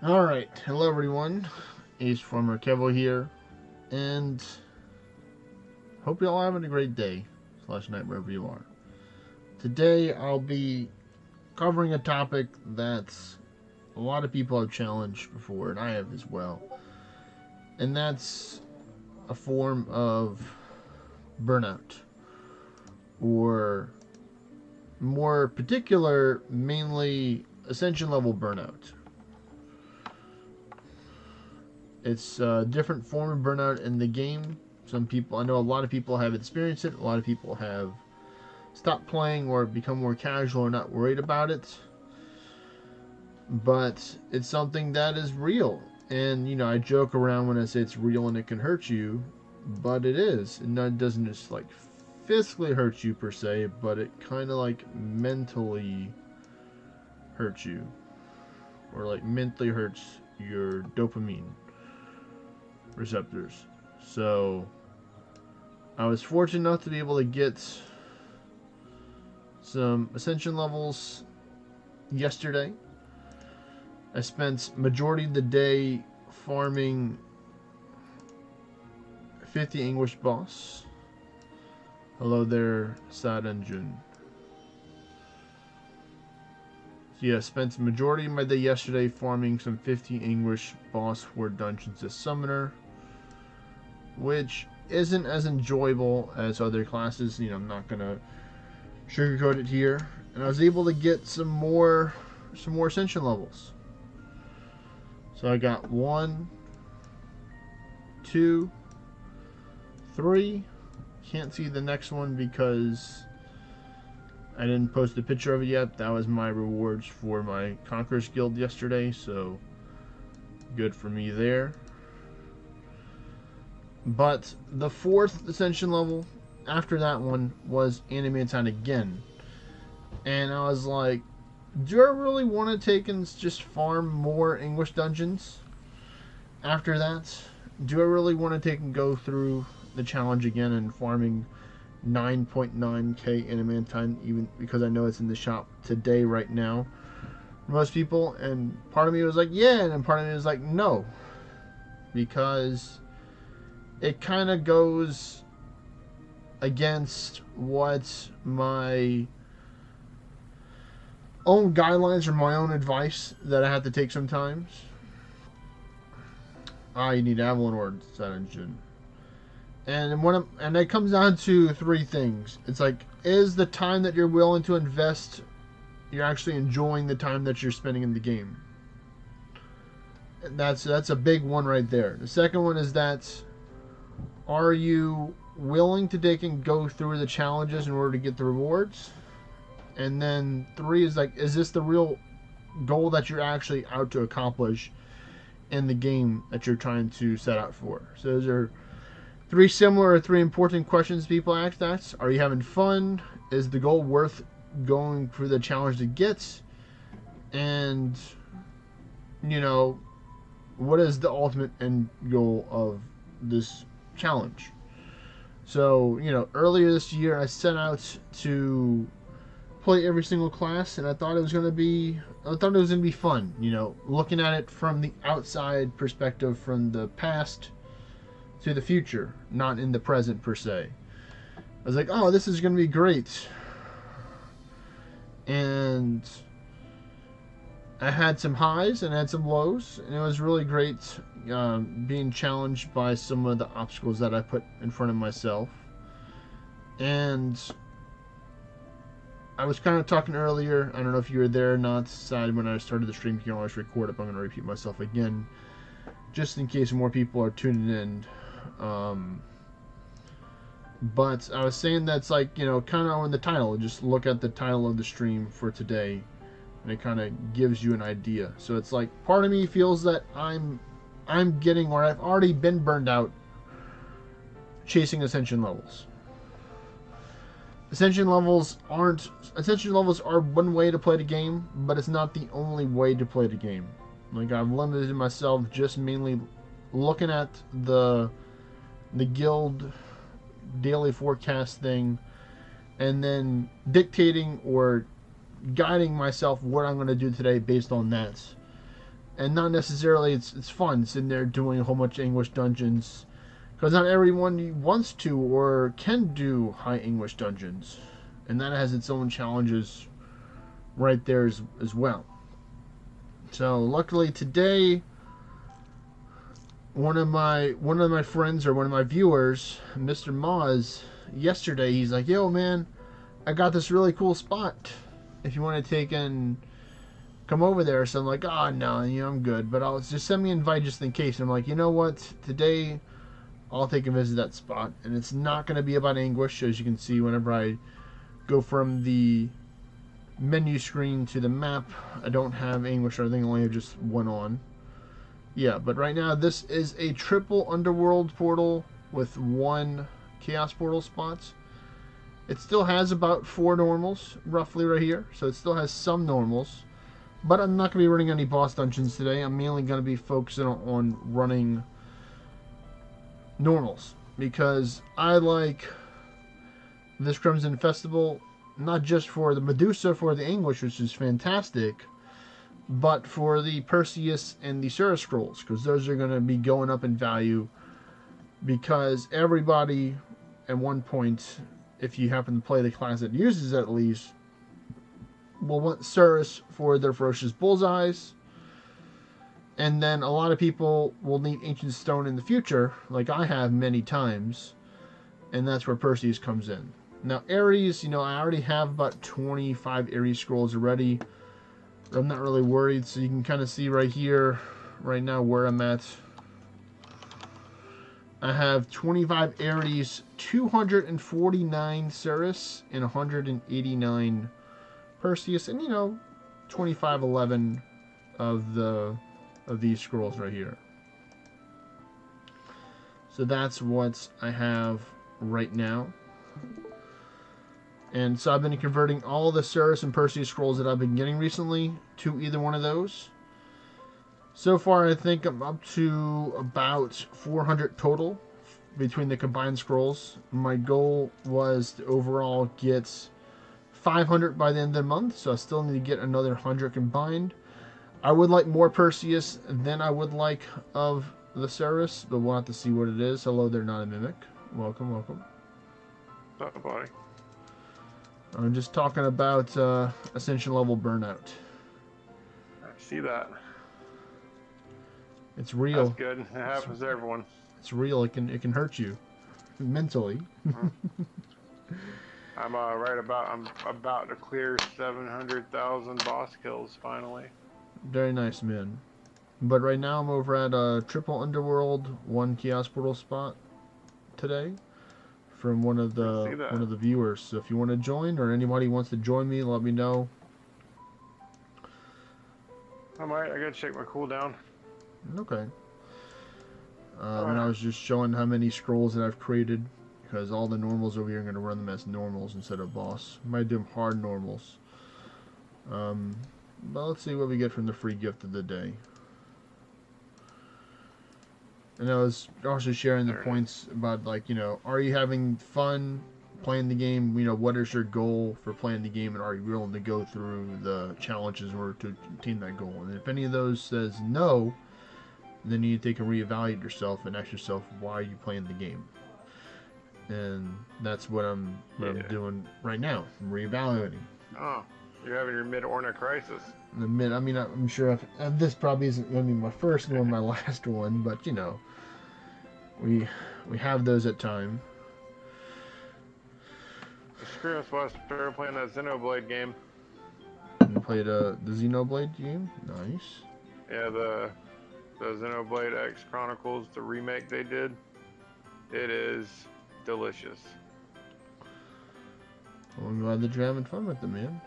Alright, hello everyone. Ace Former Kevo here, and hope you're all having a great day, / night wherever you are. Today I'll be covering a topic that a lot of people have challenged before, and I have as well. And that's a form of burnout, or more particular, mainly Ascension level burnout. It's a different form of burnout in the game. I know a lot of people have experienced it. A lot of people have stopped playing or become more casual or not worried about it. But it's something that is real. And, I joke around when I say it's real and it can hurt you, but it is. And it doesn't just physically hurt you per se, but it kind of mentally hurts you. Or mentally hurts your dopamine receptors. So I was fortunate enough to be able to get some Ascension levels yesterday. I spent majority of the day farming 50 English boss. Hello there, Ascension. So yeah, I spent the majority of my day yesterday farming some 50 English boss horde dungeons as summoner, which isn't as enjoyable as other classes. I'm not gonna sugarcoat it here. And I was able to get some more Ascension levels. So I got 1, 2, 3. Can't see the next one because I didn't post a picture of it yet. That was my rewards for my Conquerors Guild yesterday, so good for me there. But the 4th Ascension level after that one was Animatine again. And I was like, do I really want to take and just farm more English dungeons after that? Do I really want to take and go through the challenge again and farming 9.9k Animatine, even because I know it's in the shop today right now for most people? And part of me was like, yeah, and then part of me was like, no, because it kind of goes against what my own guidelines or my own advice that I have to take sometimes. You need Avalon or Ascension. And it comes down to 3 things. It's like, is the time that you're willing to invest, you're actually enjoying the time that you're spending in the game? And that's a big one right there. The second one is that, are you willing to take and go through the challenges in order to get the rewards? And then 3 is is this the real goal that you're actually out to accomplish in the game that you're trying to set out for? So those are 3 similar or 3 important questions people ask that. Are you having fun? Is the goal worth going through the challenge to get? And, what is the ultimate end goal of this challenge? So, earlier this year I set out to play every single class, and I thought it was going to be fun, looking at it from the outside perspective, from the past to the future, not in the present per se. I was like, oh, this is going to be great. And I had some highs and had some lows, and it was really great being challenged by some of the obstacles that I put in front of myself. And I was kind of talking earlier, I don't know if you were there or not, side when I started the stream. You can always record it, but I'm going to repeat myself again, just in case more people are tuning in. But I was saying that's kind of on the title. Just look at the title of the stream for today, and it kind of gives you an idea. So it's like, part of me feels that I'm getting, or I've already been burned out chasing Ascension levels. Ascension levels are one way to play the game, but it's not the only way to play the game. I've limited myself just mainly looking at the guild daily forecast thing, and then dictating or guiding myself what I'm going to do today based on that. And not necessarily it's fun sitting there doing a whole bunch of English dungeons, because not everyone wants to or can do high English dungeons, and that has its own challenges right there as well. So luckily today, one of my friends, or one of my viewers, Mr. Moz, yesterday he's like, "Yo man, I got this really cool spot. If you want to take and come over there." So I'm like, "Oh no, I'm good, but I'll just send me an invite just in case." And I'm like, "You know what? Today I'll take a visit that spot, and it's not going to be about English, as you can see whenever I go from the menu screen to the map. I don't have English or anything, I only have just one on. Yeah, but right now this is a triple underworld portal with 1 chaos portal spots. It still has about 4 normals roughly right here, so it still has some normals, but I'm not going to be running any boss dungeons today. I'm mainly going to be focusing on running normals, because I like this Crimson Festival not just for the Medusa for the English, which is fantastic, but for the Perseus and the Sura Scrolls, because those are going to be going up in value, because everybody at one point, if you happen to play the class that uses it at least, will want Surus for their ferocious bullseyes. And then a lot of people will need Ancient Stone in the future, like I have many times, and that's where Perseus comes in. Now Ares, I already have about 25 Ares scrolls already. I'm not really worried, so you can kind of see right here, right now, where I'm at. I have 25 Ares, 249 Surus, and 189 Perseus, and 2511 of these scrolls right here. So that's what I have right now. And so I've been converting all the Surus and Perseus scrolls that I've been getting recently to either one of those. So far, I think I'm up to about 400 total between the combined scrolls. My goal was to overall get 500 by the end of the month, so I still need to get another 100 combined. I would like more Perseus than I would like of the Surus, but we'll have to see what it is. Hello there, not a mimic. Welcome, welcome. What's up, buddy? I'm just talking about Ascension level Burnout. I see that. It's real. That's good. It happens to everyone. It's real. It can hurt you mentally. I'm I'm about to clear 700,000 boss kills finally. Very nice, man. But right now I'm over at triple underworld, 1 chaos portal spot today from one of the viewers. So if you want to join, or anybody wants to join me, let me know. I gotta check my cooldown. Okay. And I was just showing how many scrolls that I've created, because all the normals over here are going to run them as normals instead of boss. I might do them hard normals. But let's see what we get from the free gift of the day. And I was also sharing the points about, like, are you having fun playing the game? What is your goal for playing the game, and are you willing to go through the challenges in order to attain that goal? And if any of those says no, then you need to take and reevaluate yourself and ask yourself, why are you playing the game? And that's what I'm doing right now. I'm reevaluating. Oh, you're having your mid-Orna crisis. I'm sure this probably isn't going to be my first one, my last one, but we have those at time. Screw us, I started playing that Xenoblade game. You played the Xenoblade game? Nice. Yeah, the Xenoblade X Chronicles, the remake they did. It is delicious. Well, I'm glad that you're having fun with it, man.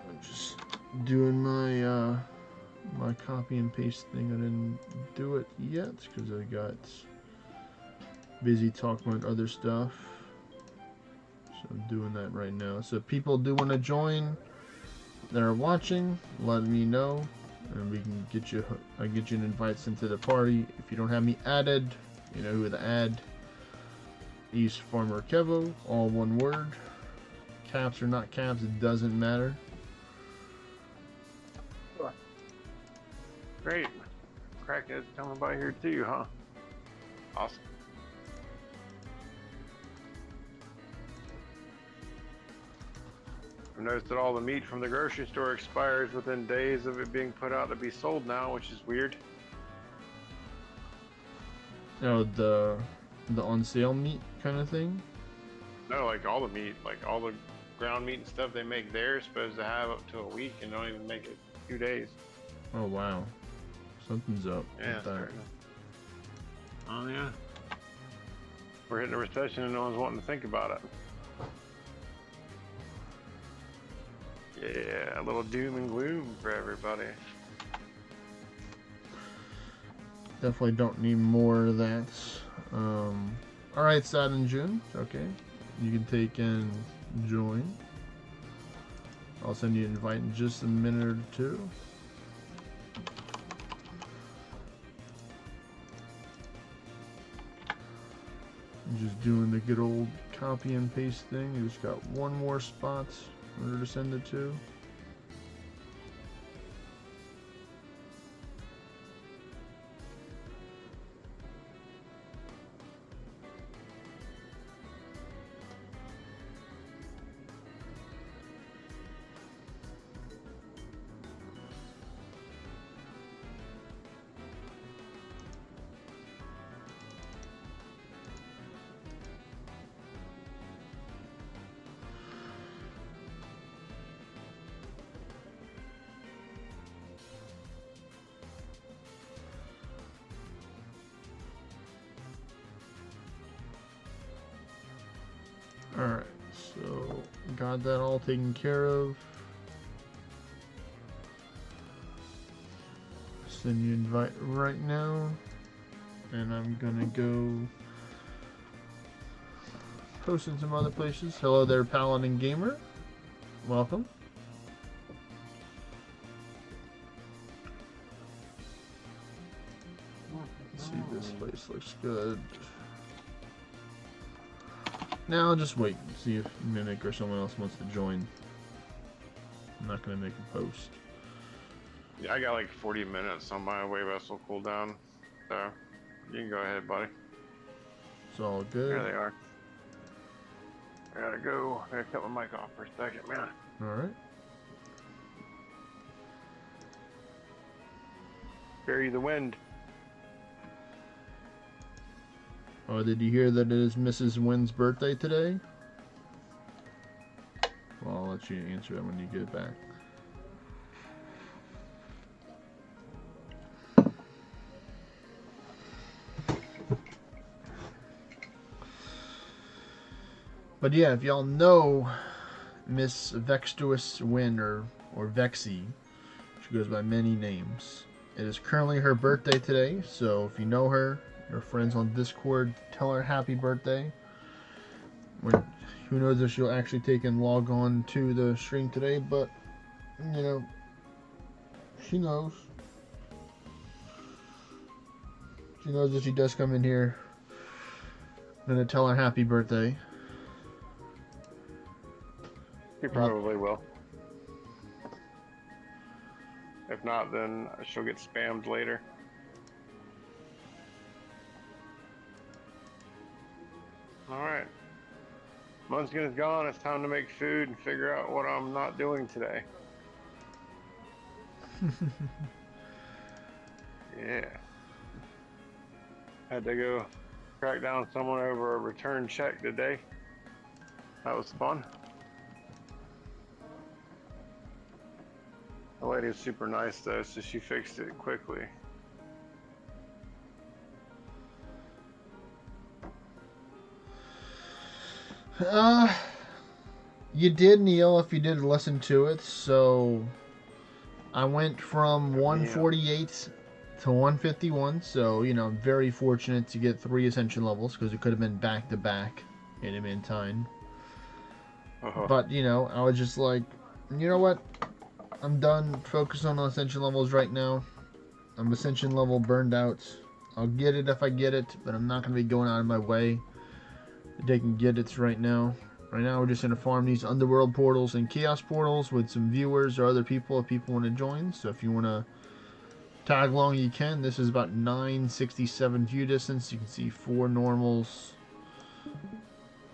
I'm just doing my my copy and paste thing. I didn't do it yet because I got busy talking about other stuff. So I'm doing that right now. So if people do want to join that are watching, let me know, and we can get you. I get you an invite sent to the party. If you don't have me added, you know who to add. East Farmer Kevo, all one word. Caps or not caps, it doesn't matter. Great. Crackheads coming by here too, huh? Awesome. I've noticed that all the meat from the grocery store expires within days of it being put out to be sold now, which is weird. Oh, the on sale meat kind of thing? No, like all the meat, like all the ground meat and stuff they make there is supposed to have up to a week and don't even make it 2 days. Oh, wow. Something's up Yeah. with that. Oh, yeah. We're hitting a recession and no one's wanting to think about it. Yeah, a little doom and gloom for everybody. Definitely don't need more of that. Alright, Sad in June. Okay. You can take and join. I'll send you an invite in just a minute or two. I'm just doing the good old copy and paste thing. You just got one more spot in order to send it to. Alright, so got that all taken care of. Send you an invite right now. And I'm gonna go post in some other places. Hello there, Paladin Gamer. Welcome. Let's see, this place looks good. Now I'll just wait and see if Mimic or someone else wants to join. I'm not gonna make a post. Yeah, I got like 40 minutes on my wave vessel cooldown, so you can go ahead, buddy. It's all good. There they are. I gotta go. I gotta cut my mic off for a second, man. Alright. Bury the wind. Oh, did you hear that it is Mrs. Wynn's birthday today? Well, I'll let you answer that when you get back. But yeah, if y'all know Miss Vextuous Wynn or Vexy, she goes by many names. It is currently her birthday today, so if you know her, your friends on Discord, tell her happy birthday. Who knows if she'll actually take and log on to the stream today, but you know, she knows. She knows if she does come in here, I'm gonna tell her happy birthday. She probably will. If not, then she'll get spammed later. Alright. Munchkin is gone. It's time to make food and figure out what I'm not doing today. Yeah. Had to go track down someone over a return check today. That was fun. The lady was super nice though, so she fixed it quickly. You did, Neil, if you did listen to it. So I went from 148 to 151. So, you know, I'm very fortunate to get 3 Ascension levels because it could have been back to back in time. But, you know, I was just like, you know what? I'm done focusing on Ascension levels right now. I'm Ascension level burned out. I'll get it if I get it, but I'm not going to be going out of my way they can get it right now. Right now we're just going to farm these underworld portals and chaos portals with some viewers or other people if people want to join. So if you want to tag along you can. This is about 967 view distance. You can see 4 normals,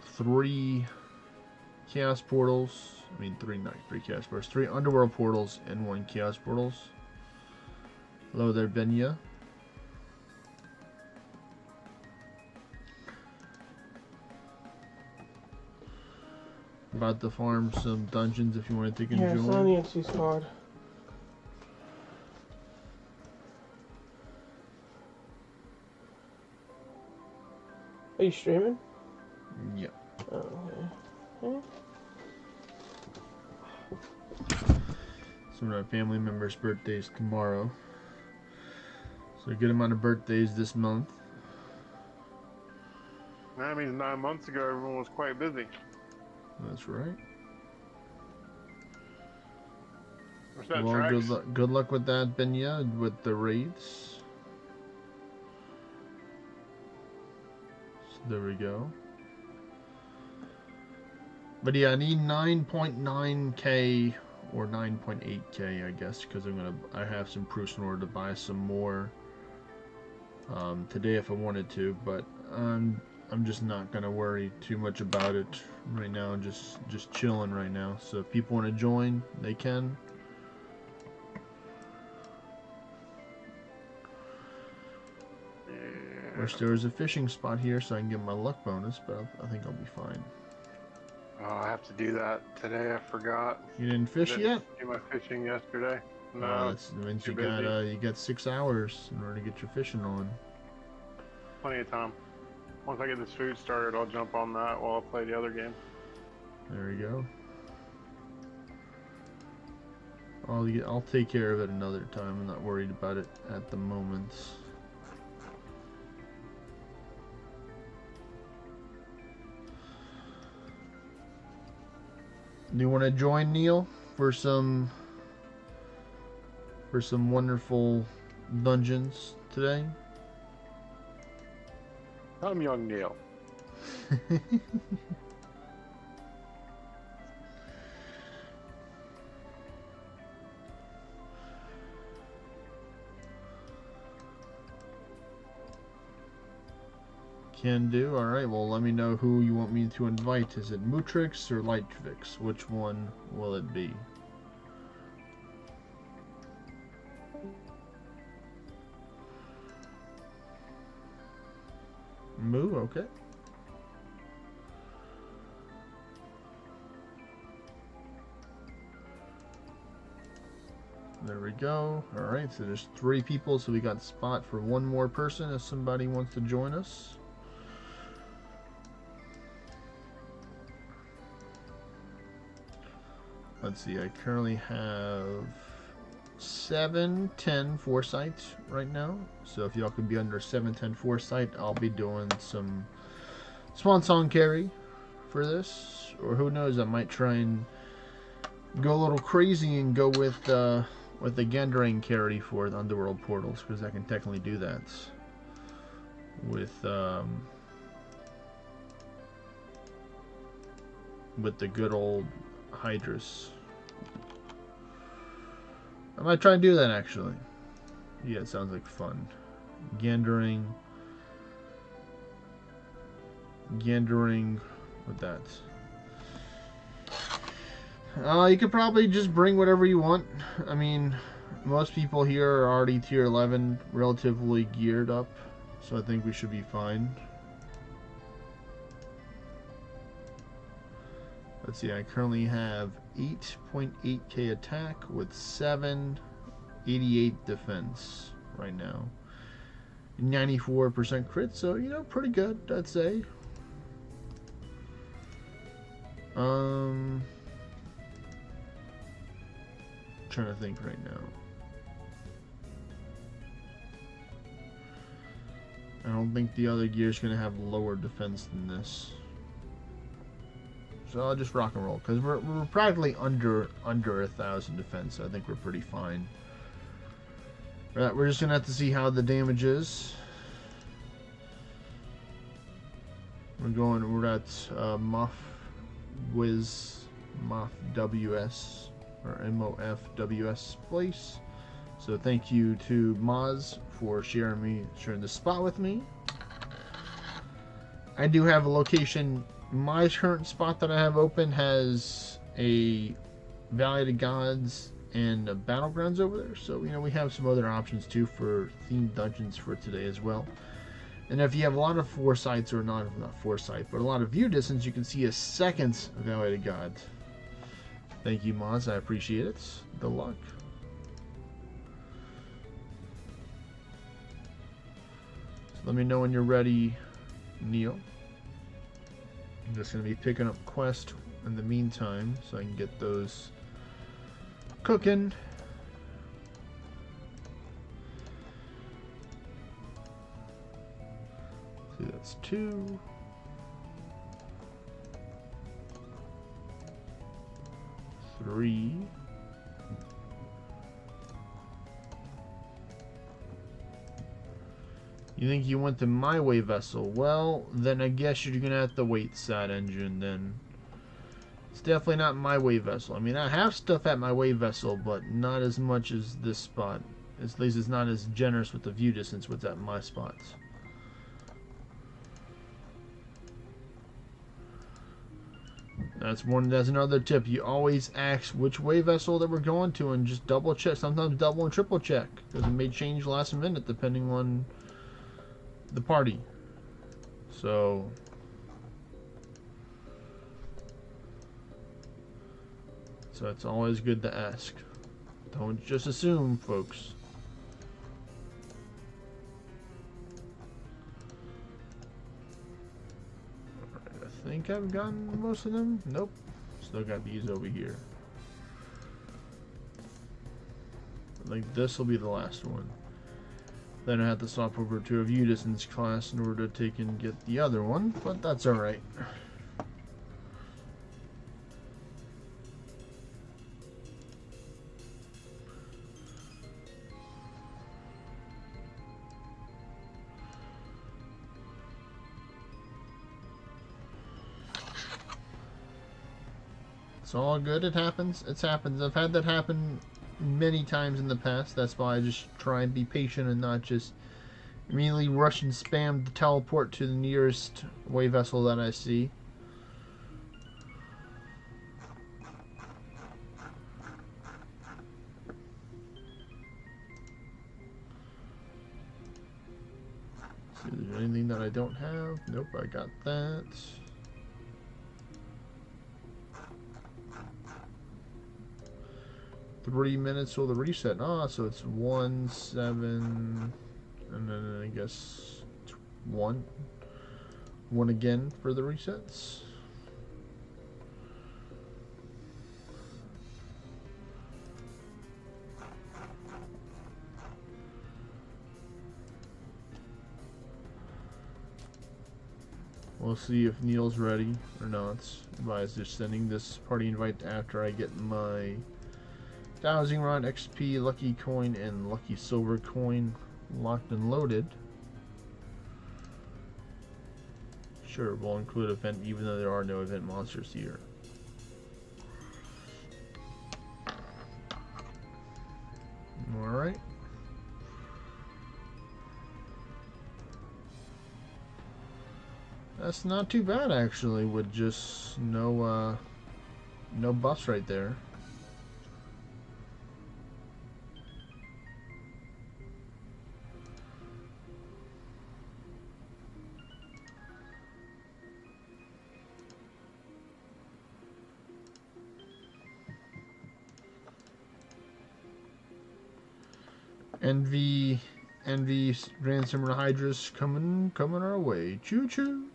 3 chaos portals. I mean, 3 chaos portals. 3 underworld portals and 1 chaos portals. Hello there, Benya. About to farm some dungeons if you want to take a Yeah, join. it's on the NC squad. Are you streaming? Yeah. Oh, okay. Some of our family members' birthdays tomorrow. So a good amount of birthdays this month. That means 9 months ago everyone was quite busy. That's right. What's that, Well, Trax? good luck with that, Benya, with the raids. So there we go. But yeah, I need 9.9k or 9.8k, I guess, because I have some proofs in order to buy some more today if I wanted to, but I'm just not gonna worry too much about it right now. Just chilling right now. So if people want to join, they can. Yeah. Wish there was a fishing spot here so I can get my luck bonus, but I think I'll be fine. Oh, I have to do that today. I forgot. You didn't fish Didn't yet? do my fishing yesterday. No. That means too you busy. got 6 hours in order to get your fishing on. Plenty of time. Once I get this food started, I'll jump on that while I play the other game. There we go. I'll take care of it another time. I'm not worried about it at the moment. Do you want to join, Neil, for some wonderful dungeons today? I'm young Neil. Can do. Alright, well, let me know who you want me to invite. Is it Mutrix or Lightvix? Which one will it be? Moo, okay. There we go. Alright, so there's 3 people, so we got spot for 1 more person if somebody wants to join us. Let's see, I currently have 710 foresight right now. So if y'all can be under 710 foresight, I'll be doing some Swan Song carry for this. Or who knows, I might try and go a little crazy and go with the Gendering carry for the Underworld portals, because I can technically do that with the good old Hydrus. I might try and do that actually. Yeah, it sounds like fun. Gandering with that. You could probably just bring whatever you want. I mean, most people here are already tier 11, relatively geared up, so I think we should be fine. Let's see, I currently have 8.8k attack with 788 defense right now. 94% crit, so, you know, pretty good, I'd say. Trying to think right now. I don't think the other gear's gonna have lower defense than this. So I'll just rock and roll, because we're practically under 1,000 defense, so I think we're pretty fine. Right, we're just gonna have to see how the damage is. We're at Moff WS or MOFWS place. So thank you to Maz for sharing this spot with me. I do have a location. My current spot that I have open has a Valley of the Gods and a Battlegrounds over there. So, we have some other options too for themed dungeons for today as well. And if you have a lot of foresights, or not foresight, but a lot of view distance, you can see a second Valley of the Gods. Thank you, Maz. I appreciate it. Good luck. So let me know when you're ready, Neil. I'm just going to be picking up quests in the meantime so I can get those cooking. See, that's 2. 3. You think you went to my way vessel? Well, then I guess you're gonna have to wait, Sad Engine, then. It's definitely not my way vessel. I mean, I have stuff at my way vessel, but not as much as this spot. At least it's not as generous with the view distance what's at my spots. That's another tip. You always ask which way vessel that we're going to and just double check. Sometimes double and triple check, because it may change last minute depending on the party. So it's always good to ask. Don't just assume, folks. Alright, I think I've gotten most of them. Nope. Still got these over here. I think this will be the last one. Then I have to swap over to a view distance class in order to take and get the other one, but that's alright. It's all good. It happens. It happens. I've had that happen many times in the past. That's why I just try and be patient and not just immediately rush and spam to teleport to the nearest way vessel that I see. See if there's anything that I don't have. Nope, I got that. Three minutes till the reset. Ah, so it's 1, 7, and then I guess 1 again for the resets. We'll see if Neil's ready or not. By just sending this party invite after I get my Dowsing Rod, XP, Lucky Coin, and Lucky Silver Coin locked and loaded. Sure, we'll include event even though there are no event monsters here. Alright. That's not too bad actually, with just no buffs right there. Envy Ransom Hydras coming our way. Choo choo.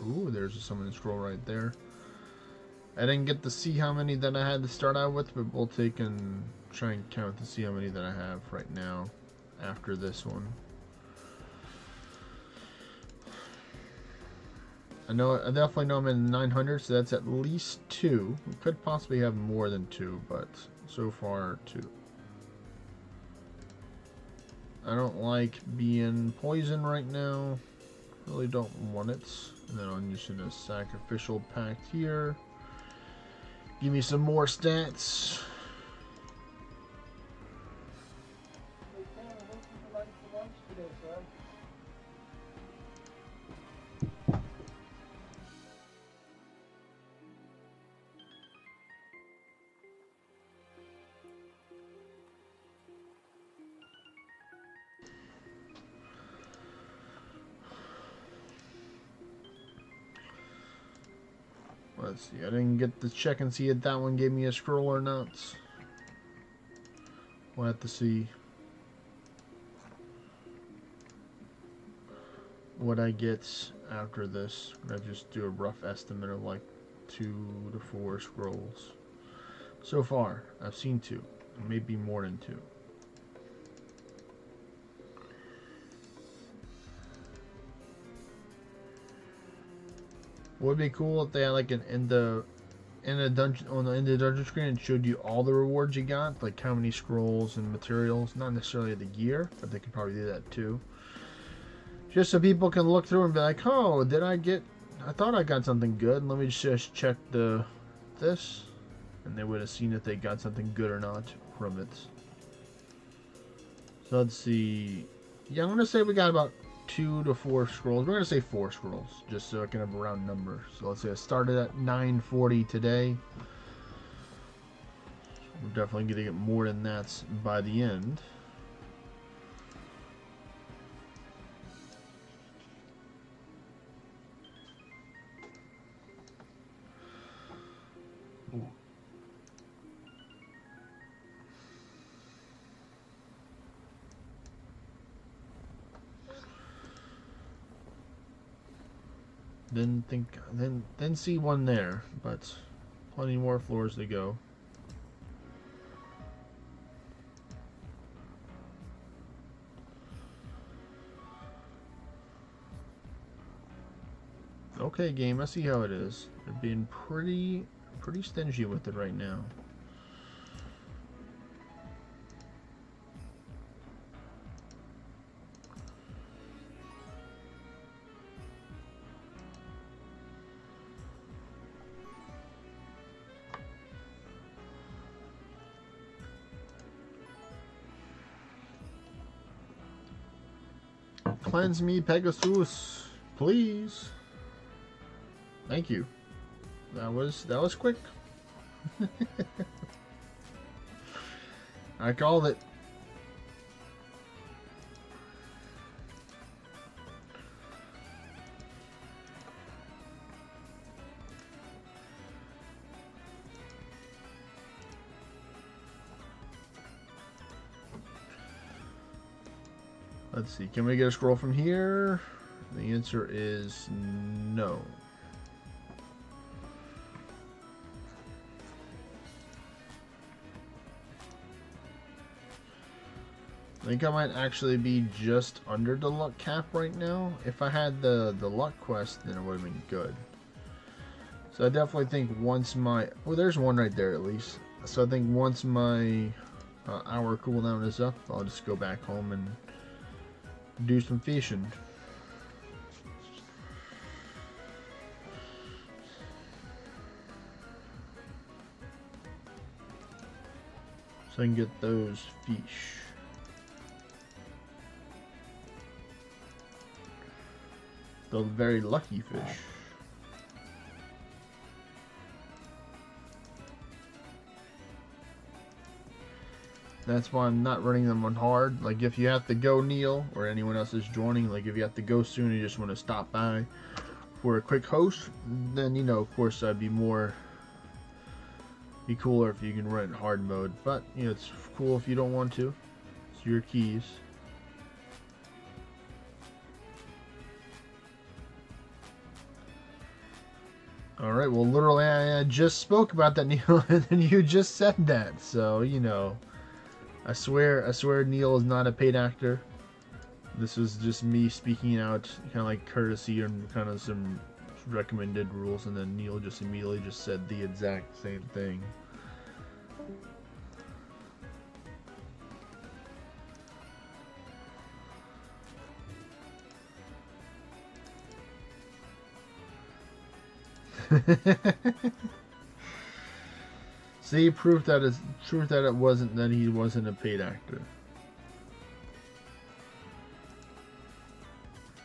Ooh, there's a summon scroll right there. I didn't get to see how many that I had to start out with, but we'll take and try and count to see how many that I have right now after this one. I definitely know I'm in 900, so that's at least 2. We could possibly have more than 2, but so far 2. I don't like being poisoned right now. Really don't want it. And then I'm just gonna sacrificial pact here. Give me some more stats. Let's see, I didn't get to check and see if that one gave me a scroll or not. We'll have to see what I get after this. I just do a rough estimate of like 2 to 4 scrolls. So far, I've seen 2, maybe more than 2. Would be cool if they had like an in the dungeon in the dungeon screen and showed you all the rewards you got, like how many scrolls and materials. Not necessarily the gear, but they could probably do that too. Just so people can look through and be like, oh, did I get? I thought I got something good. Let me just check this, and they would have seen if they got something good or not from it. So let's see. Yeah, I'm gonna say we got about 2 to 4 scrolls. We're gonna say 4 scrolls, just so I can have a round number. So let's say I started at 940 today. We're definitely gonna get more than that by the end. Then see one there, but plenty more floors to go. Okay, game, I see how it is. They're being pretty stingy with it right now. Cleanse me, Pegasus, please. Thank you. That was quick. I called it. Let's see, can we get a scroll from here? The answer is no. I think I might actually be just under the luck cap right now. If I had the luck quest, then it would have been good. So I definitely think once my... Well, there's one right there at least. So I think once my hour cooldown is up, I'll just go back home and do some fishing. So I can get those fish. The very lucky fish. That's why I'm not running them on hard. Like, if you have to go, Neil, or anyone else is joining, like if you have to go soon and you just want to stop by for a quick host, then, you know, of course, I'd be cooler if you can run it hard mode. But, you know, it's cool if you don't want to. It's your keys. Alright, well, literally, I just spoke about that, Neil, and then you just said that. So, you know, I swear Neil is not a paid actor. This is just me speaking out, kind of like courtesy and kind of some recommended rules, and then Neil just immediately just said the exact same thing. See, proof that it wasn't that he wasn't a paid actor.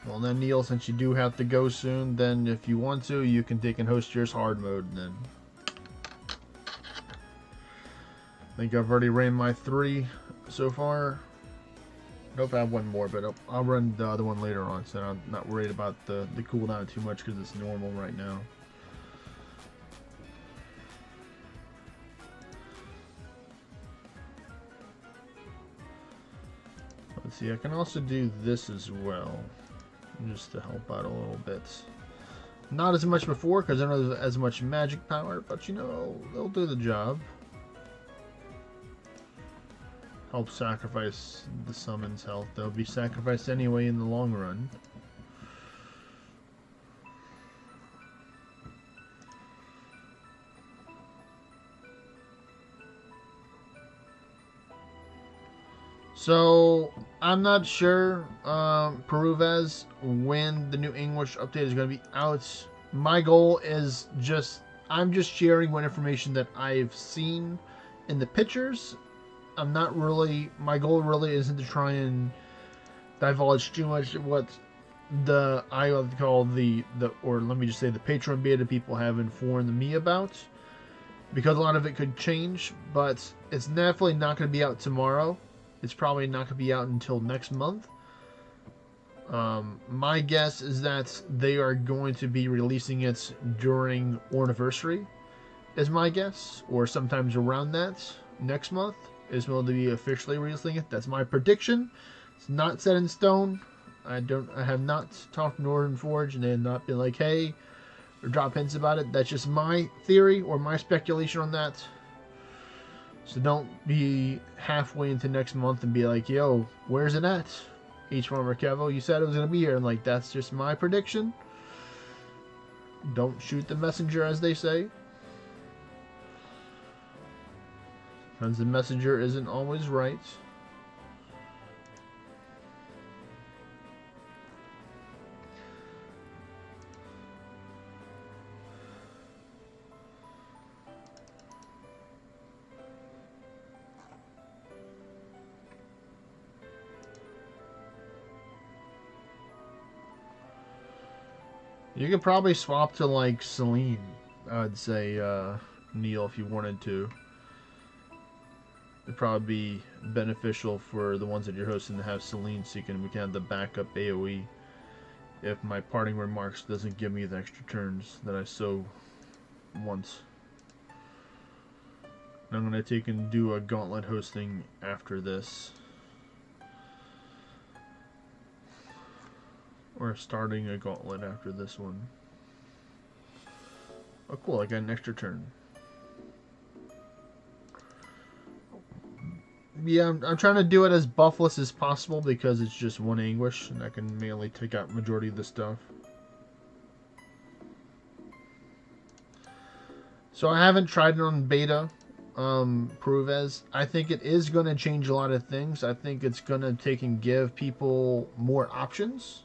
Well then, Neil, since you do have to go soon, then if you want to, you can take and host yours hard mode then. I think I've already ran my 3 so far. Nope, I have one more, but I'll run the other one later on, so I'm not worried about the cooldown too much because it's normal right now. Let's see, I can also do this as well, just to help out a little bit. Not as much before, because I don't have as much magic power, but you know, they'll do the job. Help sacrifice the summon's health. They'll be sacrificed anyway in the long run. So, I'm not sure, Peruvez, when the new English update is going to be out. My goal is I'm just sharing what information that I've seen in the pictures. I'm not really, my goal really isn't to try and divulge too much of what I would call or let me just say the Patreon beta people have informed me about. Because a lot of it could change, but it's definitely not going to be out tomorrow. It's probably not going to be out until next month. My guess is that they are going to be releasing it during Orniversary, is my guess, or sometimes around that next month is when they'll be officially releasing it. That's my prediction. It's not set in stone. I have not talked to Northern Forge, and they have not been like, hey, or drop hints about it. That's just my theory or my speculation on that. So don't be halfway into next month and be like, yo, where's it at? H1 Kevo, you said it was going to be here. And like, that's just my prediction. Don't shoot the messenger, as they say. Because the messenger isn't always right. You could probably swap to like Celine, I would say, Neil, if you wanted to. It'd probably be beneficial for the ones that you're hosting to have Celine, so we can have the backup AoE if my parting remarks doesn't give me the extra turns that I so want. And I'm going to take and do a gauntlet hosting after this. Or starting a gauntlet after this one. Oh cool, I got an extra turn. Yeah, I'm trying to do it as buffless as possible because it's just one anguish and I can mainly take out majority of the stuff. So I haven't tried it on beta, Peruvez. I think it is going to change a lot of things. I think it's going to take and give people more options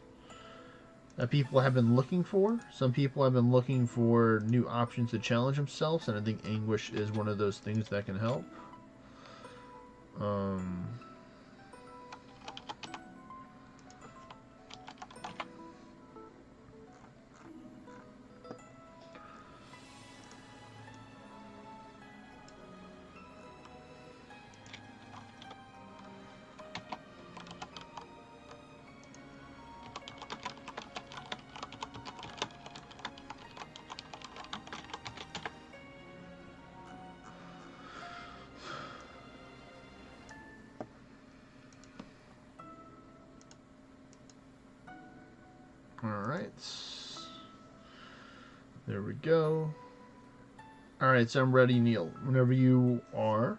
that people have been looking for. Some people have been looking for new options to challenge themselves, and I think Anguish is one of those things that can help. Alright. There we go. Alright, so I'm ready, Neil. Whenever you are.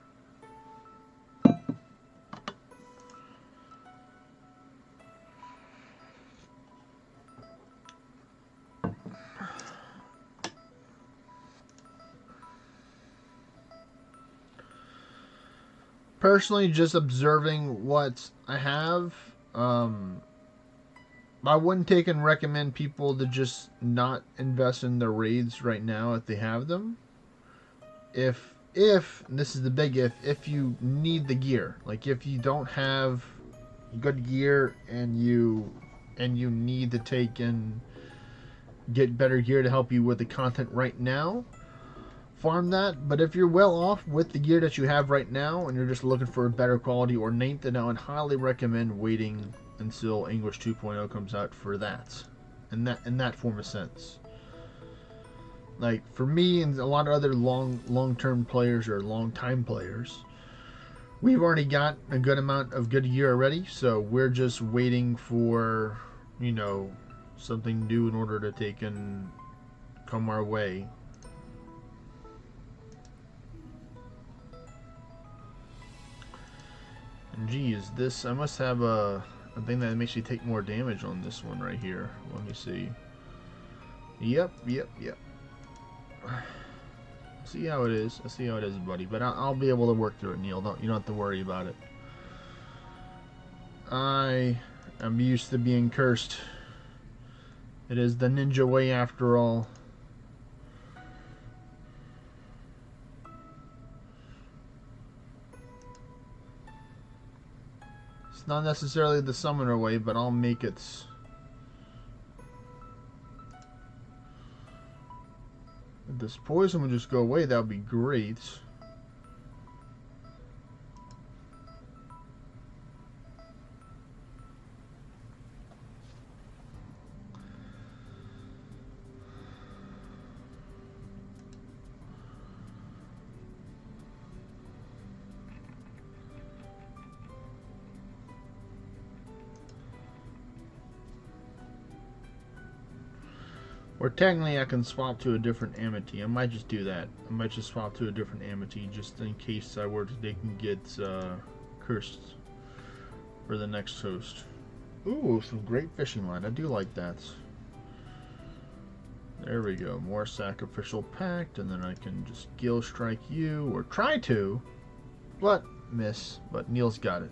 Personally, just observing what I have, I wouldn't take and recommend people to just not invest in their raids right now if they have them. If and this is the big if you need the gear, like if you don't have good gear and you need to take and get better gear to help you with the content right now, farm that. But if you're well off with the gear that you have right now and you're just looking for a better quality ornate, then I would highly recommend waiting until English 2.0 comes out for that, in that form of sense. Like for me and a lot of other long-term players or long-time players, we've already got a good amount of good gear already, so we're just waiting for, you know, something new in order to take and come our way. And geez, this, I must have a thing that makes you take more damage on this one right here. Let me see. Yep. See how it is. I see how it is, buddy. But I'll be able to work through it, Neil. You don't have to worry about it. I am used to being cursed. It is the ninja way after all. It's not necessarily the summoner way, but I'll make it. If this poison would just go away, that would be great. Or technically I can swap to a different amity. I might just do that. I might just swap to a different amity just in case I were to they can get cursed for the next host. Ooh, some great fishing line. I do like that. There we go. More sacrificial pact, and then I can just gill strike you, or try to, but miss. But Neil's got it.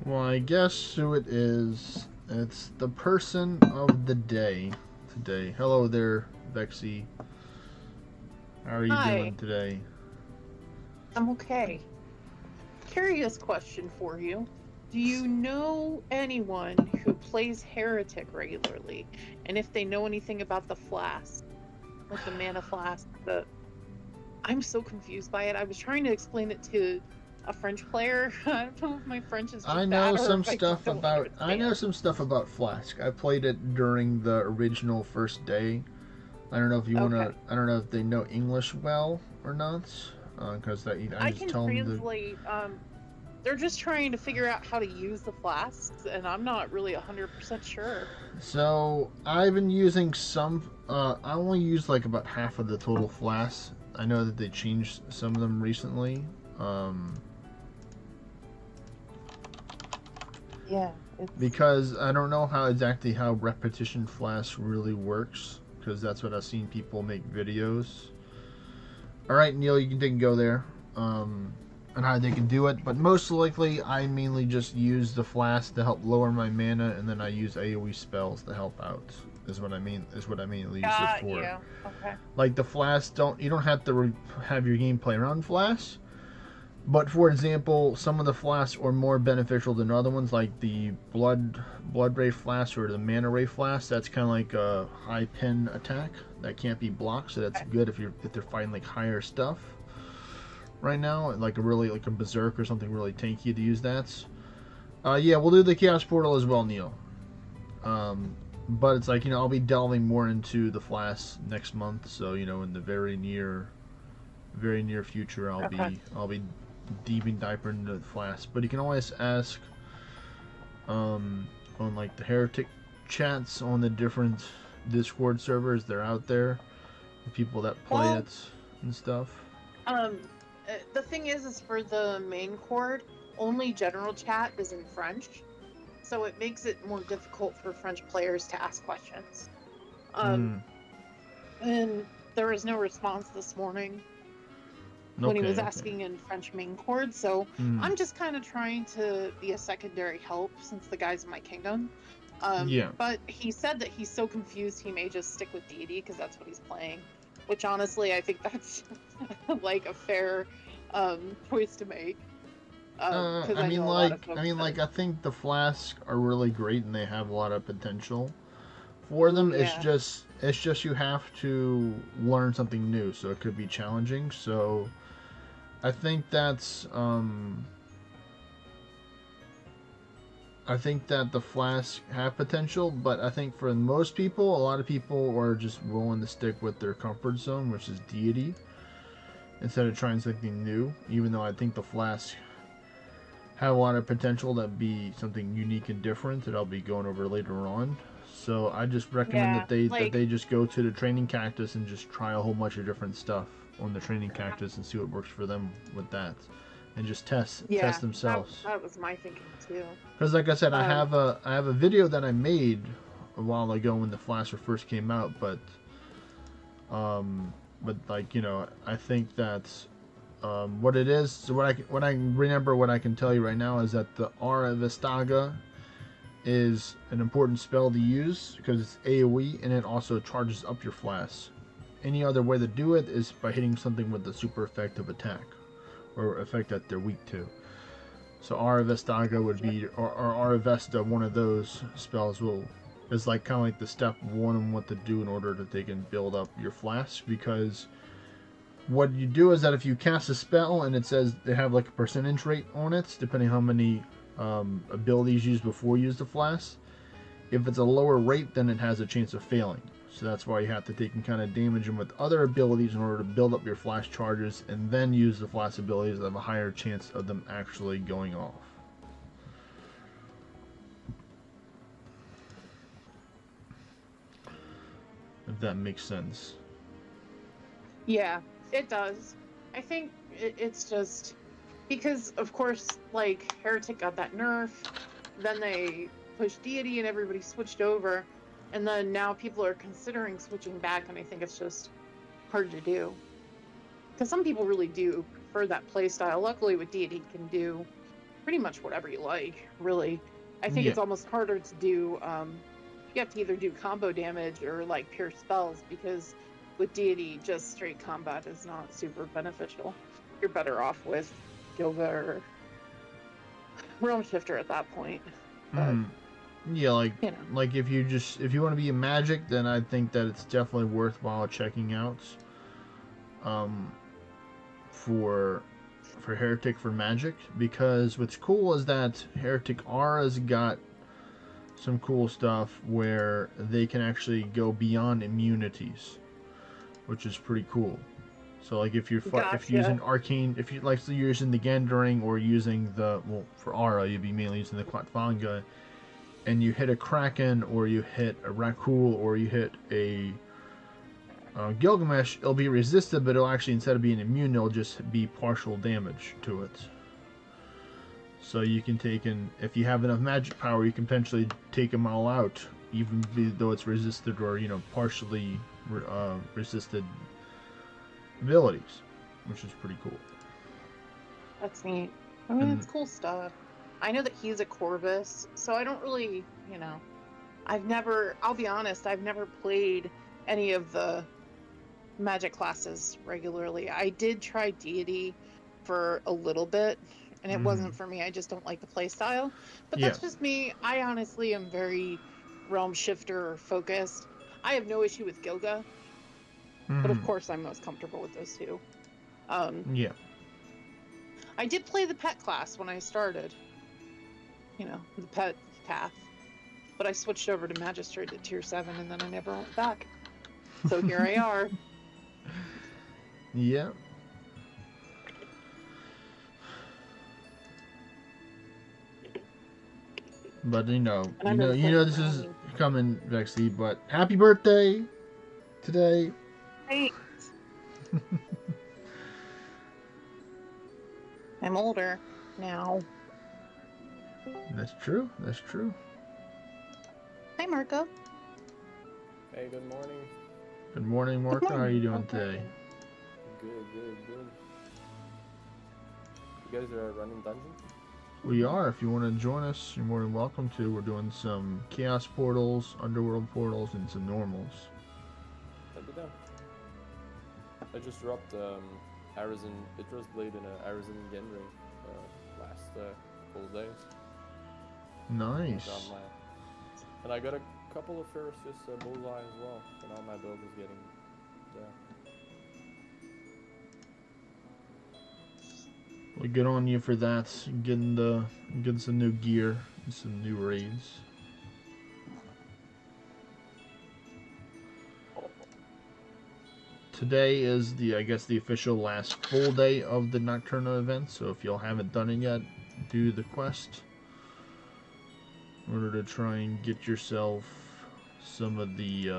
Well, I guess who it is. It's the person of the day today. Hello there, Bexy. How are you doing today? I'm okay. Curious question for you. Do you know anyone who plays Heretic regularly? And if they know anything about the flask? Like the mana flask? I'm so confused by it. I was trying to explain it to a French player. I don't know if my French is I know some stuff about Flask. I played it during the original first day. I don't know if you wanna. I don't know if they know English well or not, because I can translate. They're just trying to figure out how to use the flasks, and I'm not really 100% sure. So I've been using some. I only used like about half of the total flasks. I know that they changed some of them recently. Yeah. Because I don't know exactly how repetition flask really works, because that's what I've seen people make videos. Alright, Neil, you can go there, and how they can do it, but most likely I mainly just use the flask to help lower my mana, and then I use AoE spells to help out, is what I mainly use it for. Yeah, okay. Like the flask, you don't have to have your game play around flasks. But for example, some of the flasks are more beneficial than other ones, like the blood ray flask or the mana ray flask. That's kind of like a high pin attack that can't be blocked, so that's good if they're fighting like higher stuff. Right now, like a berserk or something really tanky to use that. Yeah, we'll do the Chaos Portal as well, Neil. But it's like, I'll be delving more into the flasks next month, so in the very near future, I'll be deep and diaper into the flask. But you can always ask, what on like the heretic chats on the different Discord servers. They're out there, the people that play Well, it and stuff. The thing is for the main chord, only general chat is in French, so it makes it more difficult for French players to ask questions. And there was no response this morning when he was asking in French main chord, so I'm just kind of trying to be a secondary help since the guy's in my kingdom. But he said that he's so confused he may just stick with deity because that's what he's playing, which honestly I think that's like a fair choice to make. I mean, like I think the Flask are really great and they have a lot of potential for them. Yeah. It's just you have to learn something new, so it could be challenging. So I think that's I think that the Flask have potential, but I think for most people, a lot of people are just willing to stick with their comfort zone, which is deity, instead of trying something new. Even though I think the Flask have a lot of potential that be something unique and different that I'll be going over later on. So I just recommend that they just go to the training cactus and just try a whole bunch of different stuff on the training cactus and see what works for them with that, and just test themselves. That was my thinking too. Because like I said, I have a video that I made a while ago when the Flasher first came out, but like, you know, I think that's what it is. So what I remember, what I can tell you right now is that the Aura Vestaga is an important spell to use because it's AoE and it also charges up your Flask. Any other way to do it is by hitting something with a super effective attack or effect that they're weak to. So Aura Vestaga would be, or Aura Vesta, one of those spells is like kind of like the step one on what to do in order that they can build up your Flask. Because what you do is that if you cast a spell and it says they have like a percentage rate on it, depending how many abilities used before you use the Flask, if it's a lower rate, then it has a chance of failing. So that's why you have to take and kind of damage them with other abilities in order to build up your Flask charges, and then use the Flask abilities that have a higher chance of them actually going off. If that makes sense. Yeah, it does. I think it's just because, of course, like, Heretic got that nerf, then they pushed Deity and everybody switched over, and then now people are considering switching back, and I think it's just hard to do. Because some people really do prefer that playstyle. Luckily with Deity, you can do pretty much whatever you like, really. I think it's almost harder to do, you have to either do combo damage or, like, pure spells, because with Deity, just straight combat is not super beneficial. You're better off with Yoga or Realm Shifter at that point. But, yeah, like, you know. like if you want to be a Magic, then I think that it's definitely worthwhile checking out for Heretic for Magic, because what's cool is that Heretic Aura's got some cool stuff where they can actually go beyond immunities, which is pretty cool. So like if you're using arcane, if you like, so you're using the Gendering or using for Aura you'd be mainly using the Quatvanga, and you hit a Kraken or you hit a Rakul or you hit a Gilgamesh, it'll be resisted, but it'll actually, instead of being immune, it'll just be partial damage to it. So you can take in, if you have enough magic power, you can potentially take them all out, even though it's resisted or, you know, partially resisted abilities, which is pretty cool. That's neat. I mean, it's cool stuff. I know that he's a Corvus, so I don't really, you know, I'll be honest, I've never played any of the Magic classes regularly. I did try Deity for a little bit, and it wasn't for me. I just don't like the play style. But that's just me. I honestly am very Realm Shifter focused. I have no issue with Gilga, but of course I'm most comfortable with those two. Yeah. I did play the pet class when I started. You know, the pet path. But I switched over to Magistrate at Tier 7, and then I never went back. So here I are. Yeah. But you know, And I've been you know playing this is Brownie. coming, Vexy. But happy birthday today. Hey, I'm older now. That's true. That's true. Hi, Marco. Hey, good morning. Good morning, Good Marco. How are you morning. doing today? Good, good, good. You guys are running dungeons? We are. If you want to join us, you're more than welcome to. We're doing some chaos portals, underworld portals, and some normals. I'd be down. I just dropped Arisen Itra's Blade and Arisen Genring last couple of days. Nice. And I got a couple of Ferocious Bullseye as well, so now my build is getting there. Well, good on you for that. Getting some new gear and some new raids. Today is I guess the official last full day of the Nocturna event. So if y'all haven't done it yet, do the quest in order to try and get yourself some of the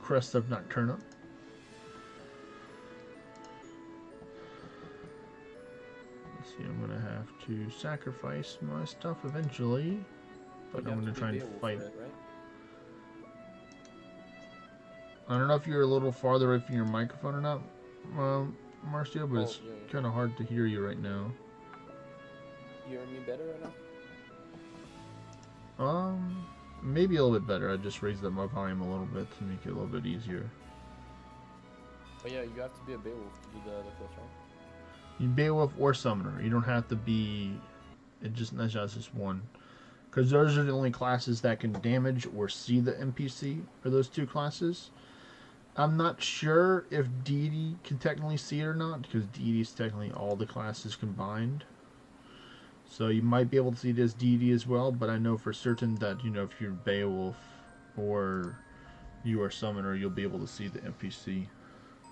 crest of Nocturna. See, I'm gonna have to sacrifice my stuff eventually, but I'm gonna try and fight. It, right? I don't know if you're a little farther away from your microphone or not, Marcio, but it's kind of hard to hear you right now. You hear me better right now? Maybe a little bit better. I just raised up my volume a little bit to make it a little bit easier. But yeah, you have to be a Beowulf to do the quest, right? You Beowulf or Summoner. You don't have to be. That's just one, because those are the only classes that can damage or see the NPC. For those two classes, I'm not sure if Deity can technically see it or not, because Deity is technically all the classes combined. So you might be able to see it as Deity as well, but I know for certain that if you're Beowulf or you are Summoner, you'll be able to see the NPC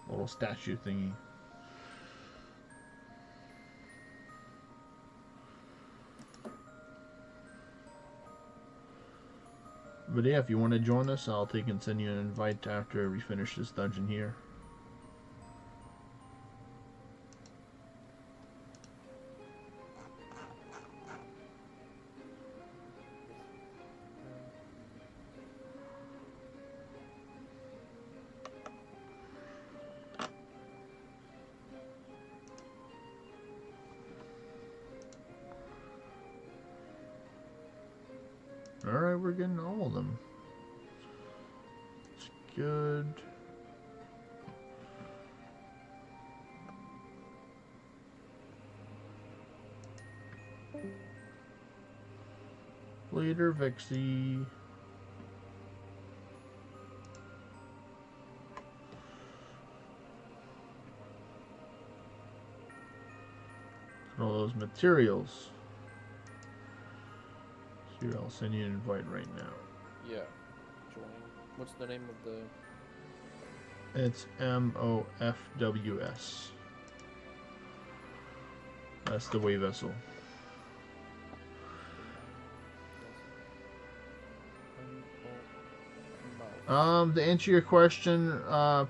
little statue thingy. But yeah, if you want to join us, I'll take and send you an invite after we finish this dungeon here. Alright, we're getting all of them. It's good. Later, Vexy. All those materials. Here, I'll send you an invite right now. Yeah. Join. What's the name of the... It's MOFWS. That's the way vessel. To answer your question,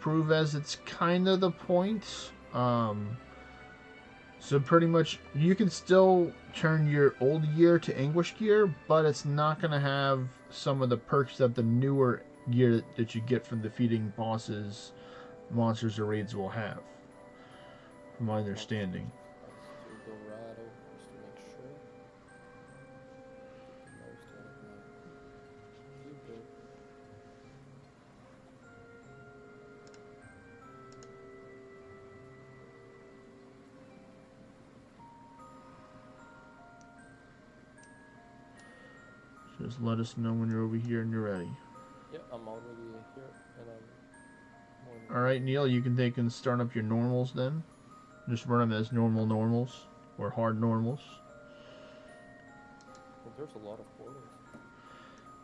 prove as it's kind of the point. So pretty much, you can still turn your old gear to Anguish gear, but it's not going to have some of the perks that the newer gear that you get from defeating bosses, monsters, or raids will have, from my understanding. Just let us know when you're over here and you're ready. Yeah, I'm already here, and I'm... Alright, Neil, you can take and start up your normals then. Just run them as normal normals, or hard normals. Well, there's a lot of portals.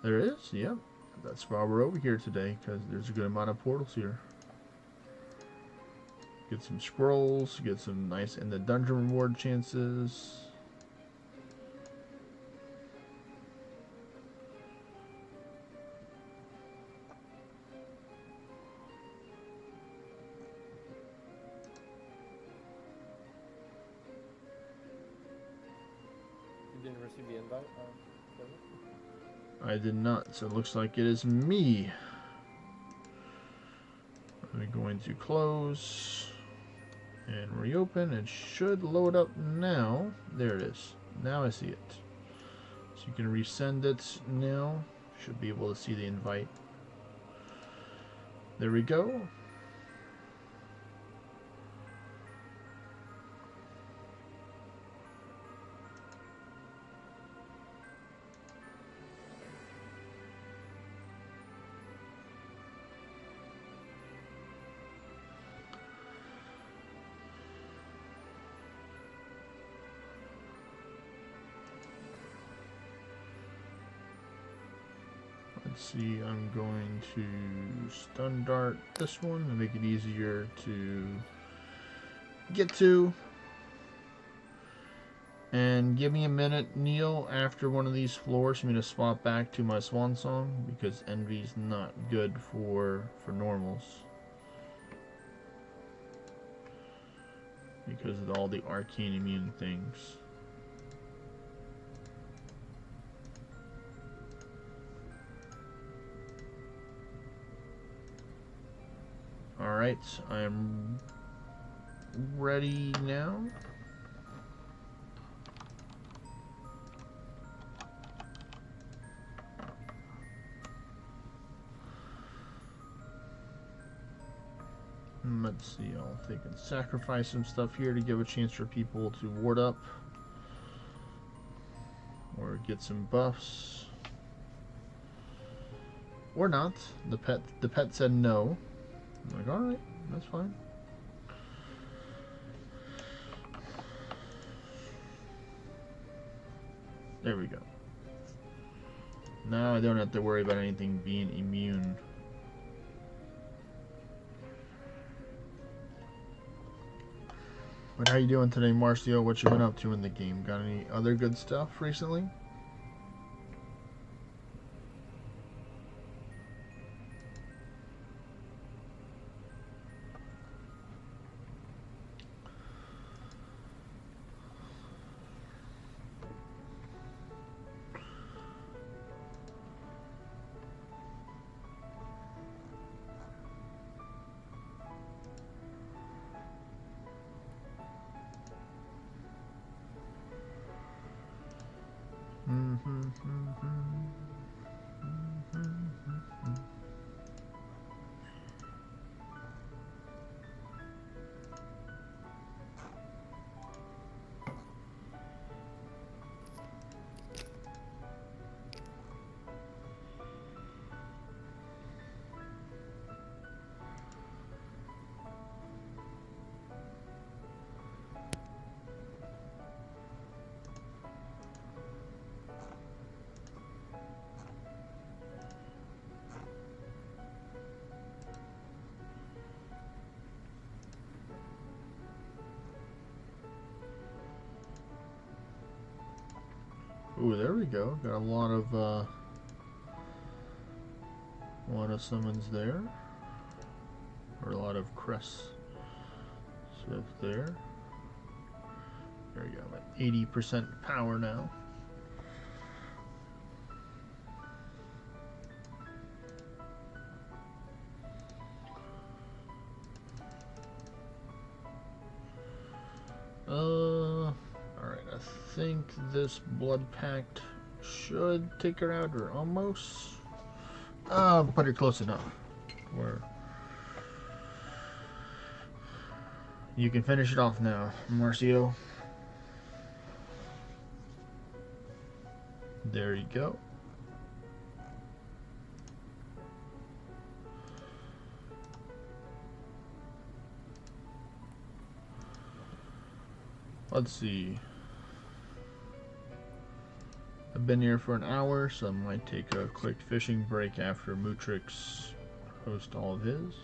There is, yep. That's why we're over here today, because there's a good amount of portals here. Get some scrolls, get some nice in the dungeon reward chances. You didn't receive the invite? I did not, so it looks like it is me. I'm going to close and reopen. It should load up now. There it is. Now I see it. So you can resend it now. Should be able to see the invite. There we go. Let's see, I'm going to stun dart this one to make it easier to get to. And give me a minute, Neil, after one of these floors for me to swap back to my swan song, because envy's not good for normals. Because of all the arcane immune things. Alright, I am ready now. Let's see, I'll take and sacrifice some stuff here to give a chance for people to ward up or get some buffs. Or not. The pet said no. I'm like, alright, that's fine. There we go. Now I don't have to worry about anything being immune. But how you doing today, Marcio? What you been up to in the game? Got any other good stuff recently? Ooh, there we go. Got a lot of summons there. Or a lot of crest stuff there. There we go. I'm at 80% power now. Alright, I think this blood pact should take her out, or almost. But you're close enough. Where you can finish it off now, Marcio. There you go. Let's see. I've been here for an hour, so I might take a quick fishing break after Mutrix hosts all of his.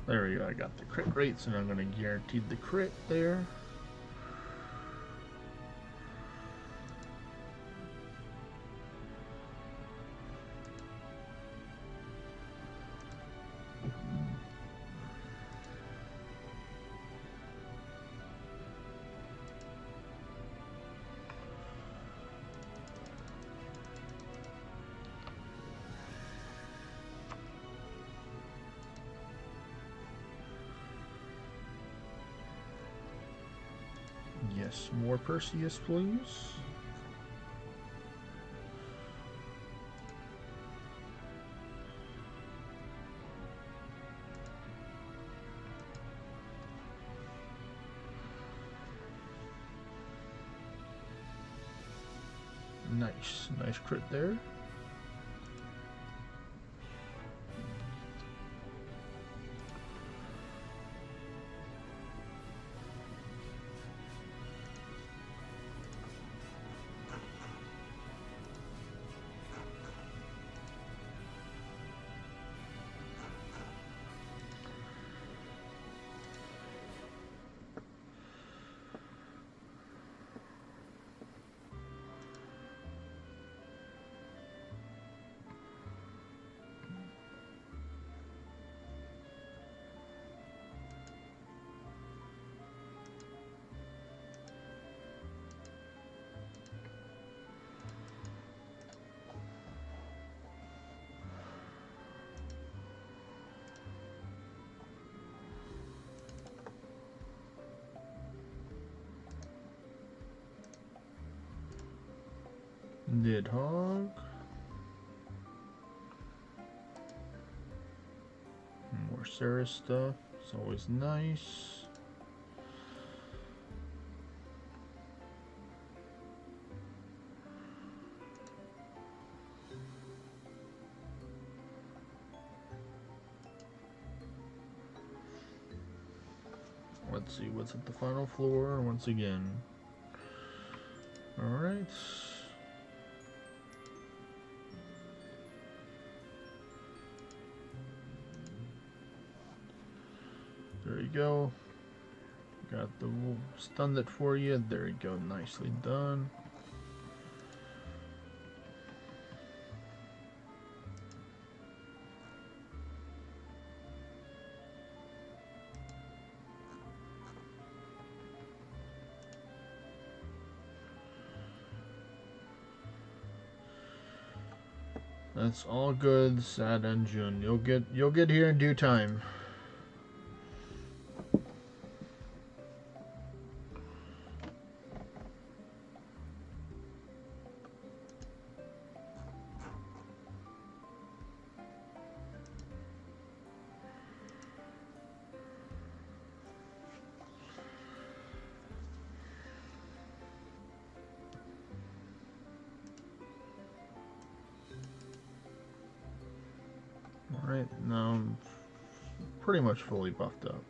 There we go. I got the crit rate, so now I'm going to guarantee the crit there. Yes, more Perseus, please. Nice crit there. Nidhogg. More Sarah stuff. It's always nice. Let's see what's at the final floor once again. Alright. There you go. Got the stunned it for you. There you go. Nicely done. That's all good, Ascension. You'll get here in due time. Alright, now I'm pretty much fully buffed up.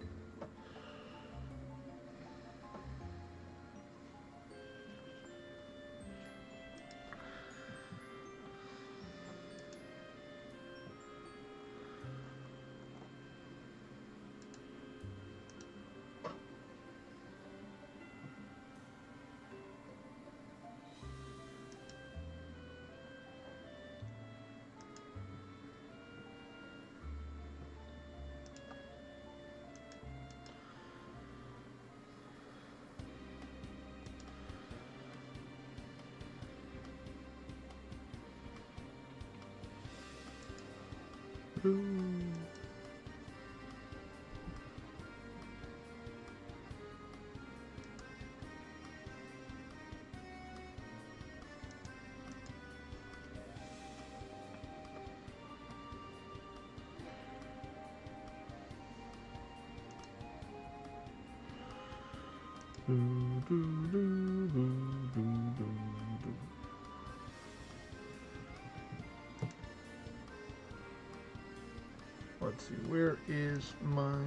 Let's see, where is my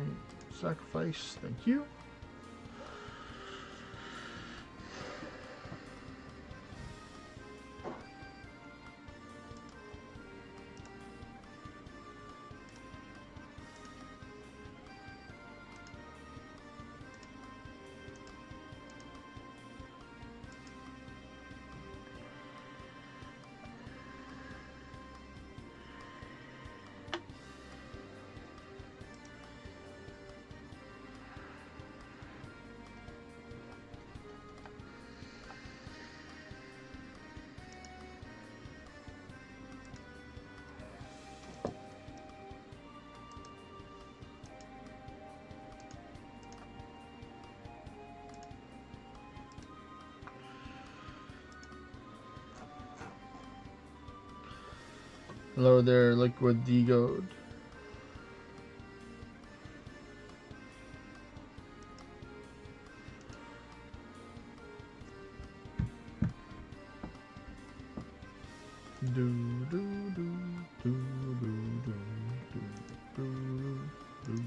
sacrifice? Thank you. Hello there, Liquid Degode. Do do do do do do do do do.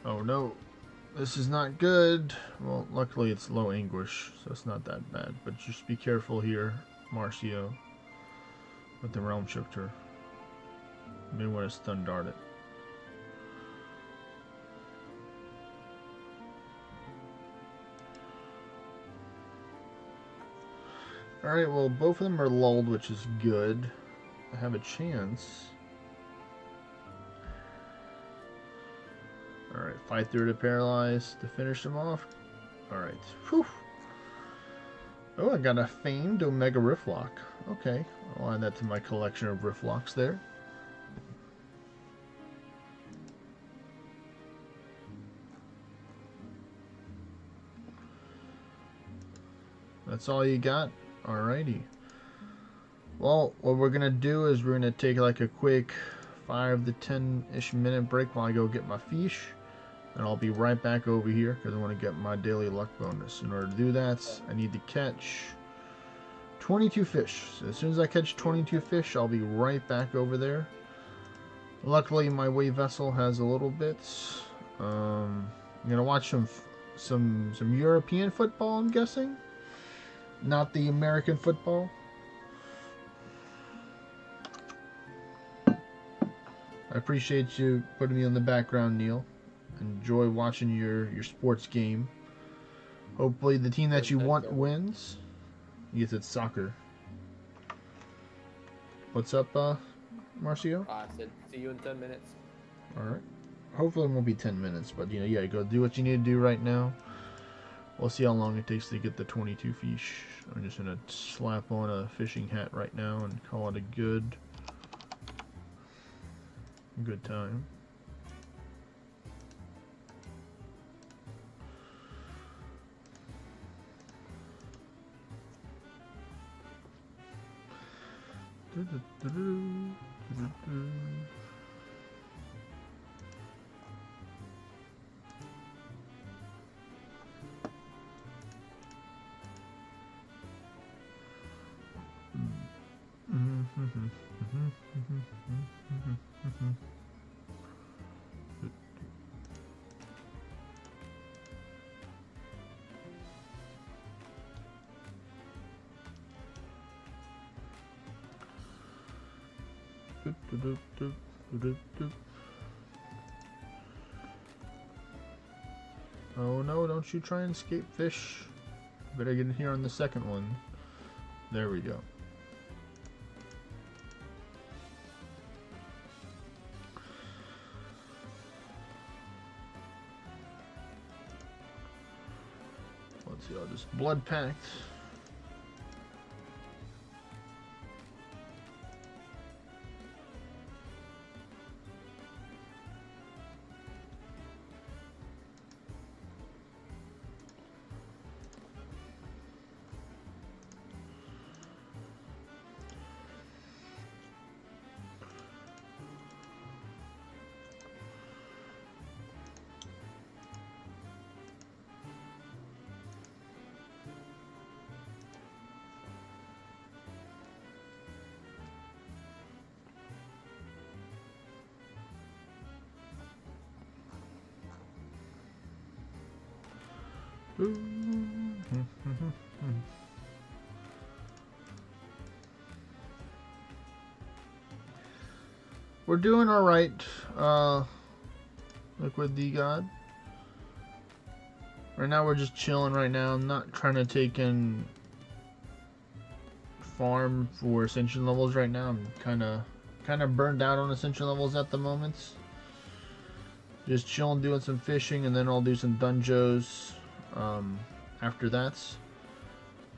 Oh no, this is not good. Well, luckily it's low anguish, so it's not that bad. But just be careful here, Marcio, with the Realm Shifter. You may want to stun dart it. Alright, well, both of them are lulled, which is good. I have a chance. Alright, fight through to paralyze to finish them off. Alright. Whew. Oh, I got a famed Omega Riftlock. Okay, I'll add that to my collection of Riftlocks there. That's all you got? Alrighty. Well, what we're gonna do is we're gonna take like a quick 5 to 10-ish minute break while I go get my fish. And I'll be right back over here because I want to get my daily luck bonus. In order to do that, I need to catch 22 fish. So as soon as I catch 22 fish, I'll be right back over there. Luckily, my wave vessel has a little bit. I'm gonna watch some European football, I'm guessing. Not the American football. I appreciate you putting me on the background, Neil. Enjoy watching your sports game. Hopefully the team that you want wins. You said soccer. What's up, Marcio? I said see you in 10 minutes. Alright. Hopefully it won't be 10 minutes, but yeah, go do what you need to do right now. We'll see how long it takes to get the 22 fish. I'm just gonna slap on a fishing hat right now and call it a good time. Oh no, don't you try and escape, fish. Better get in here on the second one. There we go. Let's see, I'll just blood pact. We're doing alright, Liquid D-God. Right now we're just chilling right now. I'm not trying to take in farm for Ascension levels right now. I'm kind of burned out on Ascension levels at the moment. Just chilling, doing some fishing, and then I'll do some dungeons after that.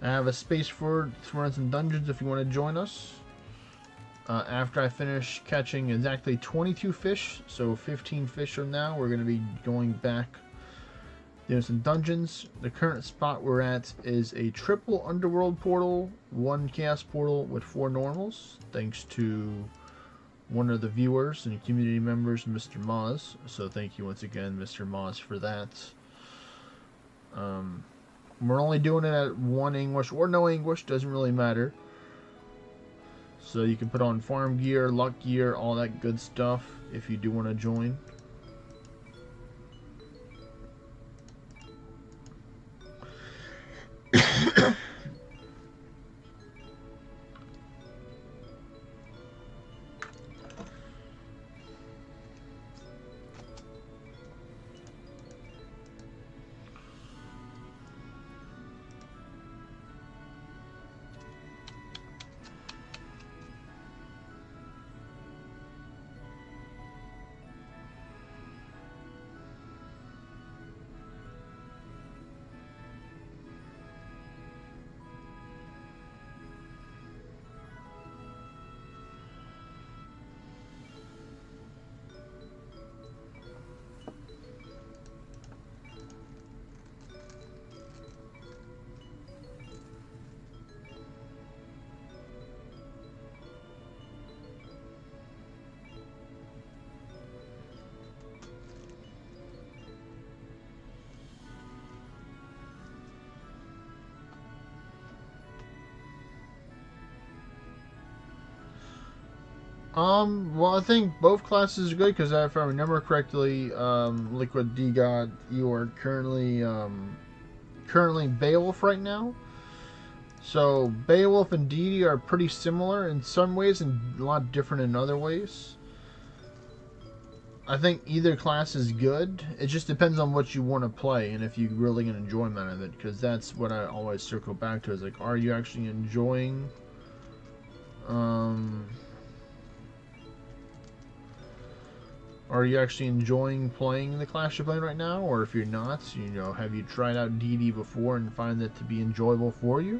I have a space to run some dungeons if you want to join us. After I finish catching exactly 22 fish, so 15 fish from now, we're going to be going back doing some dungeons. The current spot we're at is a triple underworld portal, 1 chaos portal with 4 normals, thanks to one of the viewers and community members, Mr. Moz. So thank you once again, Mr. Moz, for that. We're only doing it at 1 English or no English, doesn't really matter. So you can put on farm gear, luck gear, all that good stuff if you do want to join. Well, I think both classes are good because if I remember correctly, Liquid D God, you are currently Beowulf right now. So Beowulf and Deity are pretty similar in some ways and a lot different in other ways. I think either class is good. It just depends on what you want to play and if you really get enjoyment out of it, because that's what I always circle back to. Is like, are you actually enjoying Are you actually enjoying playing the class you're playing right now? Or if you're not, you know, have you tried out DD before and find that to be enjoyable for you?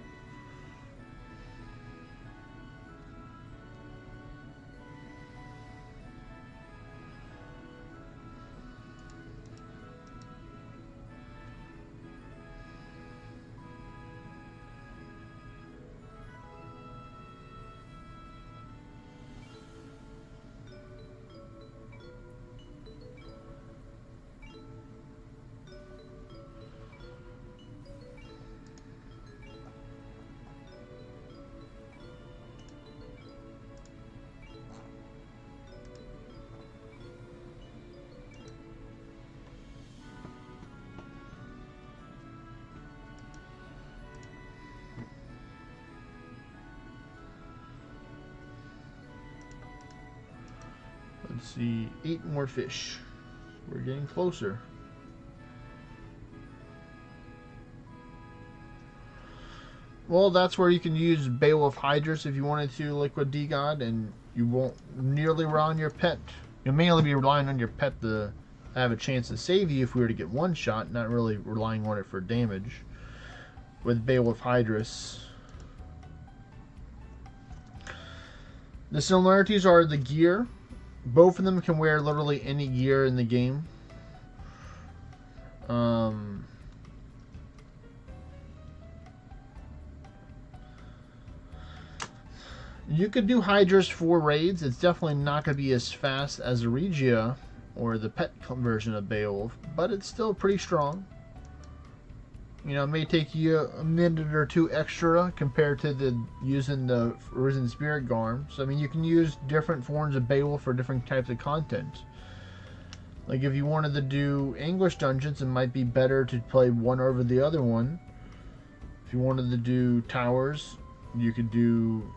Let's see, 8 more fish. We're getting closer. Well, that's where you can use Beowulf Hydrus if you wanted to, Liquid D God, and you won't nearly rely on your pet. You'll mainly be relying on your pet to have a chance to save you if we were to get one shot, not really relying on it for damage. With Beowulf Hydrus. The similarities are the gear. Both of them can wear literally any gear in the game. You could do Hydrus for raids. It's definitely not going to be as fast as a Regia or the pet version of Beowulf, but it's still pretty strong. You know, it may take you a minute or two extra compared to using the Risen Spirit Garm. So, I mean, you can use different forms of Beowulf for different types of content. Like, if you wanted to do English dungeons, it might be better to play one over the other one. If you wanted to do towers, you could do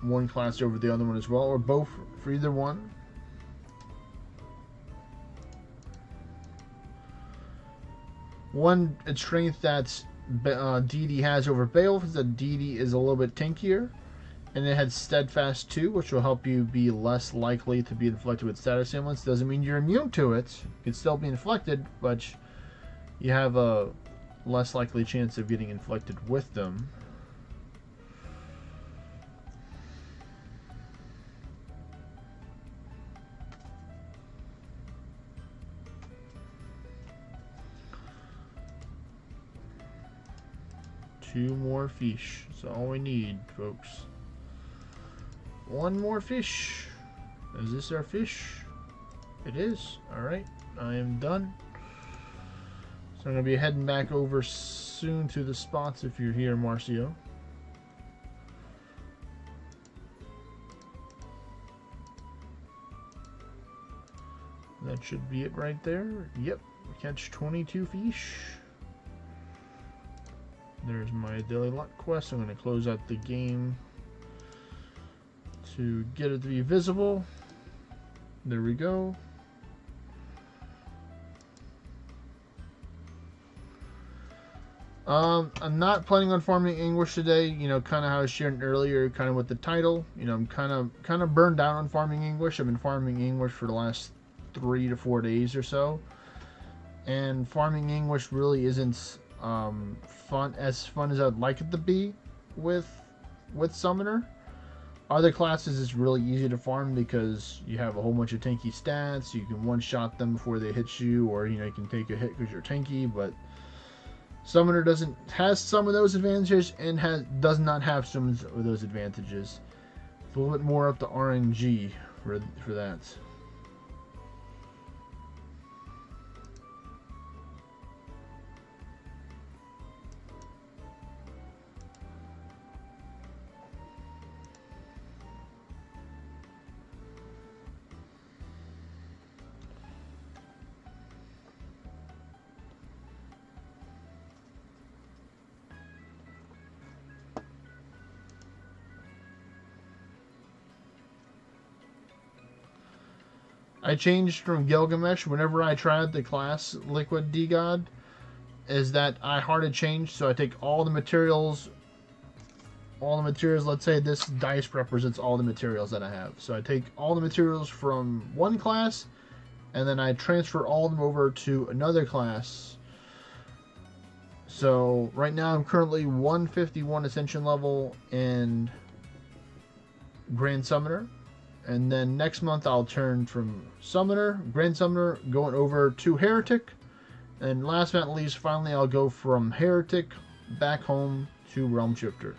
one class over the other one as well, or both for either one. One strength that DD has over Beowulf is that DD is a little bit tankier, and it has Steadfast too, which will help you be less likely to be inflicted with status ailments. Doesn't mean you're immune to it. You can still be inflicted, but you have a less likely chance of getting inflicted with them. 2 more fish. That's all we need, folks. 1 more fish. Is this our fish? It is. Alright, I am done. So I'm going to be heading back over soon to the spots if you're here, Marcio. That should be it right there. Yep, catch 22 fish. There's my daily luck quest. I'm going to close out the game to get it to be visible. There we go. I'm not planning on farming English today, you know, kind of how I shared earlier, kind of with the title. You know, I'm kind of burned down on farming English. I've been farming English for the last 3 to 4 days or so. And farming English really isn't fun as I'd like it to be with Summoner. Other classes is really easy to farm because you have a whole bunch of tanky stats. You can one-shot them before they hit you, or you know, you can take a hit because you're tanky, but Summoner has some of those advantages and does not have some of those advantages. It's a little bit more up to RNG for that. I changed from Gilgamesh whenever I tried the class Liquid D-God, is that I hard change, so I take all the materials, let's say this dice represents all the materials that I have. So I take all the materials from one class, and then I transfer all of them over to another class. So right now I'm currently 151 Ascension level in Grand Summoner. And then next month I'll turn from Summoner, Grand Summoner, going over to Heretic. And last but not least, finally I'll go from Heretic back home to Realm Shifter.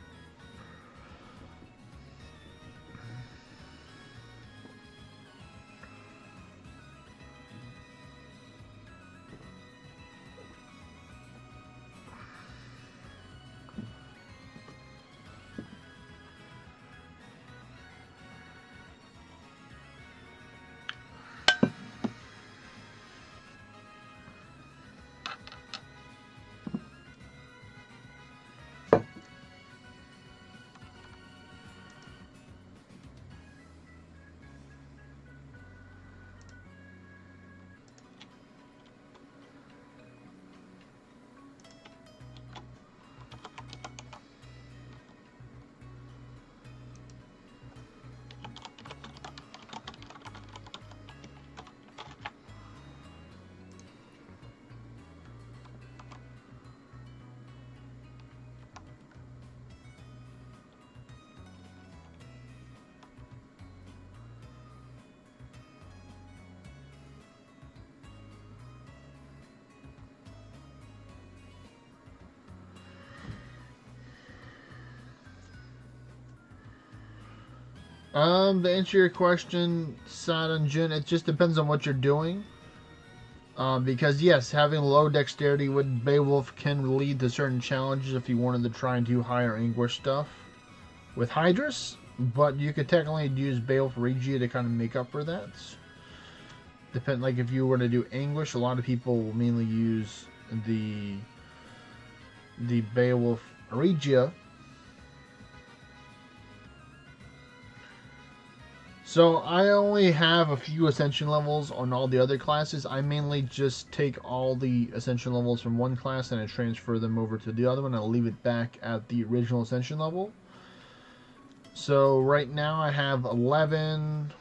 To answer your question, Sad and Jin, it just depends on what you're doing. Because yes, having low dexterity with Beowulf can lead to certain challenges if you wanted to try and do higher English stuff with Hydrus, but you could technically use Beowulf Regia to kind of make up for that. Like if you were to do English, a lot of people will mainly use the Beowulf Regia. So I only have a few Ascension levels on all the other classes. I mainly just take all the Ascension levels from one class and I transfer them over to the other one. I'll leave it back at the original Ascension level. So right now I have 11,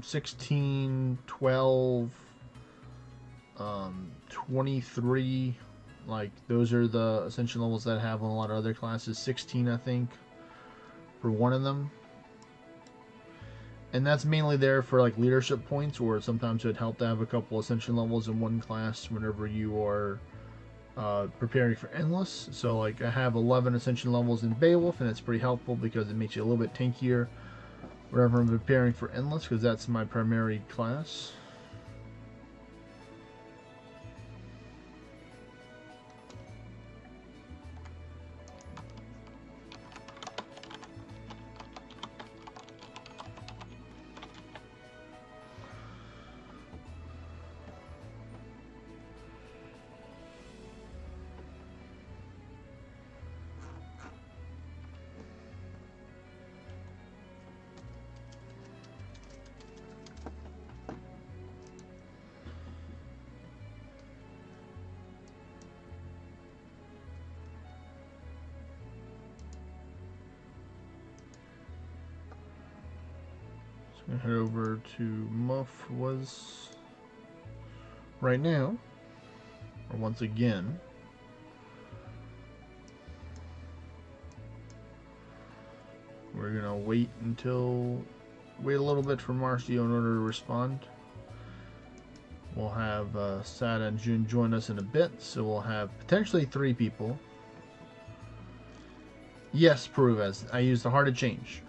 16, 12, 23. Like those are the Ascension levels that I have on a lot of other classes. 16, I think, for one of them. And that's mainly there for like leadership points, or sometimes it would help to have a couple Ascension levels in one class whenever you are preparing for Endless. So like I have 11 Ascension levels in Beowulf, and it's pretty helpful because it makes you a little bit tankier whenever I'm preparing for Endless, because that's my primary class. Head over to Muff was right now, or once again. We're gonna wait a little bit for Marcio in order to respond. We'll have Sada and June join us in a bit, so we'll have potentially 3 people. Yes, Peruvez, I used the Heart of Change.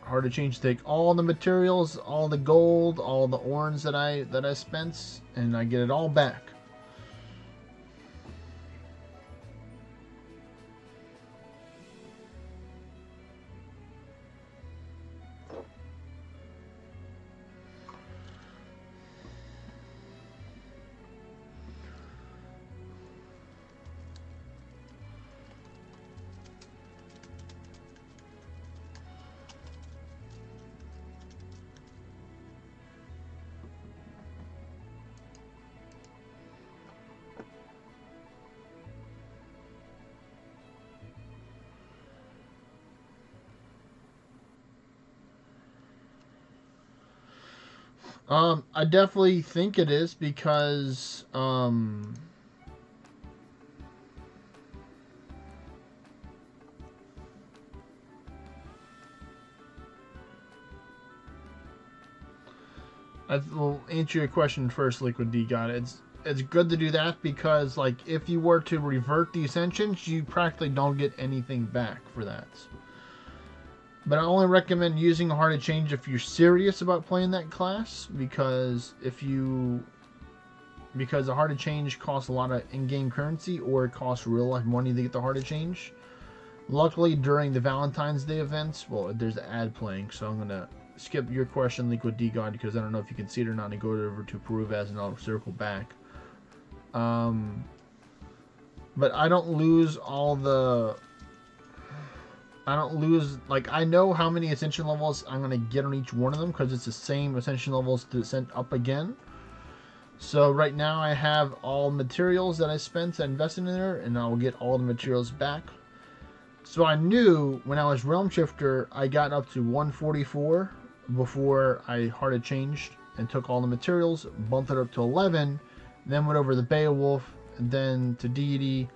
Hard to change. Take all the materials, all the gold, all the orns that I spent, and I get it all back. I definitely think it is because I will answer your question first, Liquid D God. It's good to do that because like if you were to revert the Ascensions, you practically don't get anything back for that. But I only recommend using a Heart of Change if you're serious about playing that class, because the Heart of Change costs a lot of in-game currency, or it costs real life money to get the Heart of Change. Luckily, during the Valentine's Day events, well, there's an ad playing, so I'm gonna skip your question, Liquid D God, because I don't know if you can see it or not, and go over to Peruvaz and I'll circle back. But I don't lose like, I know how many Ascension levels I'm going to get on each one of them, because it's the same Ascension levels to send up again. So right now I have all materials that I spent and invested in there, and I'll get all the materials back. So I knew when I was Realm Shifter, I got up to 144 before I Heart of Changed and took all the materials, bumped it up to 11, then went over the Beowulf, and then to Deity,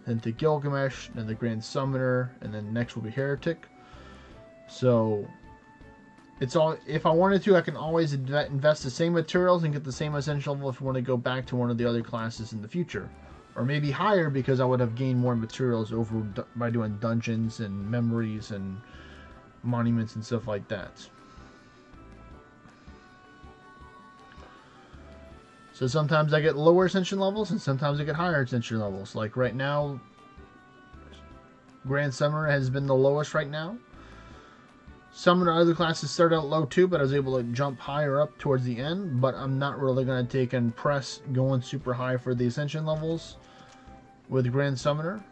then to Gilgamesh, then the Grand Summoner, and then next will be Heretic. So it's all, if I wanted to, I can always invest the same materials and get the same Ascension level if I want to go back to one of the other classes in the future. Or maybe higher, because I would have gained more materials over by doing dungeons and memories and monuments and stuff like that. So sometimes I get lower Ascension levels, and sometimes I get higher Ascension levels. Like right now, Grand Summoner has been the lowest right now. Some of the other classes started out low too, but I was able to jump higher up towards the end. But I'm not really going to take and press going super high for the Ascension levels with Grand Summoner.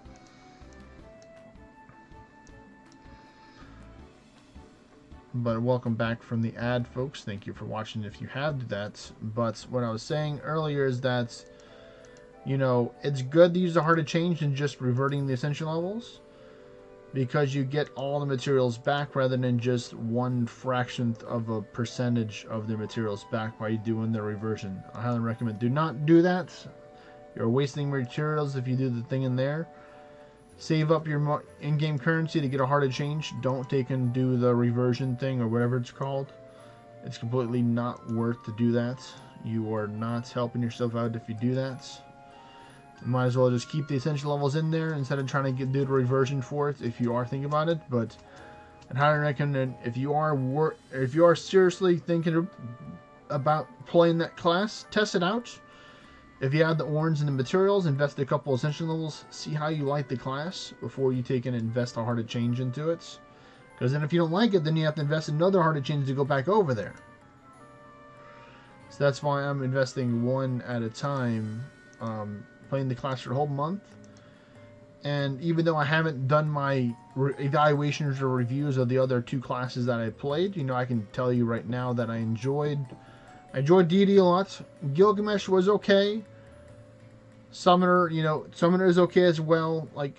But welcome back from the ad, folks. Thank you for watching if you have that. But what I was saying earlier is that, you know, it's good to use the Heart of Change than just reverting the Ascension levels, because you get all the materials back rather than just one fraction of a percentage of the materials back by doing the reversion. I highly recommend do not do that. You're wasting materials if you do the thing in there. Save up your in-game currency to get a Heart of Change. Don't take and do the reversion thing or whatever it's called. It's completely not worth to do that. You are not helping yourself out if you do that. Might as well just keep the Ascension levels in there instead of trying to do the reversion for it if you are thinking about it. But I'd highly recommend if you are seriously thinking about playing that class, test it out. If you have the orange and the materials, invest a couple Ascension levels, see how you like the class before you take and invest a heart of change into it. Because then if you don't like it, then you have to invest another heart of change to go back over there. So that's why I'm investing one at a time, playing the class for a whole month. And even though I haven't done my evaluations or reviews of the other two classes that I played, you know, I can tell you right now that I enjoyed DD a lot. Gilgamesh was okay. Summoner, you know, Summoner is okay as well. Like,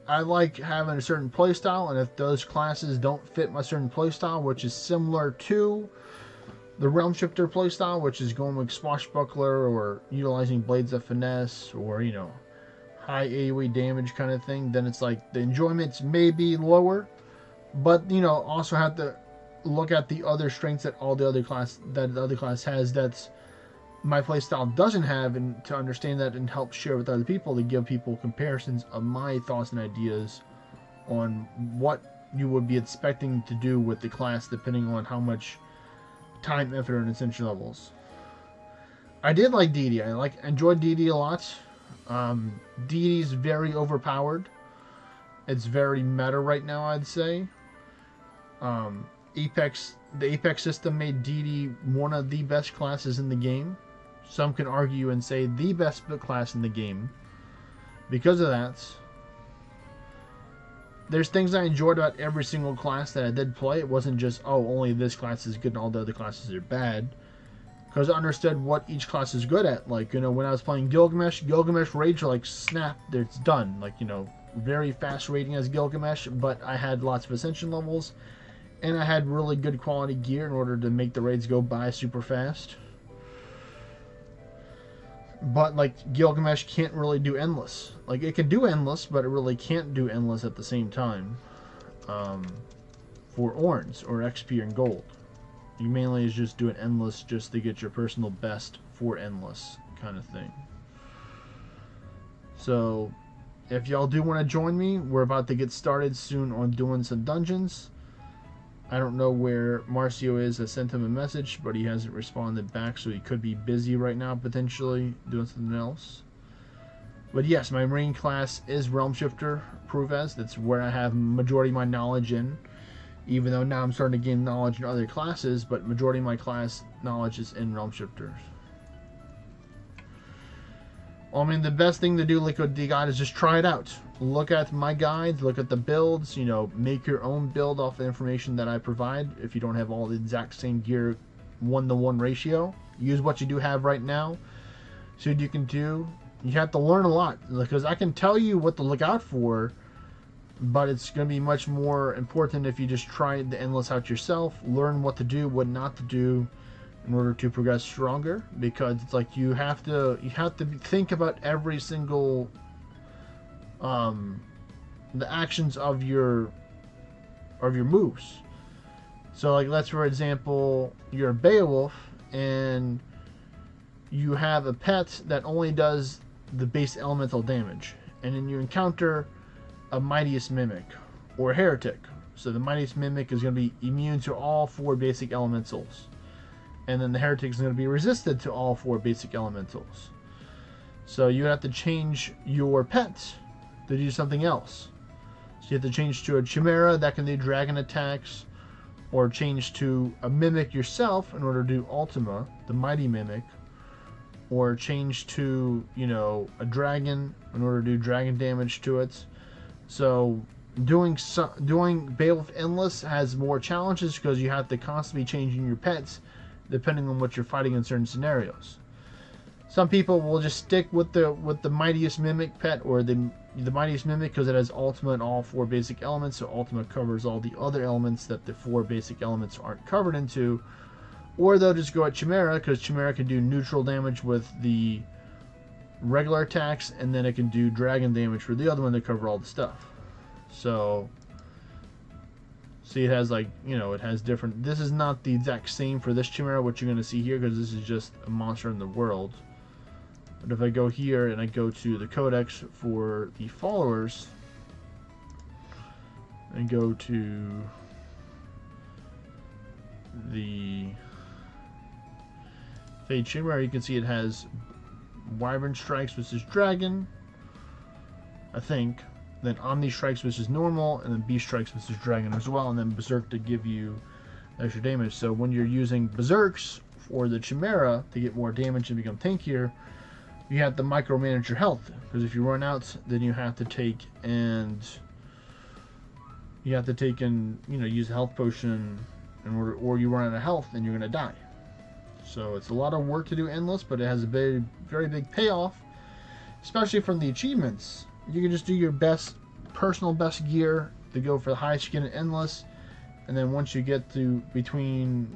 I like having a certain playstyle, and if those classes don't fit my certain playstyle, which is similar to the Realm Shifter playstyle, which is going with Swashbuckler or utilizing Blades of Finesse or, you know, high AoE damage kind of thing, then it's like the enjoyments may be lower, but, you know, also have to look at the other strengths that the other class has that's my playstyle doesn't have, and to understand that and help share with other people to give people comparisons of my thoughts and ideas on what you would be expecting to do with the class depending on how much time, effort, and Ascension levels. I did like DD. I enjoyed DD a lot. DD's very overpowered. It's very meta right now, I'd say. The Apex system made DD one of the best classes in the game. Some can argue and say the best class in the game. Because of that, there's things I enjoyed about every single class that I did play. It wasn't just, oh, only this class is good and all the other classes are bad. Because I understood what each class is good at. Like, you know, when I was playing Gilgamesh Rage, like, snap, it's done. Like, you know, very fast rating as Gilgamesh, but I had lots of Ascension levels. And I had really good quality gear in order to make the raids go by super fast. But, like, Gilgamesh can't really do endless. Like, it can do endless, but it really can't do endless at the same time. For Orns or XP and gold. You mainly is just doing endless just to get your personal best for endless kind of thing. So, if y'all do want to join me, we're about to get started soon on doing some dungeons. I don't know where Marcio is. I sent him a message, but he hasn't responded back, so he could be busy right now, potentially doing something else. But yes, my main class is Realm Shifter, prove as. That's where I have majority of my knowledge in. Even though now I'm starting to gain knowledge in other classes, but majority of my class knowledge is in Realm Shifters. I mean, the best thing to do, Liquid D Guide, is just try it out. Look at my guides, look at the builds, you know, make your own build off the information that I provide. If you don't have all the exact same gear, 1-to-1 ratio, use what you do have right now. See what you can do. You have to learn a lot, because I can tell you what to look out for, but it's going to be much more important if you just try the endless out yourself, learn what to do, what not to do, in order to progress stronger. Because it's like you have to think about every single the actions of your moves. So, like, let's for example, you're a Beowulf and you have a pet that only does the base elemental damage, and then you encounter a Mightiest Mimic or Heretic. So the Mightiest Mimic is going to be immune to all 4 basic elementals, and then the Heretic is going to be resistant to all 4 basic elementals. So you have to change your pet to do something else. So you have to change to a Chimera that can do dragon attacks, or change to a Mimic yourself in order to do Ultima, the Mighty Mimic, or change to, you know, a dragon in order to do dragon damage to it. So doing Beowulf Endless has more challenges because you have to constantly changing your pets depending on what you're fighting in certain scenarios. Some people will just stick with the Mightiest Mimic pet, or the Mightiest Mimic, because it has Ultima in all 4 basic elements, so Ultima covers all the other elements that the 4 basic elements aren't covered into. Or they'll just go at Chimera, because Chimera can do neutral damage with the regular attacks, and then it can do dragon damage for the other one to cover all the stuff. So, see, it has, like, you know, it has different. This is not the exact same for this Chimera, what you're going to see here, because this is just a monster in the world. But if I go here and I go to the codex for the followers and go to the Fade Shimmer, you can see it has Wyvern Strikes, which is Dragon, I think. Then Omni Strikes, which is normal, and then Beast Strikes, which is Dragon as well, and then Berserk to give you extra damage. So when you're using Berserks for the Chimera to get more damage and become tankier, you have to micromanage your health, because if you run out, then you have to take and use a health potion in order, or you run out of health and you're gonna die. So it's a lot of work to do Endless, but it has a very, very big payoff, especially from the achievements. You can just do your personal best gear to go for the highest skin in Endless, and then once you get to between,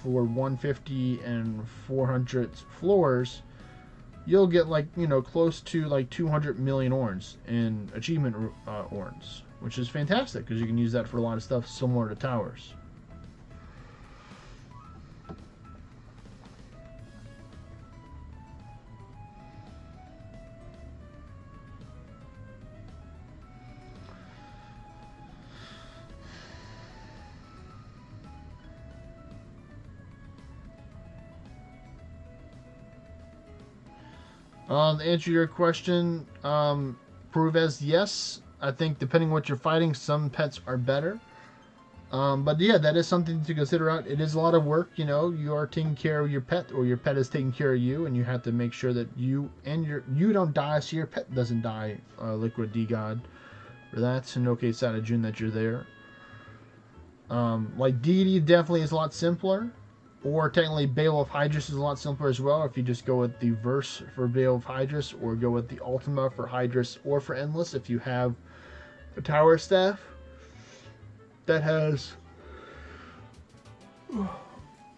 floor 150 and 400 floors, you'll get close to 200 million orns in achievement orns, which is fantastic because you can use that for a lot of stuff similar to towers. To answer your question, prove as yes. I think depending what you're fighting, some pets are better. But yeah, that is something to consider out. It is a lot of work, you are taking care of your pet, or your pet is taking care of you, and you have to make sure that you don't die, so your pet doesn't die. Liquid D God, for that. In no case out of June that you're there. Like Deity definitely is a lot simpler. Or technically, Bale of Hydrus is a lot simpler as well if you just go with the verse for Bale of Hydrus, or go with the Ultima for Hydrus, or for Endless if you have a Tower Staff that has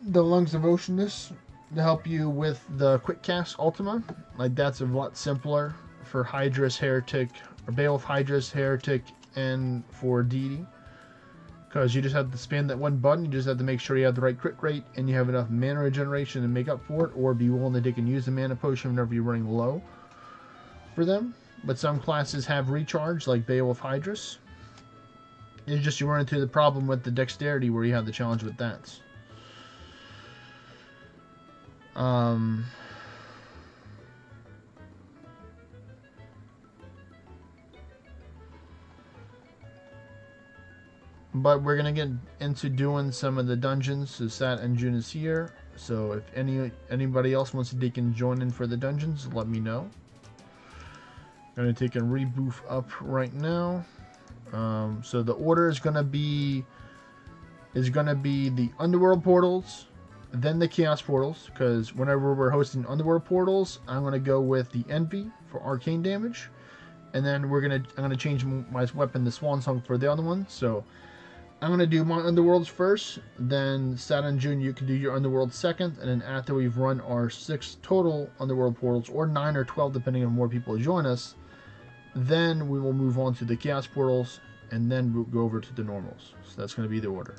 the Lungs of Oceanness to help you with the Quick Cast Ultima. That's a lot simpler for Hydrus, Heretic, or Bale of Hydrus, Heretic, and for Deity. Because you just have to spam that one button, you just have to make sure you have the right crit rate and you have enough mana regeneration to make up for it, or be willing to take and use the mana potion whenever you're running low for them. But some classes have recharge, like Bale of Hydrus. It's just you run into the problem with the dexterity where you have the challenge with that. But we're gonna get into doing some of the dungeons. So Sat and June is here. So if anybody else wants to take and join in for the dungeons, let me know. Gonna take and reboof up right now. So the order is gonna be the Underworld portals, then the Chaos portals. Because whenever we're hosting Underworld portals, I'm gonna go with the Envy for arcane damage, and then I'm gonna change my weapon to Swan Song for the other one. So I'm going to do my Underworlds first, then Sat and June, you can do your Underworld second, and then after we've run our 6 total Underworld portals, or 9 or 12 depending on more people join us, then we will move on to the Chaos portals, and then we'll go over to the normals. So that's going to be the order.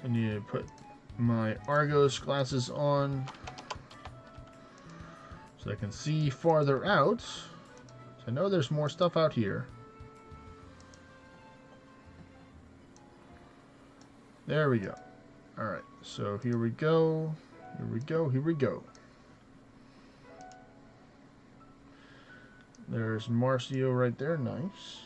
I need to put my Argos glasses on so I can see farther out. So I know there's more stuff out here. There we go. Alright, so here we go. Here we go. Here we go. There's Marcio right there. Nice.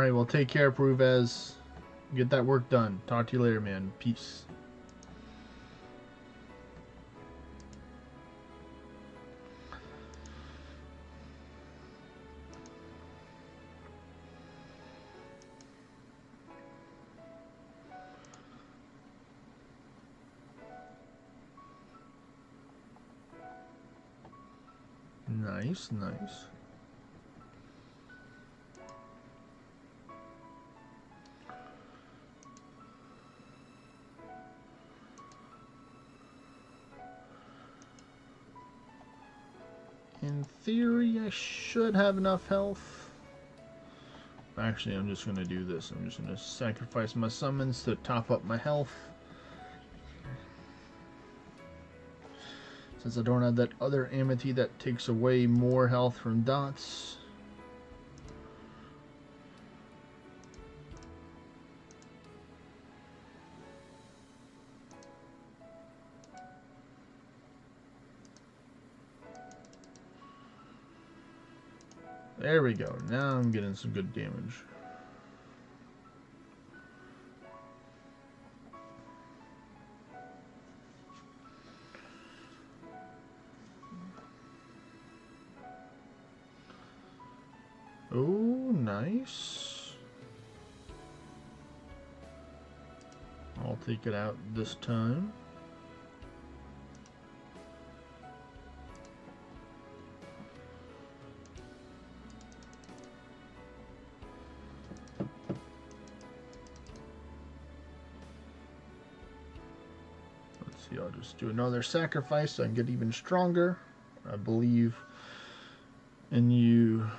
Alright, well, take care, Pruvez. Get that work done. Talk to you later, man. Peace. Nice, nice. In theory, I should have enough health. Actually, I'm just going to do this. I'm just going to sacrifice my summons to top up my health. Since I don't have that other amity that takes away more health from dots. There we go. Now I'm getting some good damage. Oh, nice. I'll take it out this time. Let's see, I'll just do another sacrifice so I can get even stronger. I believe in you,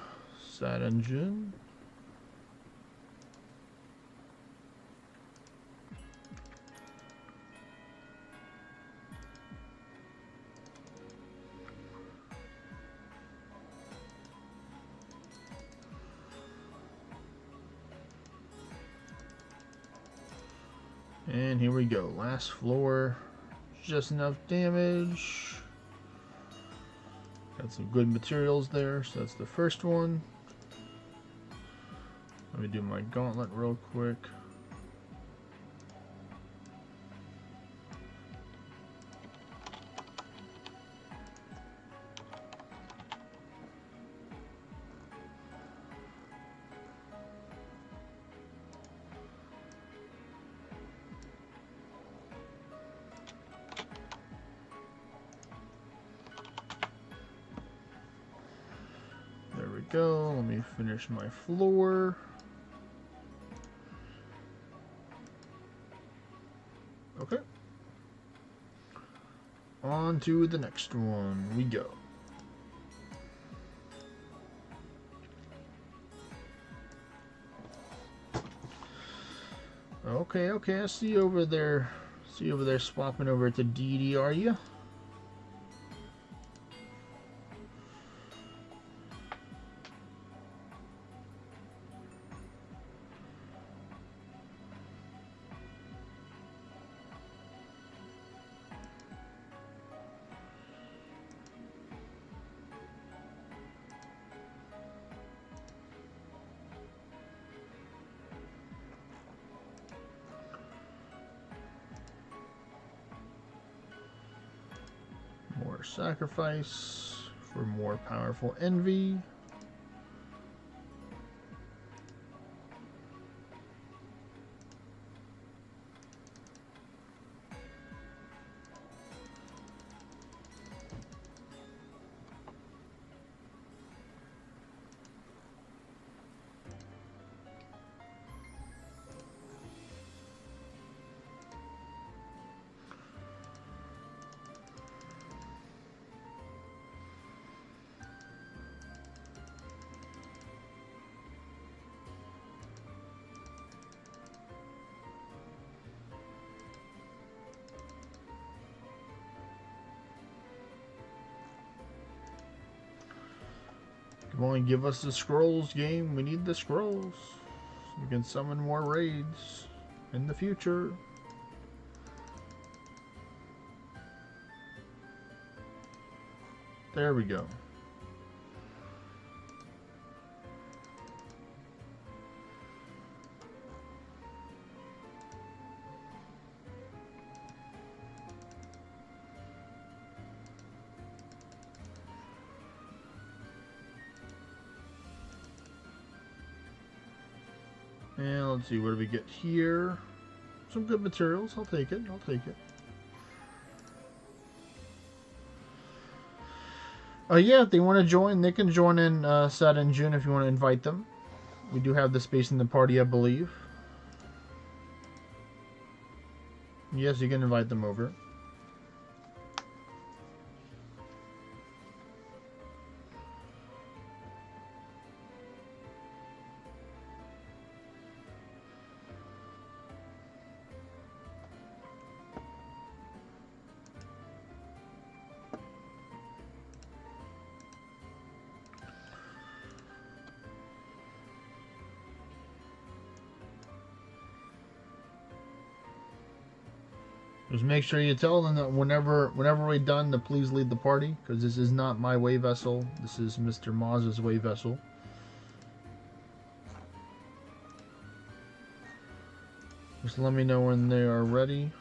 Ascension. And here we go. Last floor. Just enough damage. Got some good materials there. So that's the first one. Let me do my gauntlet real quick. There we go. Let me finish my floor. Okay. On to the next one we go. Okay, okay, I see you over there. See you over there swapping over to DD, are you? More sacrifice for more powerful envy. Come on, give us the scrolls, game. We need the scrolls. So we can summon more raids in the future. There we go. And let's see, what do we get here? Some good materials. I'll take it. I'll take it. Yeah, if they want to join, they can join in Sat in June if you want to invite them. We do have the space in the party, I believe. Yes, you can invite them over. Just make sure you tell them that whenever we're done to please leave the party, because this is not my way vessel. This is Mr. Maz's way vessel. Just let me know when they are ready.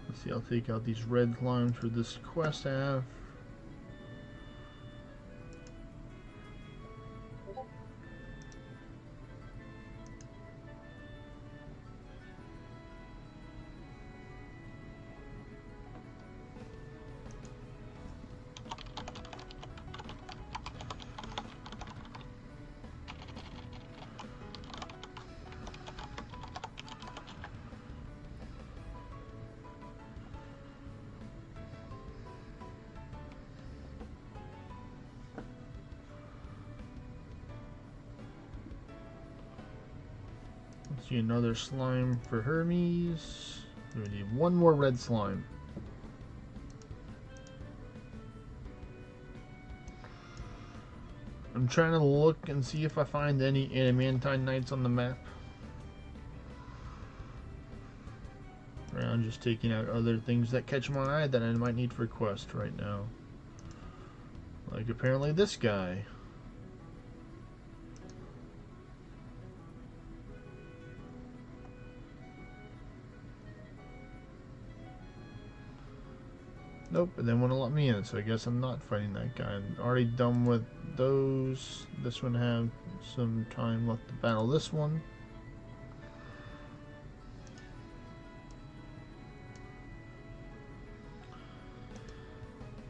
Let's see, I'll take out these red slimes for this quest I have. See another slime for Hermes. We need one more red slime. I'm trying to look and see if I find any adamantine knights on the map. I'm just taking out other things that catch my eye that I might need for quest right now. Like apparently this guy. Nope, and they wouldn't let me in, so I guess I'm not fighting that guy. I'm already done with those. This one have some time left to battle this one.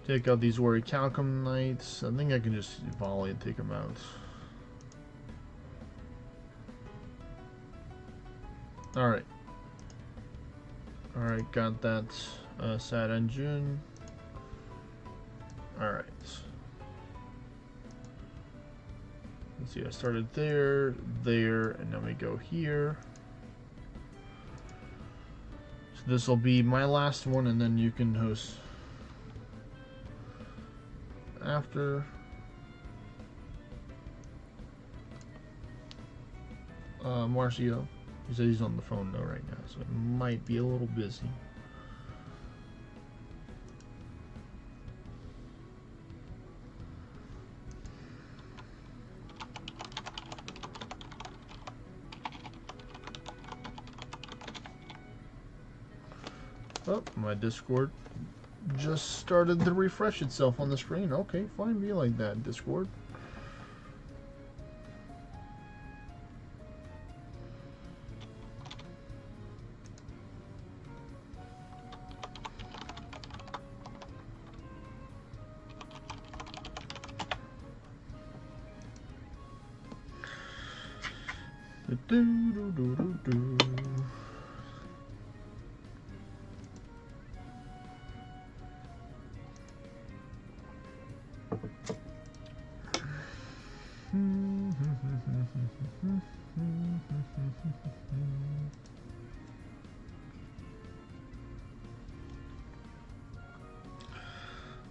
Take out these Warrior Calcum Knights. I think I can just volley and take them out. Alright. Alright, got that. Sat in June. Alright. Let's see, I started there, and then we go here. So this will be my last one, and then you can host after. Marcio. He said he's on the phone though right now, so it might be a little busy. Oh, my Discord just started to refresh itself on the screen. Okay, fine, be like that, Discord.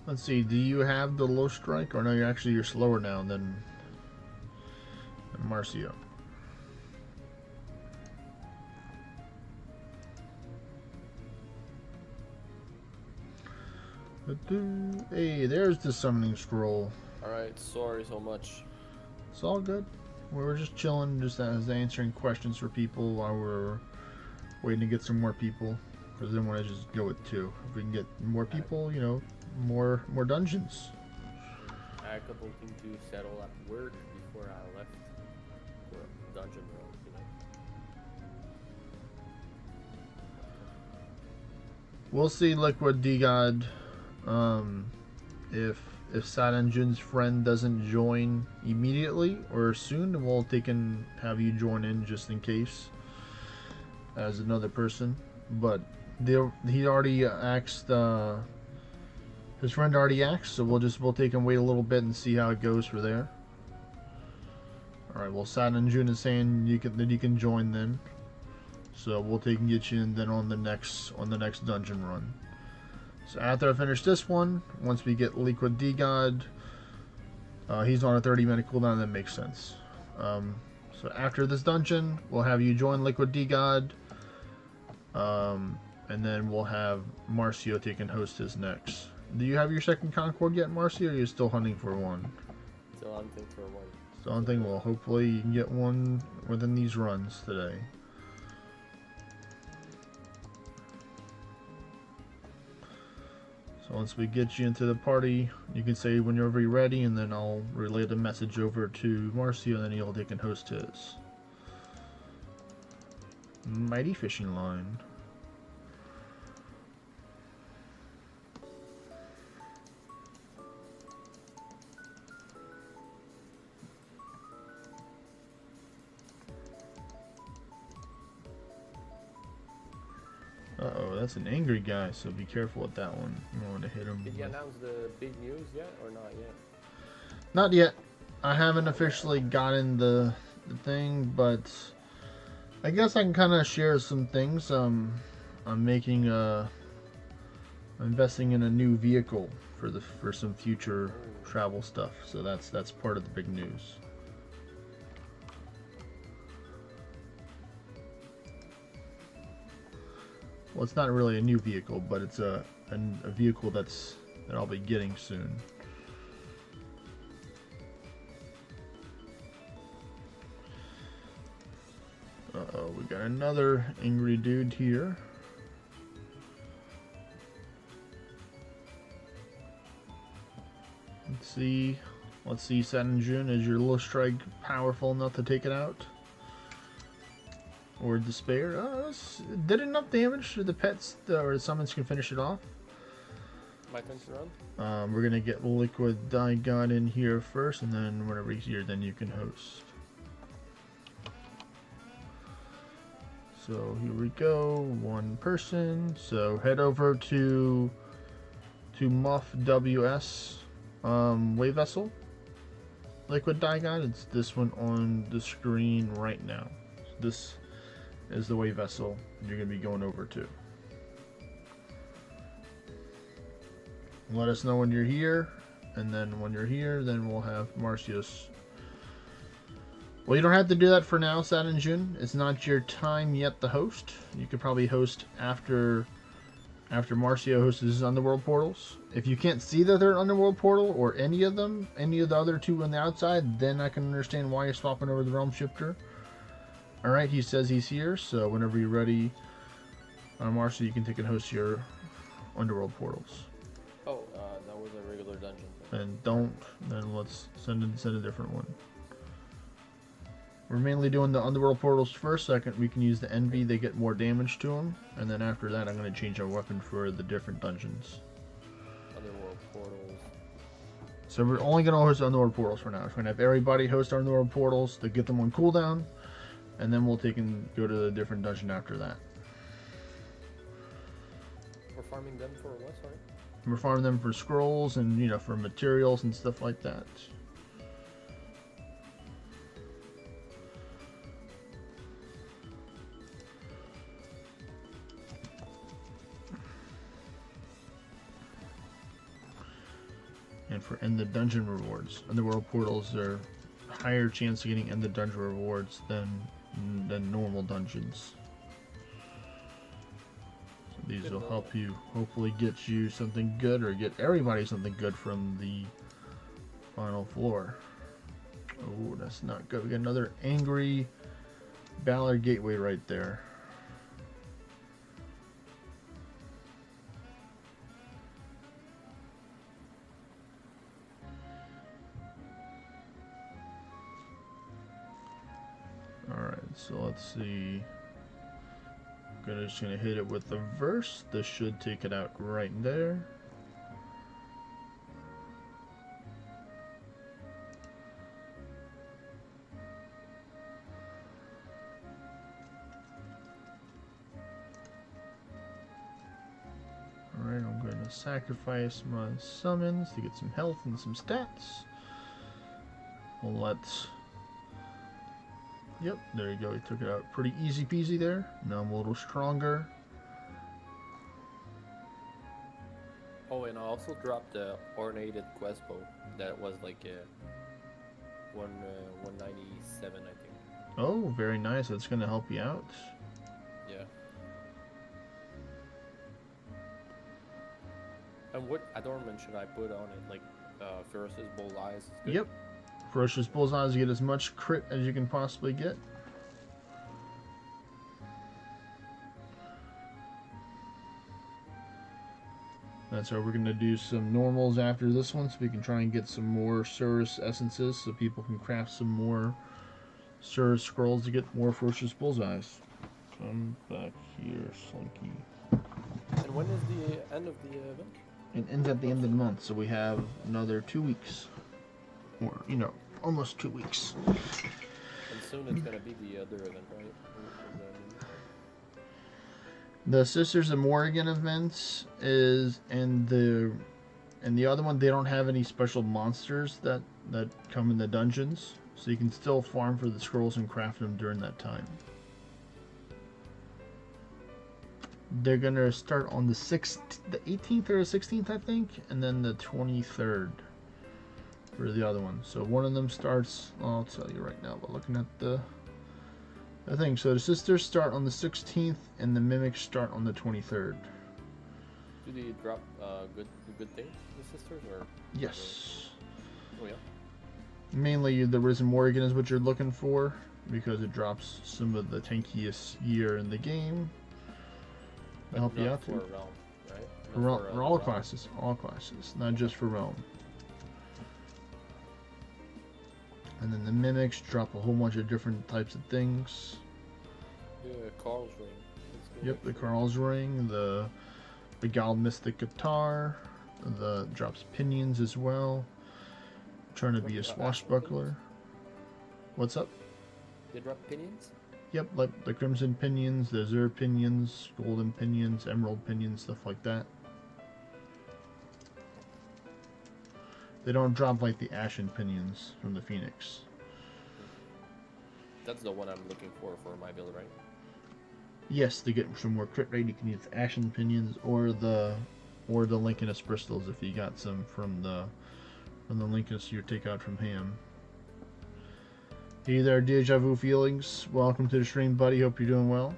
Let's see, do you have the low strike? Or no, you're slower now than Marcio. Hey, there's the summoning scroll. Alright, sorry so much. It's all good. We were just chilling, just as answering questions for people while we're waiting to get some more people. Because I didn't want to just go with 2. If we can get more people, you know, more dungeons. I had a couple things to settle at work before I left for a dungeon run, you know. We'll see, Liquid D-God, if Saturn Jun's friend doesn't join immediately or soon, well, they can have you join in just in case as another person. But he already asked, his friend already asked, so we'll take him wait a little bit and see how it goes for there. All right, well, Saturn Jun is saying you can join then, so we'll take and get you in then on the next dungeon run. So after I finish this one, once we get Liquid D-God, he's on a 30-minute cooldown. That makes sense. So after this dungeon, we'll have you join Liquid D-God, and then we'll have Marcio take and host his next. Do you have your second Concord yet, Marcio, or are you still hunting for one? Still hunting for one. Still hunting? Well, hopefully you can get one within these runs today. So once we get you into the party, you can say whenever you're ready, and then I'll relay the message over to Marcio, and then he'll take and host his. Mighty fishing line. Uh-oh, that's an angry guy, so be careful with that one. You don't want to hit him. Did you announce the big news yet, or not yet? Not yet. I haven't officially gotten the thing, but I guess I can kind of share some things. I'm making investing in a new vehicle for some future travel stuff. So that's part of the big news. Well, it's not really a new vehicle, but it's a vehicle that I'll be getting soon. Uh-oh, we got another angry dude here. Let's see, Saturn Jun, is your low strike powerful enough to take it out? Or despair? Oh, did enough damage to the pets, or the summons can finish it off. My turn to run? We're gonna get Liquid D-God in here first, and then whenever he's here, then you can host. So here we go, one person. So head over to Muff WS Wave Vessel. Liquid D-God, it's this one on the screen right now. So this is the wave vessel you're going to be going over to. Let us know when you're here, and then when you're here, then we'll have Marcio's. Well, you don't have to do that for now, Saturn Jun. It's not your time yet to host. You could probably host after Marcio hosts his Underworld portals. If you can't see the third Underworld portal, or any of them, any of the other two on the outside, then I can understand why you're swapping over the Realm Shifter. Alright, he says he's here, so whenever you're ready, On Mars, so you can take and host your underworld portals. Oh, that was a regular dungeon. And don't, then let's send a different one. We're mainly doing the underworld portals first. Second, we can use the envy. They get more damage to them. And then after that, I'm going to change our weapon for the different dungeons. Underworld portals. So we're only going to host underworld portals for now. We're going to have everybody host underworld portals to get them on cooldown. And then we'll take and go to the different dungeon after that. We're farming them for what, sorry? We're farming them for scrolls and, you know, for materials and stuff like that. And for end the dungeon rewards. Underworld portals are higher chance of getting end the dungeon rewards than normal dungeons. So these will help you hopefully get you something good or get everybody something good from the final floor. Oh, that's not good. We got another angry Ballard Gateway right there. Alright, so let's see. Just gonna hit it with the verse. This should take it out right there. Alright, I'm going to sacrifice my summons to get some health and some stats. Let's... Yep, there you go. He took it out pretty easy peasy there. Now I'm a little stronger. Oh, and I also dropped the ornated quest bow. That was like 197, I think. Oh, very nice. That's going to help you out. Yeah. And what adornment should I put on it? Like Ferris's bullseyes? Is good? Yep. Ferocious bullseyes, you get as much crit as you can possibly get. That's why we're going to do some normals after this one, so we can try and get some more Surus essences, so people can craft some more Surus scrolls to get more ferocious bullseyes. Come back here, Slinky. And when is the end of the event? It ends at the end of the month, so we have another 2 weeks. Or, you know, almost 2 weeks. And soon it's gonna be the other event, right? The Sisters of Morrigan events is, and the other one, they don't have any special monsters that come in the dungeons, so you can still farm for the scrolls and craft them during that time. They're gonna start on the 18th or 16th, I think, and then the 23rd. For the other one. So one of them starts, I'll tell you right now, but looking at the thing. So the Sisters start on the 16th and the Mimics start on the 23rd. Do they drop good things, the Sisters, or? Yes. Oh yeah. Mainly the Risen Morrigan is what you're looking for, because it drops some of the tankiest gear in the game. To help you out for too. Realm, right? For all classes, not just for Realm. And then the Mimics drop a whole bunch of different types of things. Yeah, Carl's Ring. Yep, the Carl's Ring, the Beguiled Mystic Guitar, the drops pinions as well. Trying to be a swashbuckler. What's up? They drop pinions? Yep, like the Crimson Pinions, the Azure Pinions, Golden Pinions, Emerald Pinions, stuff like that. They don't drop like the Ashen Pinions from the Phoenix. That's the one I'm looking for my build, right? Yes, to get some more crit rate, you can use the Ashen Pinions or the Lincolnus Bristles if you got some from the Lincolnus you take out from Ham. Hey there, Deja Vu Feelings. Welcome to the stream, buddy. Hope you're doing well.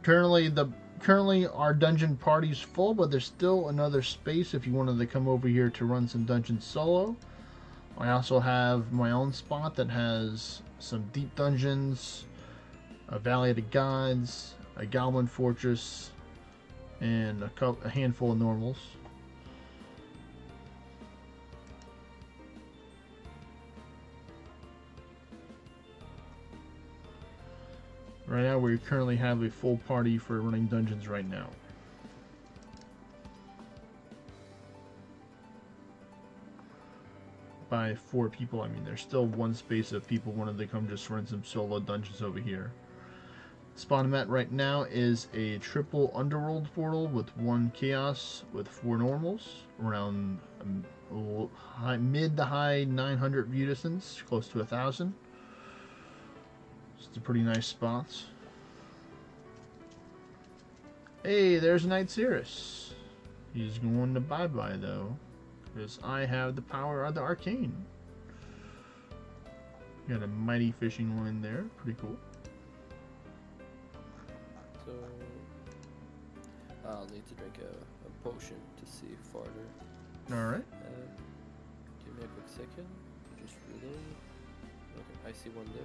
Currently our dungeon party's full, but there's still another space if you wanted to come over here to run some dungeons solo. I also have my own spot that has some deep dungeons, a Valley of the Gods, a Goblin Fortress, and a handful of normals. Right now, we currently have a full party for running dungeons right now. By 4 people, I mean there's still one space of people wanted to come just run some solo dungeons over here. Spawn I'm at right now is a triple underworld portal with 1 chaos with 4 normals, around mid to high 900 view distance, close to 1,000. It's a pretty nice spots. Hey, there's Knight Cirrus. He's going to bye-bye though, because I have the power of the arcane. Got a mighty fishing line there, pretty cool. So I'll need to drink a potion to see farther. Alright. Give me a quick second. Just reload. Okay, I see one there.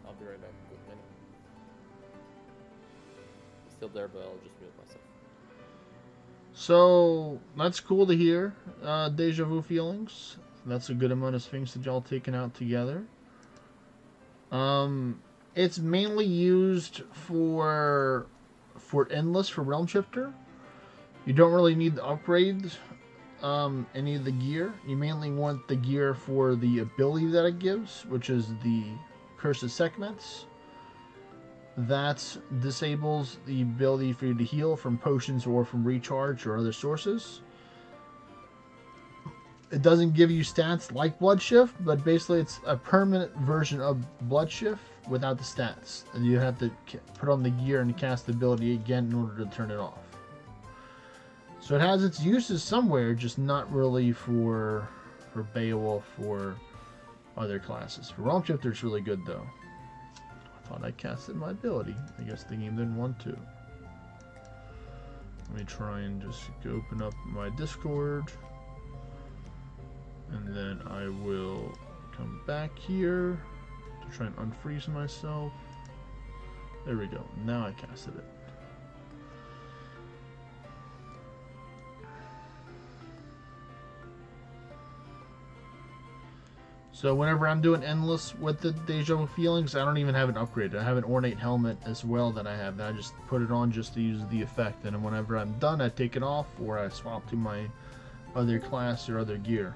I'll be right back. Good minute. It's still there, but I'll just mute myself. So that's cool to hear. Deja vu feelings. That's a good amount of Sphinx that y'all taken out together. It's mainly used for Endless for Realm Shifter. You don't really need to upgrade any of the gear. You mainly want the gear for the ability that it gives, which is the Curse of Sekhmets. That disables the ability for you to heal from potions or from recharge or other sources. It doesn't give you stats like Blood Shift, but basically it's a permanent version of Blood Shift without the stats. And you have to put on the gear and cast the ability again in order to turn it off. So it has its uses somewhere, just not really for Beowulf or other classes. For Realm Shifter, it's really good though. I thought I casted my ability. I guess the game didn't want to. Let me try and just open up my Discord. And then I will come back here to try and unfreeze myself. There we go. Now I casted it. So whenever I'm doing Endless with the Deja Vu feelings, I don't even have it upgraded. I have an ornate helmet as well that I have. And I just put it on just to use the effect. And then whenever I'm done, I take it off or I swap to my other class or other gear.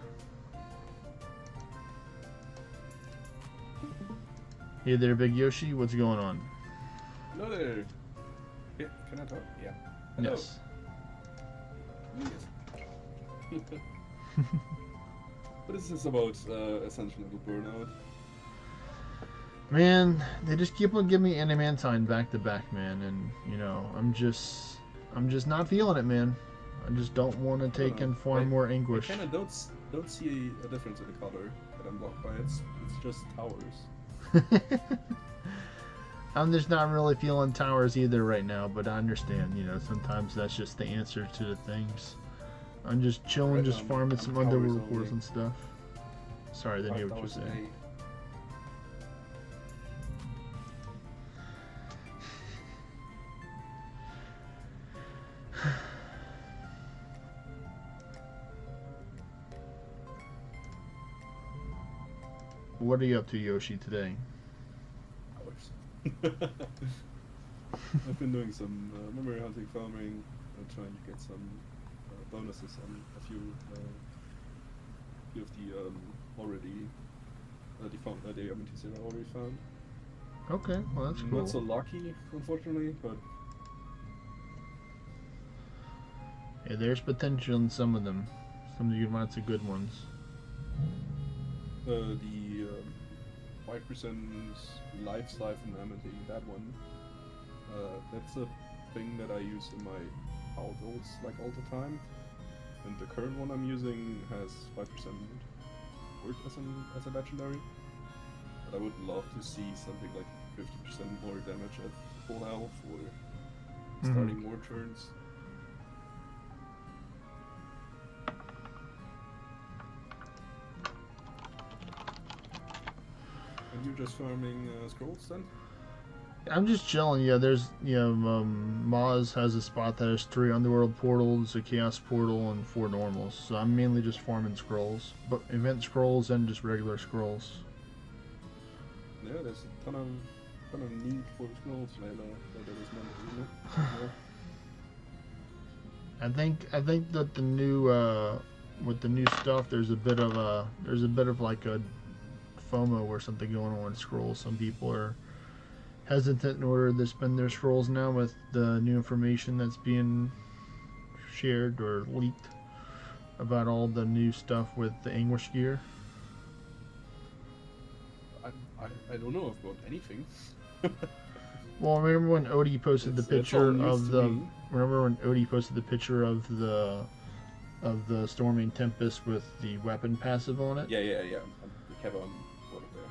Hey there, Big Yoshi. What's going on? Hello there. Yeah, can I talk? Yeah. Hello. Yes. Yes. What is this about Ascension and Burnout? Man, they just keep on giving me Animantine back to back, man, and you know, I'm just not feeling it, man. I just don't want to take in far more anguish. I kind of don't see a difference in the color that I'm blocked by. It's just towers. I'm just not really feeling towers either right now, but I understand, you know, sometimes that's just the answer to the things. I'm just chilling, Right, just farming I'm some towers underworld only. cores and stuff. Sorry, I didn't hear what you were 5,000 saying. What are you up to, Yoshi, today? Towers. I've been doing some memory hunting, farming, trying to get some bonuses on a few of the already defunct diamantes that I already found. Okay, well that's cool. Not so lucky, unfortunately, but Yeah, there's potential in some of them. Some of you lots of good ones. The 5% life siphon amity, that one. That's a thing that I use in my households like all the time. And the current one I'm using has 5% work as a legendary. But I would love to see something like 50% more damage at full health or starting more turns. And you're just farming scrolls then? I'm just chilling. Yeah, there's Maz has a spot that has 3 underworld portals, a chaos portal, and 4 normals. So I'm mainly just farming scrolls, but event scrolls and just regular scrolls. Yeah, there's a ton of need for scrolls later this month, isn't it? Yeah. I think that the new with the new stuff, there's a bit of like a FOMO or something going on with scrolls. Some people are hesitant in order to spend their scrolls now with the new information that's being shared or leaked about all the new stuff with the Anguish gear. I don't know about anything. Well, remember when Odie posted the picture all of news to the me. remember when Odie posted the picture of the Storming Tempest with the weapon passive on it? Yeah. We kept on what there.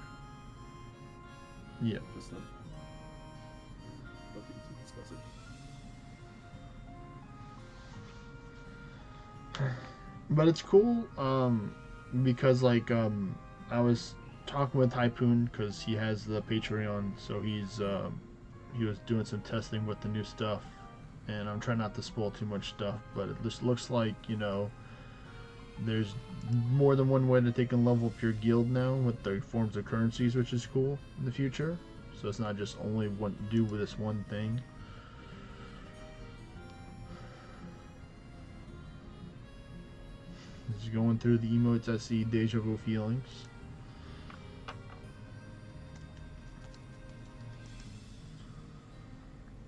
Yeah. Just looking to discuss it. But it's cool, because like I was talking with Typoon because he has the Patreon, so he was doing some testing with the new stuff, and I'm trying not to spoil too much stuff, but it just looks like, there's more than one way that they can level up your guild now with the forms of currencies, which is cool in the future. So it's not just only do with this one thing. Just going through the emotes, I see deja vu feelings.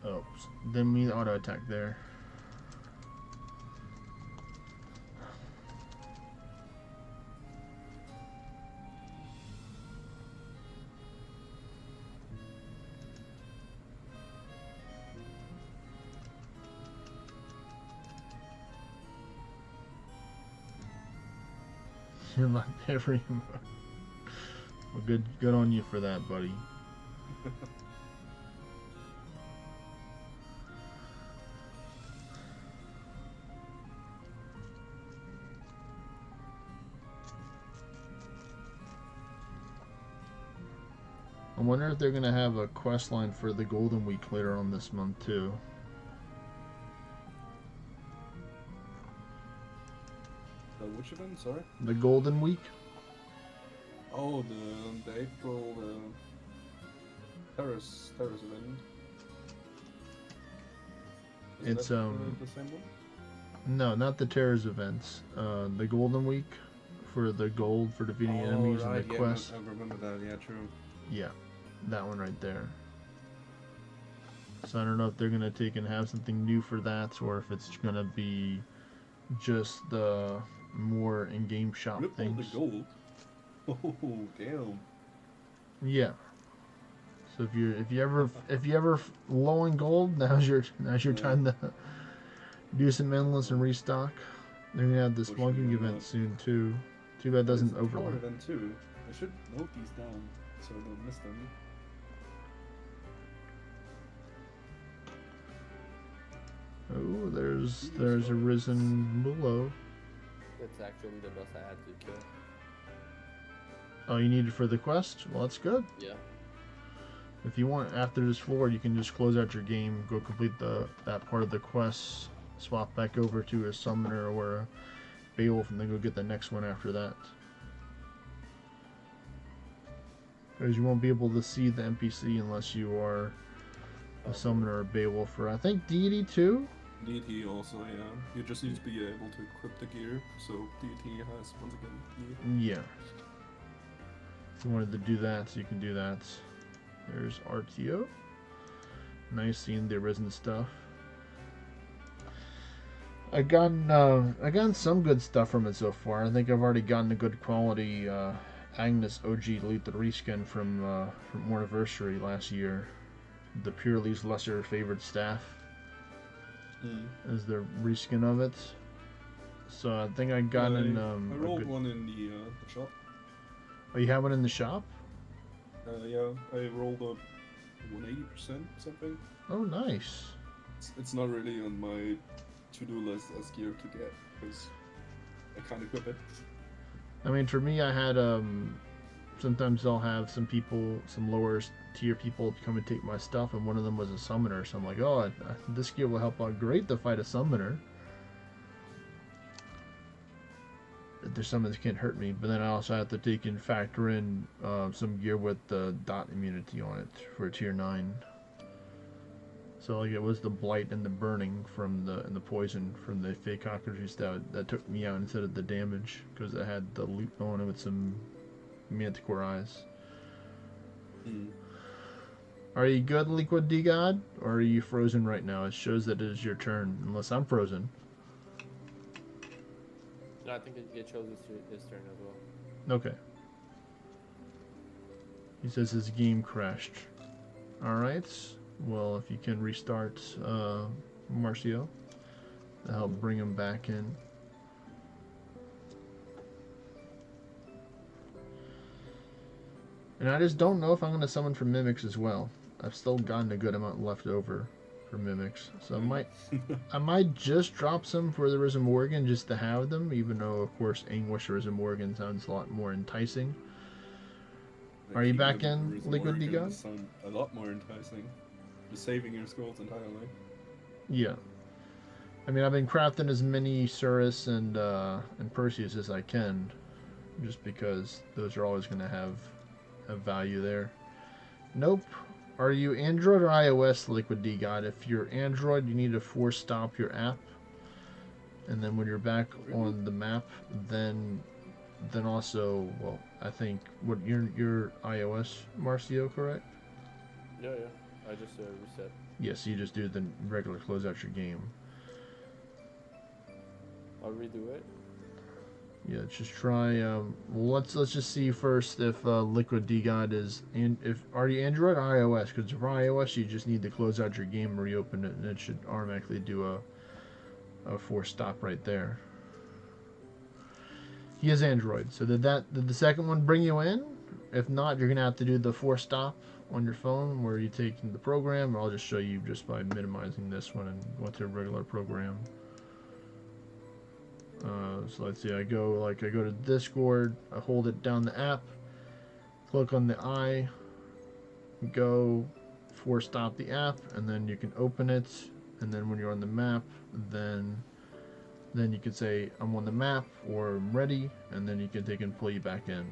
Oh, didn't mean auto attack there. You're like every emote. Well, good on you for that, buddy. I wonder if they're gonna have a quest line for the Golden Week later on this month too. Which event? Sorry. The Golden Week. Oh, the April Terrace event. It's that the same one? No, not the Terrors events. The Golden Week for the gold for defeating enemies and the quest. I remember that. Yeah, true. Yeah, that one right there. So I don't know if they're gonna take and have something new for that, or if it's gonna be just the more in-game shop Rip all things. the gold. Oh, damn. Yeah. So if you ever low on gold, now's your time to do some endless and restock. They're gonna have this plunking event soon too. Too bad it doesn't There's a power overlap. event too. I should note these down so I don't miss them. Oh, there's a risen Mulo. It's actually the boss I had to kill. Oh, you need it for the quest? Well, that's good. Yeah. If you want, after this floor, you can just close out your game, go complete that part of the quest, swap back over to a summoner or a Beowulf, and then go get the next one after that. Because you won't be able to see the NPC unless you are a summoner or Beowulf, or I think deity too. Deity also, yeah. You just need to be able to equip the gear, so Deity has once again. Yeah. If you wanted to do that, you can do that. There's RTO. Nice seeing the arisen stuff. I gotten some good stuff from it so far. I think I've already gotten a good quality Agnes OG Lethal reskin from Morniversary last year. The Purely's lesser favored staff is the reskin of it. So I think I got in. I rolled one in the shop. Oh, you have one in the shop? Yeah, I rolled a 180% something. Oh, nice. It's not really on my to-do list as gear to get because I can't equip it. I mean, for me, I had sometimes I'll have some people, some lower tier people come and take my stuff, and one of them was a summoner. So I'm like, oh, this gear will help out great to fight a summoner. Their summons can't hurt me, but then I also have to take and factor in some gear with the dot immunity on it for tier 9. So like it was the blight and the burning from the poison from the fake cockroaches that took me out instead of the damage because it had the loot on it with some manticore eyes. Are you good, Liquid D God, or are you frozen right now? It shows that it is your turn, unless I'm frozen. No, I think it shows his turn as well. Okay. He says his game crashed. Alright. Well, if you can restart Marcio, to help bring him back in. And I just don't know if I'm going to summon for Mimics as well. I've still gotten a good amount left over for Mimics. So I might just drop some for the Risen Morgan just to have them, even though, of course, Anguish Risen Morgan sounds a lot more enticing. Are you back in, Liquid D God? Sound a lot more enticing. Just saving your scrolls entirely. Yeah. I mean, I've been crafting as many Surus and Perseus as I can, just because those are always going to have value there. Nope. Are you Android or iOS, Liquid D God? If you're Android, you need to force stop your app, and then when you're back on the map, then also, well, I think what you're iOS, Marcio, correct? Yeah. I just reset. Yes, you just do the regular close out your game. I'll redo it. Yeah, just try. Let's just see first if Liquid D God is are you Android or iOS? Because for iOS, you just need to close out your game, and reopen it, and it should automatically do a force stop right there. He is Android. So did the second one bring you in? If not, you're gonna have to do the force stop on your phone where you take in the program, or I'll just show you just by minimizing this one and go to a regular program. So let's see, I go to Discord, I hold it down the app, click on the eye, go force stop the app, and then you can open it, and then when you're on the map, then you can say I'm on the map or I'm ready, and then you can take and pull you back in.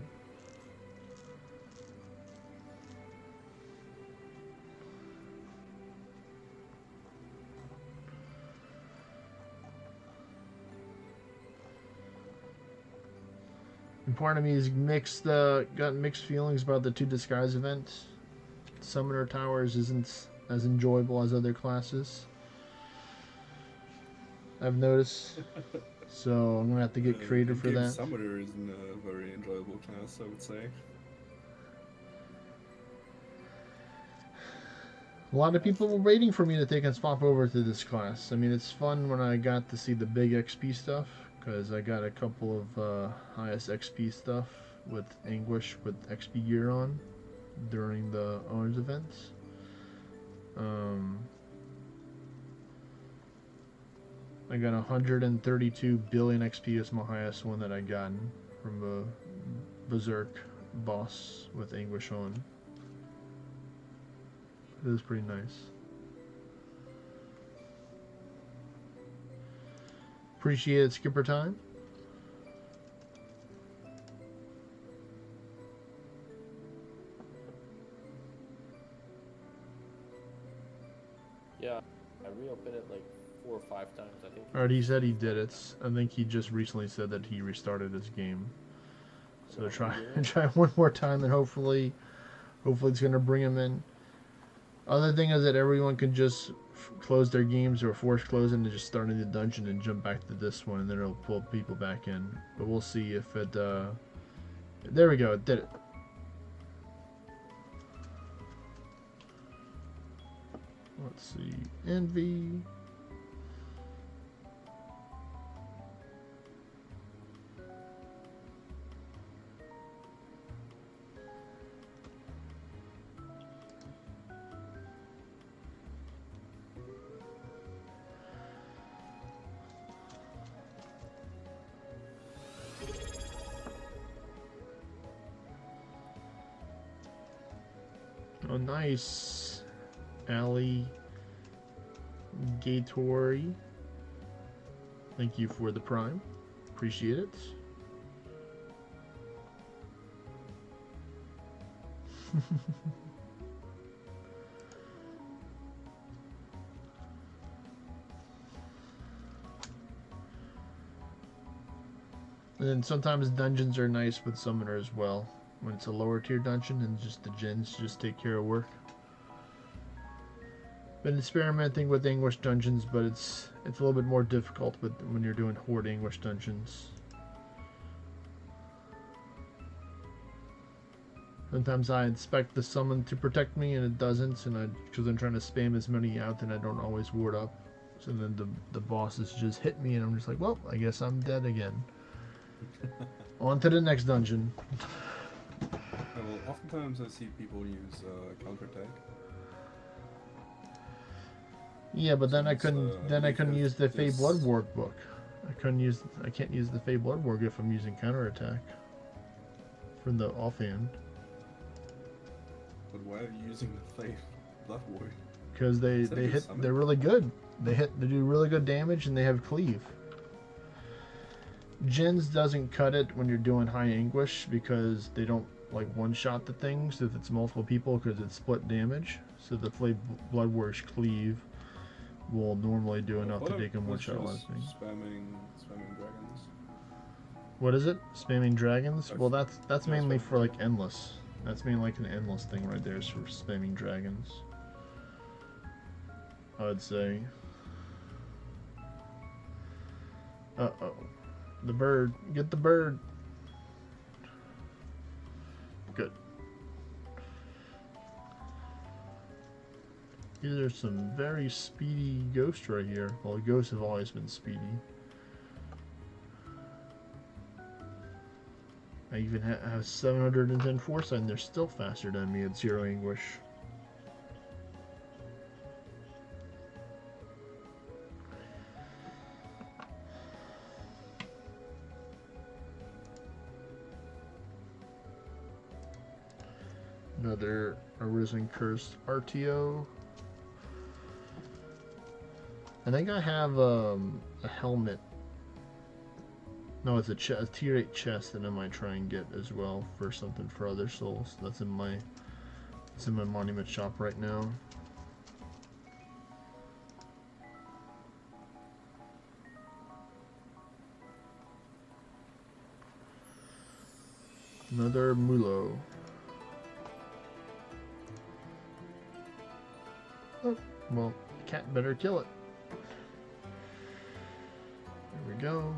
And part of me is got mixed feelings about the 2 disguise events. Summoner Towers isn't as enjoyable as other classes, I've noticed. So I'm gonna have to get creative for that. Summoner isn't a very enjoyable class, I would say. A lot of people were waiting for me to take and swap over to this class. I mean, it's fun when I got to see the big XP stuff, because I got a couple of highest XP stuff with Anguish with XP gear on during the owners events. I got 132 billion XP is my highest one that I gotten from a Berserk boss with Anguish on. It was pretty nice. Appreciate it, Skipper Time. Yeah, I reopened it like 4 or 5 times, I think. Alright, he said he did it. I think he just recently said that he restarted his game. So try one more time, and hopefully it's gonna bring him in. Other thing is that everyone can just close their games or force close and just start a new dungeon and jump back to this one, and then it'll pull people back in. But we'll see if There we go. It did it. Let's see. Envy. Oh, nice. Alligatory. Thank you for the prime. Appreciate it. And then sometimes dungeons are nice with summoner as well. When it's a lower tier dungeon and just the gens just take care of work. Been experimenting with English dungeons, but it's a little bit more difficult when you're doing horde English dungeons. Sometimes I expect the summon to protect me and it doesn't, and because I'm trying to spam as many out and I don't always ward up. So then the bosses just hit me and I'm just like, well, I guess I'm dead again. On to the next dungeon. Well, oftentimes I see people use counterattack. Yeah, but then I Since, couldn't. Then I couldn't use the Fey this- Bloodwork book. I can't use the Fey Bloodwork if I'm using counterattack from the offhand. But why are you using the Flame Blood Ward? Because they Is that a good hit. summon? They're really good. They do really good damage and they have cleave. Gens doesn't cut it when you're doing high anguish because they don't like one shot the things if it's multiple people because it's split damage. So the Flay Bloodworks cleave will normally do enough to take them one shot last thing. Spamming dragons. What is it? Spamming dragons? Well, that's Yeah, mainly spamming for like endless. That's mainly like an endless thing right there is for spamming dragons. I would say. Uh-oh. The bird. Get the bird. Good. These are some very speedy ghosts right here. Well, ghosts have always been speedy. I even have 710 foresight and they're still faster than me at 0 anguish. Another Arisen Cursed RTO. I think I have a helmet. No, it's a tier 8 chest that I might try and get as well for something for other souls. That's in my monument shop right now. Another Mulo. Oh, well, the cat better kill it. There we go.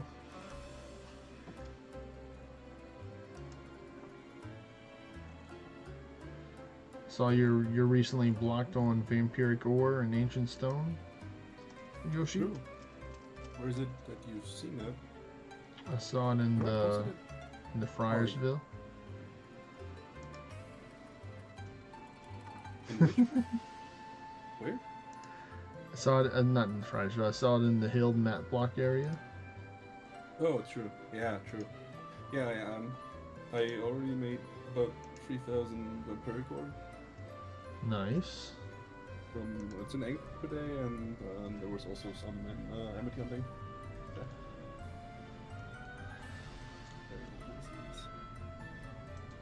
Saw you're recently blocked on Vampiric Ore and Ancient Stone, Yoshi. True. Where is it that you've seen it? I saw it in Where the was it? Friarsville. In which? Where? I saw it not in Friarsville. I saw it in the Hill Mat Block area. Oh, true. Yeah, true. Yeah, I already made about 3,000 Vampiric Ore. Nice. It's an 8 per day, and there was also some in Emmett Hunting. Yeah.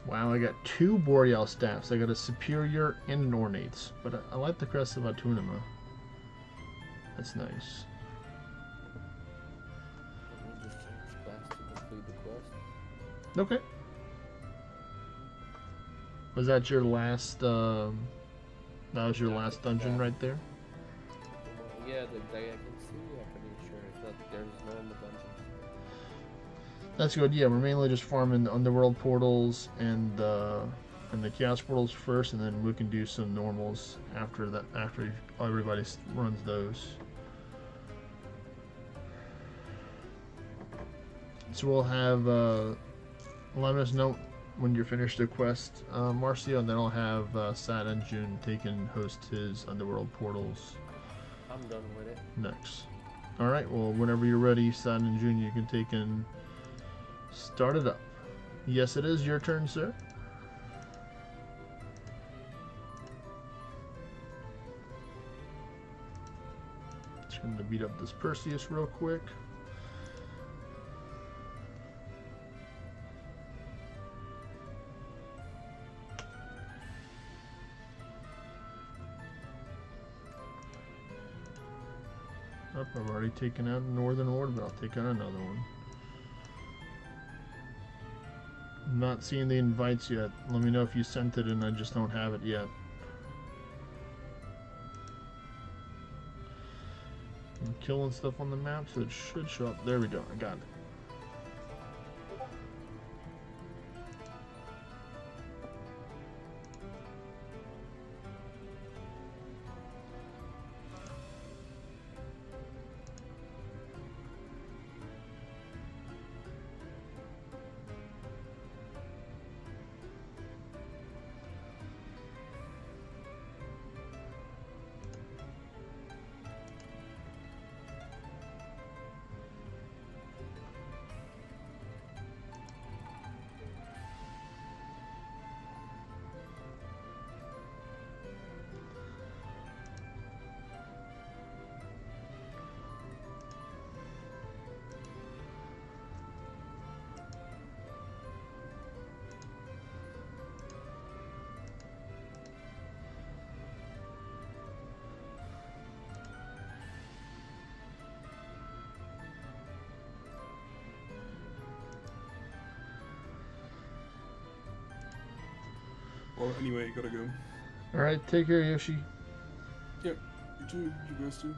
Wow, I got 2 Boreal staffs. I got a Superior and an Ornates, but I like the Crest of Autunima. That's nice. We'll just change class to complete the quest. Okay. Was that your last? That was your last dungeon right there. Yeah, the guy I can see, I'm pretty sure. If not, there's no in the dungeon. That's good. Yeah, we're mainly just farming the underworld portals and the chaos portals first, and then we can do some normals after that. After everybody runs those. So we'll have let us know when you're finished the quest, Marcio, and then I'll have Ascension take and host his underworld portals I'm done with it. next. All right. Well, whenever you're ready, Ascension, you can take and start it up. Yes, it is your turn, sir. Just going to beat up this Perseus real quick. Oh, I've already taken out Northern Ward, but I'll take out another one. I'm not seeing the invites yet. Let me know if you sent it and I just don't have it yet. I'm killing stuff on the map, so it should show up. There we go. I got it. Well, anyway, gotta go. Alright, take care, Yoshi. Yep, you too, you guys too.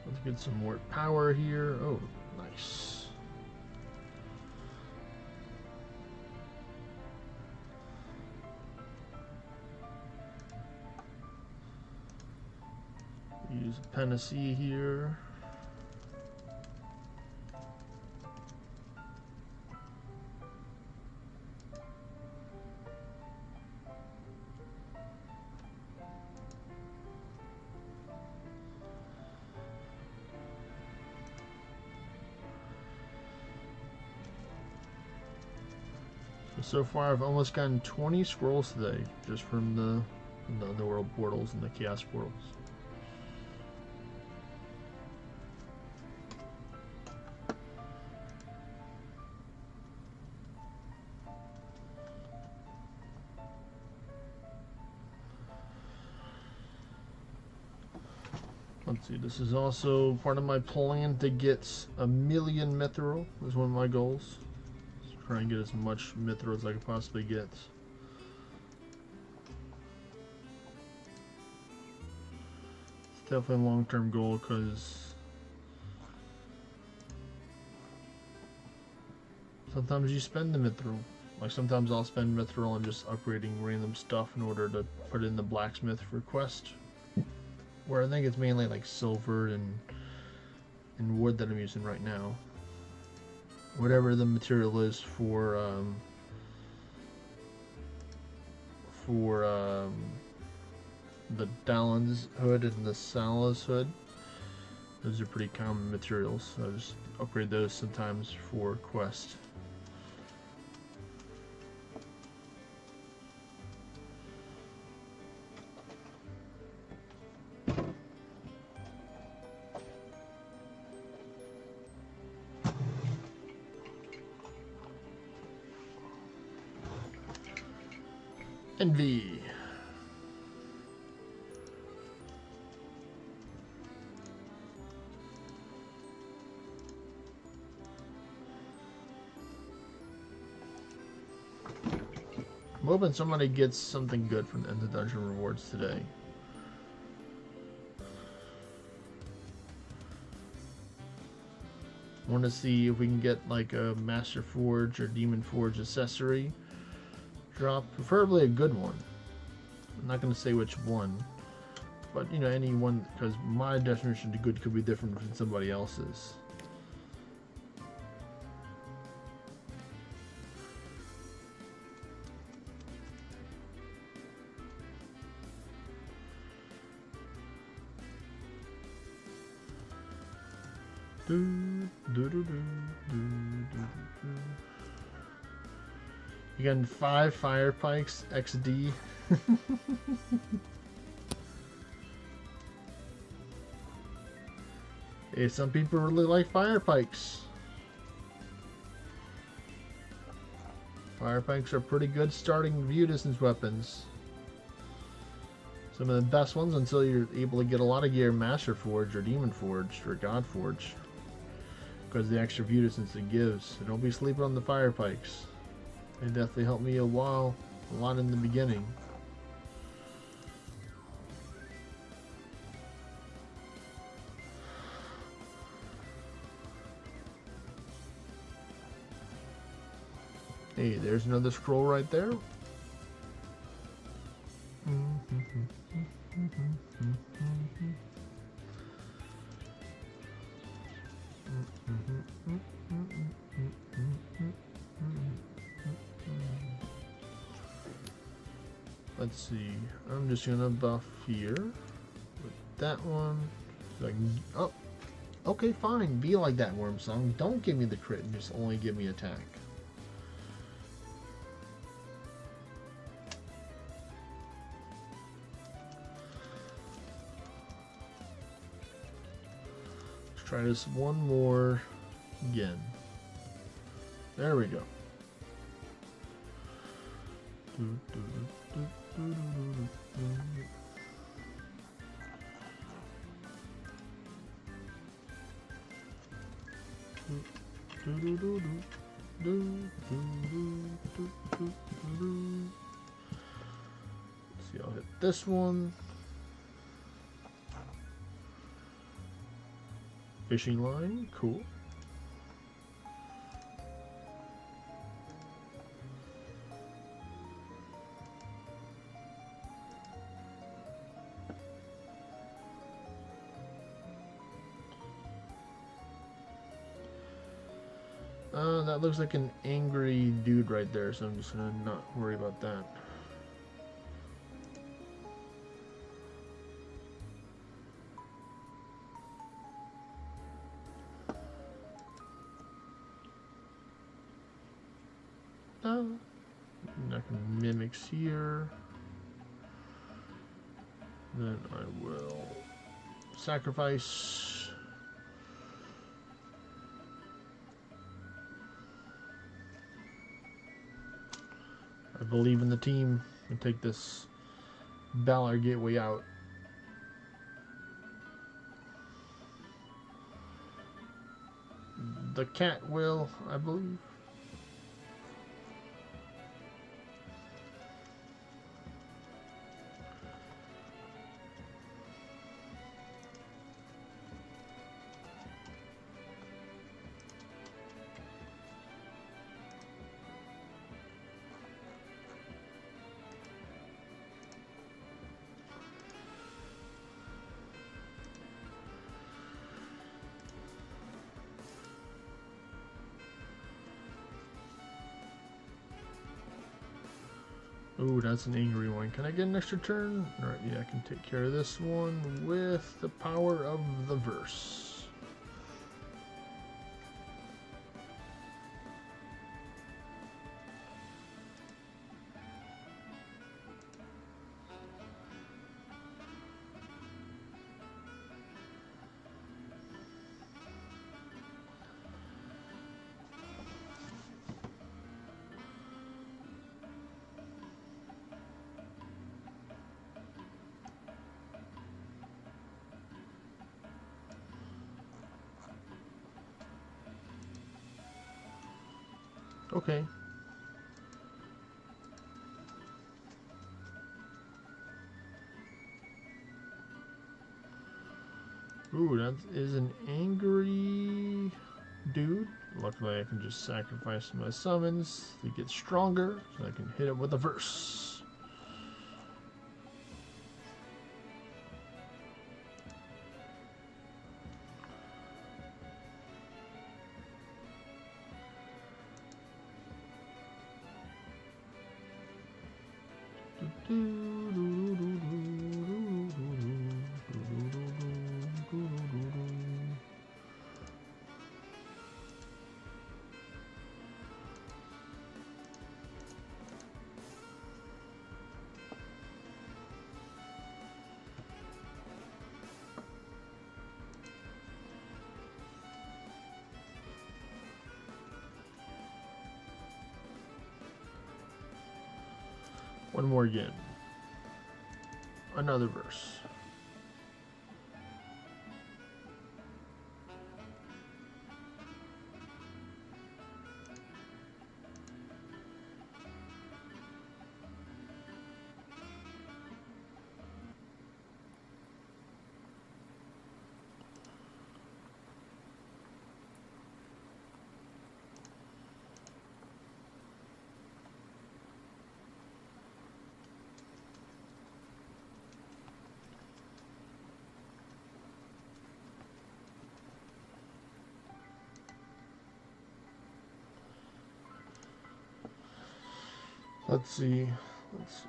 Let's get some more power here. Oh, nice. Use Panacea here. So far, I've almost gotten 20 scrolls today, just from the underworld portals and the chaos portals. Let's see, this is also part of my plan to get 1,000,000 mithril, is one of my goals. Try and get as much mithril as I can possibly get. It's definitely a long-term goal because sometimes you spend the mithril. Like sometimes I'll spend mithril on just upgrading random stuff in order to put it in the blacksmith for quest. Where I think it's mainly like silver and wood that I'm using right now. Whatever the material is for the Dalen's hood and the Sala's hood. Those are pretty common materials, so I just upgrade those sometimes for quest. Envy. I'm hoping somebody gets something good from the end of dungeon rewards today. Want to see if we can get like a Master Forge or Demon Forge accessory drop, preferably a good one. I'm not going to say which one, but you know, any one, because my definition of good could be different from somebody else's. You got 5 fire pikes XD. Hey, some people really like fire pikes. Fire pikes are pretty good starting view distance weapons. Some of the best ones until you're able to get a lot of gear Master Forge or Demon Forge or God Forge. Because of the extra view distance it gives. So don't be sleeping on the fire pikes. They definitely helped me a lot in the beginning. Hey, there's another scroll right there. Let's see. I'm just gonna buff here with that one. So I can, oh, okay, fine. Be like that, Worm Song. Don't give me the crit and just only give me attack. Let's try this one more again. There we go. Let's see, I'll hit this one. Fishing line, cool. That looks like an angry dude right there, so I'm just gonna not worry about that. I can mimics here. Then I will sacrifice. I believe in the team and take this Valor Gateway out. The cat will, I believe. Ooh, that's an angry one. Can I get an extra turn? Alright, yeah, I can take care of this one with the power of the verse. Okay. Ooh, that is an angry dude. Luckily, I can just sacrifice my summons to get stronger, so I can hit it with a verse. One more again. Another verse. Let's see. So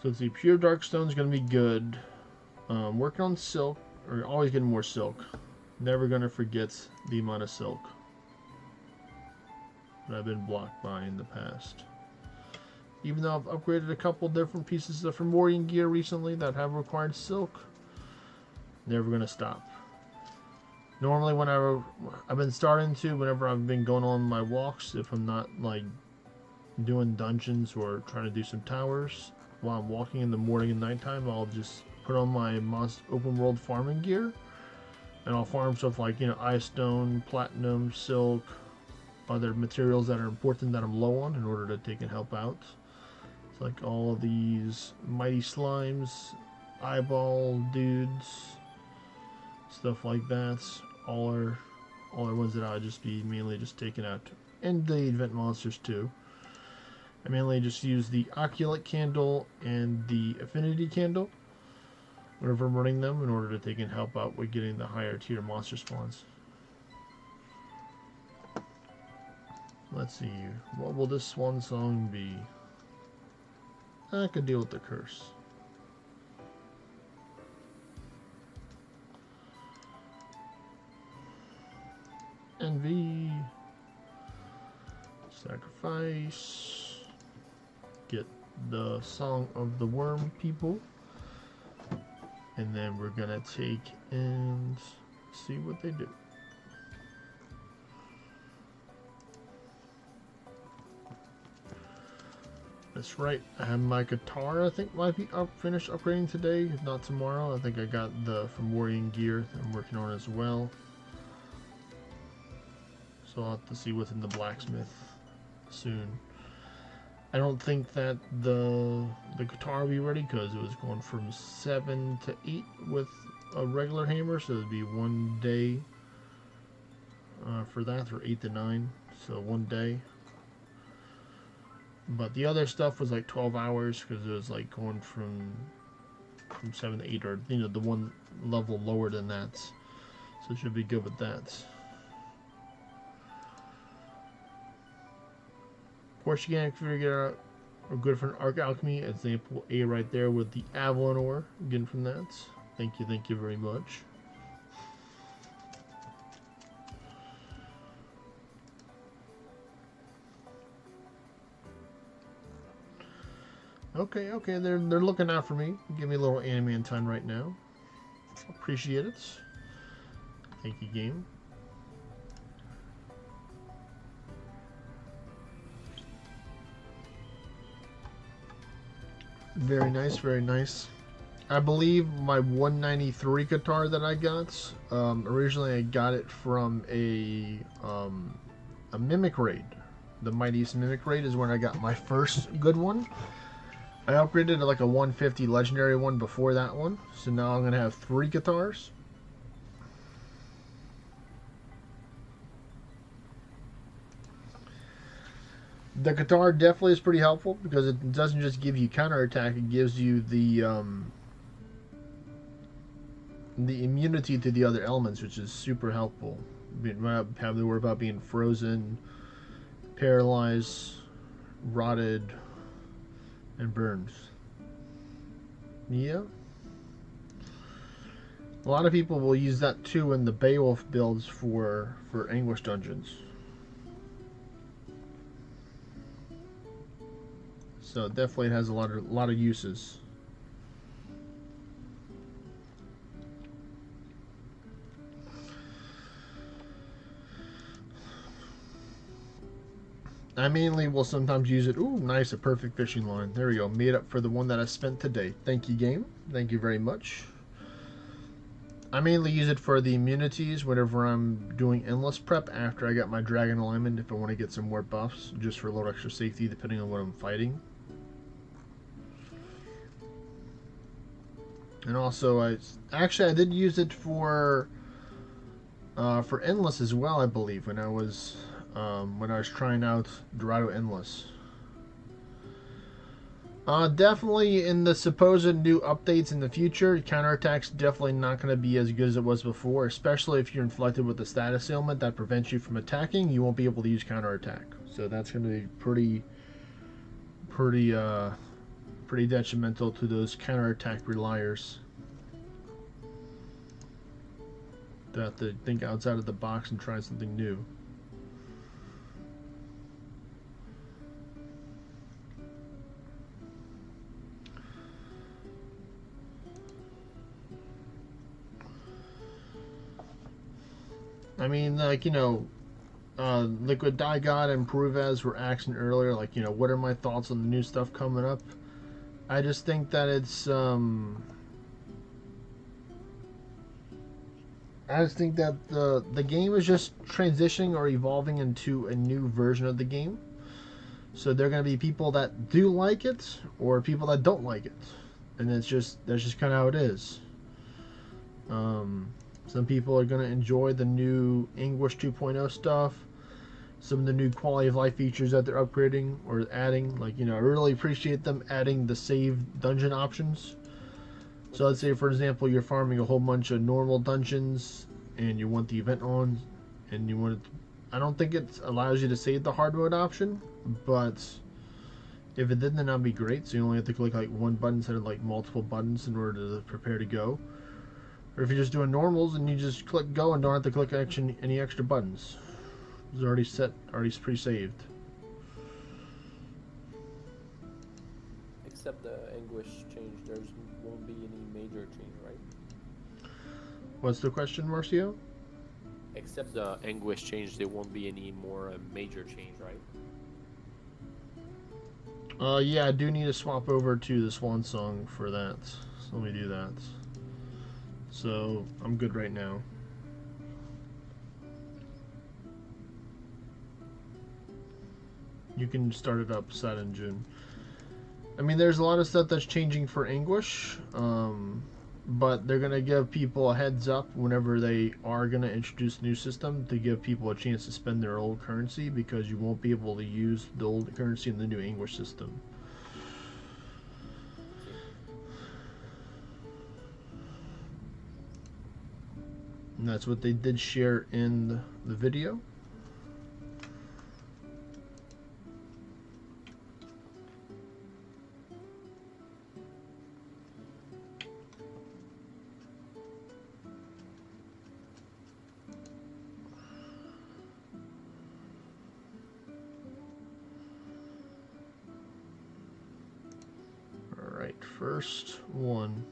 let's see. Pure Darkstone is going to be good. Working on silk, or always getting more silk. Never going to forget the amount of silk that I've been blocked by in the past. Even though I've upgraded a couple different pieces of Fomorian gear recently that have required silk, never going to stop. Normally, whenever I've been starting to, whenever I've been going on my walks, if I'm not like doing dungeons or trying to do some towers, while I'm walking in the morning and nighttime, I'll just put on my open world farming gear, and I'll farm stuff like, you know, ice stone, platinum, silk, other materials that are important that I'm low on in order that they can help out. It's like all of these mighty slimes, eyeball dudes, stuff like that. All are ones that I'll just be mainly just taking out, and the event monsters too. I mainly just use the Oculate Candle and the Affinity Candle whenever I'm running them in order that they can help out with getting the higher tier monster spawns. Let's see, what will this swan song be? I could deal with the curse. Envy. Sacrifice. Get the Song of the Worm people. And then we're gonna take and see what they do. That's right, I have my guitar, I think might be finished upgrading today, if not tomorrow. I think I got the Fomorian gear that I'm working on as well. So I'll have to see what's in the blacksmith soon. I don't think that the guitar will be ready because it was going from 7 to 8 with a regular hammer, so it'd be 1 day for that, or 8 to 9, so 1 day. But the other stuff was like 12 hours because it was like going from 7 to 8, or you know, the one level lower than that, so it should be good with that. Of course, you can figure out a good for an Arc Alchemy. Example A right there with the Avalon ore. Getting from that. Thank you very much. Okay, they're looking out for me. Give me a little anime time right now. Appreciate it. Thank you, game. Very nice, very nice. I believe my 193 guitar that I got, originally I got it from a Mimic Raid. The Mightiest Mimic Raid is when I got my first good one. I upgraded to like a 150 legendary one before that one, so now I'm gonna have 3 guitars. The guitar definitely is pretty helpful because it doesn't just give you counterattack; it gives you the immunity to the other elements, which is super helpful. Not having to worry about being frozen, paralyzed, rotted, and burned. Yeah. A lot of people will use that too in the Beowulf builds for Anguish dungeons. So definitely it has a lot of uses. I mainly will sometimes use it. Ooh, nice, a perfect fishing line. There we go. Made up for the one that I spent today. Thank you, game. Thank you very much. I mainly use it for the immunities whenever I'm doing endless prep after I got my dragon alignment, if I want to get some more buffs, just for a little extra safety depending on what I'm fighting. And also, I did use it for endless as well, I believe, when I was trying out Dorado Endless. Definitely in the supposed new updates in the future, counterattack's definitely not going to be as good as it was before, especially if you're inflicted with a status ailment that prevents you from attacking. You won't be able to use counterattack, so that's going to be pretty detrimental to those counterattack reliers that have to think outside of the box and try something new. I mean, like, Liquid Dye God and Pruvez were asking earlier, like, what are my thoughts on the new stuff coming up? I just think that it's, I just think that the game is just transitioning or evolving into a new version of the game. So there are going to be people that do like it or people that don't like it. And that's just kind of how it is. Some people are going to enjoy the new Anguish 2.0 stuff. Some of the new quality of life features that they're upgrading or adding. Like, I really appreciate them adding the save dungeon options. So let's say, for example, you're farming a whole bunch of normal dungeons and you want the event on, and you want it. I don't think it allows you to save the hard mode option, but if it did, then that'd be great. So you only have to click like one button instead of like multiple buttons in order to prepare to go. Or if you're just doing normals and you just click go and don't have to click any extra buttons. It's already set, already pre-saved. Except the Anguish change, there won't be any major change, right? What's the question, Marcio? Except the Anguish change, there won't be any more major change, right? Yeah, I do need to swap over to the Swan Song for that. So let me do that. So I'm good right now. You can start it up set in June. I mean, there's a lot of stuff that's changing for Anguish, but they're going to give people a heads up whenever they are going to introduce a new system to give people a chance to spend their old currency, because you won't be able to use the old currency in the new Anguish system. And that's what they did share in the video. Alright, first one.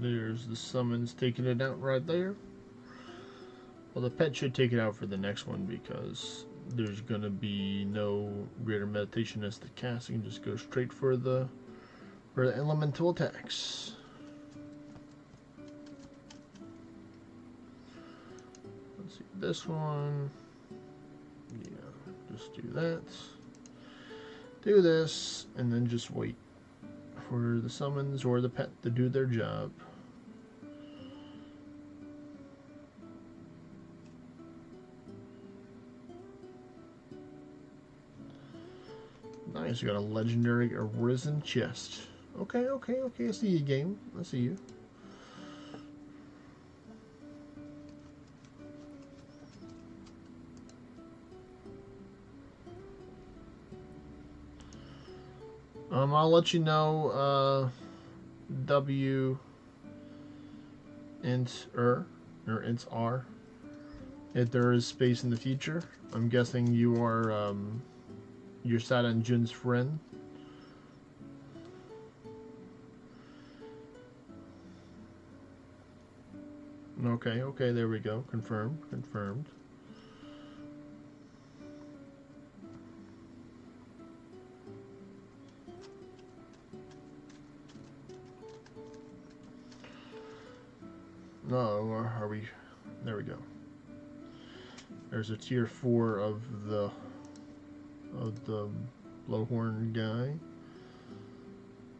There's the summons taking it out right there. Well, the pet should take it out for the next one because there's gonna be no greater meditation as the casting. Just go straight for the elemental attacks. Let's see this one. Yeah, just do that. Do this, and then just wait for the summons or the pet to do their job. Nice, you got a legendary Arisen chest. Okay, I see you, game. I see you. I'll let you know, W int or int R if there is space in the future. I'm guessing you are you're Sada and Jun's friend. Okay, there we go. Confirmed. No, are we? There we go. There's a tier 4 of the blowhorn guy.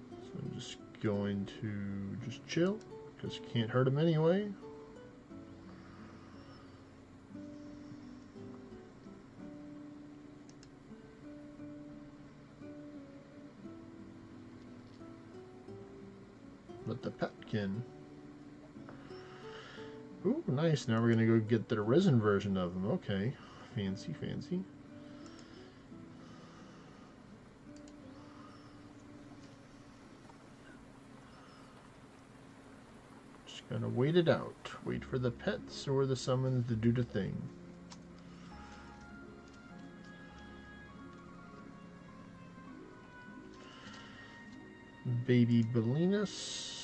So I'm just going to just chill because you can't hurt him anyway. But the pet can. Ooh, nice. Now we're gonna go get the Arisen version of him. Okay. Fancy. Just gotta wait it out. Wait for the pets or the summons to do the thing. Baby Belinus.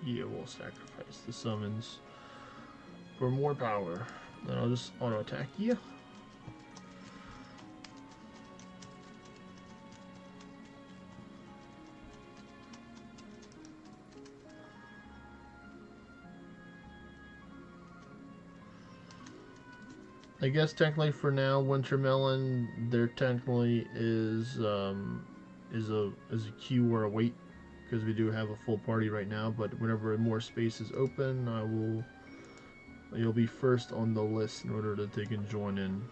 Yeah, we'll sacrifice the summons for more power. Then I'll just auto attack you. I guess technically for now, Wintermelon, there technically is a queue or a wait because we do have a full party right now. But whenever more space is open, you'll be first on the list in order that they can join in.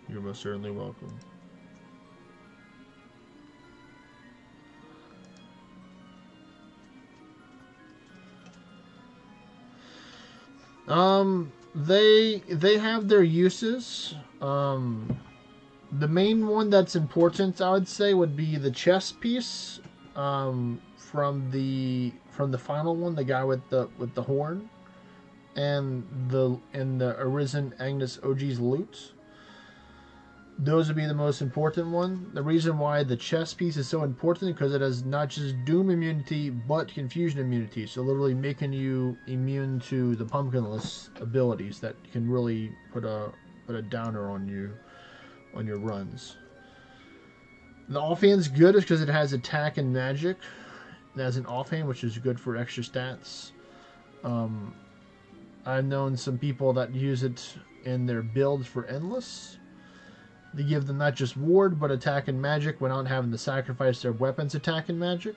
You're most certainly welcome. They have their uses. The main one that's important, I would say, would be the chess piece. From the final one, the guy with the horn, and the Arisen Agnes OG's loot. Those would be the most important one. The reason why the chess piece is so important because it has not just Doom immunity, but Confusion immunity. So literally making you immune to the Pumpkinless abilities that can really put a downer on you on your runs. The offhand's good is because it has attack and magic. It has an offhand, which is good for extra stats. I've known some people that use it in their builds for Endless. They give them not just ward, but attack and magic without having to sacrifice their weapons attack and magic.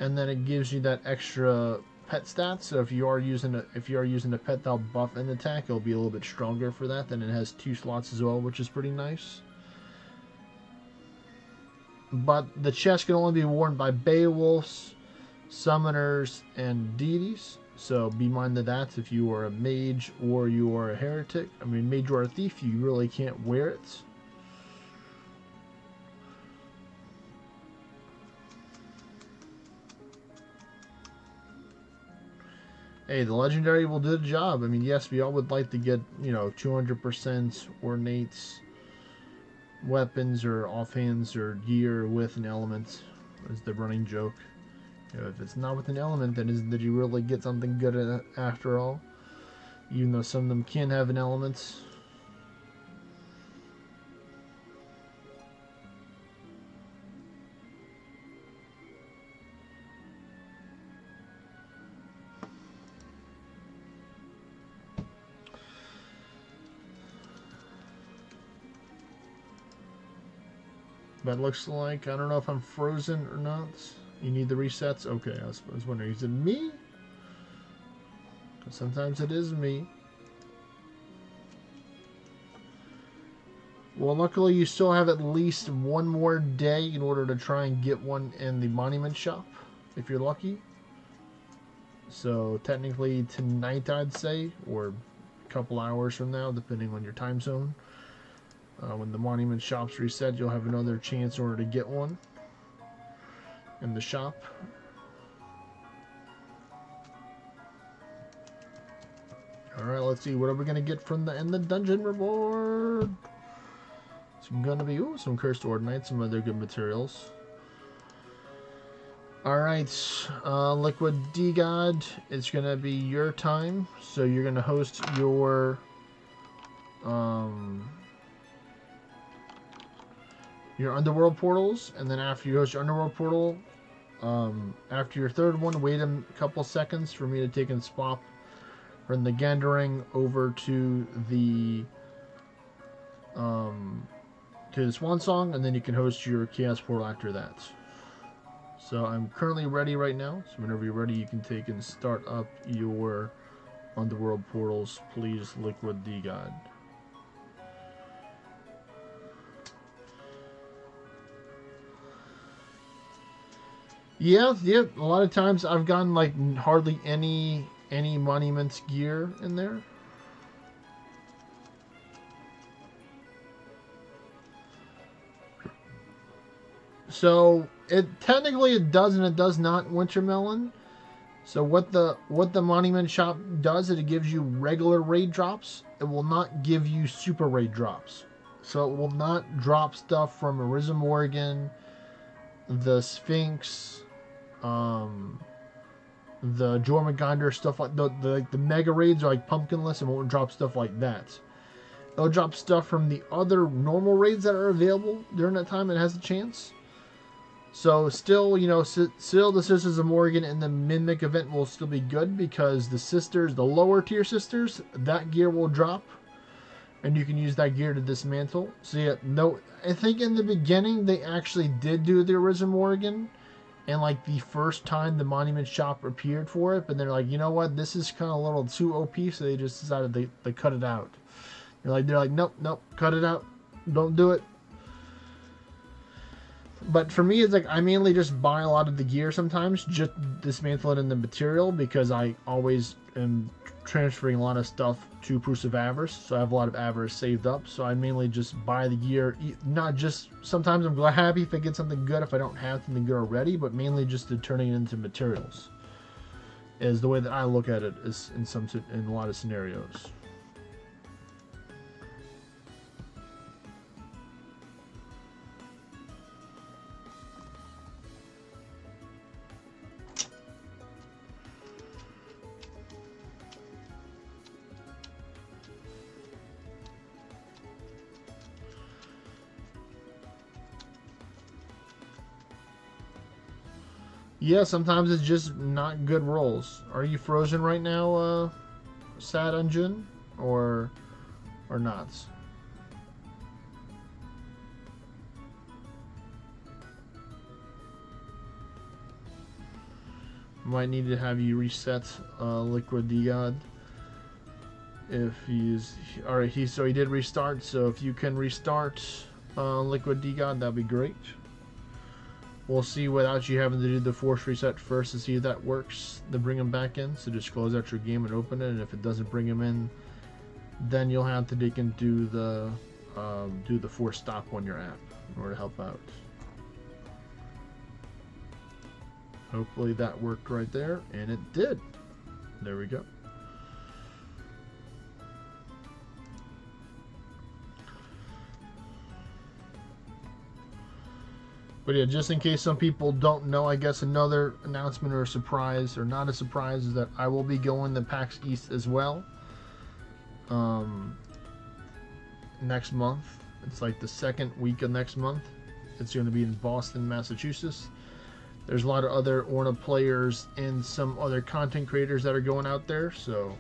And then it gives you that extra pet stat. So if you are using a pet that'll buff and attack, it'll be a little bit stronger for that. Then it has 2 slots as well, which is pretty nice. But the chest can only be worn by Beowulfs, summoners, and deities. So be minded of that if you are a mage or you are a heretic. I mean, mage or a thief, you really can't wear it. Hey, the legendary will do the job. I mean, yes, we all would like to get, 200% ornates, weapons or offhands or gear with an element, is the running joke. If it's not with an element, then did you really get something good after all? Even though some of them can have an element. But it looks like, I don't know if I'm frozen or not. You need the resets? Okay, I was wondering, is it me? Because sometimes it is me. Well, luckily you still have at least one more day in order to try and get one in the monument shop, if you're lucky. So technically tonight, I'd say, or a couple hours from now, depending on your time zone. When the monument shops reset, you'll have another chance in order to get one in the shop. Alright, let's see. What are we going to get from the end of the dungeon reward? It's going to be some cursed ordnite, some other good materials. Alright, Liquid D-God, it's going to be your time. So you're going to host your underworld portals, and then after you host your underworld portal, after your third one, wait a couple seconds for me to take and swap from the Gandering over to the Swan Song, and then you can host your Chaos portal after that. So I'm currently ready right now, so whenever you're ready, you can take and start up your underworld portals, please, Liquid D-God. Yeah, a lot of times I've gotten like hardly any monuments gear in there. So it technically does and it does not, Wintermelon. So what the monument shop does is it gives you regular raid drops. It will not give you super raid drops. So it will not drop stuff from Arizim Morgan, the Sphinx, the Jormungandr, stuff like the mega raids are like Pumpkinless, and won't drop stuff like that. It'll drop stuff from the other normal raids that are available during that time. It has a chance. So still, still the Sisters of Morgan and the Mimic event will still be good because the sisters, the lower tier sisters, that gear will drop. And you can use that gear to dismantle. So yeah, I think in the beginning they actually did do the Arisen Morgan, and like the first time the monument shop appeared for it, but they're like, you know what, this is kind of a little too OP, so they just decided they cut it out. They're like, nope, cut it out, don't do it. But for me, it's like I mainly just buy a lot of the gear sometimes, just dismantle it in the material because I always am transferring a lot of stuff to Proofs of Avarice, so I have a lot of Avarice saved up, so I mainly just buy the gear, not just, sometimes I'm happy if I get something good if I don't have something good already, but mainly just to turning it into materials is the way that I look at it is in a lot of scenarios. Yeah, sometimes it's just not good rolls. Are you frozen right now, Sad Engine, or not? Might need to have you reset Liquid DGod. If he's alright, he did restart. So if you can restart Liquid DGod, that'd be great. We'll see without you having to do the force reset first to see if that works to bring him back in. So just close out your game and open it, and if it doesn't bring him in, then you'll have to dig and do the force stop on your app in order to help out. Hopefully that worked right there, and it did. There we go. But yeah, just in case some people don't know, I guess another announcement or a surprise, or not a surprise, is that I will be going to PAX East as well. Next month. It's like the second week of next month. It's going to be in Boston, Massachusetts. There's a lot of other Orna players and some other content creators that are going out there, so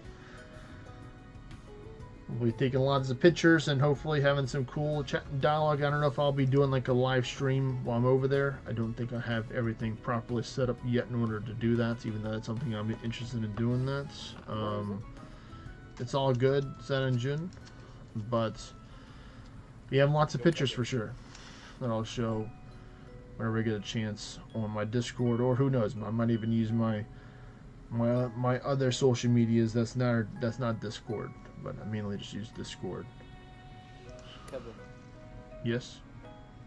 we'll be taking lots of pictures and hopefully having some cool chat and dialogue. I don't know if I'll be doing like a live stream while I'm over there. I don't think I have everything properly set up yet in order to do that, even though that's something I'm interested in doing that. It's all good, Sad in June, but we have lots of pictures for sure that I'll show whenever I get a chance on my Discord, or who knows, I might even use my other social medias that's not Discord, but I mainly just use Discord. Kevin, Yes,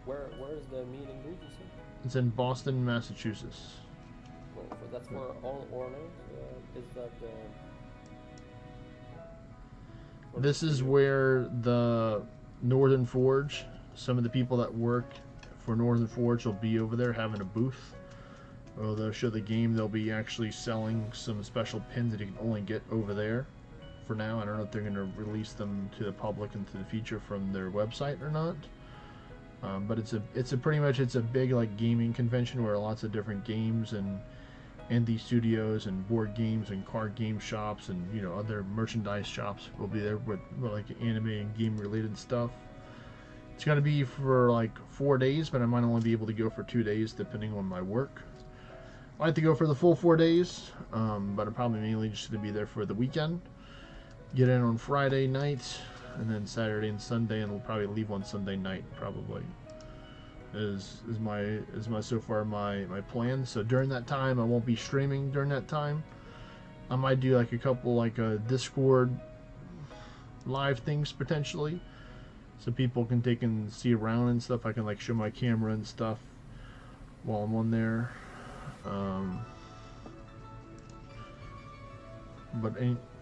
where is the meet and greet, you said? it's in Boston, Massachusetts. Well, that's where all Orna is that. This is where the Northern Forge, some of the people that work for Northern Forge will be over there having a booth. Well, they'll show the game. They'll be actually selling some special pins that you can only get over there for now. I don't know if they're going to release them to the public into the future from their website or not. But it's a big like gaming convention where lots of different games and indie studios and board games and card game shops and other merchandise shops will be there with like anime and game related stuff. It's going to be for like 4 days, but I might only be able to go for 2 days depending on my work. I like to go for the full 4 days, but I'm probably mainly just going to be there for the weekend. Get in on Friday night, and then Saturday and Sunday, and we'll probably leave on Sunday night. Probably is my so far my plan. So during that time, I won't be streaming during that time. I might do like a couple like Discord live things potentially, so people can take and see around and stuff. I can like show my camera and stuff while I'm on there. But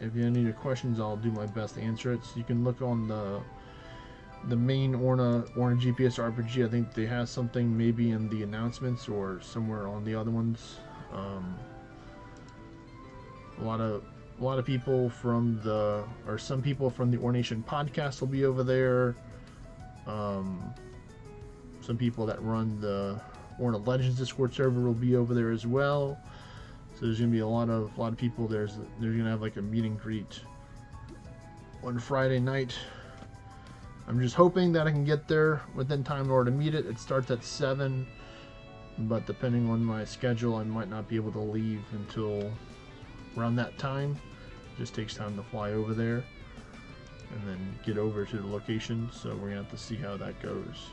if you have any questions, I'll do my best to answer it. So you can look on the main Orna GPS RPG. I think they have something maybe in the announcements or somewhere on the other ones. A lot of people from some people from the Ornation podcast will be over there. Some people that run the Orna Legends Discord server will be over there as well. So there's gonna be a lot of people. They're gonna have like a meet and greet on Friday night. I'm just hoping that I can get there within time in order to meet it. It starts at 7, but depending on my schedule, I might not be able to leave until around that time. It just takes time to fly over there and then get over to the location. So we're gonna have to see how that goes.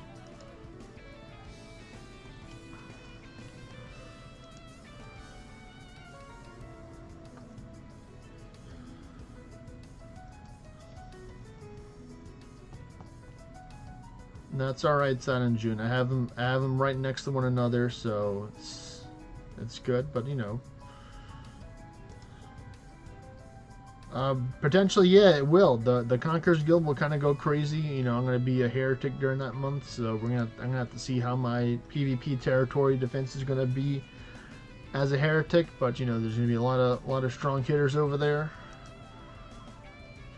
That's all right, Sad in June. I have them right next to one another, so it's good. But potentially, yeah, it will. The Conquerors Guild will kind of go crazy. I'm gonna be a heretic during that month, so I'm gonna have to see how my PvP territory defense is gonna be as a heretic. But there's gonna be a lot of strong hitters over there.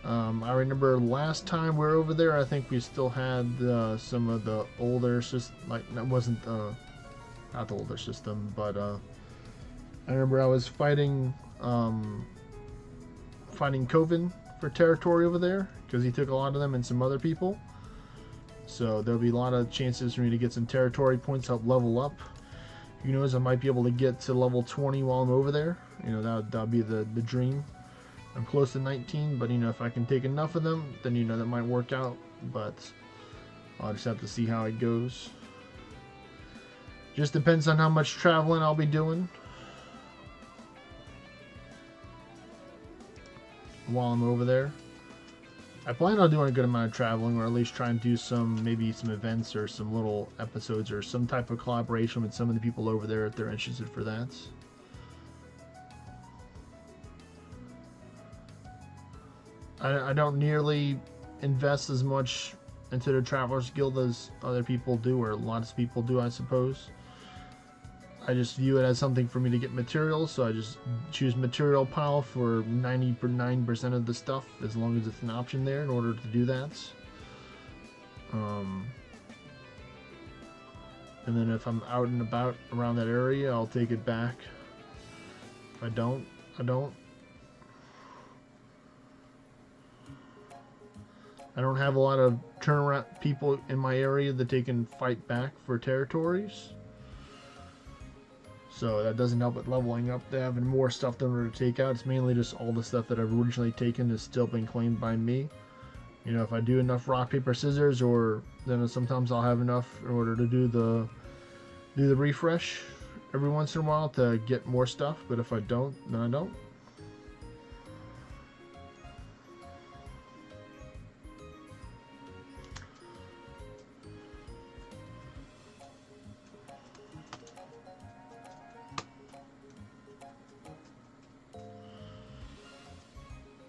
I remember last time we were over there, I think we still had some of the older system, like that wasn't not the older system, but I remember I was fighting Coven for territory over there because he took a lot of them and some other people. So there'll be a lot of chances for me to get some territory points, help level up. Who knows, I might be able to get to level 20 while I'm over there. You know, that'll be the dream. I'm close to 19, but you know, if I can take enough of them, then you know that might work out. But I'll just have to see how it goes. Just depends on how much traveling I'll be doing while I'm over there. I plan on doing a good amount of traveling, or at least try and do maybe some events or some little episodes or some type of collaboration with some of the people over there if they're interested for that. I don't nearly invest as much into the Travelers Guild as other people do, or lots of people do, I suppose. I just view it as something for me to get materials, so I just choose material pile for 99% of the stuff, as long as it's an option there in order to do that. And then if I'm out and about around that area, I'll take it back. If I don't, I don't. I don't have a lot of turnaround people in my area that they can fight back for territories. So that doesn't help with leveling up to having more stuff in order to take out. It's mainly just all the stuff that I've originally taken has still been claimed by me. You know, if I do enough rock, paper, scissors, or then sometimes I'll have enough in order to do the refresh every once in a while to get more stuff. But if I don't, then I don't.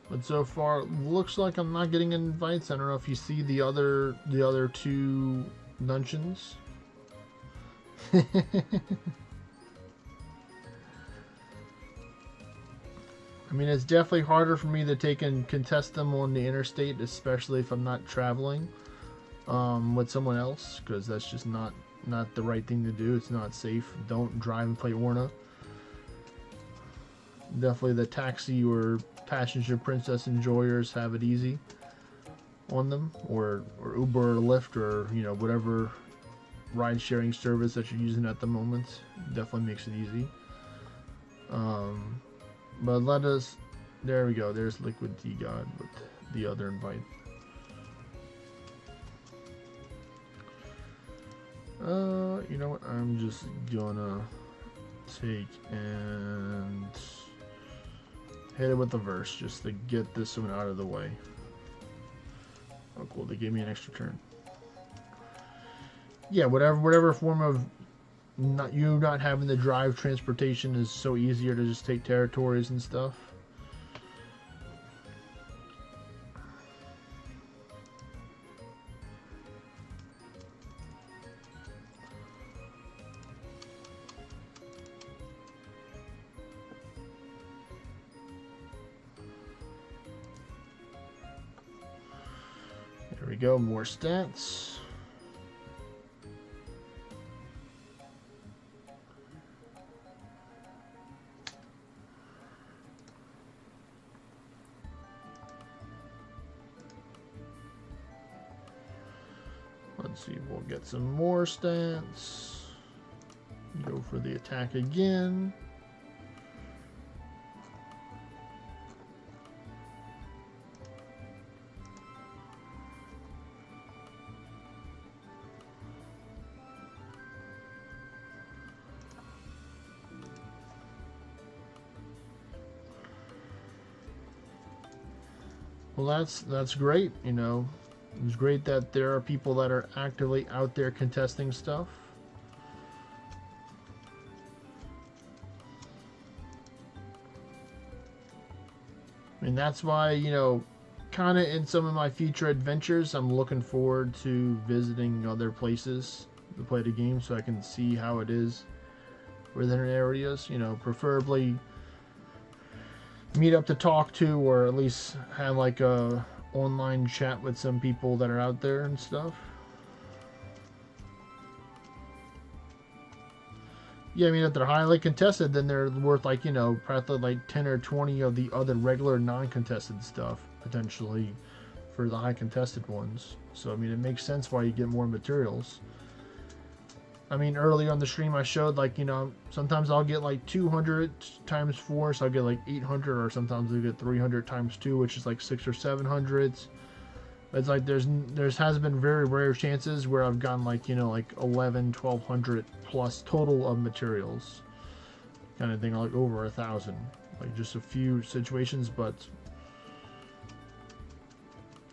But so far, looks like I'm not getting invites. I don't know if you see the other two dungeons. I mean, it's definitely harder for me to take and contest them on the interstate, especially if I'm not traveling with someone else, because that's just not the right thing to do. It's not safe. Don't drive and play Orna. Definitely the taxi or passenger princess enjoyers have it easy on them, or Uber or Lyft, or you know, whatever ride sharing service that you're using at the moment. Definitely makes it easy. But let us, there we go, there's Liquid Tea God with the other invite. You know what, I'm just gonna take and hit it with the verse just to get this one out of the way. Oh cool, they gave me an extra turn. Yeah, whatever form of not having to drive transportation is so easier to just take territories and stuff. There we go, more stats. Let's see, we'll get some more stats. Go for the attack again. Well, that's great, you know. It's great that there are people that are actively out there contesting stuff. And that's why, you know, kind of in some of my future adventures, I'm looking forward to visiting other places to play the game so I can see how it is within areas, you know, preferably meet up to talk to, or at least have like a online chat with some people that are out there and stuff. Yeah, I mean, if they're highly contested, then they're worth, like, you know, probably like 10 or 20 of the other regular non-contested stuff, potentially, for the high contested ones. So, I mean, it makes sense why you get more materials. I mean, earlier on the stream I showed, like, you know, sometimes I'll get like 200 times 4, so I'll get like 800, or sometimes I'll get 300 times 2, which is like 600 or 700s. It's like there's has been very rare chances where I've gotten like, you know, like 1,100 plus total of materials, kind of thing, like over 1,000. Like just a few situations, but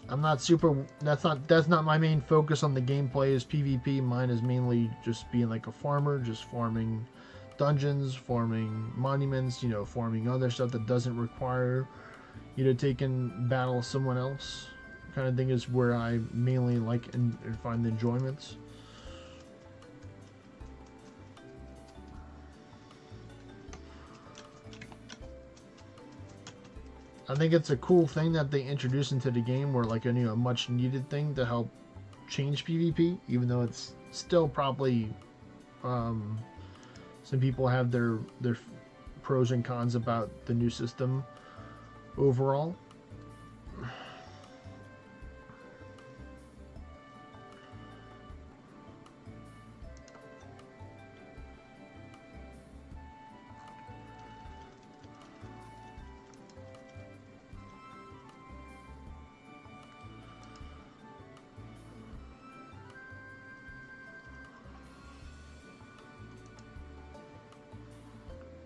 I'm not super. That's not my main focus on the gameplay. Is PvP. Mine is mainly just being like a farmer, just farming dungeons, farming monuments, you know, farming other stuff that doesn't require you to take and battle someone else. Kind of thing is where I mainly like and find the enjoyments. I think it's a cool thing that they introduced into the game, where like a much needed thing to help change PvP, even though it's still probably some people have their pros and cons about the new system overall.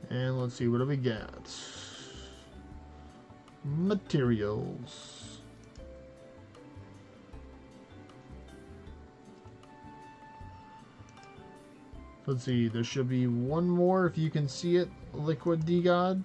And let's see, what do we got? Materials. Let's see, there should be one more if you can see it, Liquid DGod.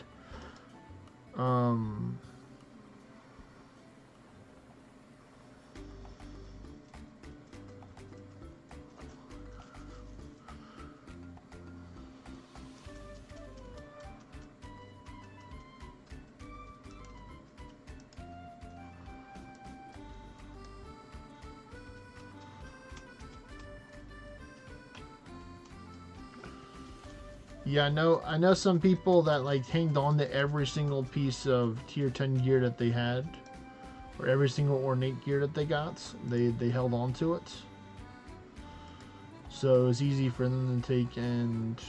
Yeah, I know some people that like hanged on to every single piece of tier 10 gear that they had, or every single ornate gear that they got. They held on to it, so it's easy for them to take and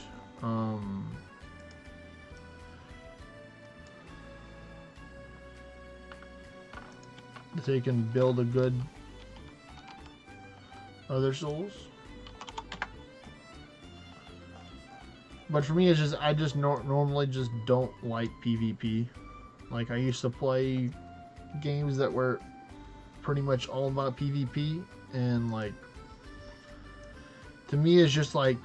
build a good other souls. But for me, it's just I just normally just don't like PvP. Like I used to play games that were pretty much all about PvP, and like to me, it's just like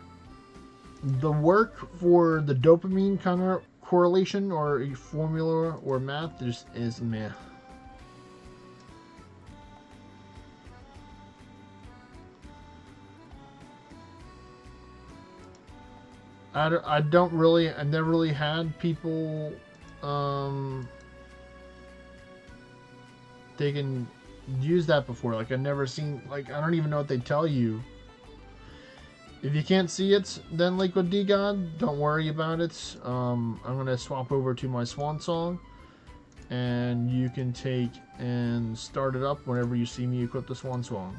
the work for the dopamine kind of correlation or formula or math just is meh. I never really had people they can use that before. Like I've never seen, like I don't even know what they tell you. If you can't see it, then Liquid DGod, don't worry about it. I'm gonna swap over to my swan song, and you can take and start it up whenever you see me equip the swan song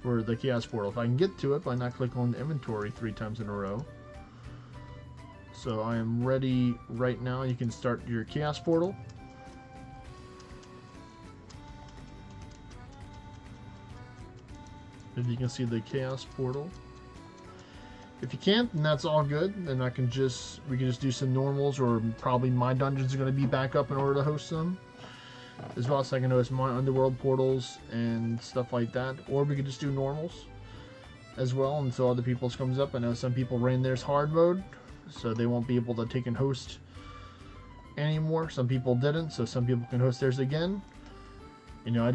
for the chaos portal. If I can get to it by not clicking on the inventory 3 times in a row. So I am ready right now. You can start your chaos portal. If you can see the chaos portal. If you can't, then that's all good. Then we can just do some normals, or probably my dungeons are going to be back up in order to host them, as well as I can host my underworld portals and stuff like that. Or we could just do normals as well until other people's comes up. I know some people ran theirs hard mode, so they won't be able to take and host anymore. Some people didn't, so some people can host theirs again. You know,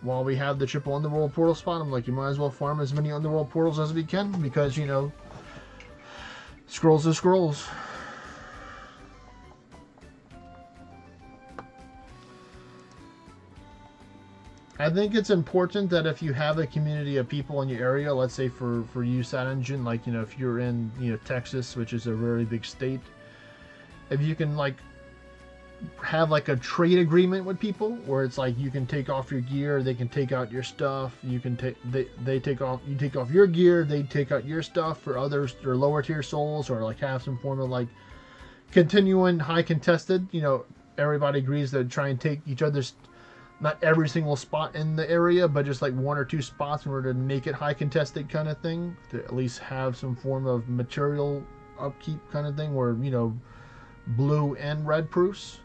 while we have the triple underworld portal spot, I'm like, you might as well farm as many underworld portals as we can, because, you know, scrolls are scrolls. I think it's important that if you have a community of people in your area, let's say for you, Ascension, like, you know, if you're in, you know, Texas, which is a very big state, if you can, like, have, like, a trade agreement with people where it's like you can take off your gear, they can take out your stuff, you can take, they take off, you take off your gear, they take out your stuff for others, or lower tier souls, or, like, have some form of, like, continuing high contested, you know, everybody agrees to try and take each other's, not every single spot in the area, but just like 1 or 2 spots in order to make it high contested kind of thing, to at least have some form of material upkeep kind of thing, where, you know, blue and red proofs,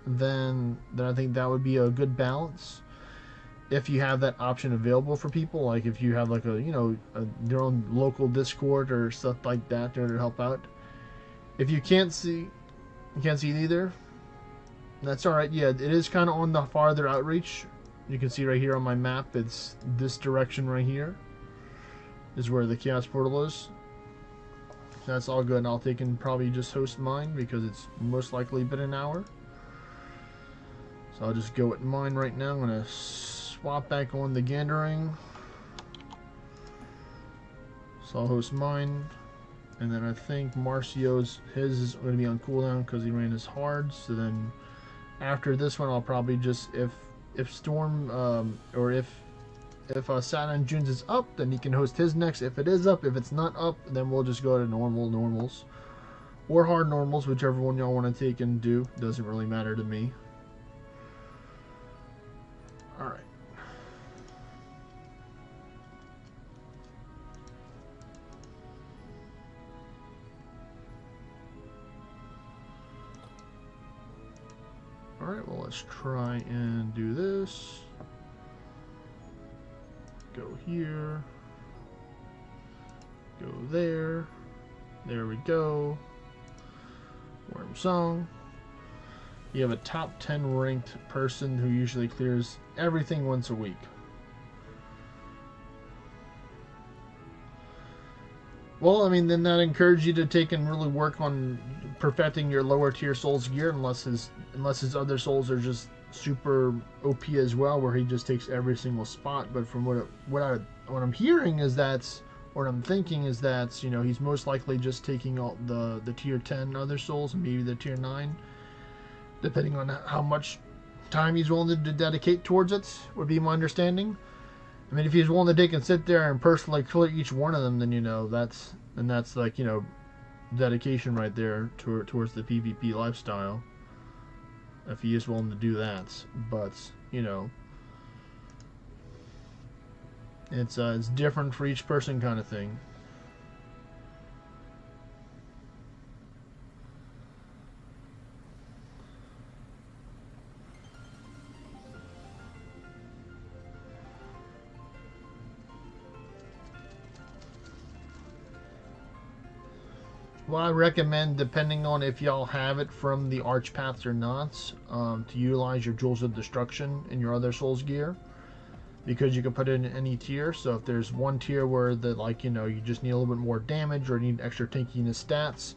then I think that would be a good balance. If you have that option available for people, like if you have like a, you know, your own local Discord or stuff like that there to help out. If you can't see it either, that's alright. Yeah, it is kind of on the farther outreach. You can see right here on my map, it's this direction right here is where the Chaos Portal is. So that's all good. I'll take and probably just host mine because it's most likely been an hour. So I'll just go with mine right now. I'm going to swap back on the Gandering. So I'll host mine. And then I think Marcio's, his is going to be on cooldown because he ran his hard. So then after this one, I'll probably just, if Storm, or if Saturn June's is up, then he can host his next. If it is up, if it's not up, then we'll just go to normals. Or hard normals, whichever one y'all want to take and do. Doesn't really matter to me. Alright. Alright, well, let's try and do this. Go here. Go there. There we go. Worm Song. You have a top 10 ranked person who usually clears everything once a week. Well, I mean, then that encourages you to take and really work on perfecting your lower tier souls gear, unless his other souls are just super OP as well, where he just takes every single spot. But from what I'm hearing is that's, what I'm thinking is that, you know, he's most likely just taking all the tier 10 other souls and maybe the tier 9, depending on how much time he's willing to dedicate towards it, would be my understanding. I mean, if he's willing to take and sit there and personally clear each one of them, then, you know, that's like, you know, dedication right there towards the PvP lifestyle. If he is willing to do that, but, you know, it's different for each person kind of thing. Well, I recommend, depending on if y'all have it from the Arch Paths or not, to utilize your Jewels of Destruction in your other Souls gear, because you can put it in any tier. So if there's one tier where like, you know, you just need a little bit more damage or need extra tankiness stats,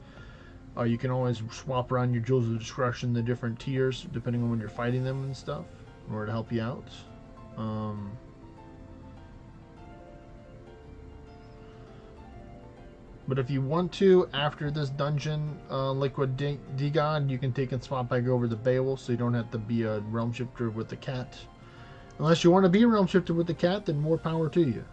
you can always swap around your Jewels of Destruction, the different tiers, depending on when you're fighting them and stuff, in order to help you out. But if you want to, after this dungeon, Liquid D-God, you can take and swap back over to Beowulf, so you don't have to be a Realm Shifter with the cat. Unless you want to be a Realm Shifter with the cat, then more power to you.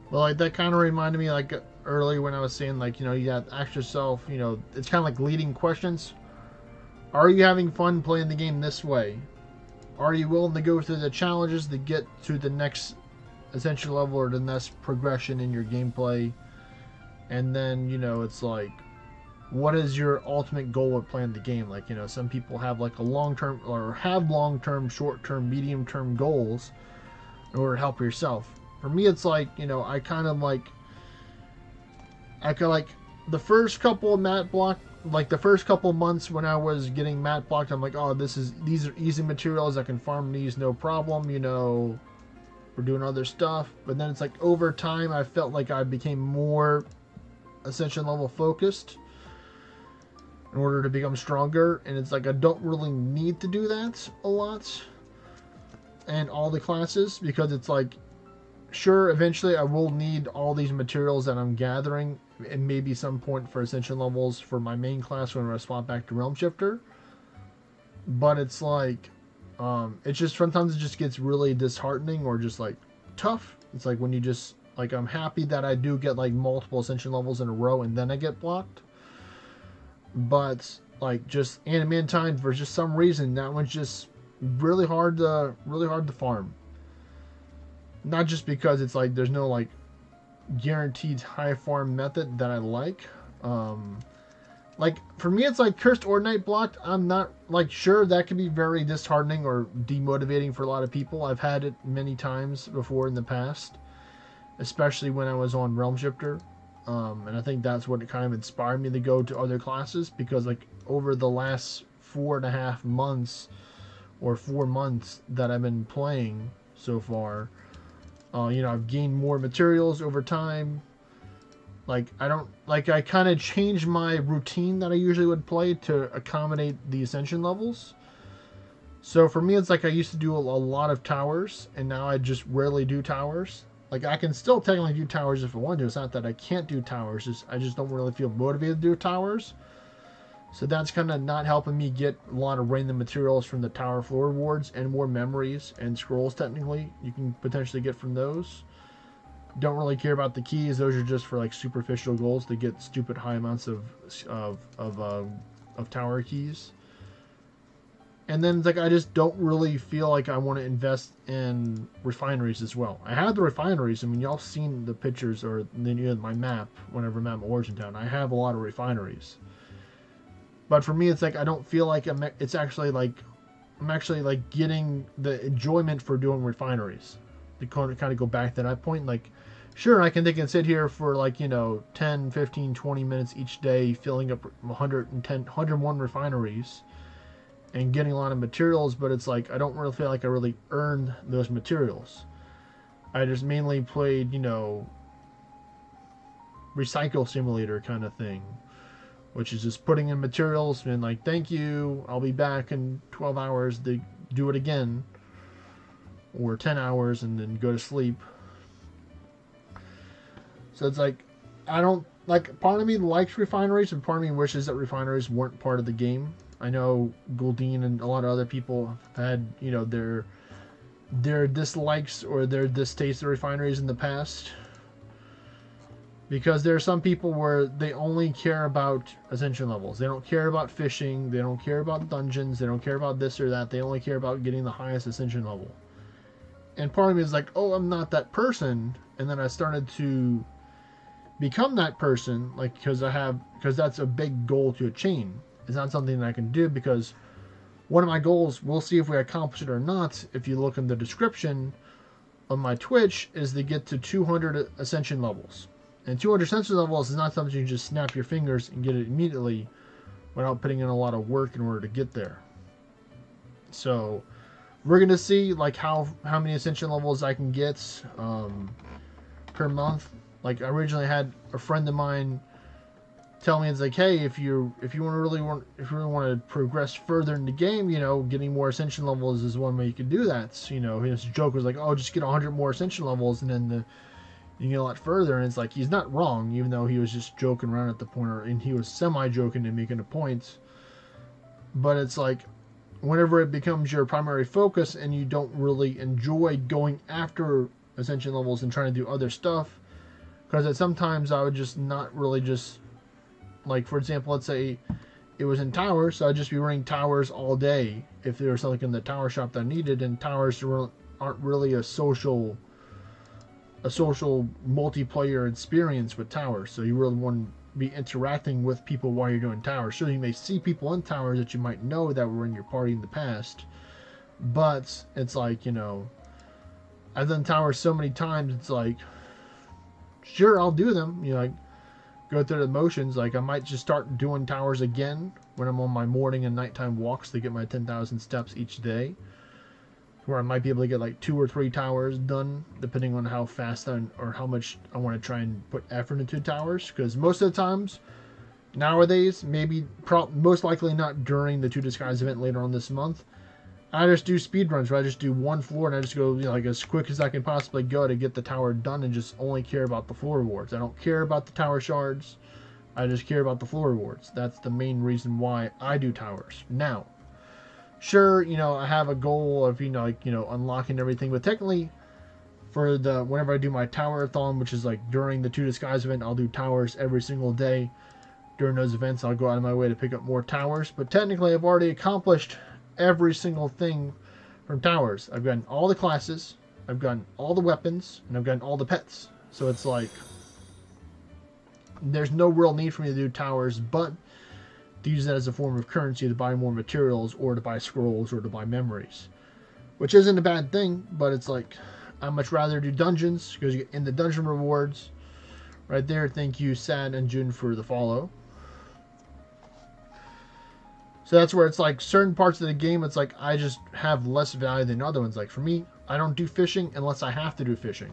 Well, like, that kind of reminded me, like, earlier when I was saying, like, you know, you got to ask yourself, you know, it's kind of like leading questions, Are you having fun playing the game this way? Are you willing to go through the challenges to get to the next Ascension level or the next progression in your gameplay? And then, you know, it's like, what is your ultimate goal with playing the game? Like, you know, some people have like a long-term, or have long-term, short-term, medium-term goals in order to help yourself. For me, it's like, you know, I kind of like the first couple of mat block, like the first couple months when I was getting mat blocked, I'm like, oh, these are easy materials. I can farm these no problem, you know, we're doing other stuff. But then it's like over time, I felt like I became more Ascension level focused in order to become stronger. And it's like, I don't really need to do that a lot and all the classes, because it's like, sure, eventually I will need all these materials that I'm gathering, and maybe some point for Ascension levels for my main class when I swap back to Realm Shifter. But it's like, it's just sometimes it just gets really disheartening or just like tough. It's like when you just like, I'm happy that I do get like multiple Ascension levels in a row and then I get blocked. But like just Adamantine, for just some reason, that one's just really hard to farm. Not just because it's like there's no like guaranteed high farm method that I like. Like for me, it's like Cursed Ordinate blocked. I'm not like sure, that can be very disheartening or demotivating for a lot of people. I've had it many times before in the past, especially when I was on Realm Shifter. And I think that's what kind of inspired me to go to other classes, because like over the last 4.5 months or 4 months that I've been playing so far, you know, I've gained more materials over time. Like I kind of changed my routine that I usually would play to accommodate the Ascension levels. So for me, it's like I used to do a lot of towers, and now I just rarely do towers. Like I can still technically do towers if I want to. It's not that I can't do towers. I just don't really feel motivated to do towers. So that's kind of not helping me get a lot of random materials from the tower floor rewards, and more memories and scrolls technically you can potentially get from those. Don't really care about the keys. Those are just for like superficial goals to get stupid high amounts of tower keys. And then it's like I just don't really feel like I want to invest in refineries as well. I have the refineries. I mean, y'all seen the pictures or my map whenever I'm at Origin Town. I have a lot of refineries. But for me, it's like I don't feel like I'm actually like getting the enjoyment for doing refineries. To kind of go back to that point, like, sure, they can sit here for like, you know, 10, 15, 20 minutes each day filling up 101 refineries and getting a lot of materials, but it's like I don't really feel like I really earned those materials. I just mainly played, you know, recycle simulator kind of thing, which is just putting in materials and like, thank you, I'll be back in 12 hours to do it again, or 10 hours and then go to sleep. So it's like, I don't like, part of me likes refineries and part of me wishes that refineries weren't part of the game. I know Goldine and a lot of other people have had, you know, their dislikes or their distastes of refineries in the past. Because there are some people where they only care about Ascension levels. They don't care about fishing. They don't care about dungeons. They don't care about this or that. They only care about getting the highest Ascension level. And part of me is like, oh, I'm not that person. And then I started to become that person, like, because that's a big goal to attain. It's not something that I can do, because one of my goals, we'll see if we accomplish it or not, if you look in the description of my Twitch, is to get to 200 Ascension levels. And 200 Ascension levels is not something you just snap your fingers and get it immediately without putting in a lot of work in order to get there. So we're going to see like how many Ascension levels I can get per month. Like I originally had a friend of mine tell me, it's like, hey, if you really want to progress further in the game, you know, getting more Ascension levels is one way you can do that. So, you know, his joke was like, oh, just get 100 more Ascension levels and then you can get a lot further. And it's like, he's not wrong, even though he was just joking around at the point, and he was semi-joking and making a point. But it's like, whenever it becomes your primary focus and you don't really enjoy going after Ascension levels and trying to do other stuff, because sometimes I would just not really just, like, for example, let's say it was in towers, so I'd just be running towers all day if there was something in the tower shop that I needed. And towers aren't really a social multiplayer experience with towers, so you really want to be interacting with people while you're doing towers. Sure, you may see people in towers that you might know that were in your party in the past, but it's like, you know, I've done towers so many times, it's like, sure, I'll do them, you know, like, go through the motions. Like, I might just start doing towers again when I'm on my morning and nighttime walks to get my 10,000 steps each day, where I might be able to get like 2 or 3 towers done, depending on how fast or how much I want to try and put effort into towers. Because most of the times, nowadays, most likely not during the 2 Disguise event later on this month, I just do speed runs where I just do one floor and I just go, you know, like as quick as I can possibly go to get the tower done, and just only care about the floor rewards. I don't care about the tower shards. I just care about the floor rewards. That's the main reason why I do towers. Now, sure, you know, I have a goal of, you know, like, you know, unlocking everything, but technically for whenever I do my tower-a-thon, which is like during the 2 Disguise event, I'll do towers every single day. During those events, I'll go out of my way to pick up more towers, but technically I've already accomplished every single thing from towers. I've gotten all the classes, I've gotten all the weapons, and I've gotten all the pets. So it's like, there's no real need for me to do towers, but to use that as a form of currency to buy more materials, or to buy scrolls, or to buy memories. Which isn't a bad thing, but it's like, I'd much rather do dungeons, because you get in the dungeon rewards. Right there, thank you, Sad and June, for the follow. So that's where it's like, certain parts of the game, it's like, I just have less value than other ones. Like, for me, I don't do fishing unless I have to do fishing.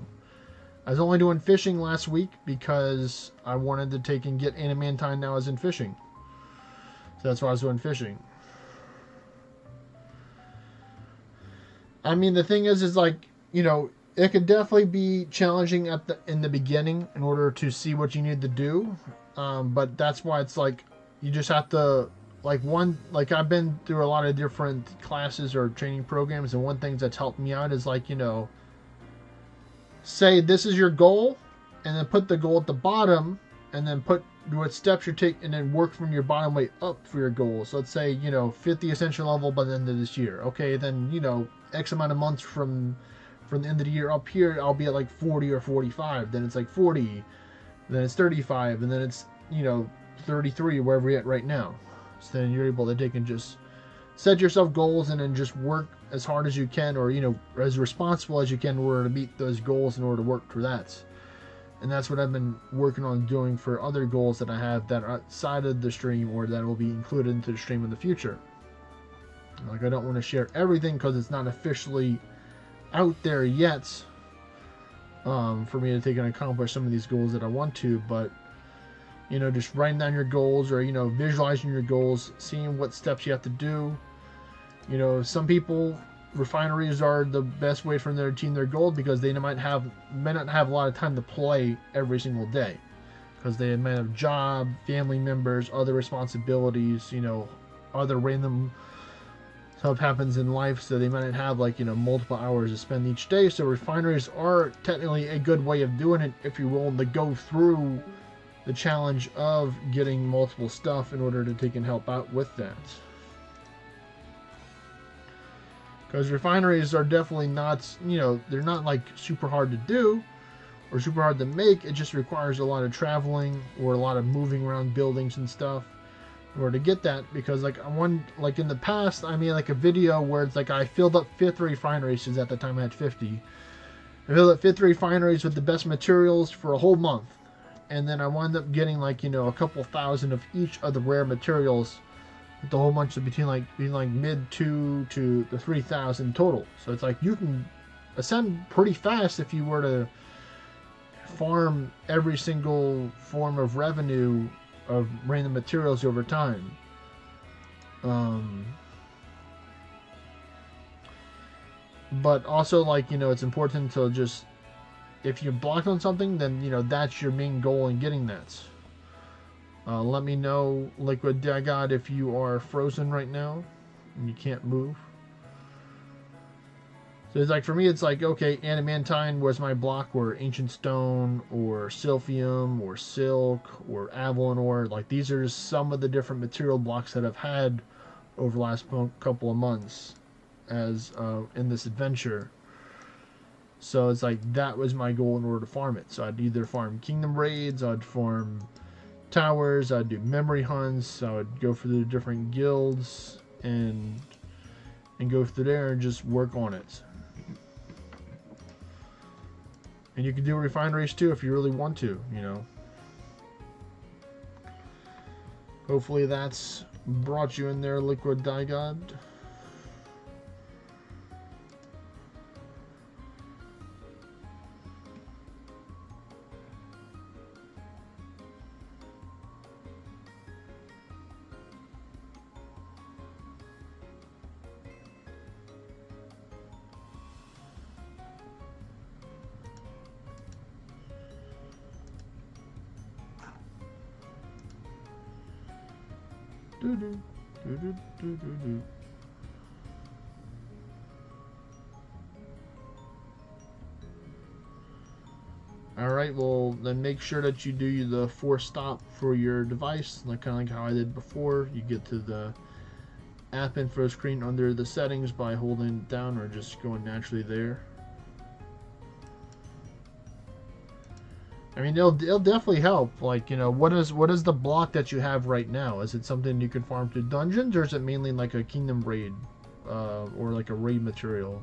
I was only doing fishing last week because I wanted to take and get Animantine now as in fishing. So that's why I was doing fishing. I mean, the thing is like, you know, it could definitely be challenging in the beginning in order to see what you need to do. But that's why it's like, you just have to, like I've been through a lot of different classes or training programs, and one thing that's helped me out is like, you know, say this is your goal, and then put the goal at the bottom, and then put what steps you're taking, and then work from your bottom way up for your goals. So let's say, you know, 50 Ascension level by the end of this year. Okay, then, you know, X amount of months from the end of the year up here, I'll be at like 40 or 45. Then it's like 40, then it's 35, and then it's, you know, 33, wherever you're at right now. So then you're able to take and just set yourself goals, and then just work as hard as you can, or, you know, as responsible as you can in order to meet those goals, in order to work through that. And that's what I've been working on doing for other goals that I have that are outside of the stream, or that will be included into the stream in the future. Like, I don't want to share everything because it's not officially out there yet, for me to take and accomplish some of these goals that I want to, but, you know, just writing down your goals, or, you know, visualizing your goals, seeing what steps you have to do. You know, some people, refineries are the best way for them to achieve their goal, because they may not have a lot of time to play every single day, because they may have job, family members, other responsibilities, you know, other random stuff happens in life, so they might not have, like, you know, multiple hours to spend each day. So refineries are technically a good way of doing it if you're willing to go through the challenge of getting multiple stuff in order to take and help out with that. Because refineries are definitely not, you know, they're not like super hard to do or super hard to make. It just requires a lot of traveling or a lot of moving around buildings and stuff in order to get that. Because like in the past, I made like a video where it's like I filled up 50 refineries, because at the time I had 50. I filled up 50 refineries with the best materials for a whole month. And then I wound up getting like, you know, a couple thousand of each of the rare materials, with the whole bunch of between like mid 2 to the 3,000 total. So it's like you can ascend pretty fast if you were to farm every single form of revenue of random materials over time. But also, like, you know, it's important to just, if you're blocked on something, then, you know, that's your main goal in getting that. Let me know, Liquid Daggod, if you are frozen right now and you can't move. So it's like, for me, it's like, okay, adamantine was my block, or ancient stone, or silphium, or silk, or avalon ore. Like, these are just some of the different material blocks that I've had over the last couple of months as in this adventure. So it's like, that was my goal in order to farm it. So I'd either farm kingdom raids, I'd farm towers, I'd do memory hunts, I would go for the different guilds and go through there and just work on it. And you can do refineries too if you really want to, you know. Hopefully that's brought you in there, Liquid Dye God. Alright, well then make sure that you do the force stop for your device, like kind of like how I did before. You get to the app info screen under the settings by holding it down or just going naturally there. I mean, it'll definitely help. Like, you know, what is the block that you have right now? Is it something you can farm through dungeons, or is it mainly like a kingdom raid, or like a raid material?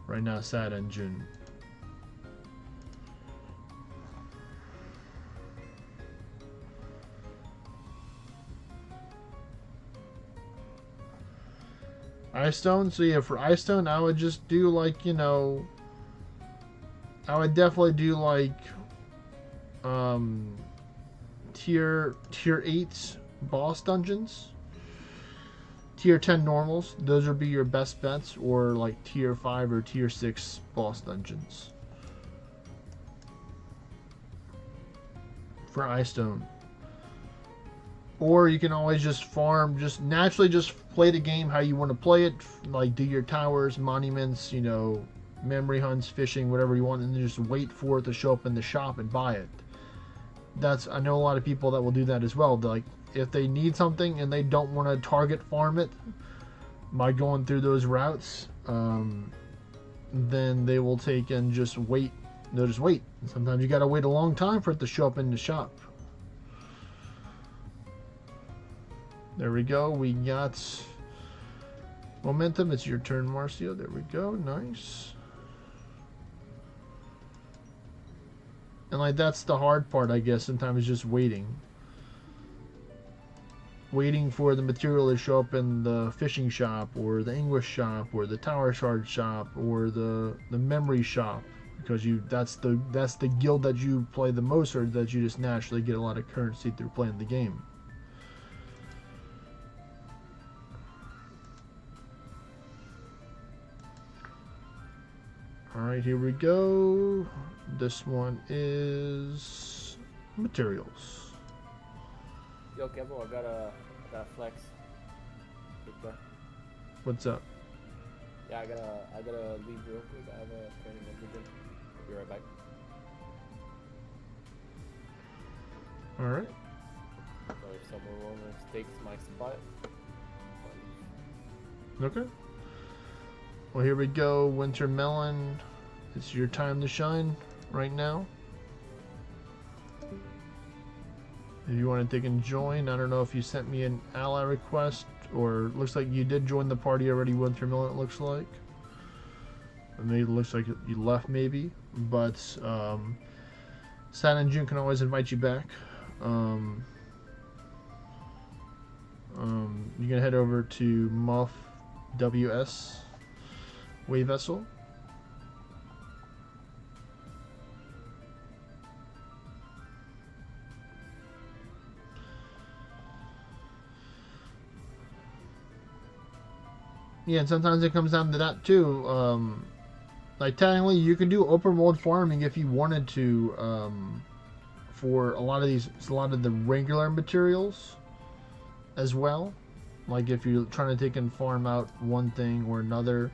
Right now, Sad Engine. Ice Stone. So yeah, for Ice Stone, I would just do like, you know, I would definitely do like tier 8 boss dungeons, tier 10 normals. Those would be your best bets, or like tier 5 or tier 6 boss dungeons for Ice Stone. Or you can always just farm, just naturally just play the game how you want to play it, like do your towers, monuments, you know, memory hunts, fishing, whatever you want, and then just wait for it to show up in the shop and buy it. I know a lot of people that will do that as well. Like, if they need something and they don't want to target farm it by going through those routes, then they will take and just wait. They'll just wait. Sometimes you gotta wait a long time for it to show up in the shop. There we go. We got momentum. It's your turn, Marcio. There we go. Nice. And like, that's the hard part, I guess. Sometimes just waiting for the material to show up in the fishing shop, or the English shop, or the tower shard shop, or the memory shop, because that's the guild that you play the most, or that you just naturally get a lot of currency through playing the game. Alright, here we go. This one is materials. Yo, Kevo, I got a flex. What's up? Yeah, I gotta leave real quick. I have a training at the gym. Be right back. Alright. So if someone takes my spot, Okay. Well, here we go. Winter Melon. It's your time to shine right now. If you want to take and join, I don't know if you sent me an ally request, or looks like you did join the party already, Winter Melon, it looks like. Maybe it looks like you left, maybe. But Sad and June can always invite you back. You can head over to Muff WS Wave Vessel. Yeah, and sometimes it comes down to that too. Like, technically, you can do open world farming if you wanted to, for a lot of the regular materials as well. Like, if you're trying to take and farm out one thing or another.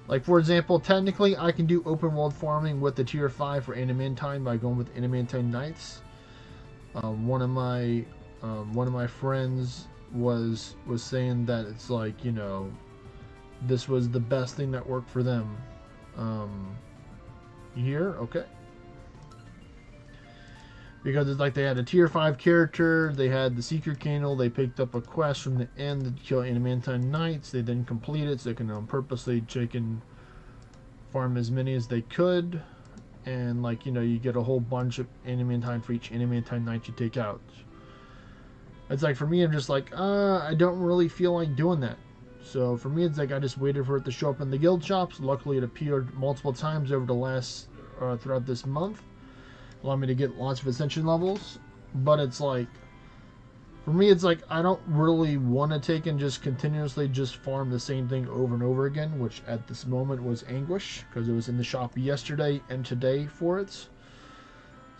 Like, for example, technically I can do open world farming with the tier 5 for Adamantine by going with Adamantine Knights. One of my friends was saying that it's like, you know, this was the best thing that worked for them. Here, okay. Because it's like they had a tier 5 character, they had the Secret Candle, they picked up a quest from the end to kill Adamantine Knights, they didn't complete it, so they can purposely check and farm as many as they could, and like, you know, you get a whole bunch of Adamantine for each Adamantine Knight you take out. It's like, for me, I'm just like, I don't really feel like doing that. So for me, it's like I just waited for it to show up in the guild shops. Luckily, it appeared multiple times over the last, throughout this month. Allow me to get lots of Ascension levels, but it's like, for me, it's like I don't really want to take and just continuously just farm the same thing over and over again, which at this moment was Anguish, because it was in the shop yesterday and today for it. So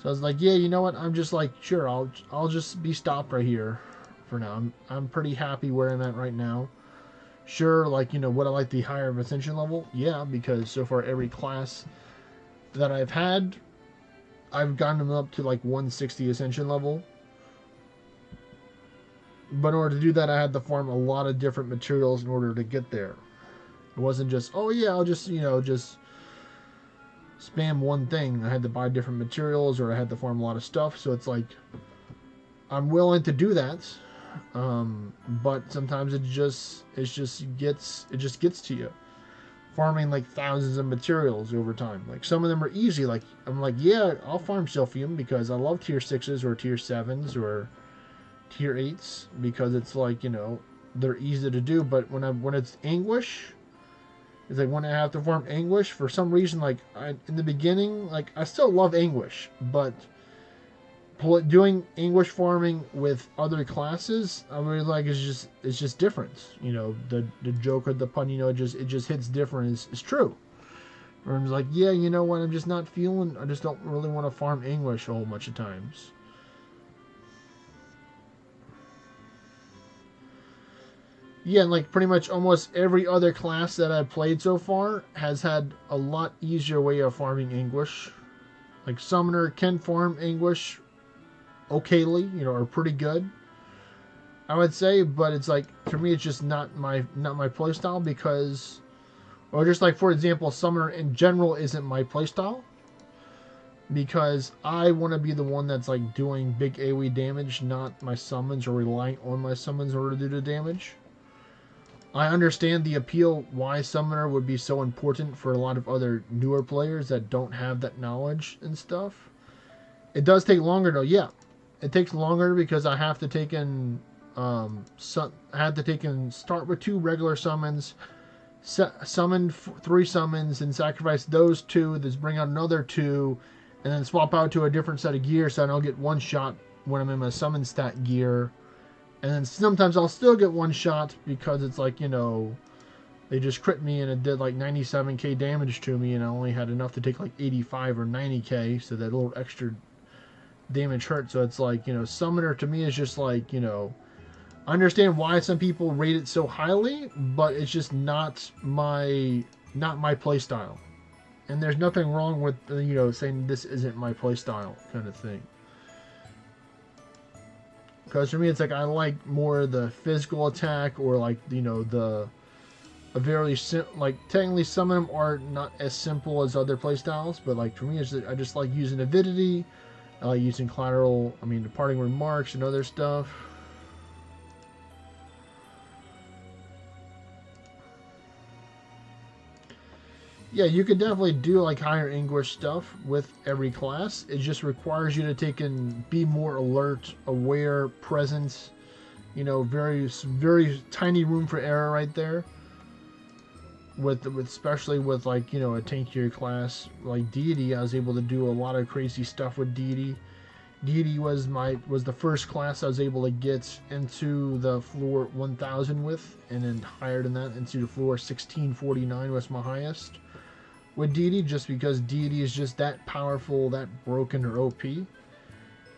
I was like, yeah, you know what? I'm just like, sure, I'll just be stopped right here for now. I'm pretty happy where I'm at right now. Sure, like, you know, would I like the higher Ascension level? Yeah, because so far every class that I've had, I've gotten them up to like 160 Ascension level. But in order to do that, I had to farm a lot of different materials in order to get there. It wasn't just, oh yeah, I'll just, you know, just spam one thing. I had to buy different materials, or I had to farm a lot of stuff. So it's like, I'm willing to do that. But sometimes it just gets to you. Farming like thousands of materials over time. Like, some of them are easy. Like, I'm like, yeah, I'll farm Silphium because I love tier 6s or tier 7s or tier 8s, because it's like, you know, they're easy to do. But when it's Anguish, it's like when I have to farm Anguish, for some reason, like, in the beginning, like, I still love Anguish, but doing Anguish farming with other classes, I really like, it's just different. You know, the joke or the pun, you know, it just hits different. It's true. Where I'm like, yeah, you know what, I just don't really want to farm Anguish a whole bunch of times. Yeah, and like pretty much almost every other class that I've played so far has had a lot easier way of farming Anguish. Like, Summoner can farm Anguish okayly, you know, or pretty good, I would say, but it's like, for me, it's just not my playstyle, because, or just like, for example, Summoner in general isn't my playstyle, because I want to be the one that's like doing big AoE damage, not my summons, or relying on my summons in order to do the damage. I understand the appeal why Summoner would be so important for a lot of other newer players that don't have that knowledge and stuff. It does take longer though, yeah. It takes longer because I have to take in start with 2 regular summons, summon 3 summons, and sacrifice those 2, then bring out another 2, and then swap out to a different set of gear so I don't get one shot when I'm in my summon stat gear. And then sometimes I'll still get one shot because it's like, you know, they just crit me and it did like 97k damage to me, and I only had enough to take like 85 or 90k, so that little extra damage hurt. So it's like, you know, Summoner to me is just like, you know, I understand why some people rate it so highly, but it's just not my playstyle. And there's nothing wrong with, you know, saying this isn't my playstyle kind of thing. Because for me, it's like I like more the physical attack, or like, you know, like, technically some of them are not as simple as other playstyles, but like for me, I just like using Avidity, I like using departing remarks and other stuff. Yeah, you could definitely do like higher Anguish stuff with every class. It just requires you to take and be more alert, aware, present. You know, very, very tiny room for error right there. With especially with, like, you know, a tankier class like Deity, I was able to do a lot of crazy stuff with Deity. Deity was the first class I was able to get into the floor 1000 with, and then higher than that into the floor 1649 was my highest with Deity, just because Deity is just that powerful, that broken or OP. And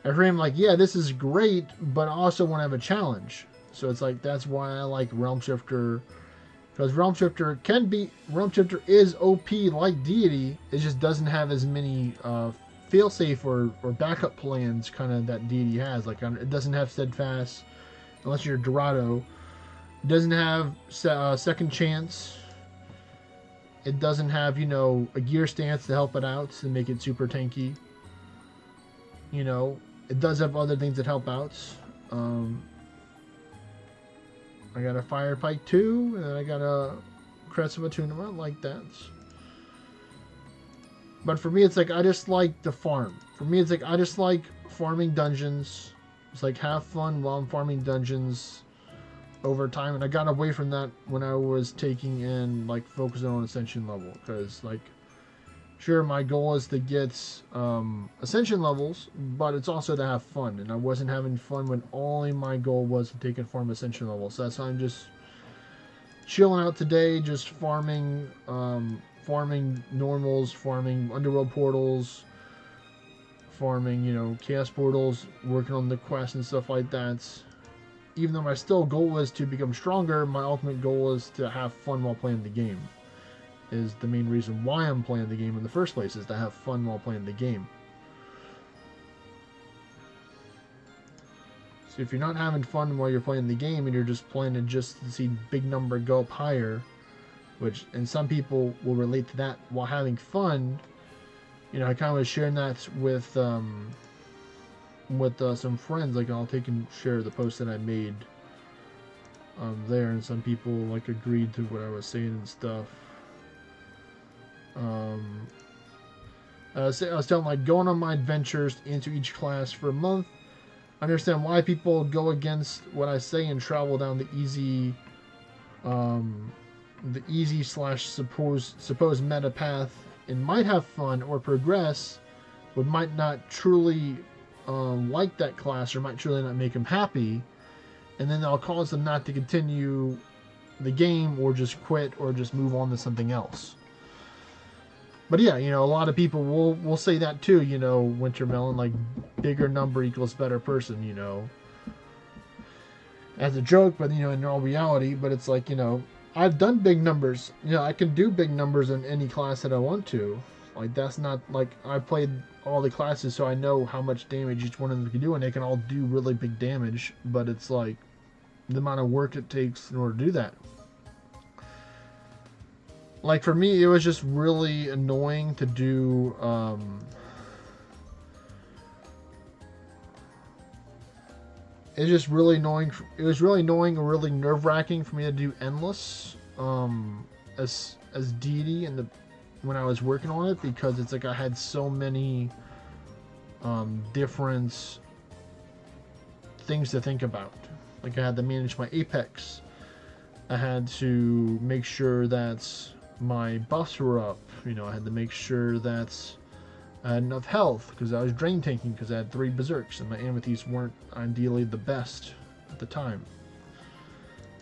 for him, like, yeah, this is great, but I also want to have a challenge. So it's like, that's why I like Realm Shifter Because Realm Shifter is OP like Deity. It just doesn't have as many failsafe or backup plans kind of that Deity has. Like it doesn't have Steadfast unless you're Dorado. It doesn't have Second Chance. It doesn't have, you know, a gear stance to help it out to make it super tanky. You know, it does have other things that help out. I got a Fire Pike too, and I got a Crest of Attunement like that. But for me, it's like I just like the farm. For me, it's like I just like farming dungeons. It's like have fun while I'm farming dungeons over time, and I got away from that when I was taking in like focusing on Ascension level, because like sure my goal is to get Ascension levels, but it's also to have fun, and I wasn't having fun when only my goal was to take and farm Ascension levels. So that's why I'm just chilling out today, just farming normals, farming underworld portals, farming, you know, chaos portals, working on the quests and stuff like that. Even though my goal is to become stronger, my ultimate goal is to have fun while playing the game. Is the main reason why I'm playing the game in the first place, is to have fun while playing the game. So if you're not having fun while you're playing the game and you're just playing it just to see big number go up higher, and some people will relate to that while having fun, you know, I kind of was sharing that with some friends. Like I'll take and share the post that I made there, and some people like agreed to what I was saying and stuff. I was telling like going on my adventures into each class for a month. I understand why people go against what I say and travel down the easy / supposed meta path, and might have fun or progress, but might not truly like that class, or might truly not make them happy, and then I'll cause them not to continue the game, or just quit, or just move on to something else. But yeah, you know, a lot of people will say that too, you know, Wintermelon, like bigger number equals better person, you know, as a joke, but you know, in all reality. But it's like, you know, I've done big numbers, you know, I can do big numbers in any class that I want to. Like that's not like I played all the classes, so I know how much damage each one of them can do, and they can all do really big damage. But it's like the amount of work it takes in order to do that. Like for me, it was just really annoying to do. It's just really annoying. It was really annoying and really nerve-wracking for me to do endless as deity when I was working on it, because it's like I had so many different things to think about. Like I had to manage my apex. I had to make sure that my buffs were up. You know, I had to make sure that I had enough health, because I was drain tanking, because I had 3 berserks and my amethysts weren't ideally the best at the time.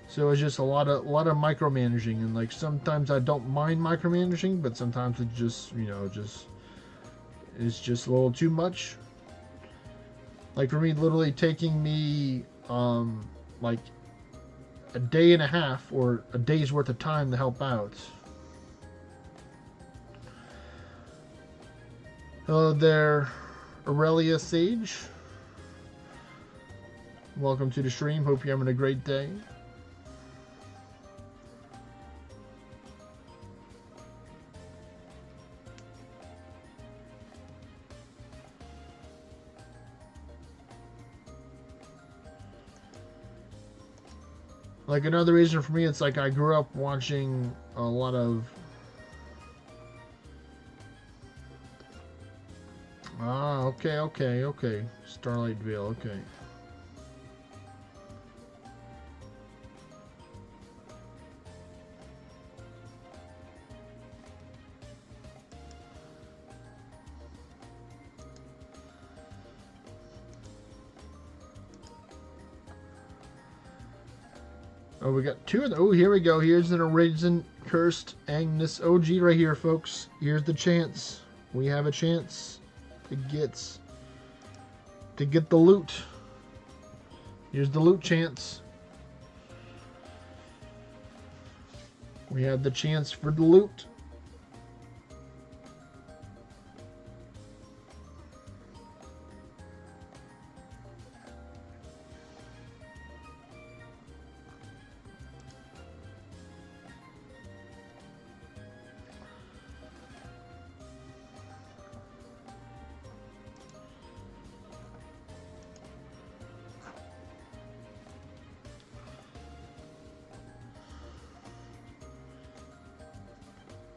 So it was just a lot of micromanaging, and like sometimes I don't mind micromanaging, but sometimes it just, you know, it's just a little too much. Like for me, literally taking me like a day and a half or a day's worth of time to help out. Hello there, Aurelia Sage. Welcome to the stream. Hope you're having a great day. Like another reason for me, it's like I grew up watching a lot of okay. Starlight Veil, okay. Oh, we got 2 of them. Oh, here we go. Here's an Arisen Cursed Agnes OG right here, folks. Here's the chance. We have a chance to get the loot. Here's the loot chance. We have the chance for the loot.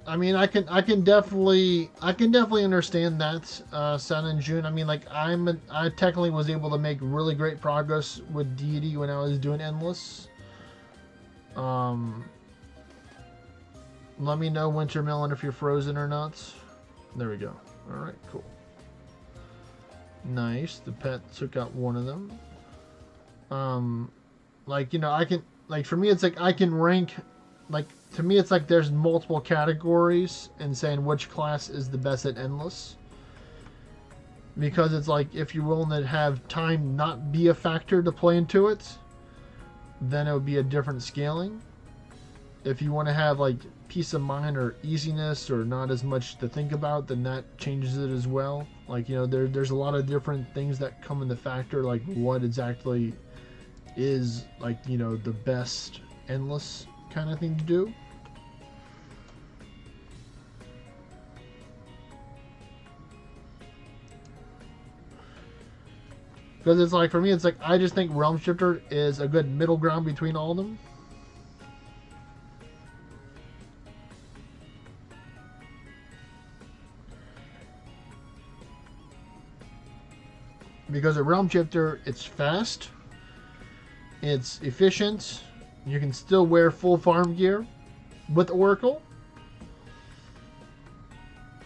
I mean, I can definitely understand that, Sun and June. I mean, like I technically was able to make really great progress with Deity when I was doing Endless. Let me know, Wintermelon, if you're frozen or not. There we go. All right, cool. Nice. The pet took out one of them. Like, you know, I can, like, for me, it's like I can rank, like, to me, it's like there's multiple categories and saying which class is the best at Endless. Because it's like, if you're willing to have time not be a factor to play into it, then it would be a different scaling. If you want to have, like, peace of mind or easiness or not as much to think about, then that changes it as well. Like, you know, there's a lot of different things that come into factor, like what exactly is, like, you know, the best Endless kind of thing to do. Because it's like, for me, it's like, I just think Realm Shifter is a good middle ground between all of them. Because a Realm Shifter, it's fast, it's efficient, you can still wear full farm gear with Oracle.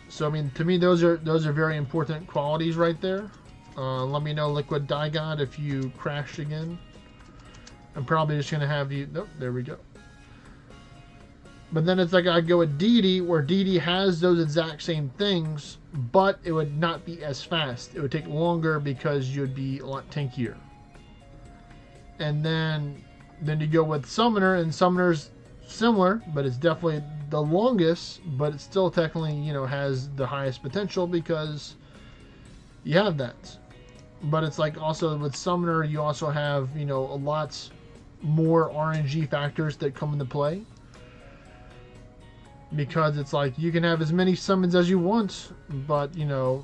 So I mean, to me, those are very important qualities right there. Let me know, Liquid Digon, if you crashed again. I'm probably just gonna have you. Nope, there we go. But then it's like I go with Deity, where Deity has those exact same things, but it would not be as fast. It would take longer because you'd be a lot tankier. And then you go with Summoner, and Summoner's similar, but it's definitely the longest, but it still technically, you know, has the highest potential because you have that. But it's like also with Summoner, you also have, you know, a lot more RNG factors that come into play. Because it's like you can have as many summons as you want, but, you know,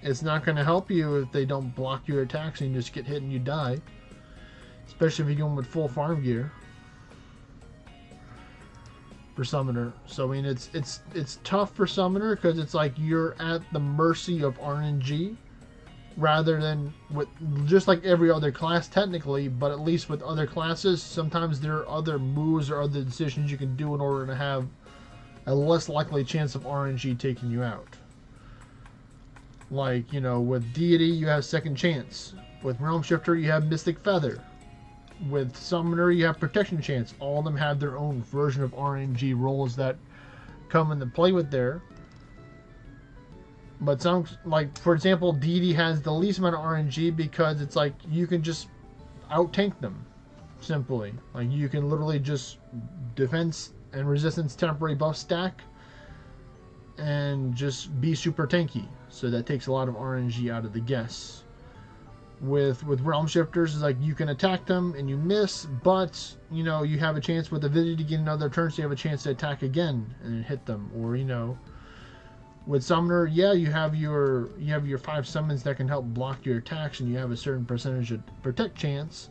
it's not going to help you if they don't block your attacks and you just get hit and you die. Especially if you're going with full farm gear for Summoner. So I mean, it's tough for Summoner because it's like you're at the mercy of RNG rather than with just like every other class technically, but at least with other classes, sometimes there are other moves or other decisions you can do in order to have a less likely chance of RNG taking you out. Like, you know, with Deity, you have Second Chance. With Realm Shifter, you have Mystic Feather. With Summoner, you have Protection Chance. All of them have their own version of RNG rolls that come into play with there. But some, like, for example, Deity has the least amount of RNG because it's like you can just out-tank them, simply. Like, you can literally just defense and resistance temporary buff stack and just be super tanky. So that takes a lot of RNG out of the guess. With Realm Shifters, it's like you can attack them and you miss, but, you know, you have a chance with Avidity to get another turn, so you have a chance to attack again and hit them. Or, you know, with Summoner, yeah, you have your 5 summons that can help block your attacks, and you have a certain percentage of protect chance.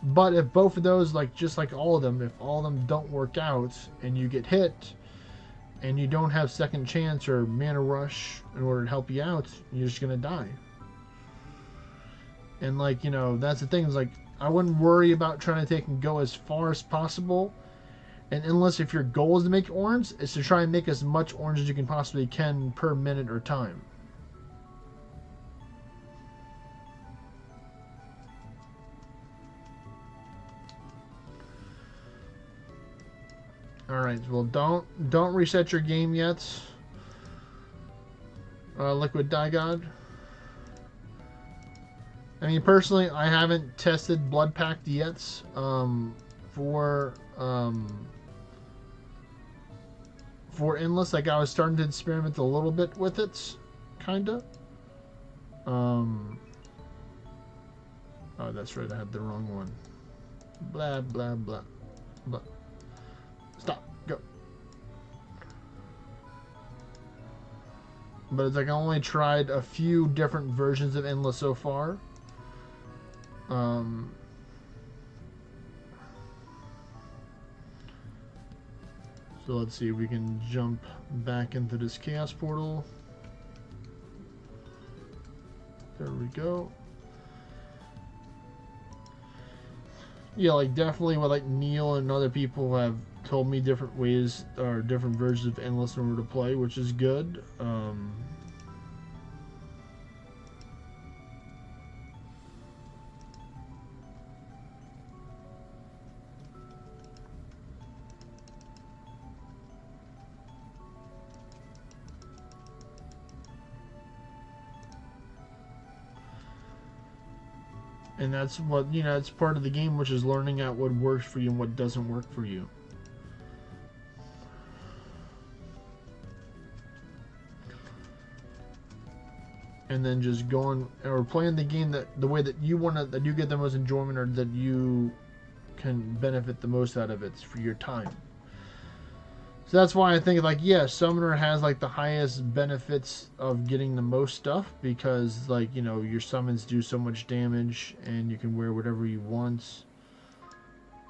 But if both of those, like, just like all of them, if all of them don't work out and you get hit and you don't have Second Chance or Mana Rush in order to help you out, you're just gonna die. And, like, you know, that's the thing, is like, I wouldn't worry about trying to take and go as far as possible. And unless if your goal is to make orange, is to try and make as much orange as you can possibly can per minute or time. Alright, well, don't reset your game yet. Liquid Digod. I mean, personally, I haven't tested Blood Pact yet for for endless. Like I was starting to experiment a little bit with it, kinda. Oh, that's right. I had the wrong one. Blah blah blah blah. Stop. Go. But it's like I only tried a few different versions of endless so far. So let's see if we can jump back into this chaos portal. There we go. Yeah, like definitely what like Neil and other people have told me different ways or different versions of endless in order to play, which is good. And that's what, you know, it's part of the game, which is learning out what works for you and what doesn't work for you. And then just going or playing the game that the way that you want to, that you get the most enjoyment or that you can benefit the most out of it for your time. So that's why I think, like, yeah, Summoner has like the highest benefits of getting the most stuff because, like, you know, your summons do so much damage and you can wear whatever you want.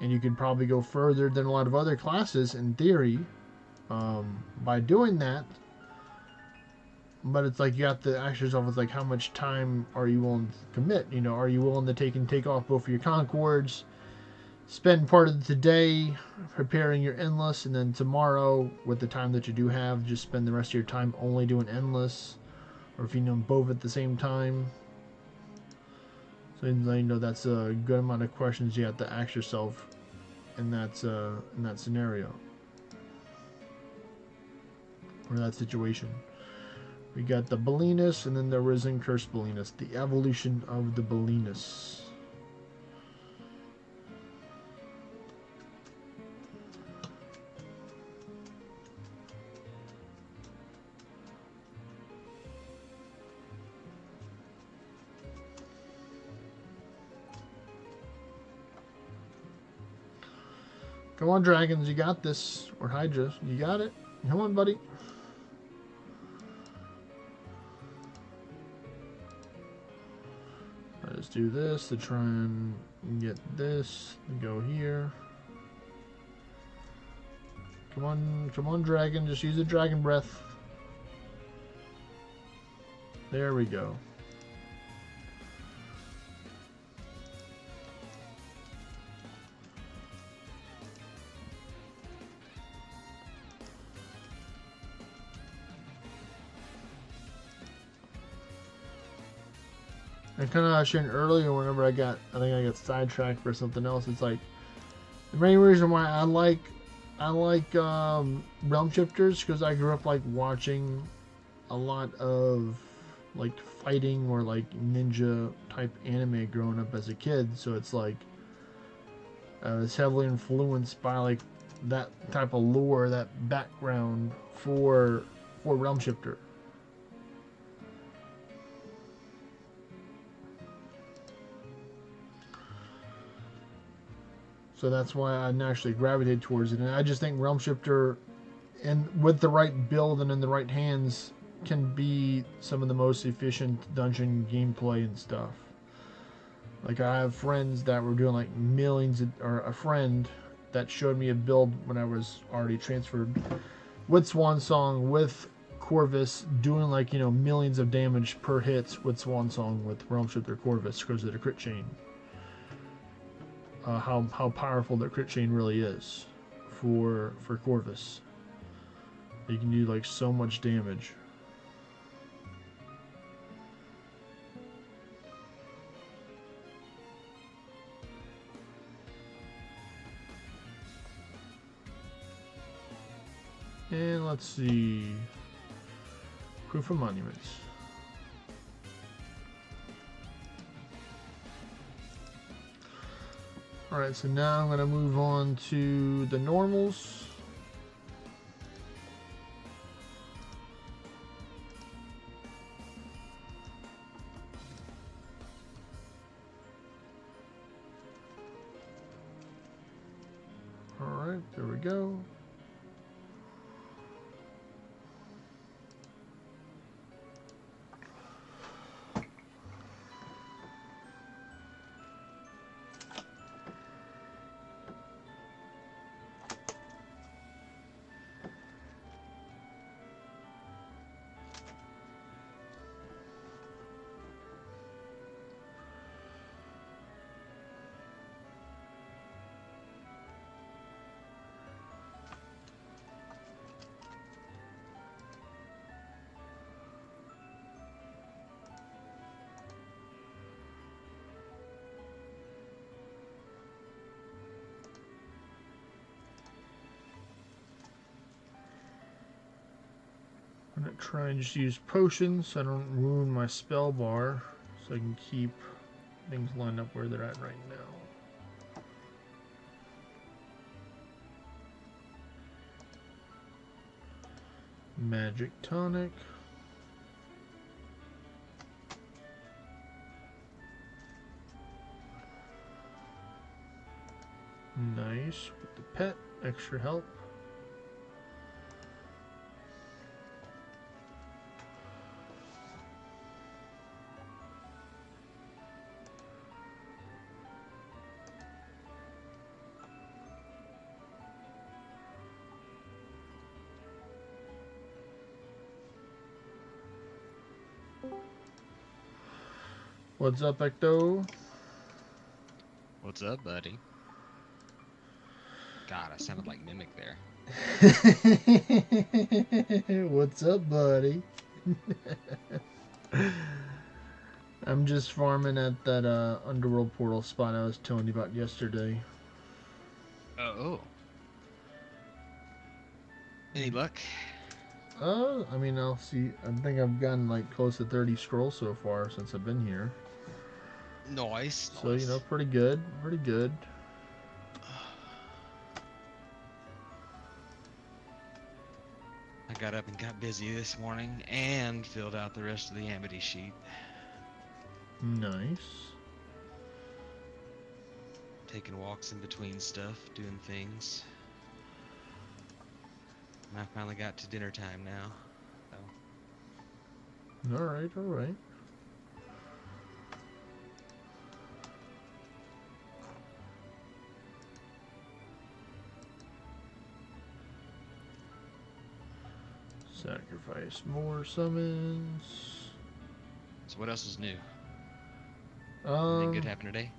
And you can probably go further than a lot of other classes in theory by doing that. But it's like you have to ask yourself, it's like, how much time are you willing to commit? You know, are you willing to take off both of your Concords, spend part of today preparing your endless, and then tomorrow, with the time that you do have, just spend the rest of your time only doing endless, or if you do them both at the same time. So you know that's a good amount of questions you have to ask yourself in that scenario or that situation. We got the Belinus and then the Risen Cursed Belinus, the evolution of the Belinus. Come on, dragons, you got this. Or Hydra, you got it. Come on, buddy. Let's do this to try and get this and go here. Come on, dragon. Just use the dragon breath. There we go. I kind of shared earlier whenever I think I got sidetracked for something else. It's like the main reason why I like Realm Shifters because I grew up like watching a lot of like fighting or like ninja type anime growing up as a kid. So it's like I was heavily influenced by like that type of lore, that background for Realm Shifter. So that's why I naturally gravitated towards it. And I just think Realm Shifter, and with the right build and in the right hands, can be some of the most efficient dungeon gameplay and stuff. Like I have friends that were doing like millions, or a friend that showed me a build when I was already transferred with Swan Song, with Corvus, doing like, you know, millions of damage per hit with Swan Song with Realm Shifter Corvus because of the crit chain. How powerful that crit chain really is for Corvus. You can do like so much damage. And let's see, proof of monuments. Alright, so now I'm going to move on to the normals. Alright, there we go. I'm going to try and just use potions so I don't ruin my spell bar, so I can keep things lined up where they're at right now. Magic tonic. Nice. With the pet, extra help. What's up, Ecto? What's up, buddy? God, I sounded like Mimic there. What's up, buddy? I'm just farming at that underworld portal spot I was telling you about yesterday. Oh. Any luck? I mean, I'll see. I think I've gotten like close to 30 scrolls so far since I've been here. Nice. So, you know, pretty good. Pretty good. I got up and got busy this morning and filled out the rest of the Amity sheet. Nice. Taking walks in between stuff, doing things. And I finally got to dinner time now. So. Alright, alright. Sacrifice more summons. So what else is new? Anything Um, good happen today?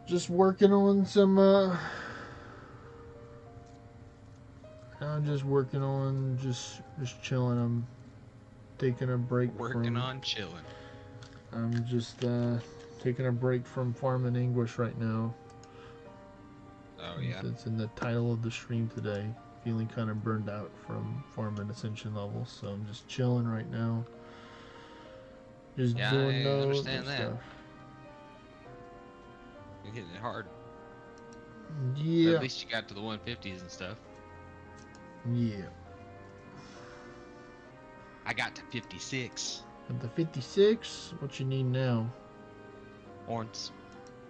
just working on some, I'm just working on just chilling. I'm taking a break Working from, on chilling. I'm just, taking a break from farming Anguish right now. Oh yeah. It's in the title of the stream today. Feeling kind of burned out from farming Ascension levels, so I'm just chilling right now. Just Yeah, doing I nodes understand and that. stuff. You're hitting it hard. But Yeah, at least you got to the 150s and stuff. yeah. I got to 56. At the 56, what you need now? Horns.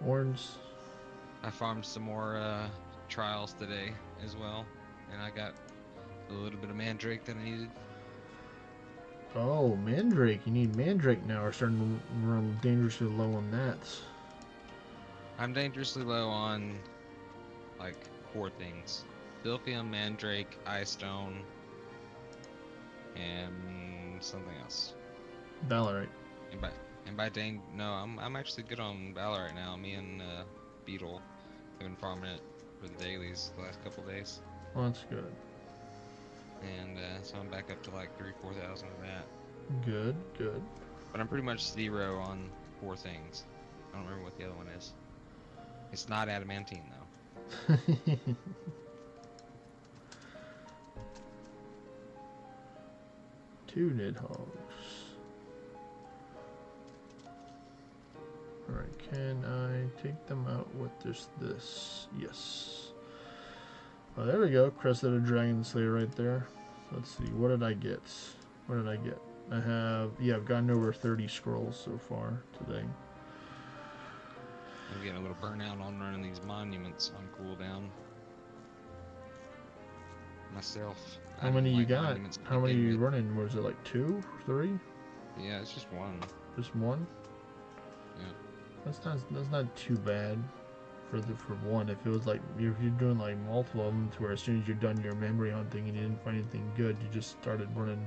Horns. I farmed some more trials today as well, and I got a little bit of mandrake that I needed. Oh, Mandrake. You need Mandrake now. We're starting to run dangerously low on that. I'm dangerously low on like 4 things: Silphium, Mandrake, Ice Stone, and something else. Valorite. And by dang, no, I'm actually good on Valor right now. Me and Beetle have been farming it for the dailies the last couple days, Oh, that's good. and so I'm back up to like 3,000-4,000 of that. Good, good. But I'm pretty much 0 on 4 things. I don't remember what the other one is. It's not adamantine though. Two Nidhogs. Alright, can I take them out with this? Yes. Oh, there we go. Crested of Dragon Slayer right there. So let's see. What did I get? What did I get? I have... Yeah, I've gotten over 30 scrolls so far today. I'm getting a little burnout on running these monuments on cooldown. Myself. I How don't many you like got? monuments to How many are begin you with. running? Was it like 2? 3? Yeah, it's just one. Just one? Yeah. That's not too bad for one. If it was like if you're doing like multiple of them, to where as soon as you're done your memory hunting and you didn't find anything good, you just started running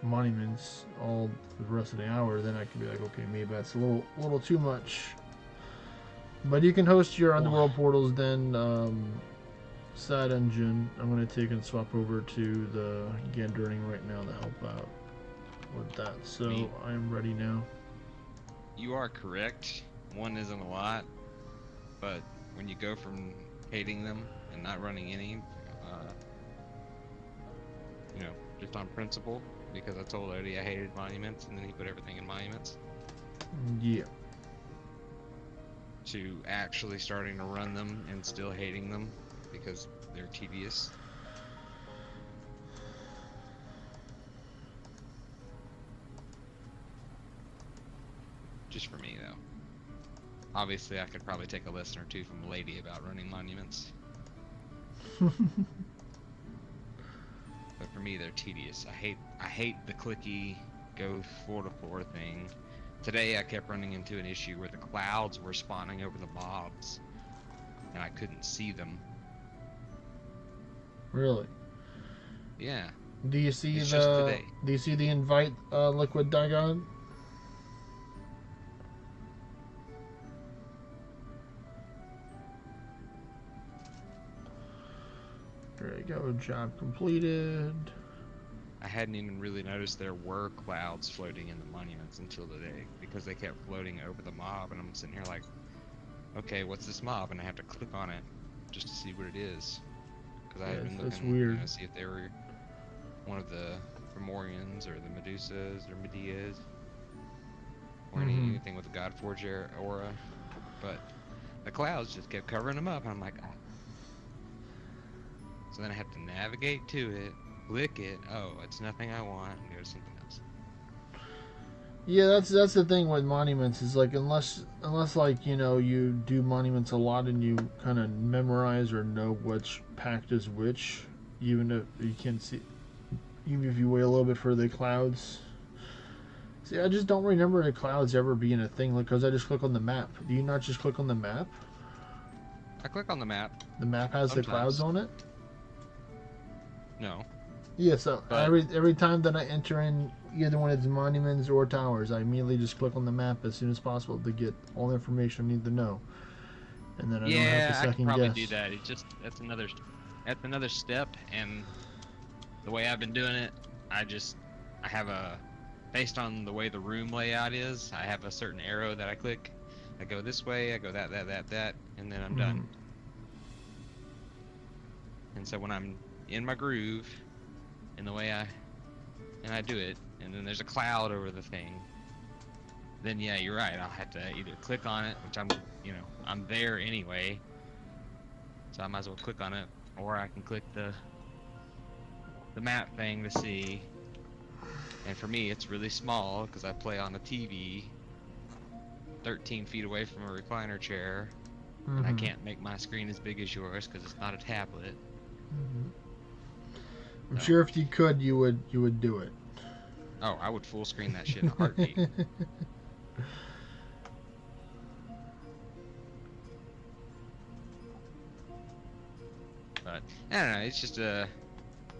monuments all the rest of the hour, then I could be like, okay, maybe that's a little too much. But you can host your underworld portals then. Side engine. I'm gonna take and swap over to the Gandering right now to help out with that. So I am ready now. You are correct. One isn't a lot, but when you go from hating them and not running any, just on principle, because I told Odie I hated monuments, and then he put everything in monuments, Yeah. to actually starting to run them and still hating them because they're tedious. Just for me, though. Obviously, I could probably take a lesson or two from a lady about running monuments. But for me, they're tedious. I hate the clicky go floor to floor thing. Today, I kept running into an issue where the clouds were spawning over the mobs, and I couldn't see them. Really? Yeah. Do you see It's just today. Do you see the invite liquid Dagon? There you go, job completed. I hadn't even really noticed there were clouds floating in the monuments until today, because they kept floating over the mob, and I'm sitting here like, okay, what's this mob? And I have to click on it just to see what it is, because I had been That's looking weird. to see if they were one of the Fomorians or the Medusas or Medeas or anything with the Godforge aura, but the clouds just kept covering them up, and I'm like, ah. So then I have to navigate to it, click it, oh, it's nothing I want, and go to something else. Yeah, that's the thing with monuments is like unless like you do monuments a lot and you kind of memorize or know which pact is which, even if you can't see, even if you wait a little bit for the clouds. See, I just don't remember the clouds ever being a thing, like, because I just click on the map. Do you not just click on the map? I click on the map. The map has the clouds on it. No. Yeah, so But- every time that I enter in either one of its monuments or towers, I immediately just click on the map as soon as possible to get all the information I need to know, and then I don't have to Yeah, I could second probably guess. do that. It's just that's another step, and the way I've been doing it, I have based on the way the room layout is, I have a certain arrow that I click. I go this way, I go that, and then I'm done. And so when I'm in my groove, in the way I do it, and then there's a cloud over the thing, then yeah, you're right. I'll have to either click on it, which I'm there anyway, so I might as well click on it, or I can click the map thing to see. And for me, it's really small because I play on a TV 13 feet away from a recliner chair, and I can't make my screen as big as yours because it's not a tablet. I'm sure if you could, you would do it. Oh, I would full screen that shit in a heartbeat. But I don't know.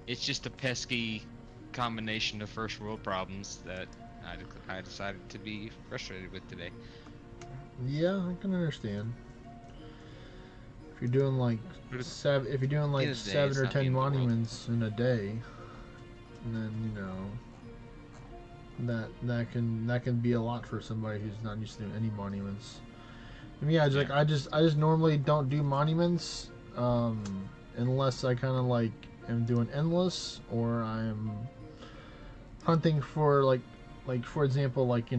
It's just a pesky combination of first world problems that I decided to be frustrated with today. Yeah, I can understand. If you're doing like seven In a day, or it's not the 10 end of the world. monuments in a day, then that can be a lot for somebody who's not used to doing any monuments. I mean, yeah, it's like I just normally don't do monuments unless I kind of like am doing endless, or I'm hunting for like for example, like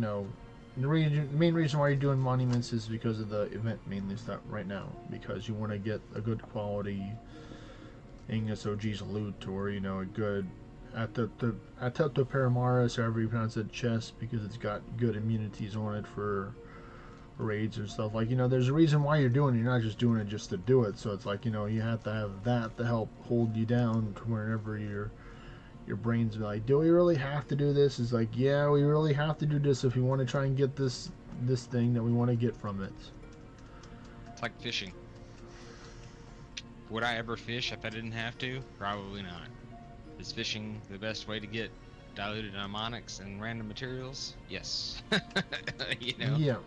the main reason why you're doing monuments is because of the event mainly stuff right now, because you want to get a good quality Ingus OG's loot, or you know, a good Atepto Paramaris, however you pronounce it, chest, because it's got good immunities on it for raids and stuff. Like, you know, there's a reason why you're doing it. You're not just doing it just to do it. So it's like, you know, you have to have that to help hold you down to whenever your brain's like, do we really have to do this? It's like, yeah, we really have to do this if we want to try and get this thing that we want to get from it. It's like fishing. Would I ever fish if I didn't have to? Probably not. Is fishing the best way to get diluted mnemonics and random materials? Yes. You know? Yeah.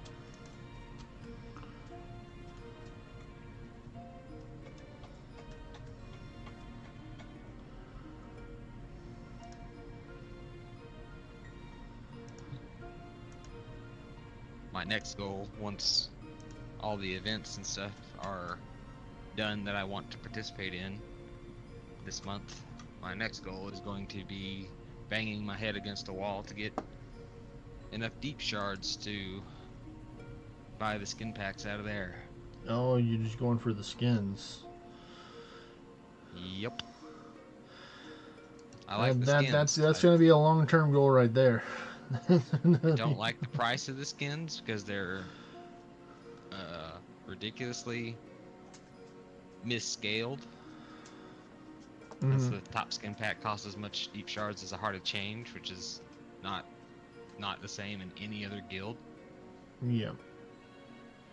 My next goal, once all the events and stuff are done that I want to participate in this month, my next goal is going to be banging my head against a wall to get enough deep shards to buy the skin packs out of there. Oh, you're just going for the skins. Yep. I like the skins. That's going to be a long-term goal right there. I don't like the price of the skins because they're ridiculously misscaled. Since the top skin pack costs as much deep shards as a Heart of Change, which is not the same in any other guild. Yeah.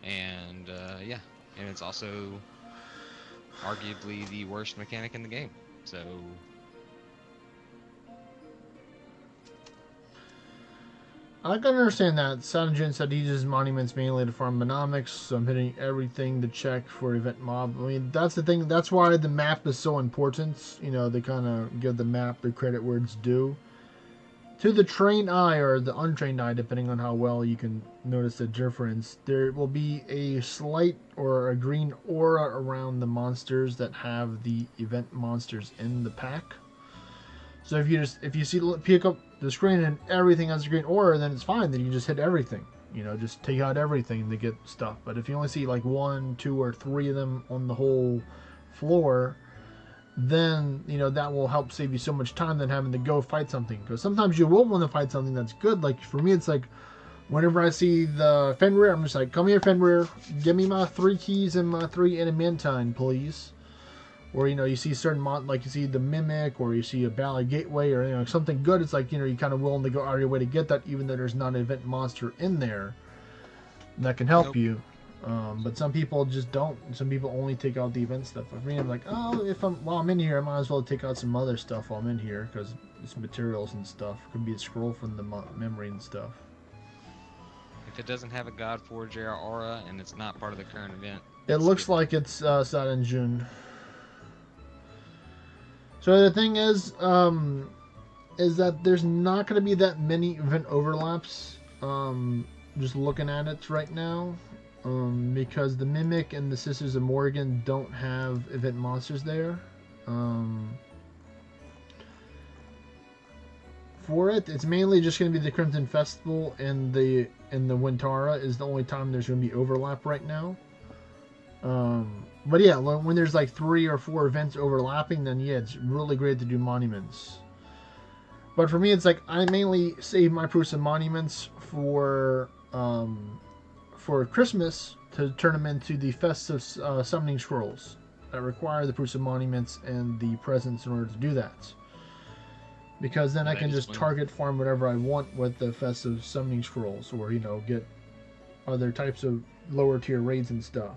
And yeah, and it's also arguably the worst mechanic in the game. So I can understand that. Sanjin said he uses monuments mainly to farm monomics, so I'm hitting everything to check for event mob. I mean, that's the thing. That's why the map is so important. You know, they kind of give the map the credit where it's due. To the trained eye, or the untrained eye, depending on how well you can notice the difference, there will be a slight or a green aura around the monsters that have the event monsters in the pack. So if you pick up the screen and everything has a green aura, then it's fine. Then you just hit everything. You know, just take out everything to get stuff. But if you only see like 1, 2, or 3 of them on the whole floor, then, you know, that will help save you so much time than having to go fight something. Because sometimes you will want to fight something that's good. Like for me, it's like whenever I see the Fenrir, I'm just like, come here, Fenrir, give me my 3 keys and my 3 adamantine, please. Or, you know, you see certain like you see the Mimic, or you see a Ballad Gateway, or, you know, something good. It's like, you know, you're kind of willing to go out of your way to get that, even though there's not an event monster in there that can help you. But some people just don't. Some people only take out the event stuff. For me, I'm like, oh, while I'm in here, I might as well take out some other stuff while I'm in here, because it's materials and stuff. It could be a scroll from the memory and stuff. if it doesn't have a Godforge era aura and it's not part of the current event, It looks like it's set in June. So the thing is that there's not going to be that many event overlaps. Just looking at it right now, because the Mimic and the Sisters of Morrigan don't have event monsters there. For it, it's mainly just going to be the Crimson Festival and the Wintara is the only time there's going to be overlap right now. But yeah, when there's like 3 or 4 events overlapping, then yeah, it's really great to do monuments. But for me, it's like I mainly save my proofs of monuments for Christmas to turn them into the festive summoning scrolls that require the proofs of monuments and the presents in order to do that. Because then I can just target farm whatever I want with the festive summoning scrolls, or, you know, get other types of lower tier raids and stuff.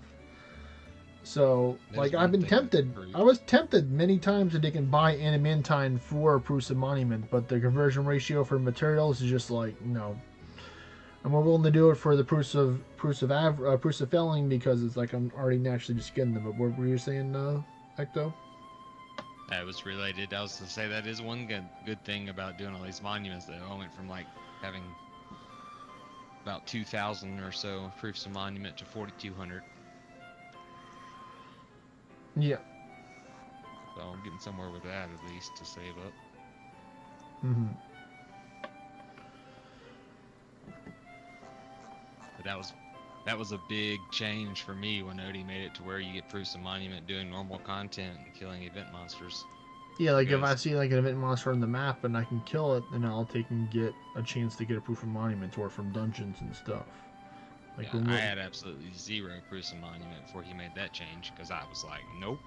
So, like, I've been tempted. I was tempted many times that they can buy adamantine for proofs of monument, but the conversion ratio for materials is just like, no. I'm more willing to do it for the proofs of felling, because it's like I'm already naturally just getting them. But what were you saying, Ecto? That was related. I was to say that is one good thing about doing all these monuments, though. I went from like having about 2,000 or so proofs of monument to 4,200. Yeah. So I'm getting somewhere with that at least to save up. Mm-hmm. that was a big change for me when Odie made it to where you get proofs of monument doing normal content and killing event monsters. Yeah, like if I Because- see like an event monster on the map and I can kill it, then I'll take and get a chance to get a proof of monument or from dungeons and stuff. Like Yeah, when I had absolutely zero proofs of monument before he made that change because I was like, nope,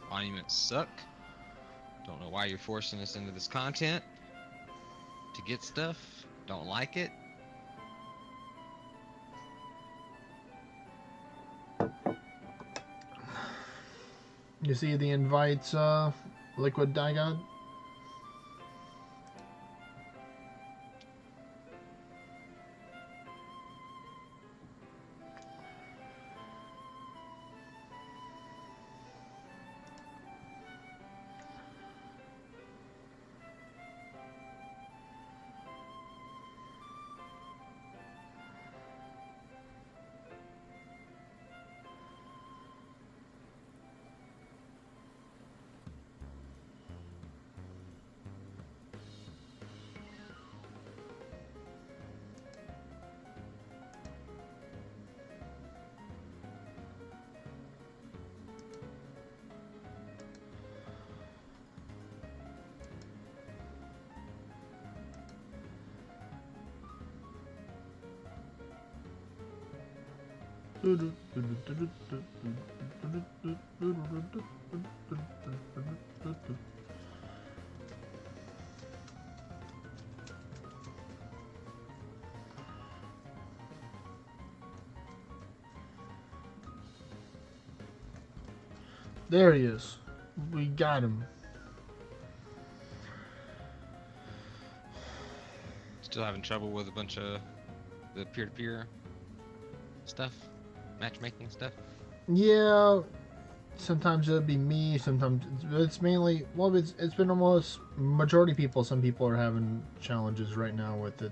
monuments suck. Don't know why you're forcing us into this content to get stuff. Don't like it. you see the invites, Liquid Digod. There he is. We got him. Still having trouble with a bunch of the peer-to-peer stuff, matchmaking stuff. Yeah, sometimes it'll be me. Sometimes it's mainly it's been almost majority people. Some people are having challenges right now with it.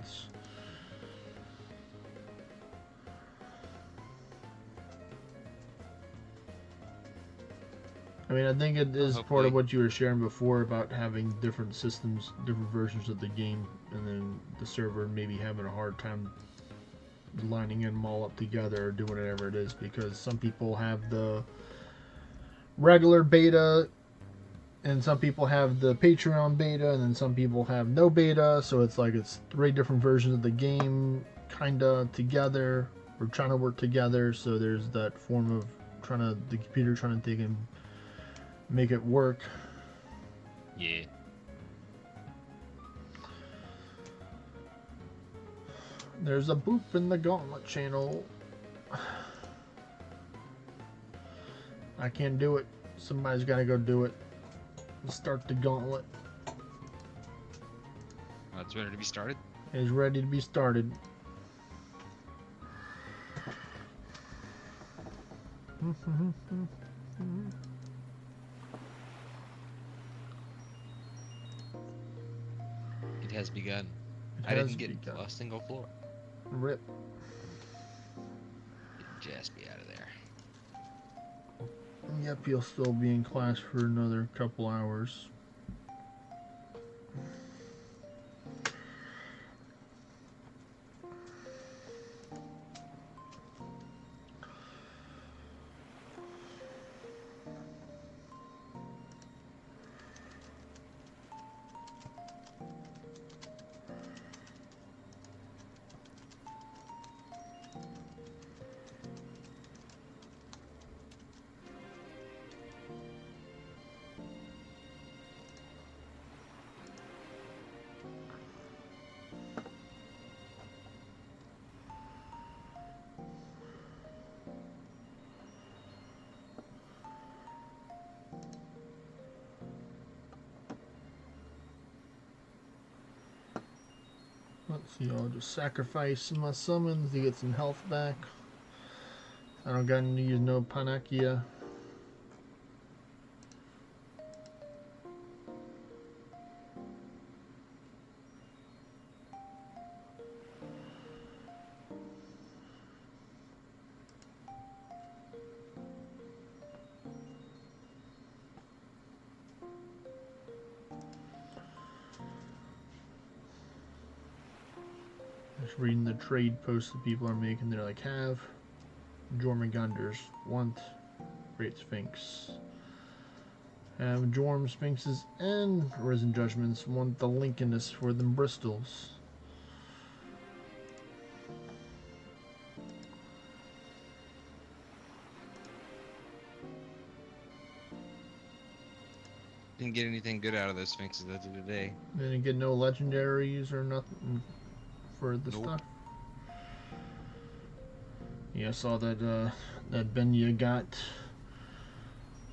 I mean, I think it is part hopefully. of what you were sharing before about having different systems, different versions of the game, and then the server maybe having a hard time lining them all up together or doing whatever it is, because some people have the regular beta and some people have the Patreon beta and then some people have no beta, so it's like it's 3 different versions of the game kinda together or trying to work together. So there's that form of the computer trying to take and make it work. Yeah. There's a boop in the gauntlet channel. I can't do it. Somebody's got to go do it. Let's start the gauntlet. It's ready to be started. It's ready to be started. It has begun. It I has didn't get begun. a single floor. Rip. Get Jaspy out of there. Yep, he'll still be in class for another couple hours. Let's see, I'll just sacrifice my summons to get some health back. I don't got to use no Panakia. Just reading the trade posts that people are making. They're like, have Jormungandrs, want Great Sphinx. Have Jorm Sphinxes and Risen Judgments, want the Lincolnus for them Bristols. Didn't get anything good out of those Sphinxes as of today. Didn't get no legendaries or nothing for the Nope. stuff. Yeah, I saw that that Benya got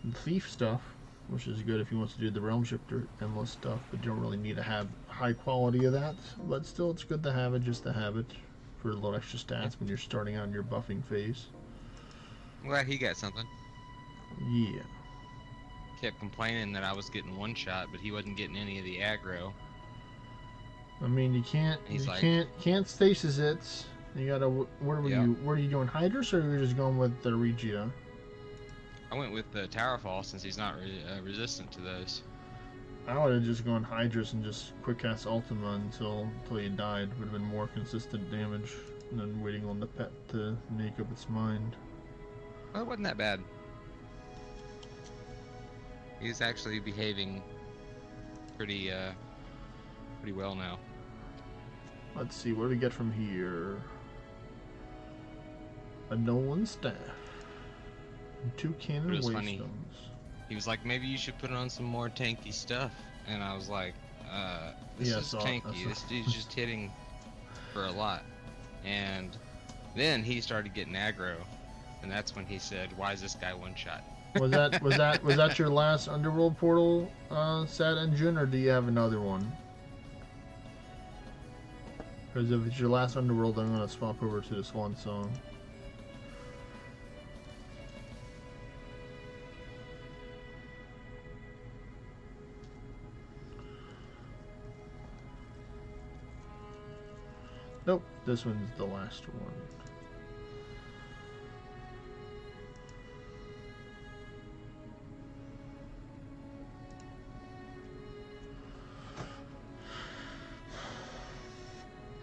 the thief stuff, which is good if he wants to do the realm shifter endless stuff, but you don't really need to have high quality of that. But still, it's good to have it, just to have it for a little extra stats when you're starting out in your buffing phase. I'm glad he got something. Yeah. Kept complaining that I was getting one shot, but he wasn't getting any of the aggro. I mean, you can't He's like- can't stasis it. You gotta. Where were Yeah. you? Were you doing Hydrus or were you just going with the Regia? I went with the Towerfall since he's not resistant to those. I would have just gone Hydrus and just quick cast Ultima until you died. Would have been more consistent damage than waiting on the pet to make up its mind. Well, it wasn't that bad. He's actually behaving pretty well now. Let's see, what do we get from here? A Nolan staff. And 2 cannon It was funny. waystones. He was like, maybe you should put on some more tanky stuff. And I was like, this Yeah, I is saw it. tanky. This dude's just hitting for a lot. And then he started getting aggro. And that's when he said, why is this guy one shot? Was that your last Underworld portal set engine, or do you have another one? Because if it's your last Underworld, I'm gonna swap over to the Swan Song. Nope, this one's the last one.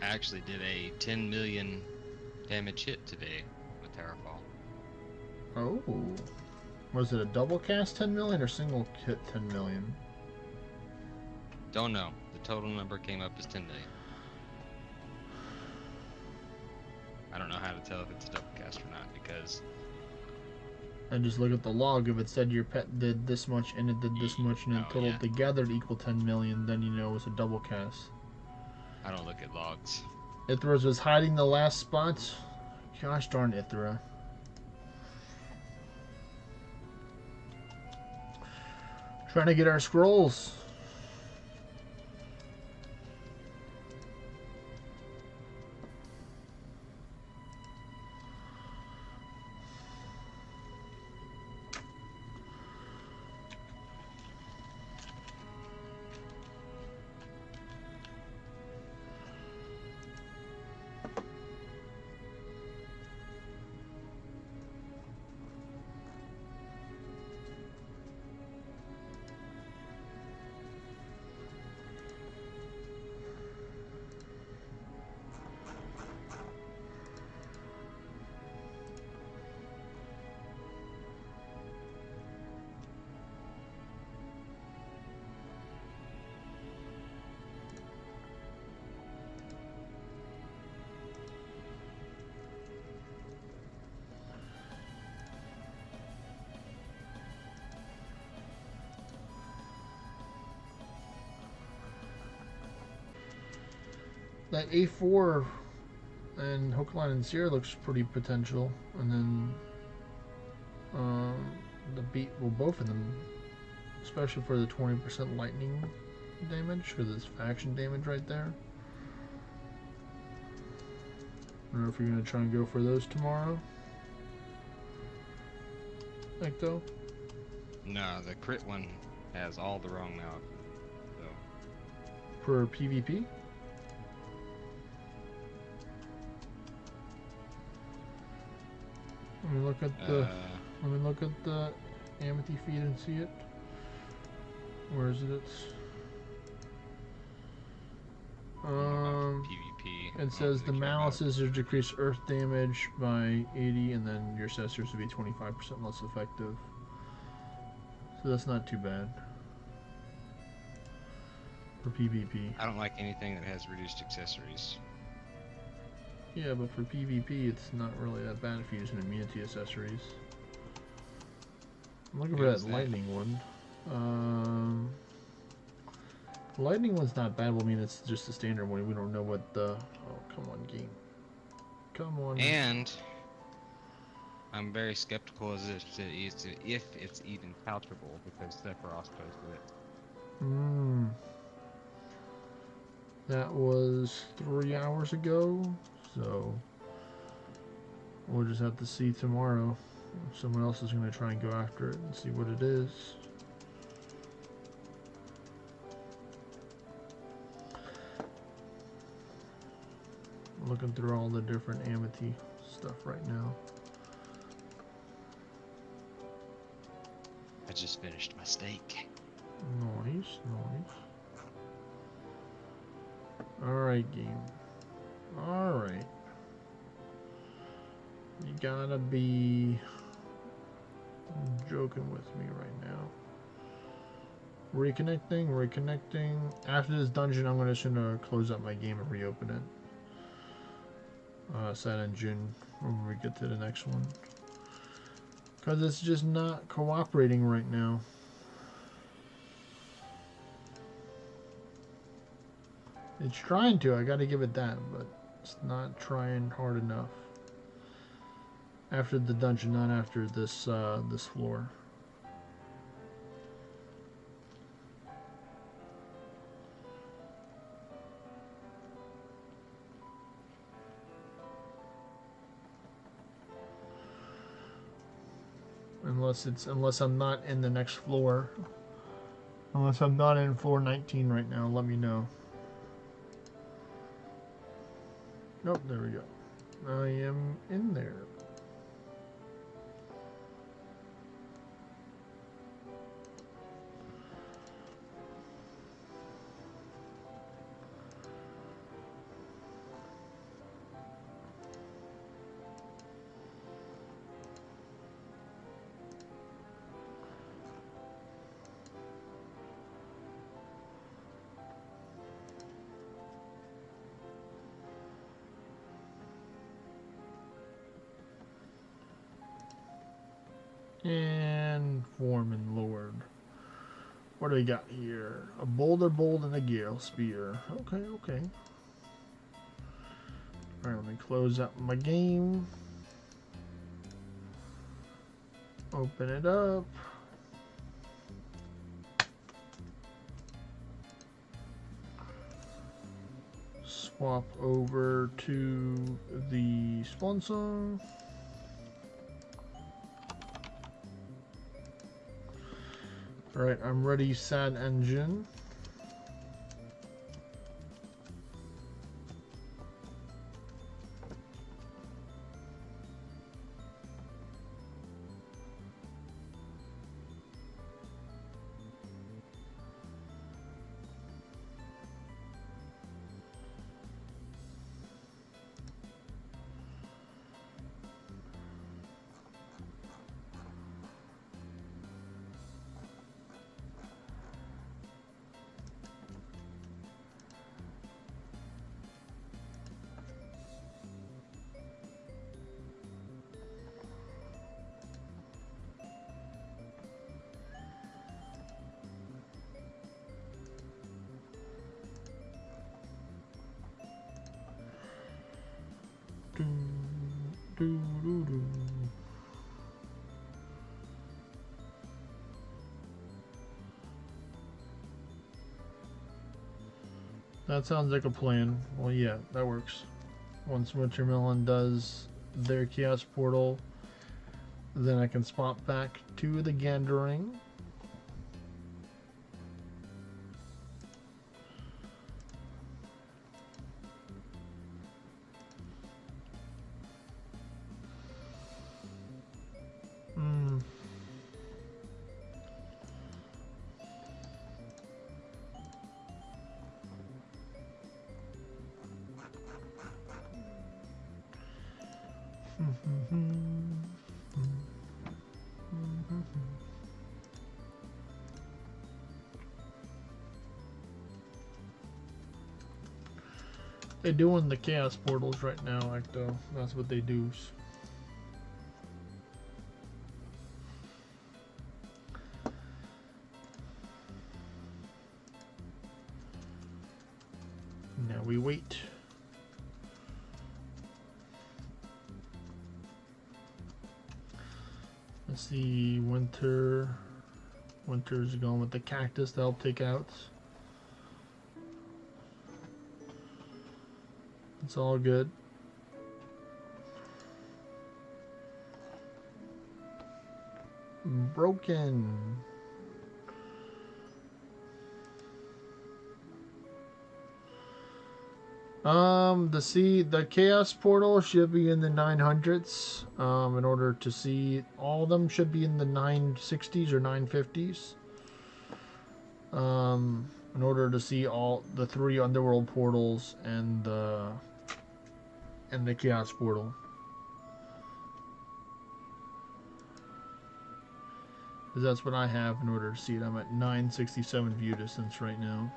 I actually did a 10 million damage hit today with Terrafall. Oh. Was it a double cast 10 million or single hit 10 million? Don't know. The total number came up as 10 million. I don't know how to tell if it's a double cast or not because And just look at the log. If it said your pet did this much and it did this much and it Oh, totaled yeah. together to equal 10 million, then you know it was a double cast. I don't look at logs. Ithras was hiding the last spot. Gosh darn Ithra. Trying to get our scrolls. That A4 and Hookline and Seer looks pretty potential, and then the beat, well, both of them, especially for the 20% lightning damage, because it's faction damage right there. I don't know if you're gonna try and go for those tomorrow. Ecto? No, the crit one has all the wrong mouth. So For PvP? Let me look at the Amity feed and see it. Where is it? I don't know about PvP. It says the Holy cow. malices are decrease earth damage by 80, and then your accessories will be 25% less effective. So that's not too bad for PvP. I don't like anything that has reduced accessories. Yeah, but for PvP, it's not really that bad if you use an immunity accessories. I'm looking for What that is that? lightning one. Lightning one's not bad. Well, I mean, it's just a standard one. We don't know what the. Oh, come on, game. Come on. And I'm very skeptical as if it's even palpable because Sephiroth posted it. Hmm. That was 3 hours ago, so we'll just have to see tomorrow. Someone else is going to try and go after it and see what it is. Looking through all the different Amity stuff right now. I just finished my steak. Nice, nice. Alright, game. Alright. You gotta be joking with me right now. Reconnecting. After this dungeon, I'm just gonna close up my game and reopen it. Set in June when we get to the next one. Because it's just not cooperating right now. It's trying to, I gotta give it that, but it's not trying hard enough. After the dungeon, not after this this floor. Unless I'm not in the next floor. Unless I'm not in floor 19 right now, let me know. Nope, there we go. I am in there. And Foreman Lord. What do we got here? A boulder bolt and a gale spear. Okay, okay. Alright, let me close up my game. Open it up. Swap over to the sponsor. Alright, I'm ready, Sad Engine. That sounds like a plan. Well, yeah, that works. Once Wintermelon does their Chaos Portal, then I can swap back to the Gandering. They're doing the chaos portals right now, Ecto. That's what they do. Now we wait. Let's see, Winter's going with the cactus to help take out. It's all good. Broken. The chaos portal should be in the 900s. In order to see all of them should be in the 960s or 950s. In order to see all the 3 underworld portals and the chaos portal. Because that's what I have in order to see it. I'm at 967 view distance right now.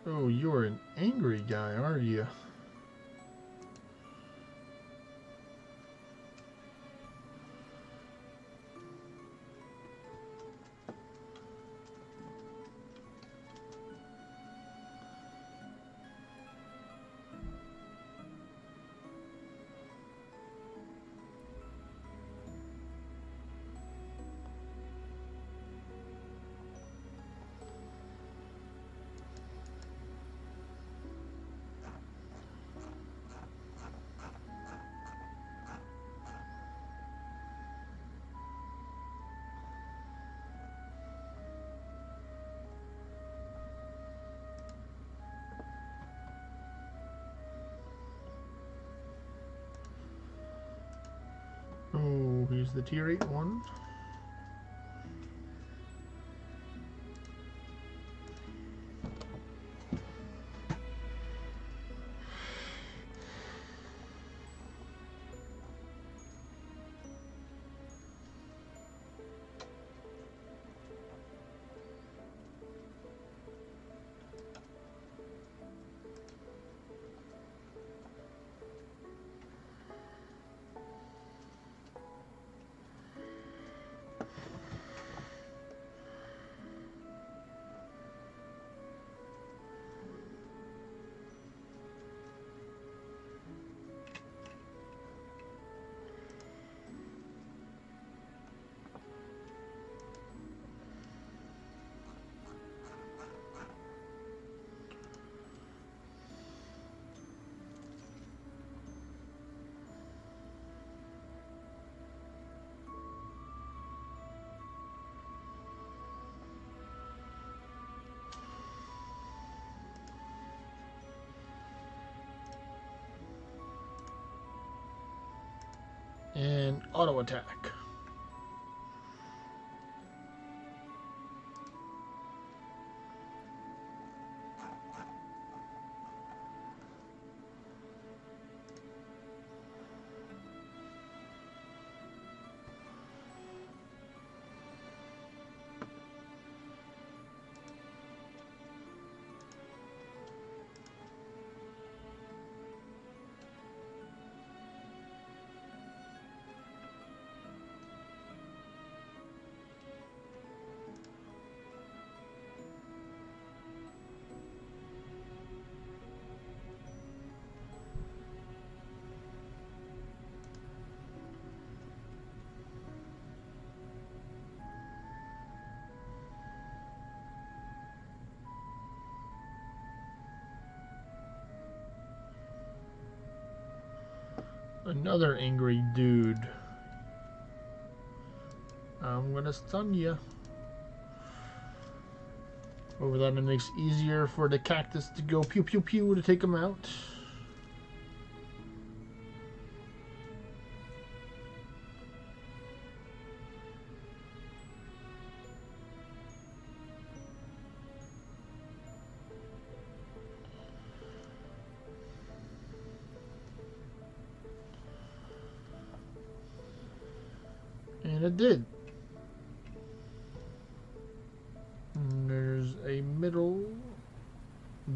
Oh, you're an angry guy, are you? Oh, here's the tier 8 one. And auto attack. Another angry dude. I'm gonna stun you. Over that, it makes it easier for the cactus to go pew pew pew to take him out. And it did. And there's a middle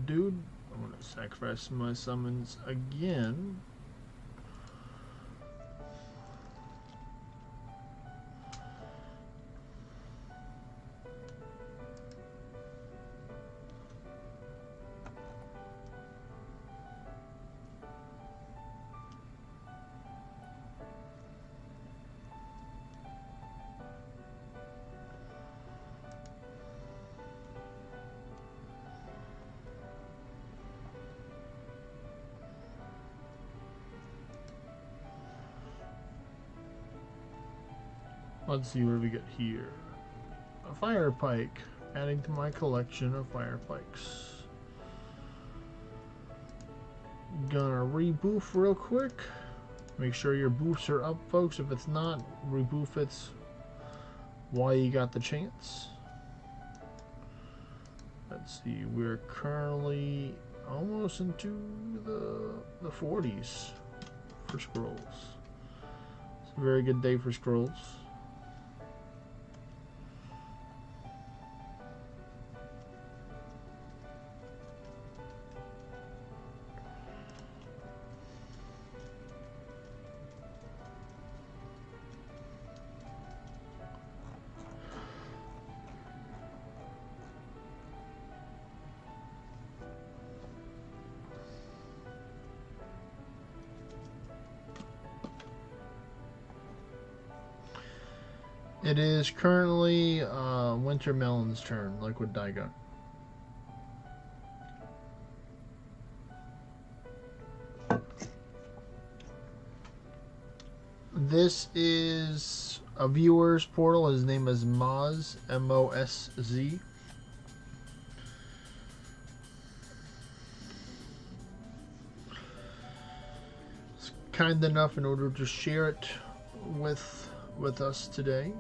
dude. I'm gonna sacrifice my summons again. Let's see where we get here. A fire pike, adding to my collection of fire pikes. Gonna reboof real quick. Make sure your boofs are up, folks. If it's not, reboof it's while you got the chance. Let's see, we're currently almost into the 40s for scrolls. It's a very good day for scrolls. It is currently Winter Melon's turn, Liquid Daigon. This is a viewer's portal. His name is Moz, M-O-S-Z. He's kind enough in order to share it with us today.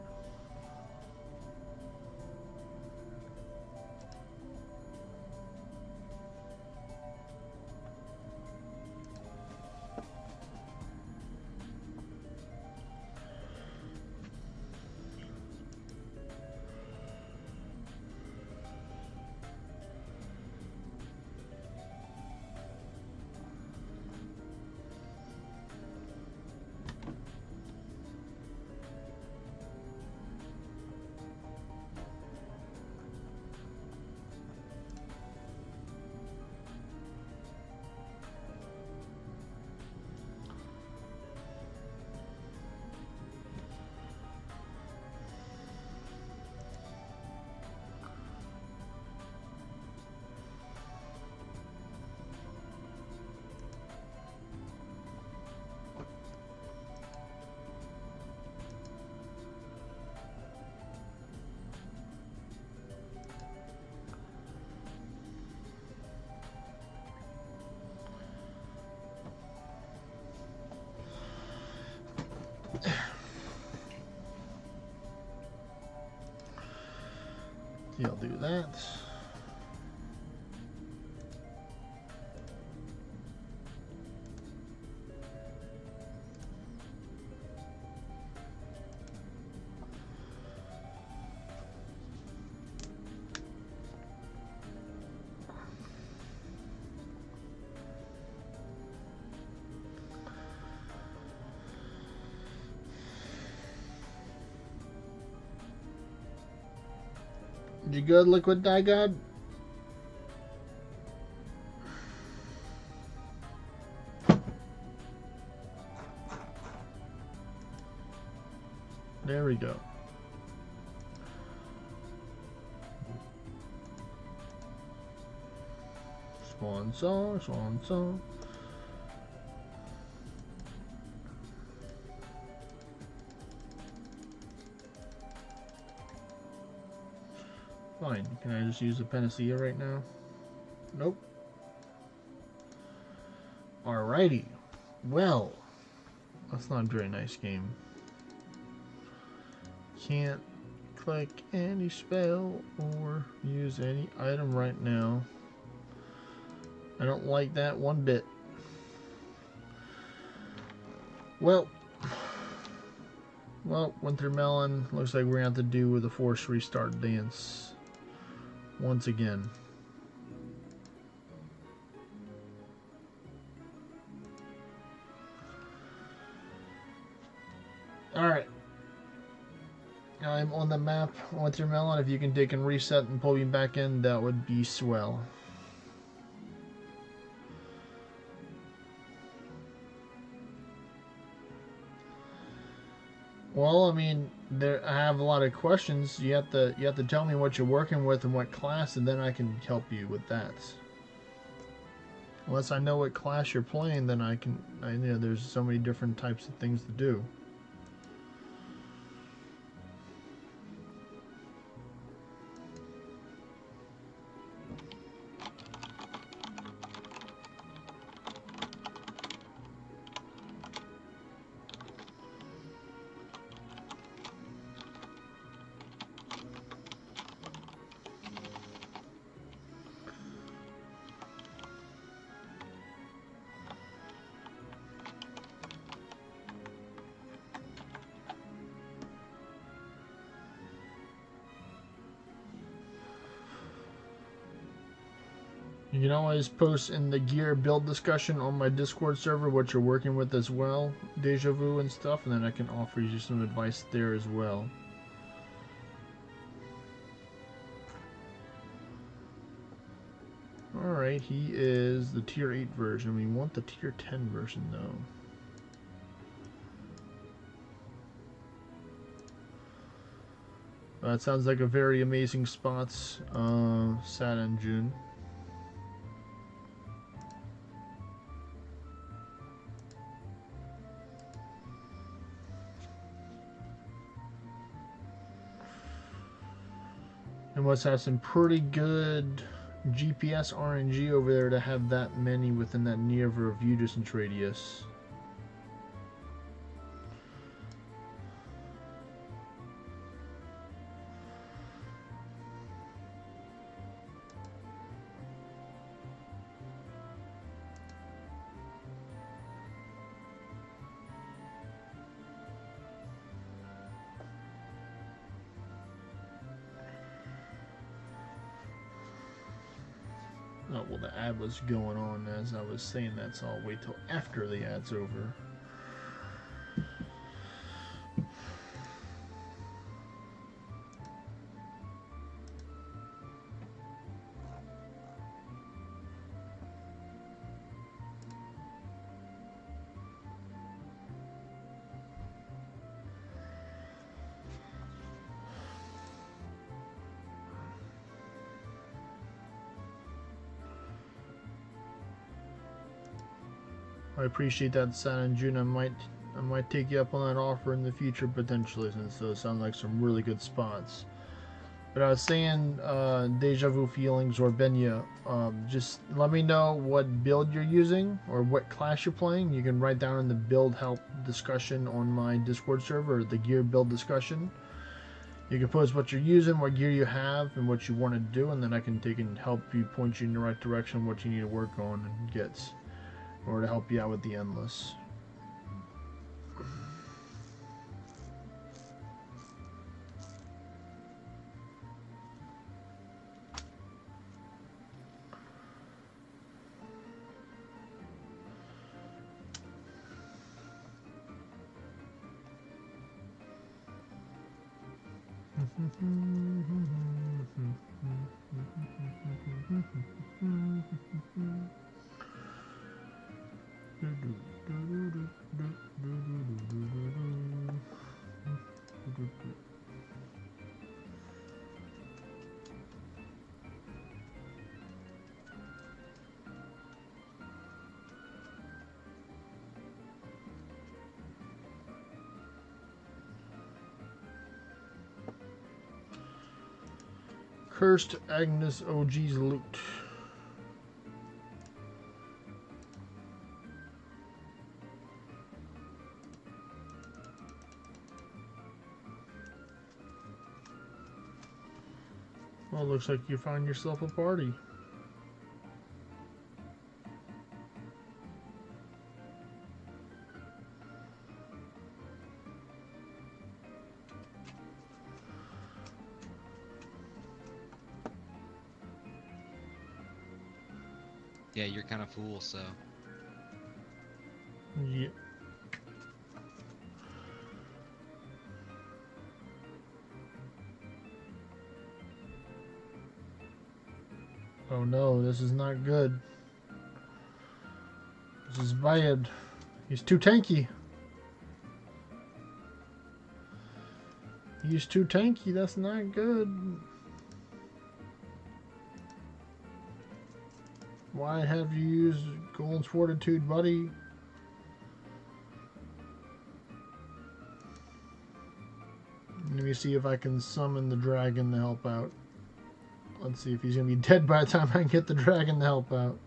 I'll do that. You good, Liquid Daigon? There we go. Swan song, swan song. Fine. Can I just use the panacea right now? Nope. Alrighty. Well, that's not a very nice game. Can't click any spell or use any item right now. I don't like that one bit. Well, Winter Melon, looks like we're going to have to do with a forced restart dance. Once again. Alright. I'm on the map, Winter Melon. If you can take and reset and pull me back in, that would be swell. Well, I mean, I have a lot of questions. You have to tell me what you're working with and what class, and then I can help you with that. Unless I know what class you're playing, then I know there's so many different types of things to do. You can always post in the gear build discussion on my Discord server what you're working with as well, Deja Vu and stuff, and then I can offer you some advice there as well. Alright, he is the tier 8 version. We want the tier 10 version though. That sounds like a very amazing spots, Sat and June. It must have some pretty good GPS RNG over there to have that many within that near of a view distance radius. Oh, well, the ad was going on as I was saying that, so I'll wait till after the ad's over. I appreciate that, San and June. I might take you up on that offer in the future potentially, since those sound like some really good spots. But I was saying, Deja Vu Feelings or Benya, just let me know what build you're using or what class you're playing. You can write down in the build help discussion on my Discord server, or the gear build discussion. You can post what you're using, what gear you have, and what you want to do, and then I can take and help you, point you in the right direction, what you need to work on and get, or to help you out with the endless. Cursed Agnes OG's loot. Well, it looks like you found yourself a party. Yeah, you're kind of full, so. Yeah. Oh no, this is not good. This is bad. He's too tanky. He's too tanky, that's not good. Why have you used Gold's Fortitude, buddy? Let me see if I can summon the dragon to help out. Let's see if he's going to be dead by the time I can get the dragon to help out.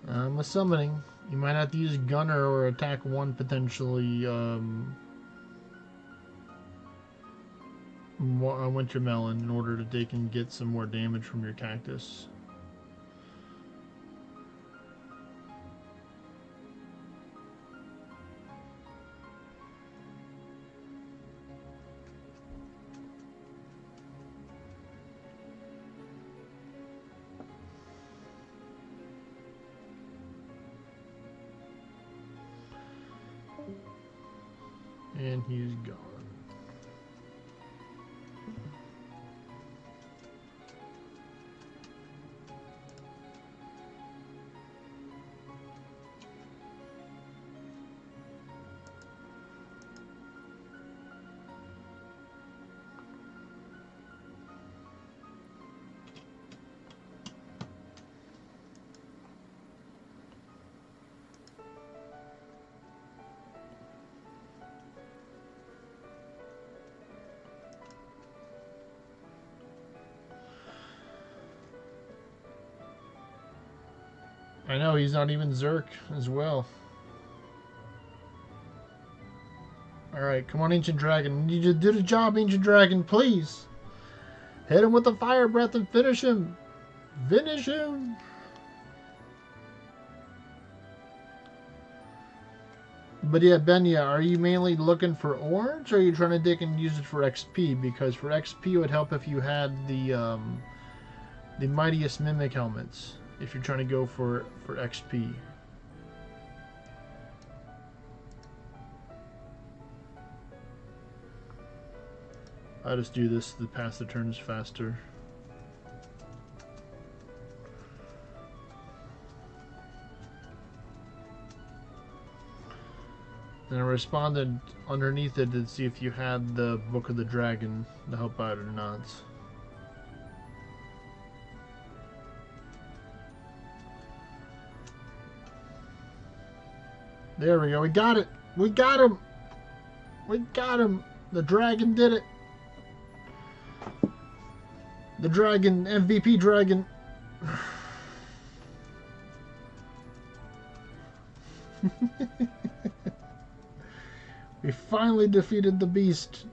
I'm summoning. You might have to use Gunner or attack one potentially Winter Melon in order to take and get some more damage from your cactus. And he's gone. I know, he's not even Zerk as well. Alright, come on, Ancient Dragon. I need you to do the job, Ancient Dragon, please. Hit him with the fire breath and finish him. Finish him. But yeah, Benya, are you mainly looking for orange, or are you trying to dig and use it for XP? Because for XP, it would help if you had the Mightiest Mimic helmets. If you're trying to go for XP. I'll just do this to pass the turns faster. And I responded underneath it to see if you had the Book of the Dragon to help out or not. There we go. We got it. We got him. We got him. The dragon did it. The dragon, MVP dragon. We finally defeated the beast.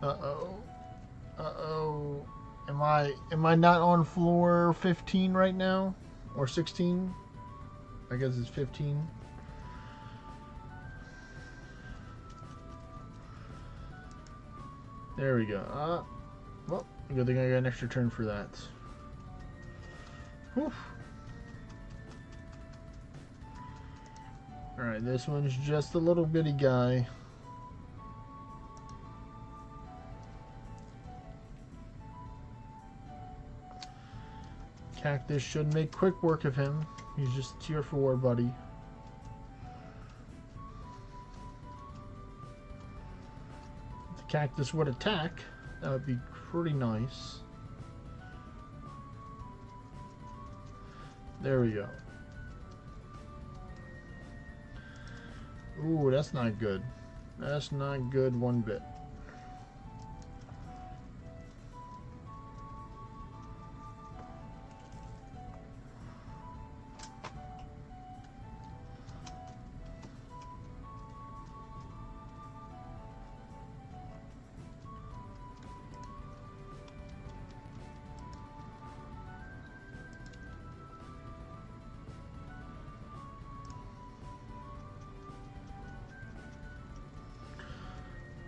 Uh-oh. Uh-oh. Am I not on floor 15 right now? Or 16? I guess it's 15. There we go. Well, good thing I got an extra turn for that. Whew. Alright, this one's just a little bitty guy. Cactus should make quick work of him. He's just tier 4, buddy. If the cactus would attack, that would be pretty nice. There we go. Ooh, that's not good. That's not good one bit.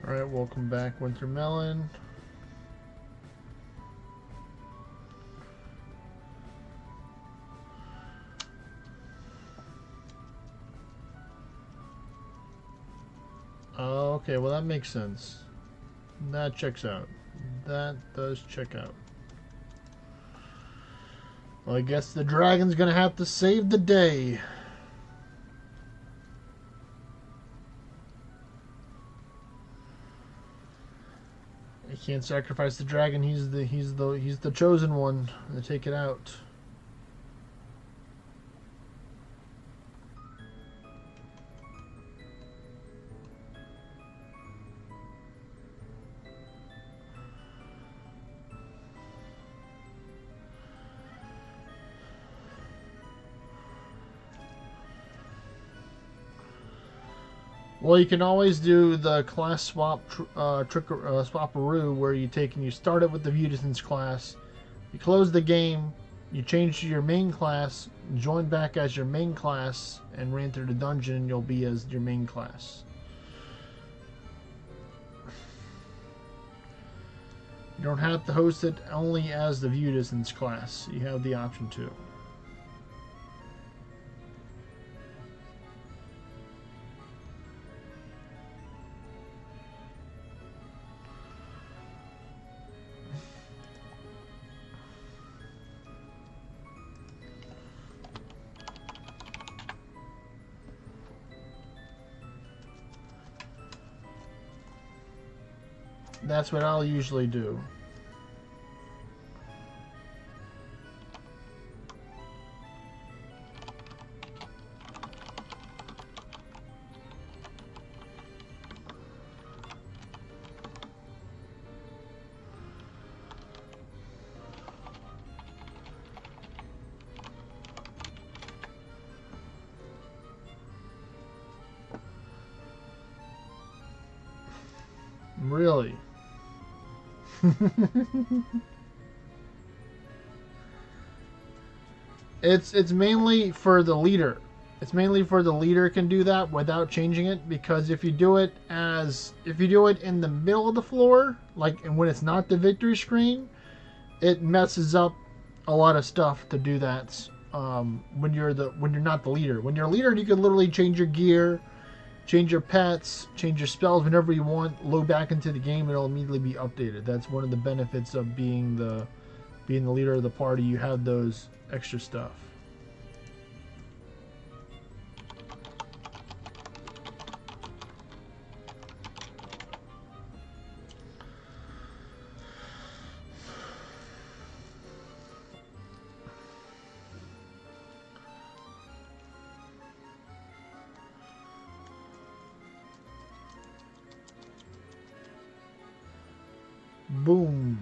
Alright, welcome back, Winter Melon. Okay, well that makes sense. That checks out. That does check out. Well, I guess the dragon's gonna have to save the day. You can't sacrifice the dragon. He's the chosen one to take it out. Well, you can always do the class swap swap-a-roo, where you take and you start it with the Vudison's class, you close the game, you change to your main class, join back as your main class, and re-enter the dungeon, and you'll be as your main class. You don't have to host it only as the Vudison's class. You have the option to. That's what I'll usually do. Really? It's mainly for the leader. It's mainly for the leader can do that without changing it, because if you do it in the middle of the floor, like, and when it's not the victory screen, it messes up a lot of stuff to do that. When you're not the leader. When you're a leader, you can literally change your gear, change your pets, change your spells whenever you want, load back into the game, and it'll immediately be updated. That's one of the benefits of being the leader of the party. You have those extra stuff. Boom.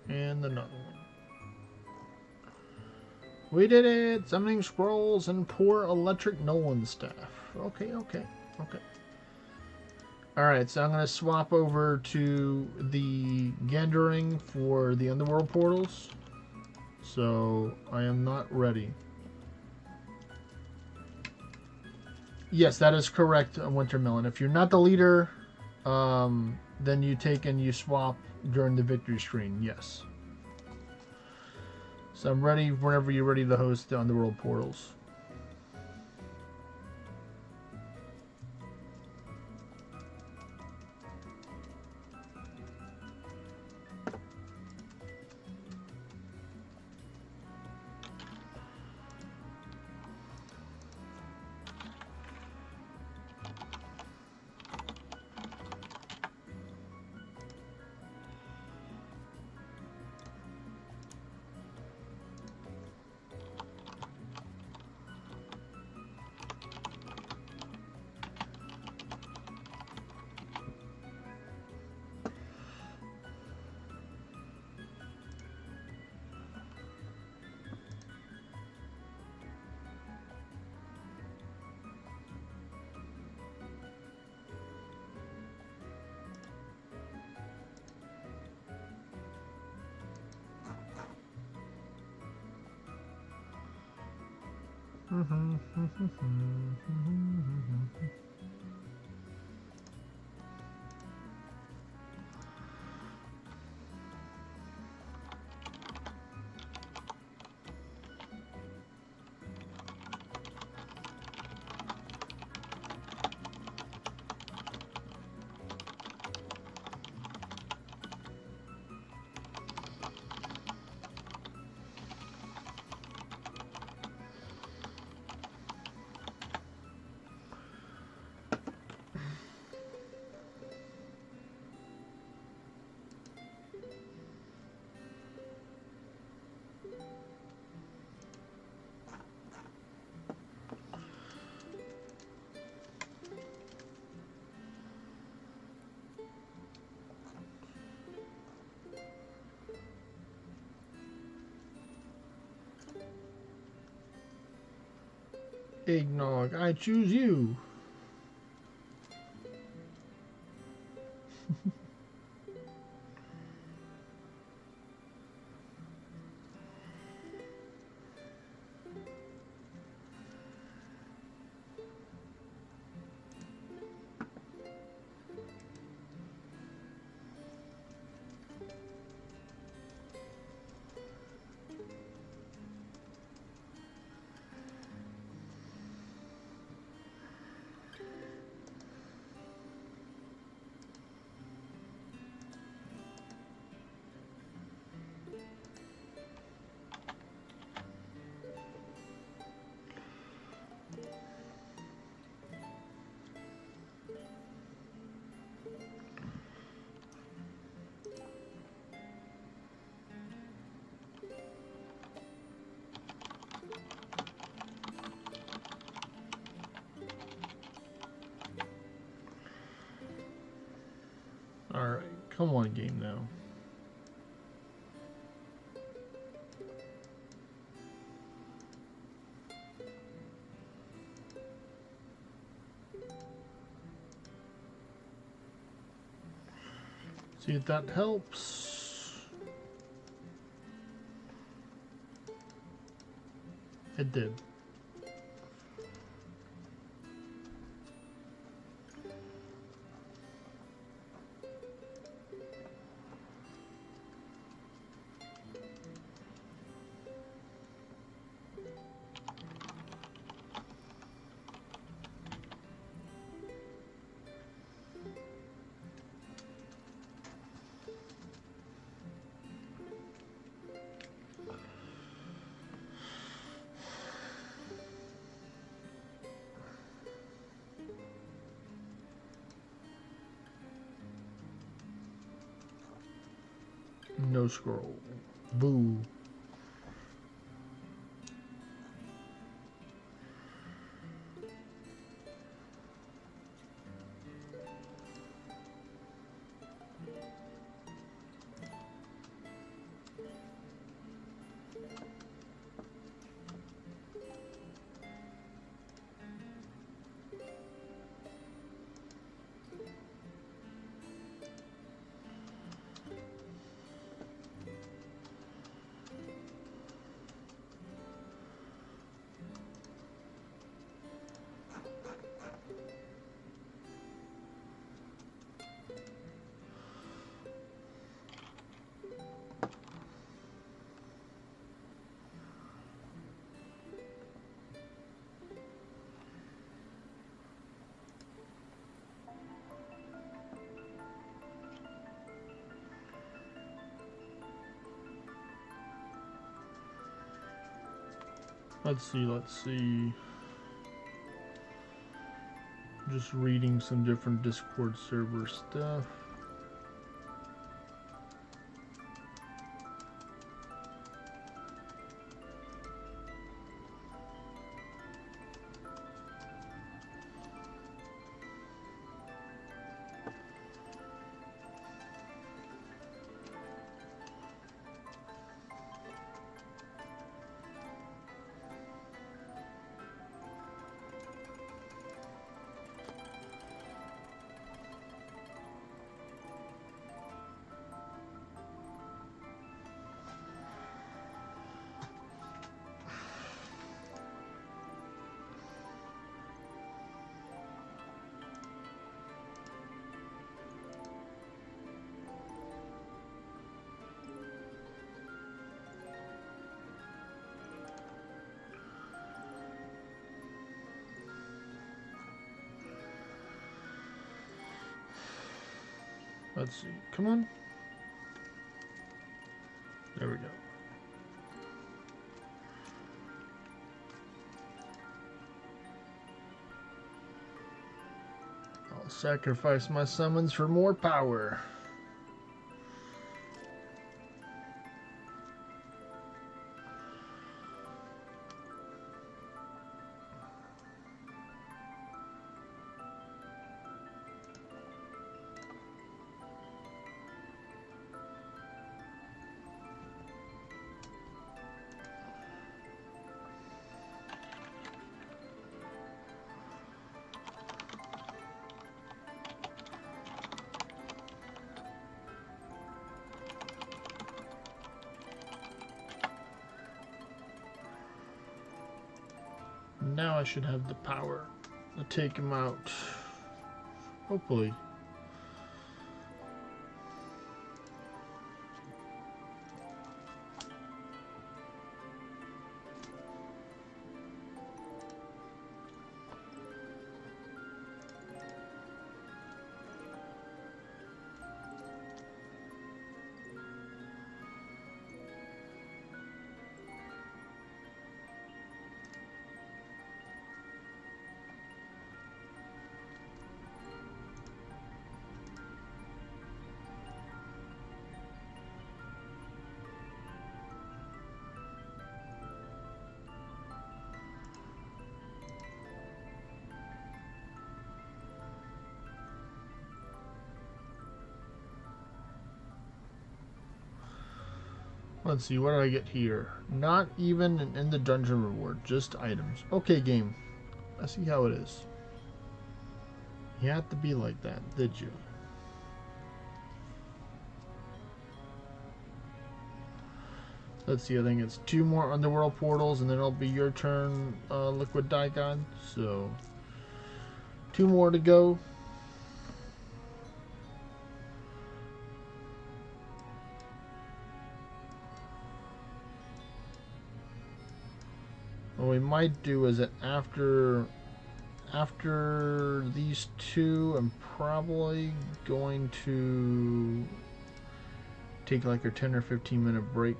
And another one. We did it! Summoning scrolls and poor electric Nolan staff. Okay. Alright, so I'm going to swap over to the Gendering for the Underworld portals. So, I am not ready. Yes, that is correct, Wintermelon. If you're not the leader, then you take and you swap during the victory screen. Yes. So I'm ready whenever you're ready to host the Underworld Portals. Eggnog, I choose you. Alright, come on, game now. See if that helps. It did. No scroll. Boo. Let's see. Just reading some different Discord server stuff. Let's see. Come on. There we go. I'll sacrifice my summons for more power. Now I should have the power to take him out. Hopefully. Let's see, what do I get here? Not even in the dungeon reward, just items. Okay, game. I see how it is. You had to be like that, did you? Let's see, I think it's 2 more underworld portals and then it'll be your turn, Liquid Daikon. So, 2 more to go. What we might do is that after these 2, I'm probably going to take like a 10 or 15 minute break.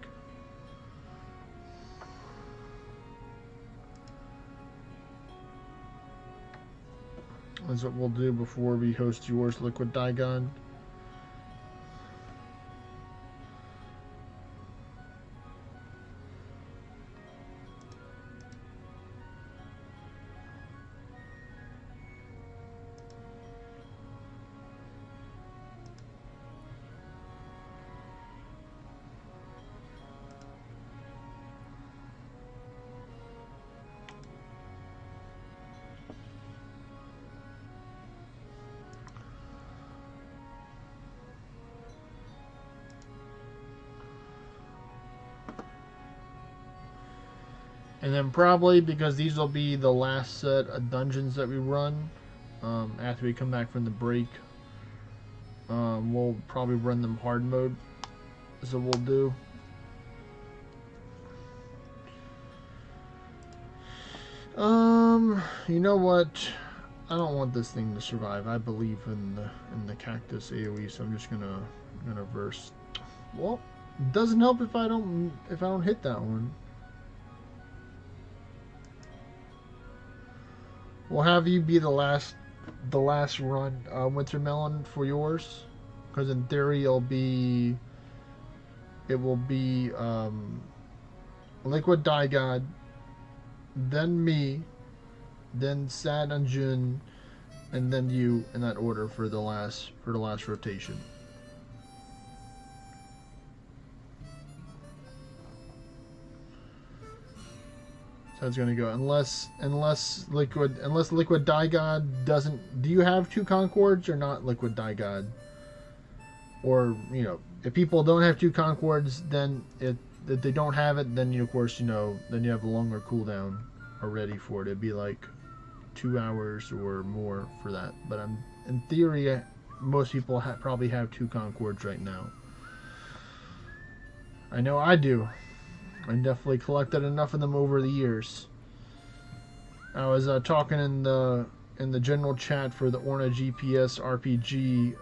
That's what we'll do before we host yours, Liquid Daikon. And then probably, because these will be the last set of dungeons that we run, after we come back from the break, we'll probably run them hard mode. So we'll do. You know what? I don't want this thing to survive. I believe in the cactus AoE, so I'm just gonna verse. Well, it doesn't help if I don't hit that one. We'll have you be the last run, Wintermelon, for yours, because in theory it will be Liquid Die God, then me, then Sad and Jun, and then you in that order for the last rotation. So it's gonna go unless Liquid Die God doesn't. Do you have two Concords or not, Liquid Die God? Or if people don't have two Concords, then if they don't have it, then of course then you have a longer cooldown already for it. It'd be like 2 hours or more for that. But in theory, most people probably have two Concords right now. I know I do. I definitely collected enough of them over the years. I was talking in the general chat for the Orna GPS RPG,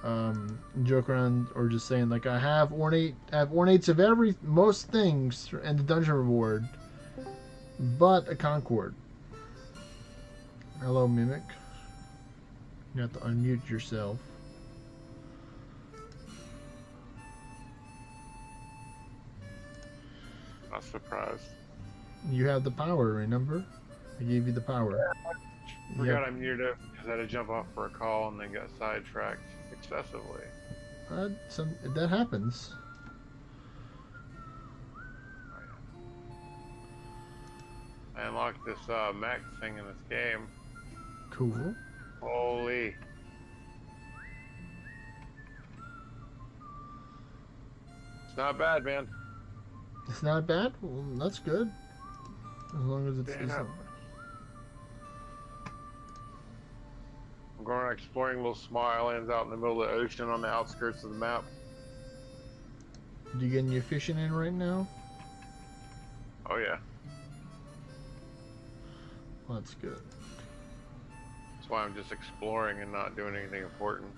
joke around or just saying like I have ornates of most things in the dungeon reward, but a Concord. Hello, Mimic. You have to unmute yourself. Not surprised. You have the power, remember? I gave you the power. Forgot I muted it because I had to jump off for a call and then got sidetracked excessively. That happens. I unlocked this mech thing in this game. Cool. Holy. It's not bad, man. It's not bad? Well, that's good. As long as it's not. I'm going exploring little small islands out in the middle of the ocean on the outskirts of the map. You getting your fishing in right now? Oh yeah. Well, that's good. That's why I'm just exploring and not doing anything important.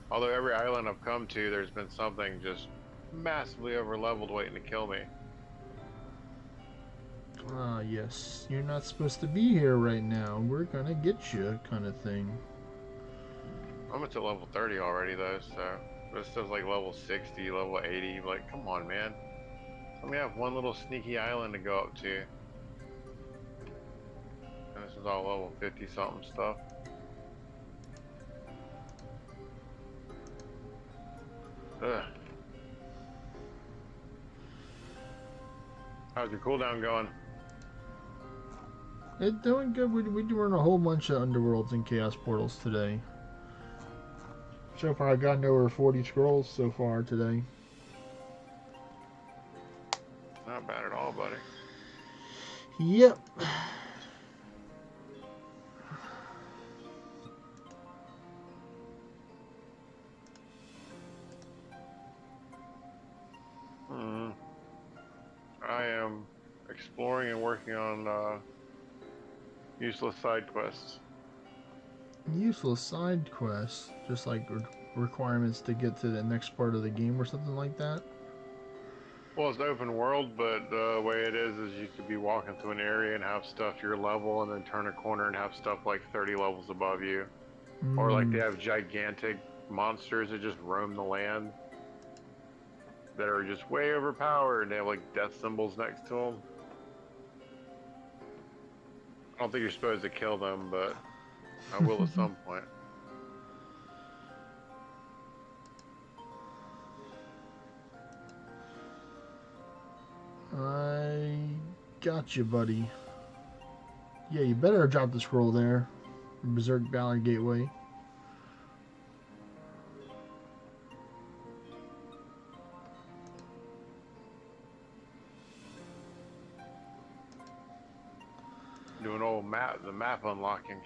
Although every island I've come to, there's been something just massively over-leveled waiting to kill me. Ah, yes. You're not supposed to be here right now. We're gonna get you, kind of thing. I'm up to level 30 already, though, so... This stuff's like level 60, level 80. Like, come on, man. Let me have one little sneaky island to go up to. And this is all level 50-something stuff. Ugh. How's your cooldown going? It's doing good. We're doing a whole bunch of underworlds and chaos portals today. So far, I've gotten over 40 scrolls so far today. Not bad at all, buddy. Yep. I am exploring and working on useless side quests. Useless side quests, just like requirements to get to the next part of the game or something like that. Well, it's open world, but the way it is you could be walking through an area and have stuff your level, and then turn a corner and have stuff like 30 levels above you. Or like they have gigantic monsters that just roam the land that are just way overpowered, and they have like death symbols next to them. I don't think you're supposed to kill them, but I will at some point. I got you, buddy. Yeah, you better drop the scroll there. Berserk Valley Gateway. Doing old the map unlocking.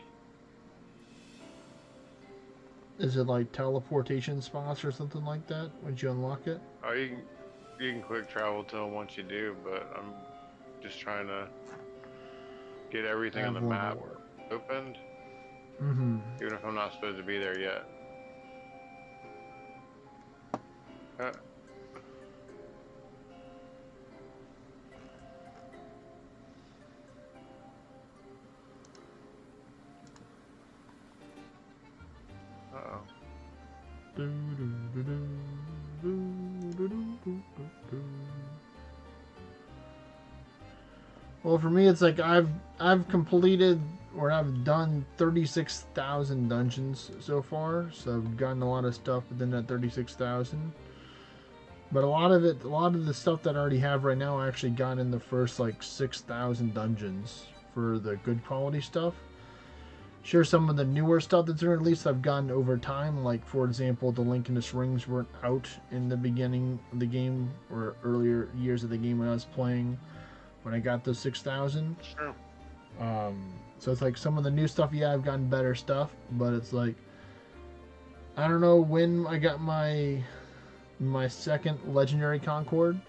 Is it like teleportation spots or something like that once you unlock it? Oh, you can quick travel to them once you do, but I'm just trying to get everything on the map opened. Even if I'm not supposed to be there yet. Well, for me, it's like I've completed or I've done 36,000 dungeons so far, so I've gotten a lot of stuff within that 36,000. But a lot of the stuff that I already have right now, I actually got in the first like 6,000 dungeons for the good quality stuff. Sure, some of the newer stuff that's been released I've gotten over time, like for example, the Link and the Rings weren't out in the beginning of the game or earlier years of the game when I was playing. When I got those 6,000. Sure. So it's like some of the new stuff, yeah, I've gotten better stuff, but it's like I don't know when I got my second legendary Concord.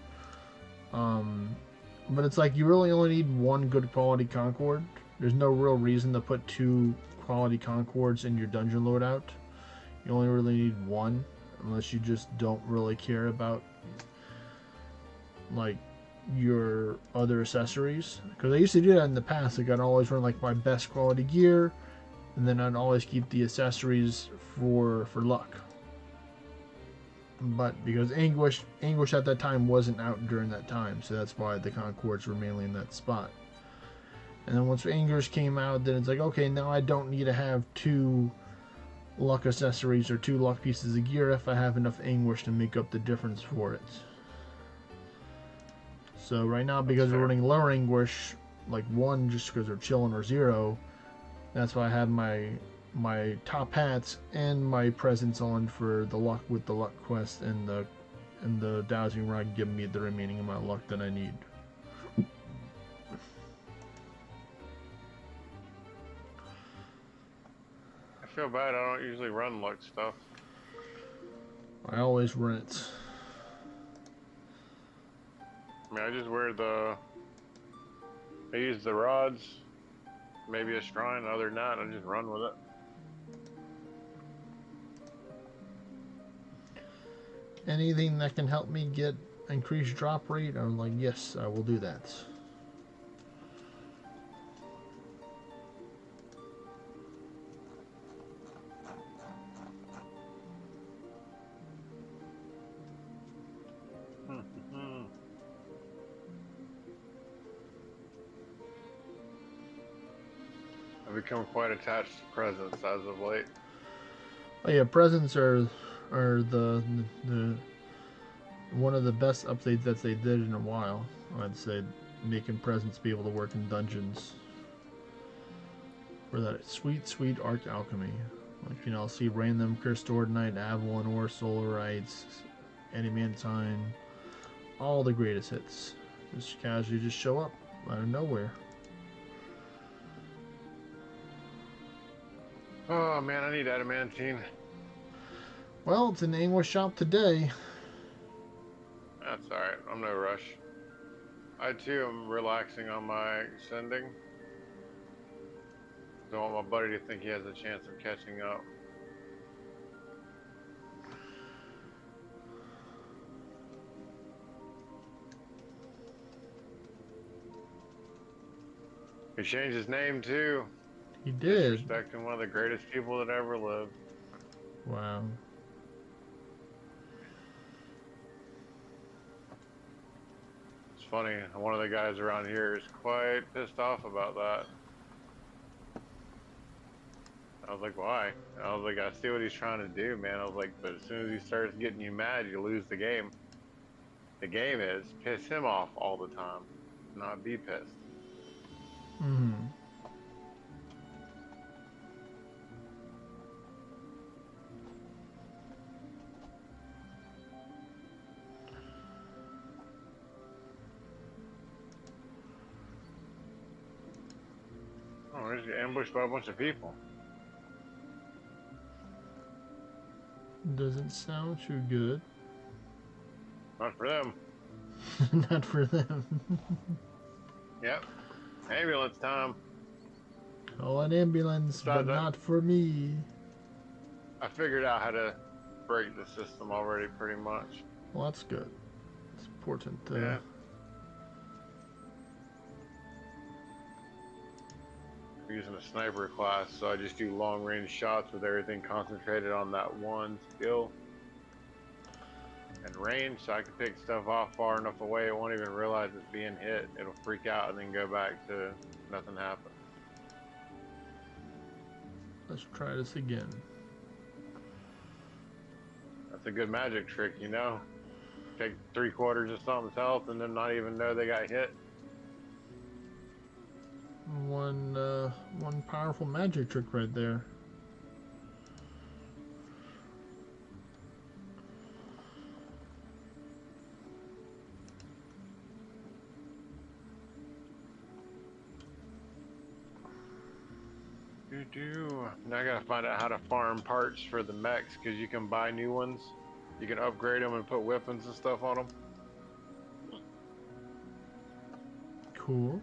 But it's like you really only need one good quality Concord. There's no real reason to put two quality Concords in your dungeon loadout. You only really need one, unless you just don't really care about like your other accessories, because I used to do that in the past. Like I'd always run like my best quality gear, and then I'd always keep the accessories for luck. But because Anguish at that time wasn't out during that time, so that's why the Concords were mainly in that spot. And then once Anguish came out, then it's like, okay, now I don't need to have two luck accessories or two luck pieces of gear if I have enough Anguish to make up the difference for it. So right now, because we're running lower Anguish, like 1 just because they're chilling, or 0, that's why I have my top hats and my presents on for the luck with the luck quest and the dowsing rod give me the remaining amount of luck that I need. I feel bad. I don't usually run luck stuff. I always run it. I mean, I just wear I use the rods, maybe a shrine. Other than that, I just run with it. Anything that can help me get increased drop rate, I'm like, yes, I will do that. I've become quite attached to presents as of late. Oh yeah, presents are the one of the best updates that they did in a while. I'd say making presents be able to work in dungeons. For that sweet arc alchemy. Like, you know, I'll see random Cursed Ordinite, Avalon Ore, Solarites, Adamantine, all the greatest hits. Just casually just show up out of nowhere. Oh man, I need adamantine. Well, it's in the English shop today. That's alright, I'm no rush. I too am relaxing on my ascending. Don't want my buddy to think he has a chance of catching up. He changed his name too. He did. Disrespecting one of the greatest people that ever lived. Wow. It's funny, one of the guys around here is quite pissed off about that. I was like, why? I was like, I see what he's trying to do, man. I was like, but as soon as he starts getting you mad, you lose the game. The game is piss him off all the time, not be pissed. Mm-hmm. Oh, we're just ambushed by a bunch of people. Doesn't sound too good. Not for them. Not for them. Yep. Ambulance time. Call an ambulance, but not for me. I figured out how to break the system already, pretty much. Well, that's good. It's important. Yeah. I'm using a sniper class, so I just do long-range shots with everything concentrated on that one skill. range, so I can pick stuff off far enough away it won't even realize it's being hit. It'll freak out and then go back to nothing happened. Let's try this again. That's a good magic trick, you know? Take 3/4 of something's health and then not even know they got hit. One powerful magic trick right there. Now I gotta find out how to farm parts for the mechs, because you can buy new ones. You can upgrade them and put weapons and stuff on them. Cool.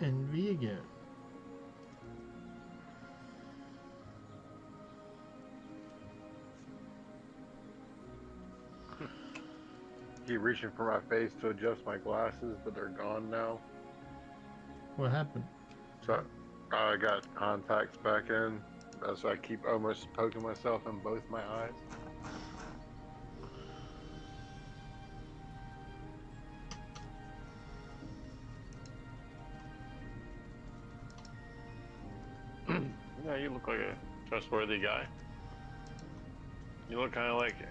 Envy again. Keep reaching for my face to adjust my glasses, but they're gone now. What happened? So I got contacts back in. That's why I keep almost poking myself in both my eyes. Yeah, you look like a trustworthy guy. You look kind of like it.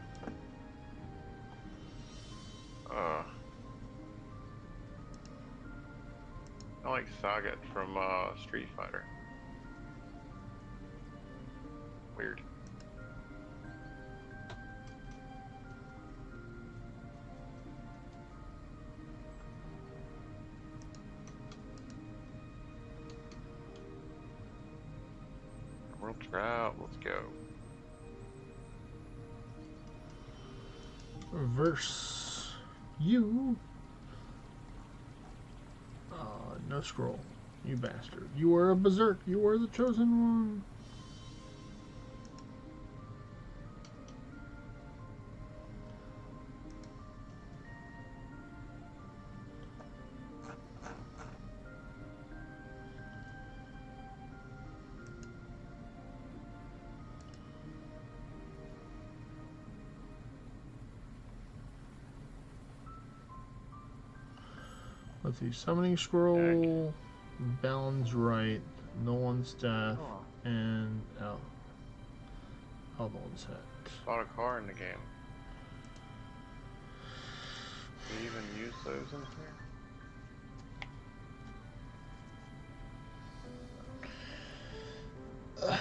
I like Sagat from Street Fighter. Weird. World Trout, let's go. Reverse you. No scroll. You bastard. You were a berserk. You were the chosen one. Let's see. Summoning scroll. Balance right. No one's death. And Eldon's head. Bought a car in the game. Do you even use those in here?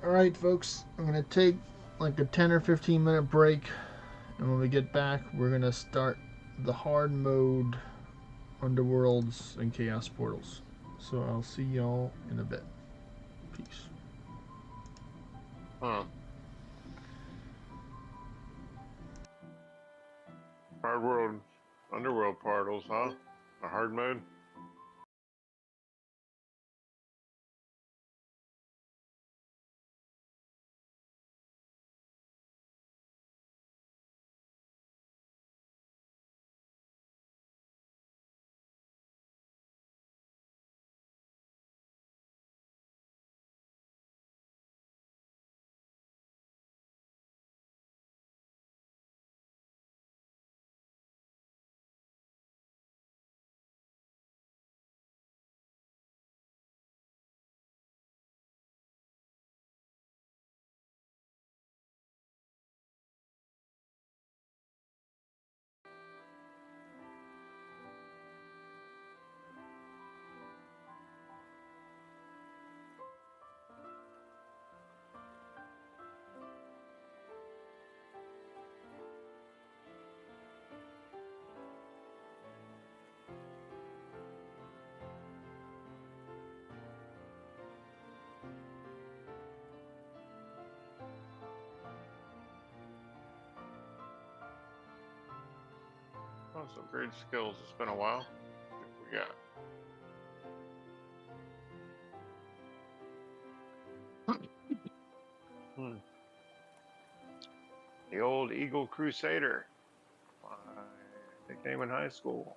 Alright, folks. I'm going to take like a 10 or 15 minute break. And when we get back, we're going to start the hard mode, Underworlds, and Chaos Portals. So I'll see y'all in a bit. Peace. Huh. Hard world, underworld portals, huh? A hard mode? Oh, some great skills. It's been a while. What we got? The old Eagle Crusader. nickname in high school.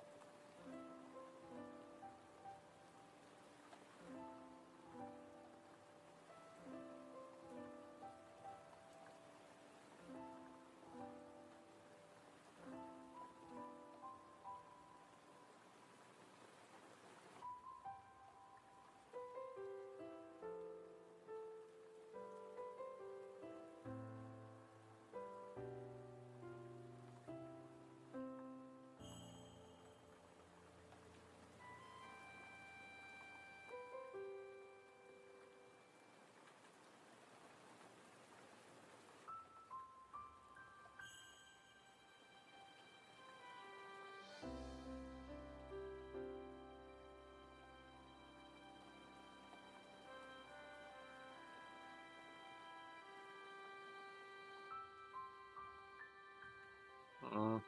Uh,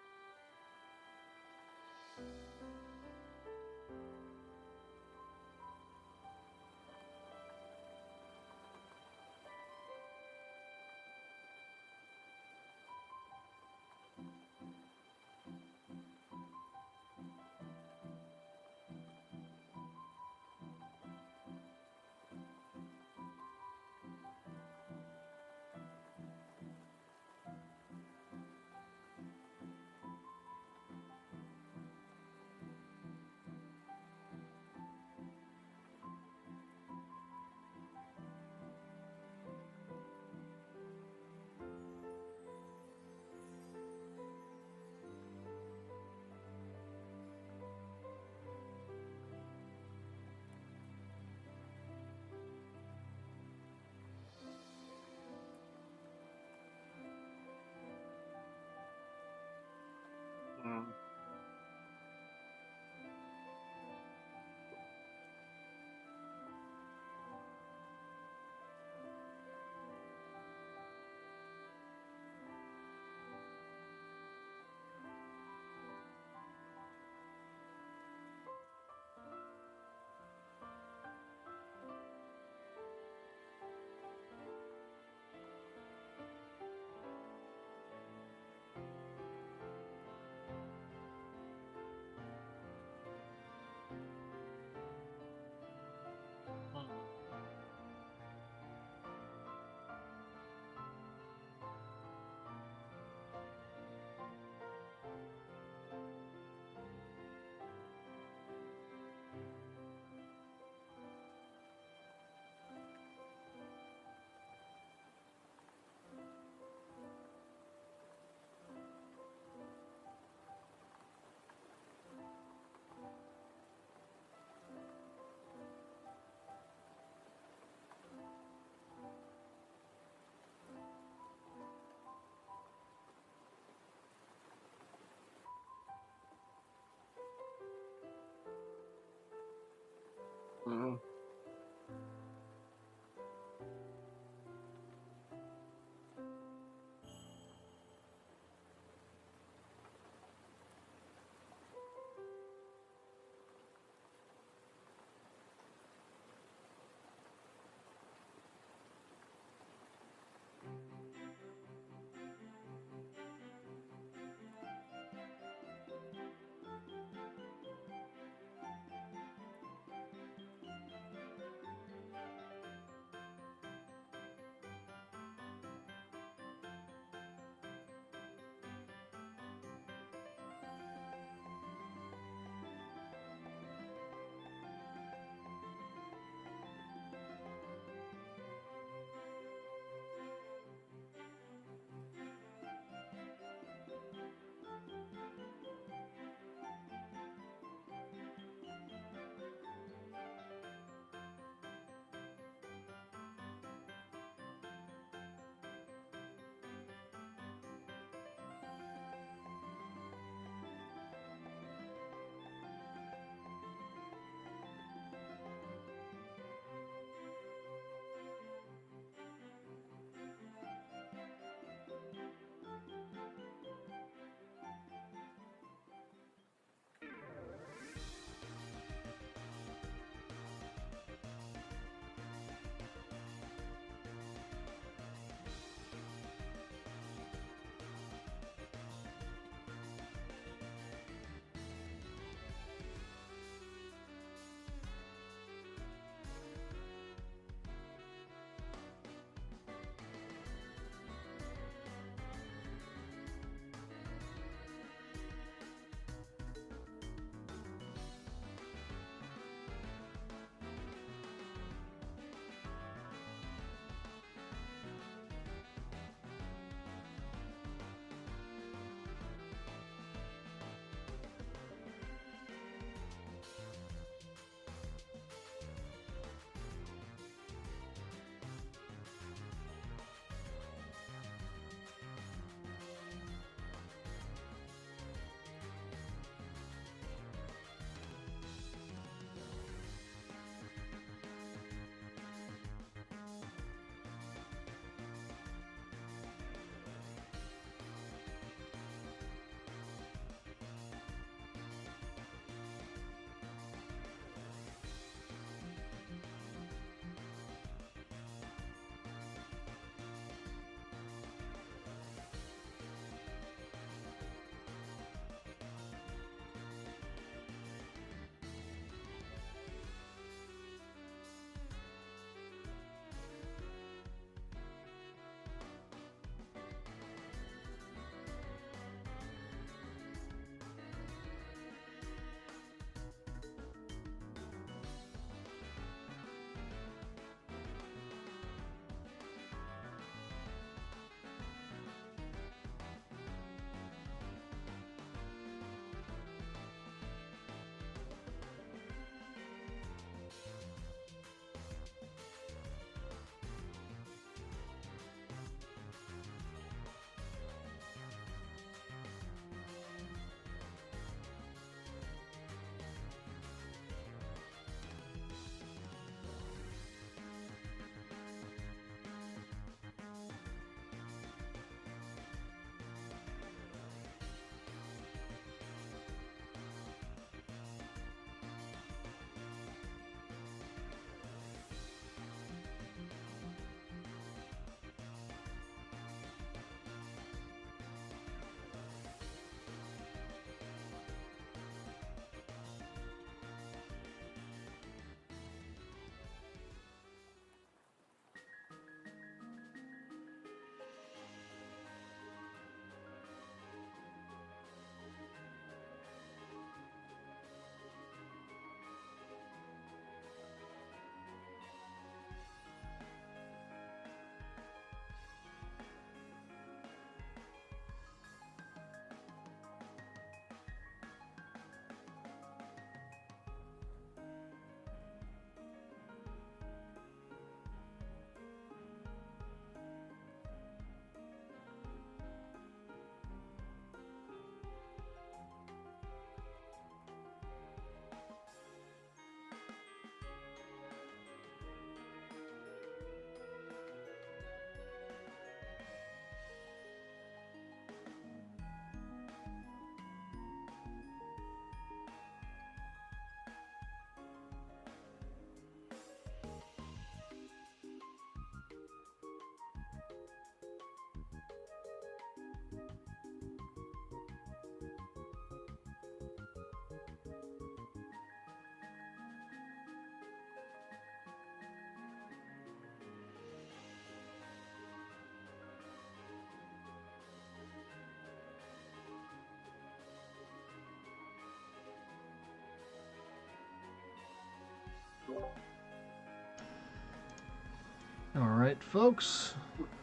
Alright, folks.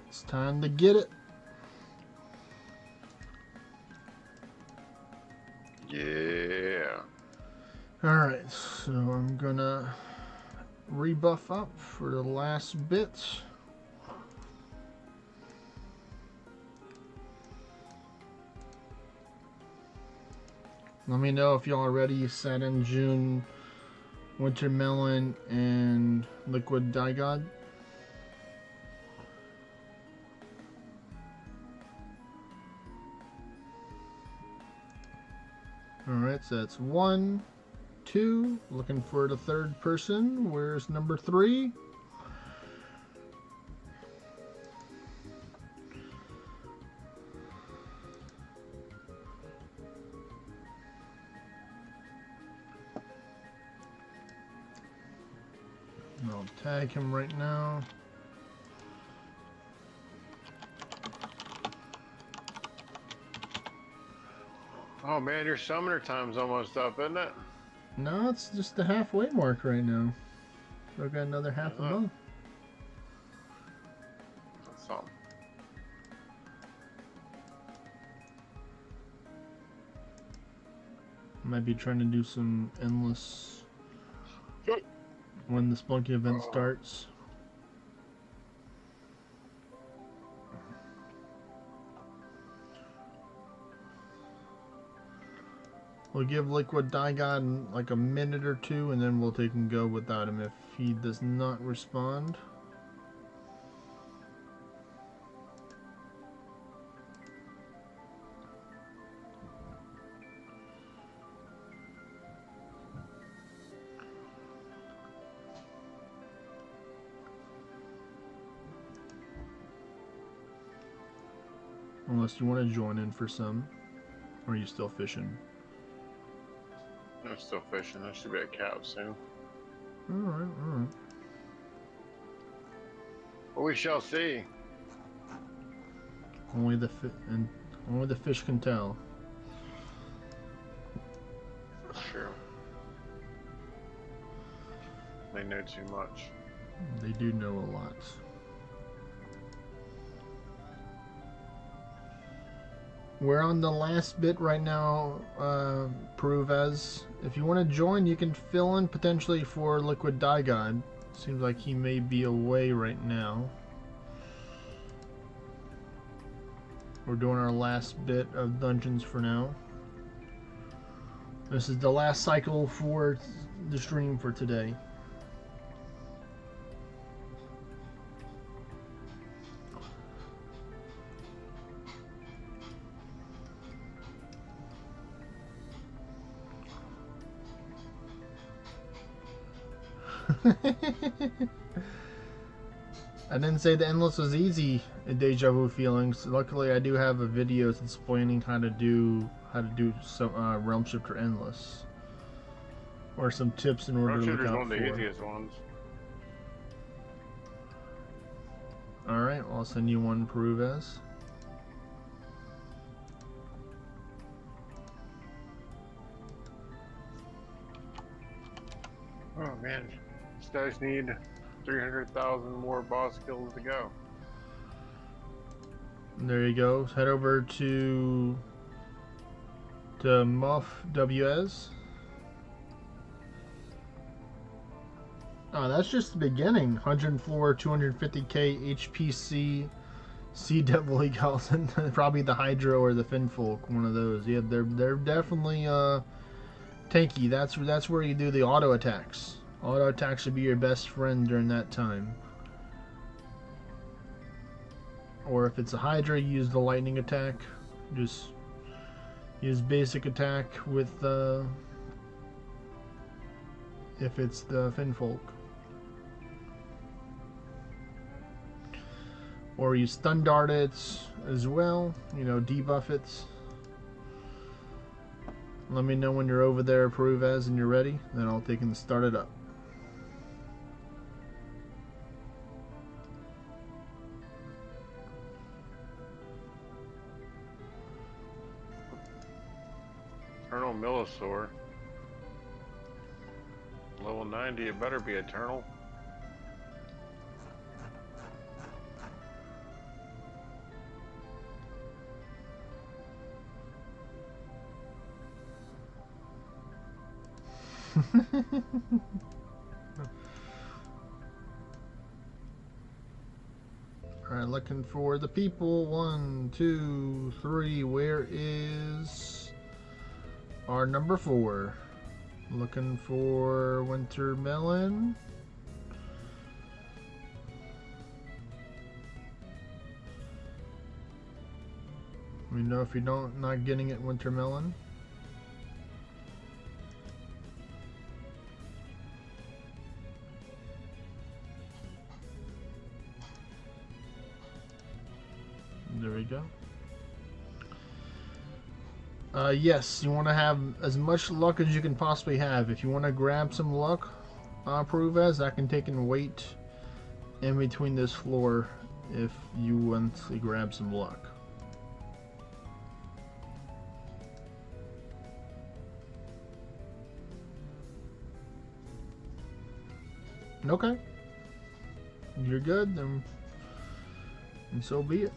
It's time to get it. Yeah. Alright, so I'm gonna rebuff up for the last bit. Let me know if y'all are ready. Set in June, Wintermelon, and Liquid Digod. Alright, so that's 1, 2. Looking for the third person. Where's number 3? I'll tag him right now. Oh man, your summoner time's almost up, isn't it? No, it's just the halfway mark right now. So I've got another half a month. That's something. Might be trying to do some endless when the Spunky event starts. We'll give Liquid Digod like a minute or two, and then we'll take and go without him if he does not respond. Unless you want to join in for some. Or are you still fishing? I'm still fishing. I should be at cap soon. Alright, alright. But we shall see. Only the fish can tell. True. They know too much. They do know a lot. We're on the last bit right now, Peruvez. If you want to join, you can fill in potentially for Liquid Digod. Seems like he may be away right now. We're doing our last bit of dungeons for now. This is the last cycle for the stream for today. I didn't say the endless was easy in Deja Vu Feelings. Luckily, I do have a video explaining how to do some Realm Shifter endless, or some tips in order Realm to look Shifter's out one of the for. easiest ones. All right, I'll send you one, Peruvez. Oh man, these guys need 300,000 more boss kills to go. There you go. Head over to Muff WS. Oh, that's just the beginning. 104, 250k HPC, Sea Devil Eagles, and probably the Hydro or the Finfolk, one of those. Yeah, they're definitely tanky. That's where you do the auto attacks. Auto attacks should be your best friend during that time. Or if it's a Hydra, use the lightning attack. Just use basic attack with if it's the Finfolk. Or you stun dart it as well, you know, debuff it. Let me know when you're over there, Peruvez, and you're ready. Then I'll take and start it up. Eternal Millisaur. Level 90, it better be Eternal. Alright, looking for the people. 1, 2, 3. Where is our number 4? Looking for winter melon. We know if you don't not getting it, winter melon. There we go. Yes, you want to have as much luck as you can possibly have. If you want to grab some luck, prove as I can take and wait in between this floor if you want to grab some luck. Okay. You're good, then, and so be it.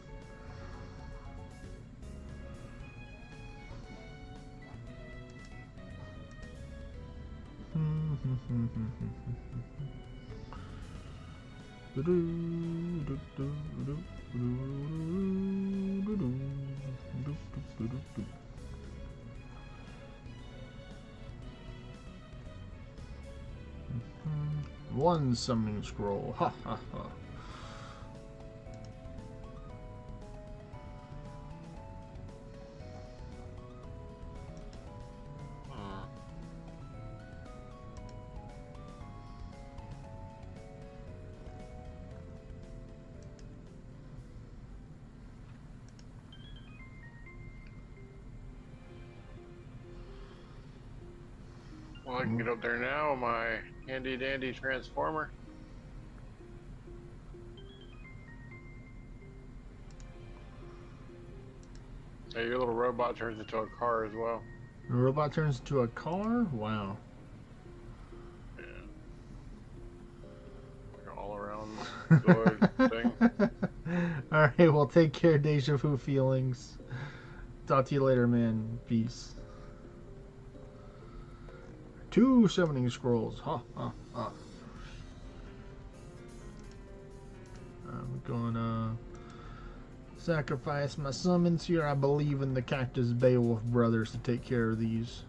One summoning scroll. Ha ha ha. Well, I can get up there now, my handy dandy transformer. Hey, your little robot turns into a car as well. The robot turns into a car? Wow. Yeah. Like all around Zoid thing. Alright, well, take care, Deja Vu feelings. Talk to you later, man. Peace. 2 summoning scrolls. Ha ha ha. I'm gonna sacrifice my summons here. I believe in the Cactus Beowulf brothers to take care of these.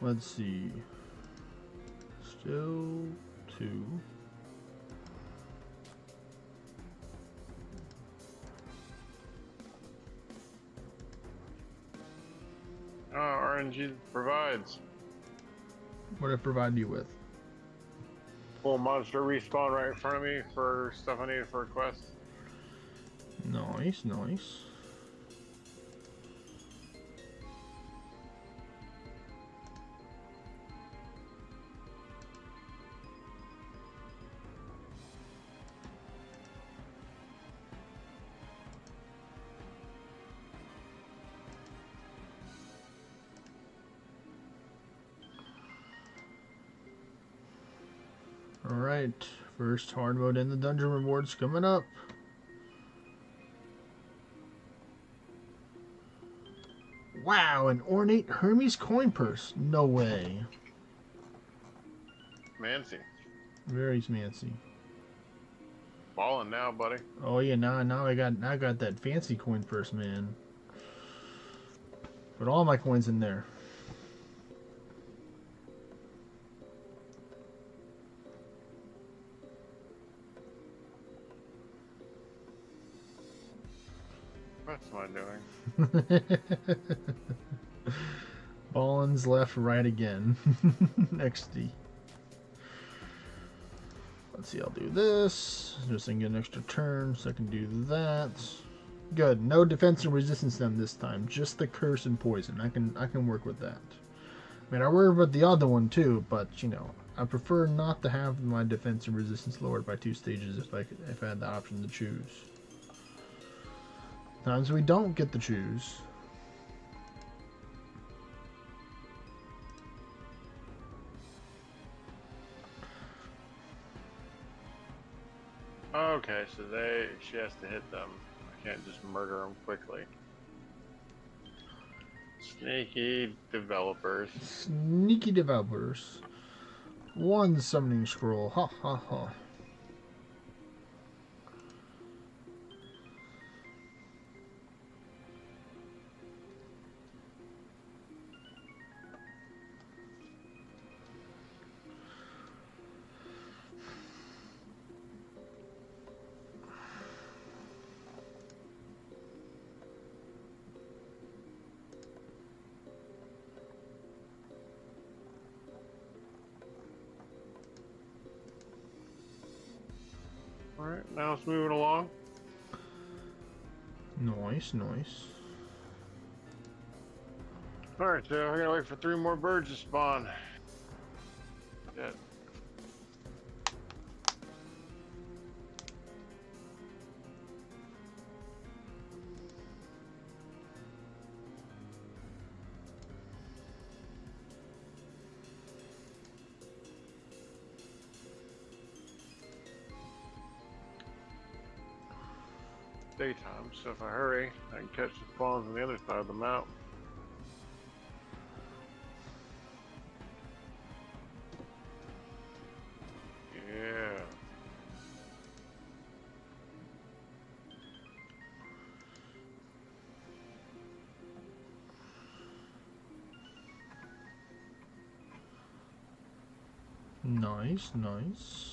Let's see. Still 2. RNG provides. What did it provide you with? Full monster respawn right in front of me for stuff I needed for a quest. Nice, nice. Alright, first hard mode in the dungeon rewards coming up. Wow, an ornate Hermes coin purse. No way. Mancy. Very fancy. Balling now, buddy. Oh yeah, now I got that fancy coin purse, man. Put all my coins in there. What's my doing? Ballins left, right again. XD. Let's see, I'll do this. Just can get an extra turn, so I can do that. Good. No defense and resistance them this time. Just the curse and poison. I can work with that. I mean, I work with the other one too, but you know, I prefer not to have my defense and resistance lowered by 2 stages if I had the option to choose. Times we don't get to choose. Okay, so she has to hit them. I can't just murder them quickly. Sneaky developers. Sneaky developers. 1 summoning scroll. Ha ha ha. Alright, now it's moving along. Nice, nice. Alright, so we're gonna wait for 3 more birds to spawn. Yeah. Daytime, so if I hurry, I can catch the spawns on the other side of the map. Yeah. Nice, nice.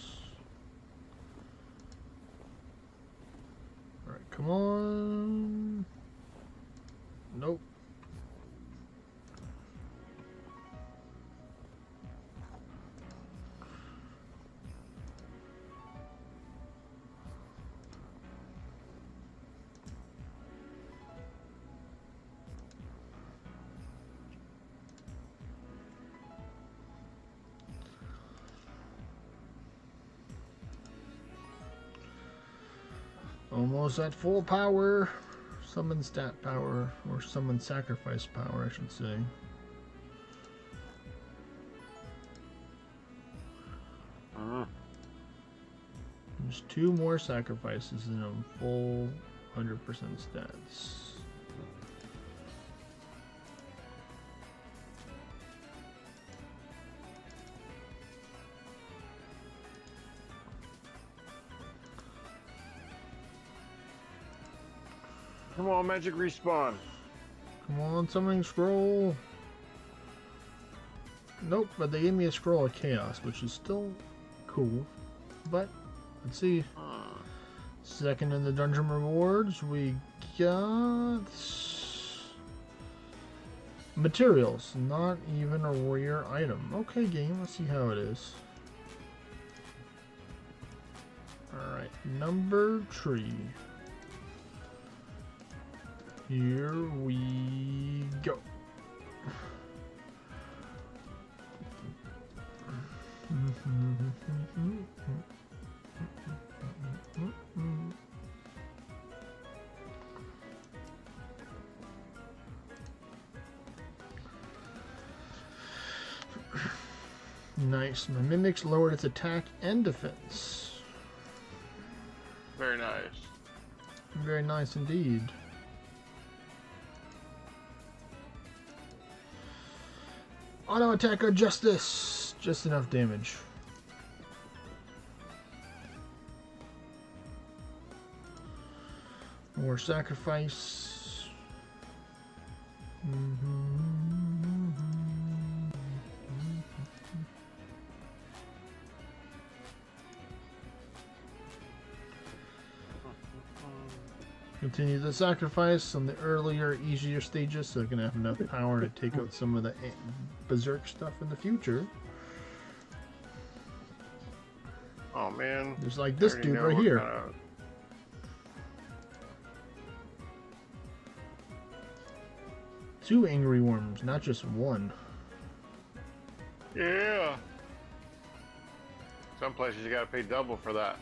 Alright, come on. Nope. Almost at full power. Summon stat power, or summon sacrifice power, I should say. There's 2 more sacrifices and I'm full 100% stats. Come on, magic respawn. Come on, summoning scroll. Nope, but they gave me a scroll of chaos, which is still cool. But let's see. Second in the dungeon rewards, we got materials, not even a rare item. Okay, game, let's see how it is. Alright, number 3. Here we go. Nice. My mimics lowered its attack and defense. Very nice. Very nice indeed. Auto attack of justice. Just enough damage. More sacrifice. Continue the sacrifice on the earlier, easier stages so they're going to have enough power to take out some of the berserk stuff in the future. Oh man. There's like this dude right here. Two angry worms, not just one. Yeah. Some places you gotta pay double for that.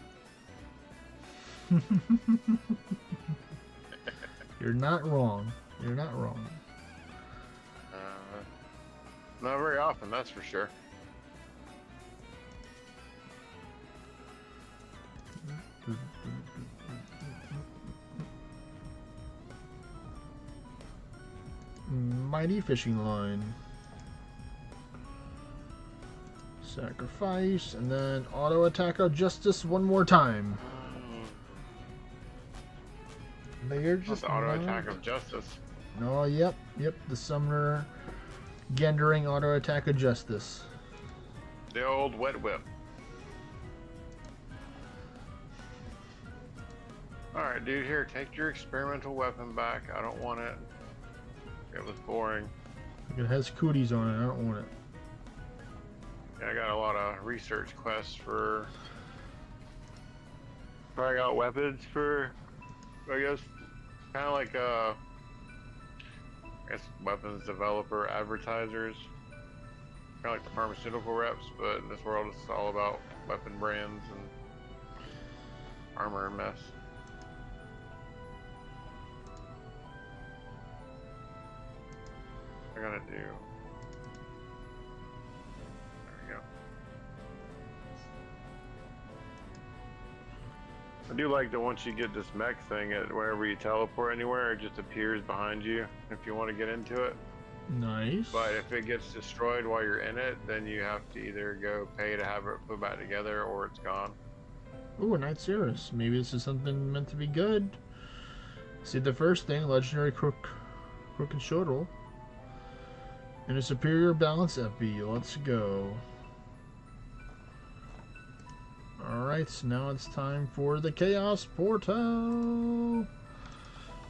You're not wrong. You're not wrong. Not very often, that's for sure. Mighty fishing line. Sacrifice, and then auto attack of justice one more time. They're just auto attack of justice. No, yep. The summoner gendering auto attack of justice. The old wet whip. Alright, dude, here, take your experimental weapon back. I don't want it. It was boring. It has cooties on it. I don't want it. Yeah, I got a lot of research quests for trying out weapons for, I guess, kind of like I guess weapons developer advertisers, kind of like the pharmaceutical reps, but in this world it's all about weapon brands and armor and mess. I gotta do. There we go. I do like that once you get this mech thing, whenever you teleport anywhere, it just appears behind you if you want to get into it. Nice. But if it gets destroyed while you're in it, then you have to either go pay to have it put back together or it's gone. Ooh, a Knight Cirrus. Maybe this is something meant to be good. See the first thing, legendary crook and shuttle. And a superior balance FB. Let's go. Alright, so now it's time for the Chaos Portal.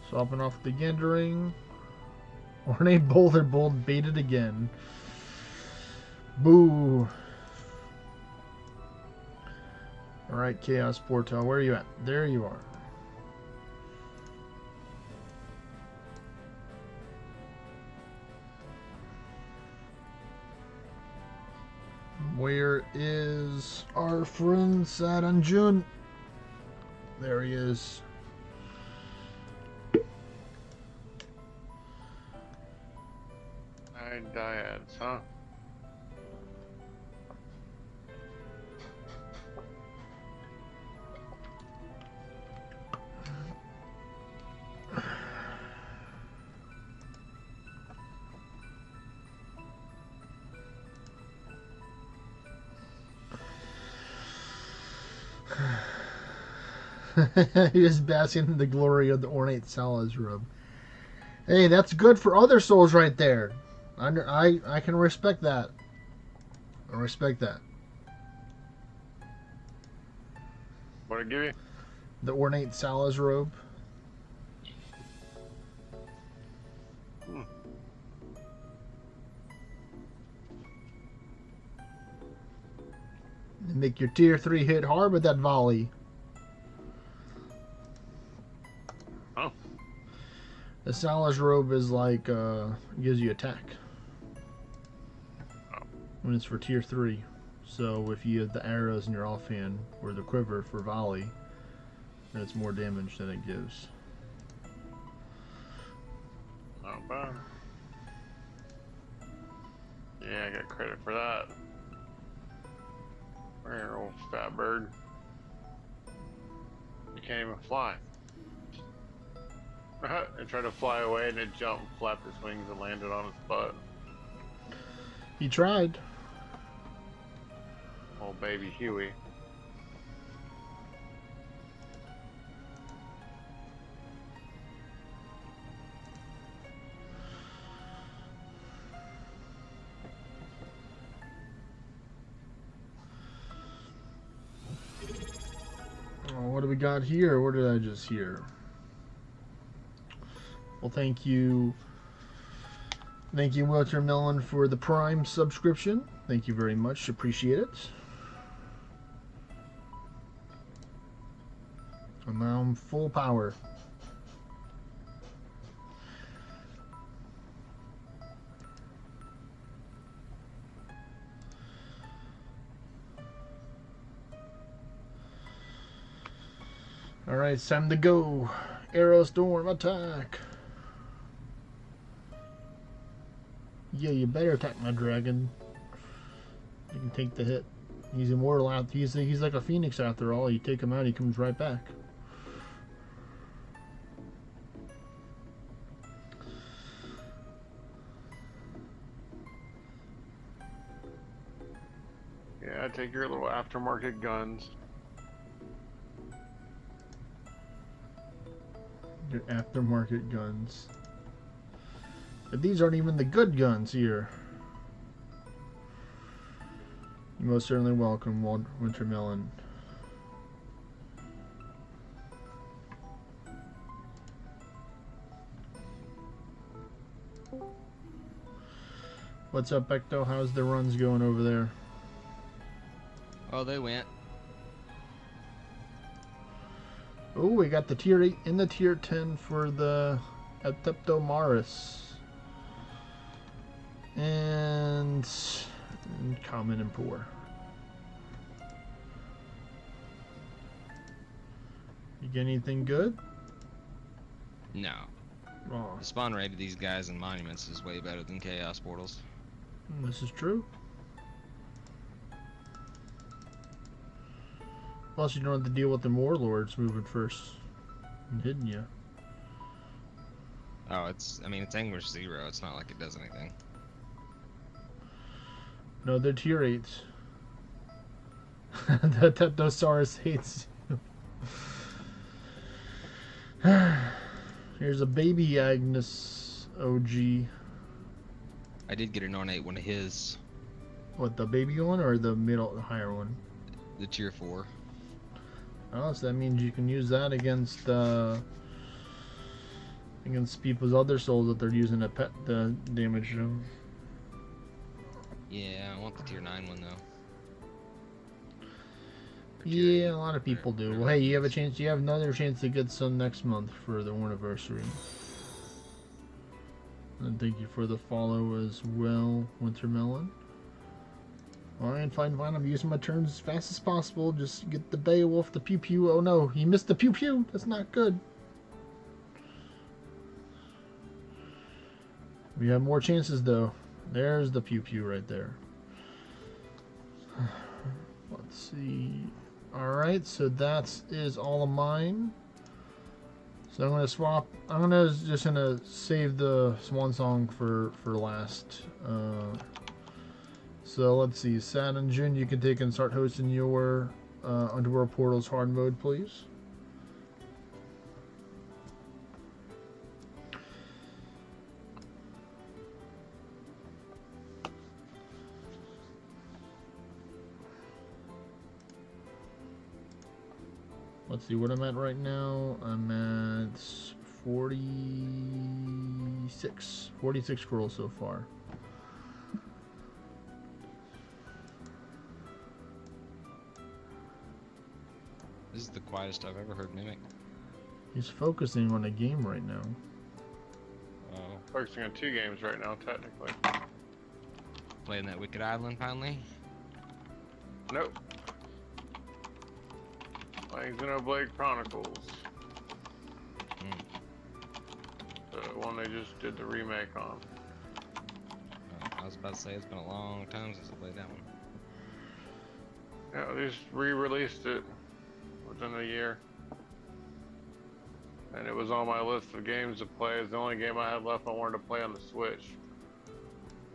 Swapping off the Gendering. Ornate Boulder Bolt baited again. Boo. Alright, Chaos Portal, where are you at? There you are. Where is our friend Ascension? There he is. Dyads, huh? He is basking in the glory of the ornate Salah's robe. Hey, that's good for other souls right there. I can respect that. I respect that. What did I give you? The ornate Salah's robe. Make your tier 3 hit hard with that volley. Oh. The Salah's robe is like, gives you attack. Oh. When it's for tier 3. So if you have the arrows in your offhand, or the quiver for volley, then it's more damage than it gives. Not bad. Yeah, I got credit for that. Where are you, old fat bird? You can't even fly. It tried to fly away and it jumped, flapped its wings, and landed on its butt. He tried. Oh, baby Huey. Oh, what do we got here? What did I just hear? Well, thank you. Thank you, Watermelon, for the Prime subscription. Thank you very much. Appreciate it. And now I'm full power. Alright, it's time to go. Arrow Storm, attack. Yeah, you better attack my dragon. You can take the hit. He's immortal out. He's like a phoenix after all. You take him out, he comes right back. Yeah, take your little aftermarket guns. Your aftermarket guns. But these aren't even the good guns here. You're most certainly welcome, Wintermelon. What's up, Ecto? How's the runs going over there? Oh, they went. Oh, we got the tier 8 and the tier 10 for the Adeptomaris. And common and poor. You get anything good? No. Oh, The spawn rate of these guys in monuments is way better than chaos portals. this is true. Plus, you don't have to deal with the warlords moving first and hitting you. Oh, it's Anguish 0. It's not like it does anything. No, they're tier 8s. The Teptosaurus hates you. Here's a baby Agnes OG. I did get an ornate one of his, What, the baby one or the middle, the higher one? the tier 4. Oh, so that means you can use that against people's other souls that they're using to pet the damage them. Yeah, I want the tier 9 one though. Or tier Yeah, 8, a lot of people do. whatever Well, hey, it you have a is. chance. You have another chance to get some next month for the anniversary. And thank you for the follow as well, Wintermelon. Alright, fine. I'm using my turns as fast as possible. Just get the Beowulf, the pew pew. Oh no, he missed the pew pew. That's not good. We have more chances though. There's the pew pew right there. Let's see. Alright, so that is all of mine. So I'm gonna swap. I'm just gonna save the swan song for last. So let's see. Sad and June, you can take and start hosting your Underworld Portals hard mode, please. Let's see what I'm at right now. I'm at 46. 46 scrolls so far. This is the quietest I've ever heard Mimic. He's focusing on a game right now. Oh, Focusing on 2 games right now, technically. playing that Wicked Island finally. Nope. Playing Xenoblade Chronicles. The one they just did the remake on. I was about to say it's been a long time since I played that one. Yeah, they just re-released it within a year. And it was on my list of games to play. It's the only game I had left I wanted to play on the Switch.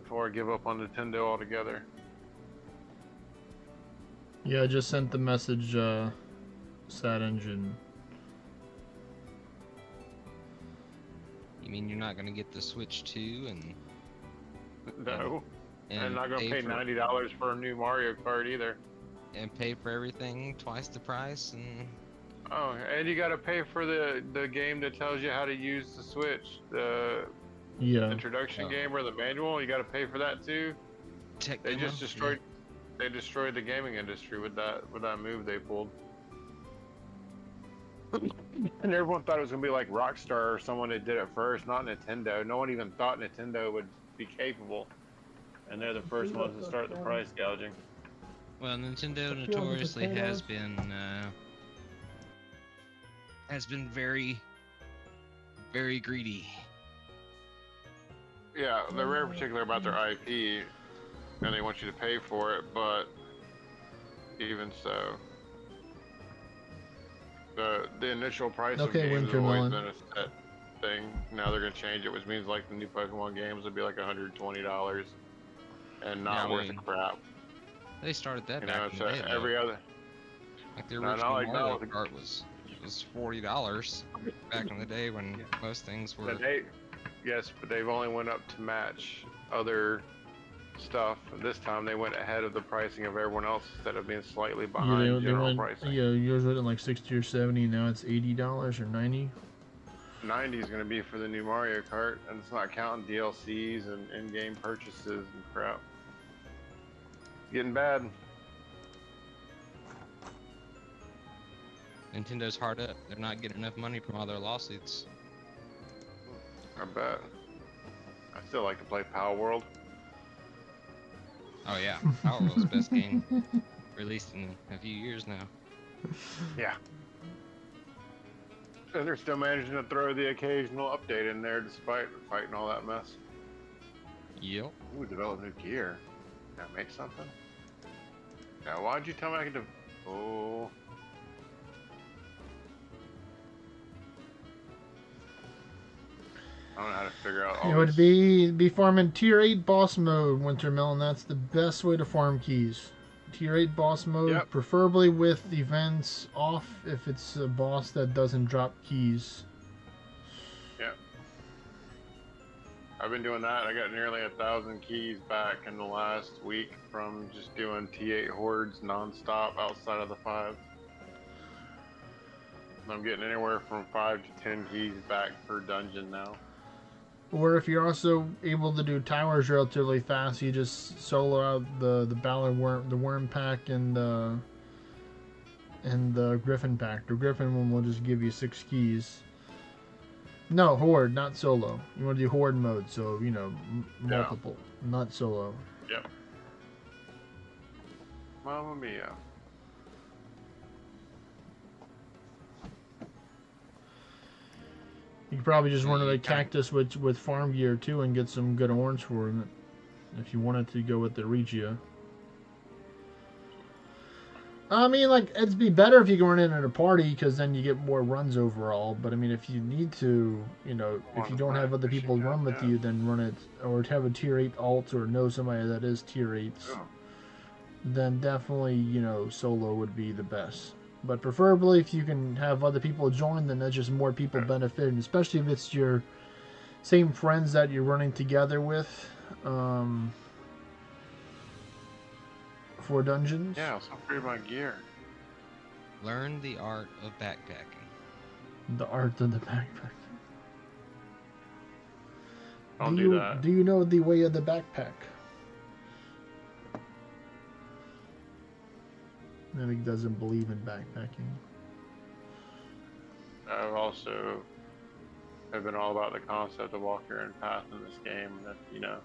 before I give up on Nintendo altogether. Yeah, I just sent the message, Sad Engine. You mean you're not gonna get the Switch 2 and No. And I'm not gonna pay pay for- $90 for a new Mario Kart either. and pay for everything twice the price? And Oh, and you gotta pay for the game that tells you how to use the Switch. The Yeah. introduction Oh. game or the manual, you gotta pay for that too. tech They demo? just destroyed they destroyed the gaming industry with that move they pulled. And everyone thought it was gonna be like Rockstar or someone that did it first, not Nintendo. No one even thought Nintendo would be capable. And they're the first ones to start the price gouging. Well, Nintendo notoriously has been very, very greedy. Yeah, they're very particular about their IP, and they want you to pay for it, but even so, the initial price of Okay, games has always Wintermelon. been a set thing. Now they're gonna change it, which means like the new Pokemon games will be like $120 and not Yeah, I worth a mean, crap. They started that You back know, in the so day. Though. every other. Like the No, not original like Mario that. Kart was $40 back in the day when most things were. Yes, but they've only went up to match other stuff. This time they went ahead of the pricing of everyone else instead of being slightly behind Yeah, they general went, pricing. yeah, yours went at like 60 or 70, now it's $80 or 90. 90 is going to be for the new Mario Kart, and it's not counting DLCs and in-game purchases and crap. Getting bad. Nintendo's hard up. They're not getting enough money from all their lawsuits. I bet. I still like to play Power World. Oh yeah, Power World's the best game released in a few years now. Yeah. And they're still managing to throw the occasional update in there despite fighting all that mess. Yep. Ooh, develop new gear. Can I make something? Now, why'd you tell me I could Oh. I don't know how to figure out all It would this. be farming tier 8 boss mode, Wintermelon. That's the best way to farm keys. Tier 8 boss mode, Yep. preferably with events off if it's a boss that doesn't drop keys. I've been doing that. I got nearly 1,000 keys back in the last week from just doing T8 hordes non-stop outside of the 5. I'm getting anywhere from 5 to 10 keys back per dungeon now. Or if you're also able to do towers relatively fast, you just solo out the Ballad Worm, the Worm pack, and the Griffin pack. The Griffin one will just give you 6 keys. No, Horde, not solo. You want to do Horde mode, so, you know, multiple, not solo. Yep. Mamma mia. You could probably just So run you a kinda- cactus with farm gear too and get some good orange for it if you wanted to go with the Regia. I mean, like, it'd be better if you can run it in a party because then you get more runs overall. But I mean, if you need to, you know, if you don't have other people run with you, then run it, or have a tier 8 alt or know somebody that is tier 8s. Oh. Then definitely, you know, solo would be the best. But preferably if you can have other people join, then that's just more people benefiting, especially if it's your same friends that you're running together with for dungeons. Yeah, so upgrade my gear. Learn the art of backpacking. The art of the backpack. Don't do do you, that. Do you know the way of the backpack? I think he doesn't believe in backpacking. I've also have been all about the concept of walk your own path in this game. That, you know,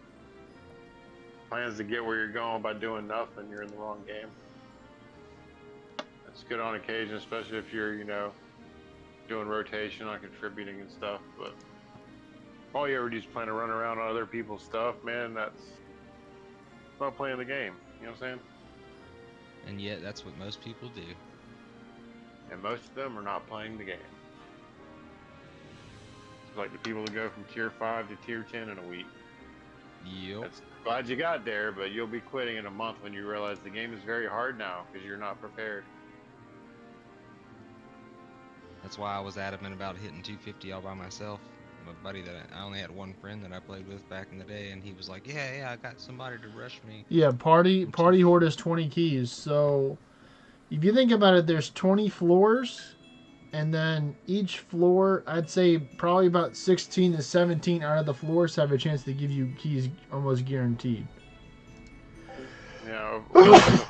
plans to get where you're going by doing nothing, you're in the wrong game. It's good on occasion, especially if you're, you know, doing rotation on contributing and stuff. But all you ever do is plan to run around on other people's stuff, man. That's not playing the game. You know what I'm saying? And yet, that's what most people do. And most of them are not playing the game. It's like the people that go from tier 5 to tier 10 in a week. Yep. That's glad you got there, but you'll be quitting in a month when you realize the game is very hard now because you're not prepared. That's why I was adamant about hitting 250 all by myself. My buddy that I only had one friend that I played with back in the day, and he was like, "Yeah, I got somebody to rush me." Yeah, party horde is 20 keys. So if you think about it, there's 20 floors, and then each floor, I'd say probably about 16 to 17 out of the floors have a chance to give you keys almost guaranteed. Yeah,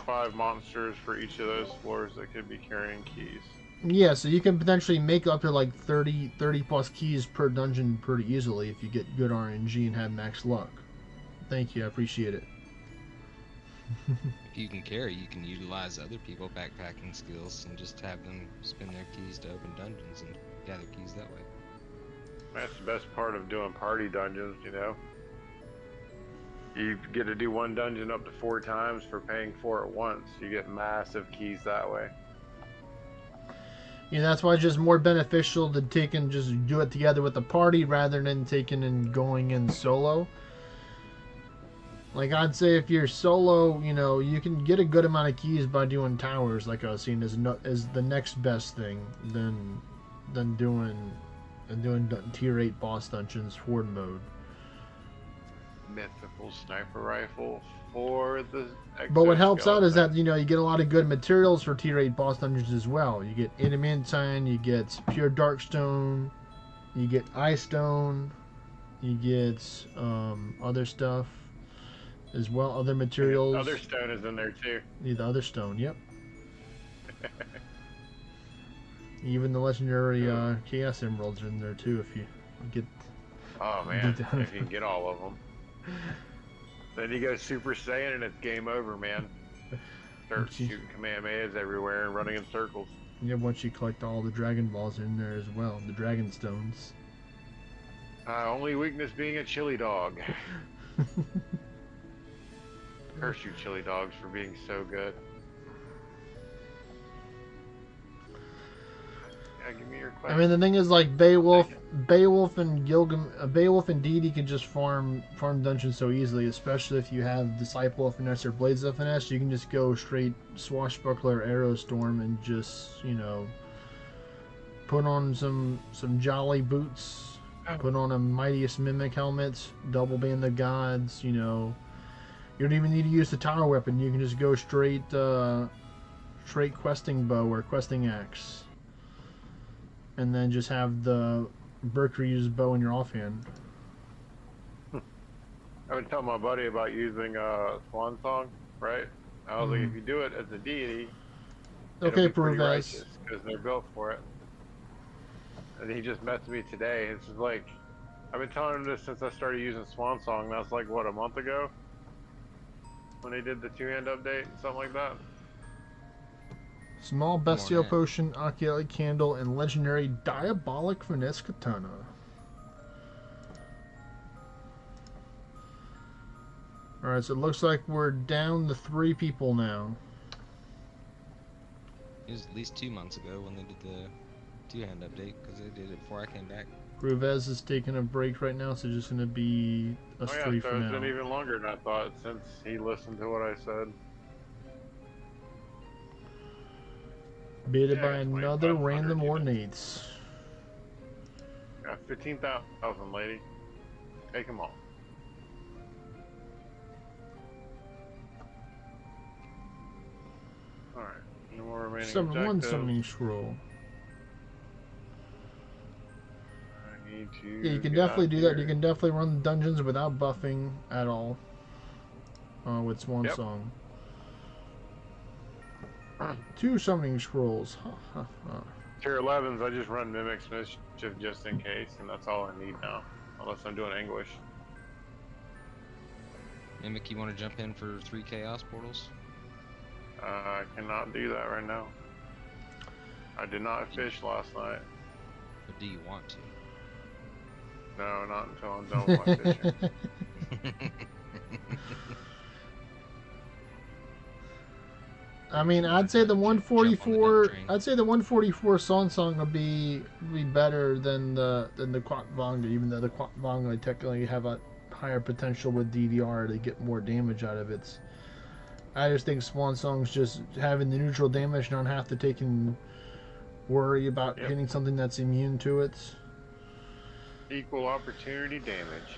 5 monsters for each of those floors that could be carrying keys. Yeah, so you can potentially make up to like 30 plus keys per dungeon pretty easily if you get good RNG and have max luck. Thank you, I appreciate it. If you can carry, you can utilize other people backpacking skills and just have them spend their keys to open dungeons and gather keys that way. That's the best part of doing party dungeons, you know? You get to do one dungeon up to 4 times for paying 4 at once. You get massive keys that way. Yeah, that's why it's just more beneficial to take and just do it together with the party rather than taking and going in solo. Like, I'd say if you're solo, you know, you can get a good amount of keys by doing towers, like I was seeing as the next best thing than doing tier 8 boss dungeons horde mode. Mythical sniper rifle for the But what helps out is exoskeleton. that, you know, you get a lot of good materials for tier 8 boss dungeons as well. You get adamantine, you get pure darkstone, you get ice stone, you get other stuff as well, other materials. Other stone is in there too. Yeah, the other stone, yep. Even the legendary chaos emeralds are in there too if you get. Oh man, if you can get all of them. Then you go Super Saiyan and it's game over, man. Start shooting Kamehamehas everywhere and running in circles. Yeah, once you collect all the Dragon Balls in there as well, the Dragon Stones. Only weakness being a chili dog. Curse you chili dogs for being so good. Yeah, give me your question. I mean, the thing is, like Beowulf and Beowulf and Deity can just farm dungeons so easily, especially if you have Disciple of Finesse or Blades of Finesse. You can just go straight Swashbuckler, Arrowstorm, and just, you know, put on some jolly boots, put on a Mightiest Mimic helmet, double band the gods. You know, you don't even need to use the tower weapon. You can just go straight questing bow or questing axe. And then just have the Berkery's bow in your offhand. I've been telling my buddy about using Swan Song, right? I was like, if you do it as a deity, Okay, because they're built for it. And he just messaged me today. It's just like, I've been telling him this since I started using Swan Song. That's like, what, a month ago? When they did the 2-hand update, something like that. Small Bestial Potion, Oculate Candle, and Legendary Diabolic Finesse Katana. Alright, so it looks like we're down to 3 people now. It was at least 2 months ago when they did the 2-hand update, because they did it before I came back. Ruvez is taking a break right now, so just going to be us 3 so for it's now. been even longer than I thought since he listened to what I said. Baited by another random Ornates. Got 15,000, lady. Take them all. Alright, no more remaining One objectives. summoning scroll. I need to Yeah, you can get definitely out do that. here. You can definitely run the dungeons without buffing at all. With Swan Song. 2 summoning scrolls. Tier 11s, I just run Mimic's Mischief just in case, and that's all I need now. Unless I'm doing Anguish. Mimic, you want to jump in for 3 Chaos Portals? I cannot do that right now. I did not fish last night. Or do you want to? No, not until I'm done with my fishing. I mean, I'd say the 144. I'd say the 144 Song would be better than the Quat Vanga, even though the Quat Vanga technically have a higher potential with DDR to get more damage out of it. I just think Swan Song's just having the neutral damage, not have to take and worry about hitting something that's immune to it. Equal opportunity damage.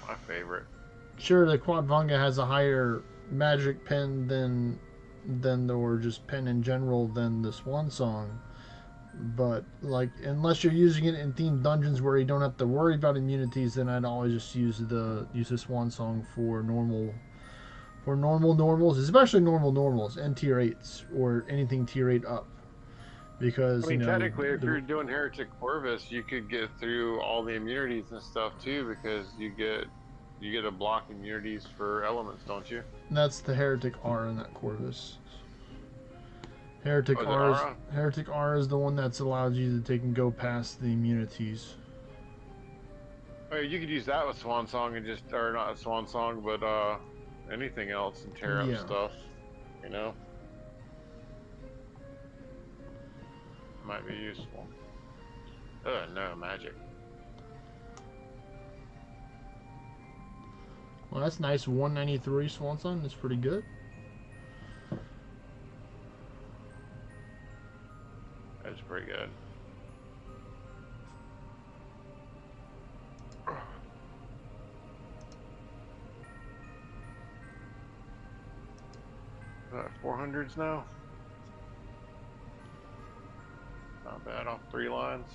My favorite. Sure, the Quadvanga has a higher magic pen than or just pen in general than the Swan Song. But like, unless you're using it in themed dungeons where you don't have to worry about immunities, then I'd always just use the Swan Song for normal normals, especially normal normals and tier 8s or anything tier 8 up. Because I mean, technically, if you're doing Heretic Corvus, you could get through all the immunities and stuff too, because you get to block immunities for elements, don't you? That's the Heretic R in that Corvus. Heretic R is the one that's allowed you to take and go past the immunities. Oh, you could use that with Swan Song and just, or not Swan Song, but anything else and tear up stuff, you know? Might be useful. No, magic. Well, that's nice. 193 Swan Song. That's pretty good. That's pretty good. What, 400s now? Not bad off 3 lines.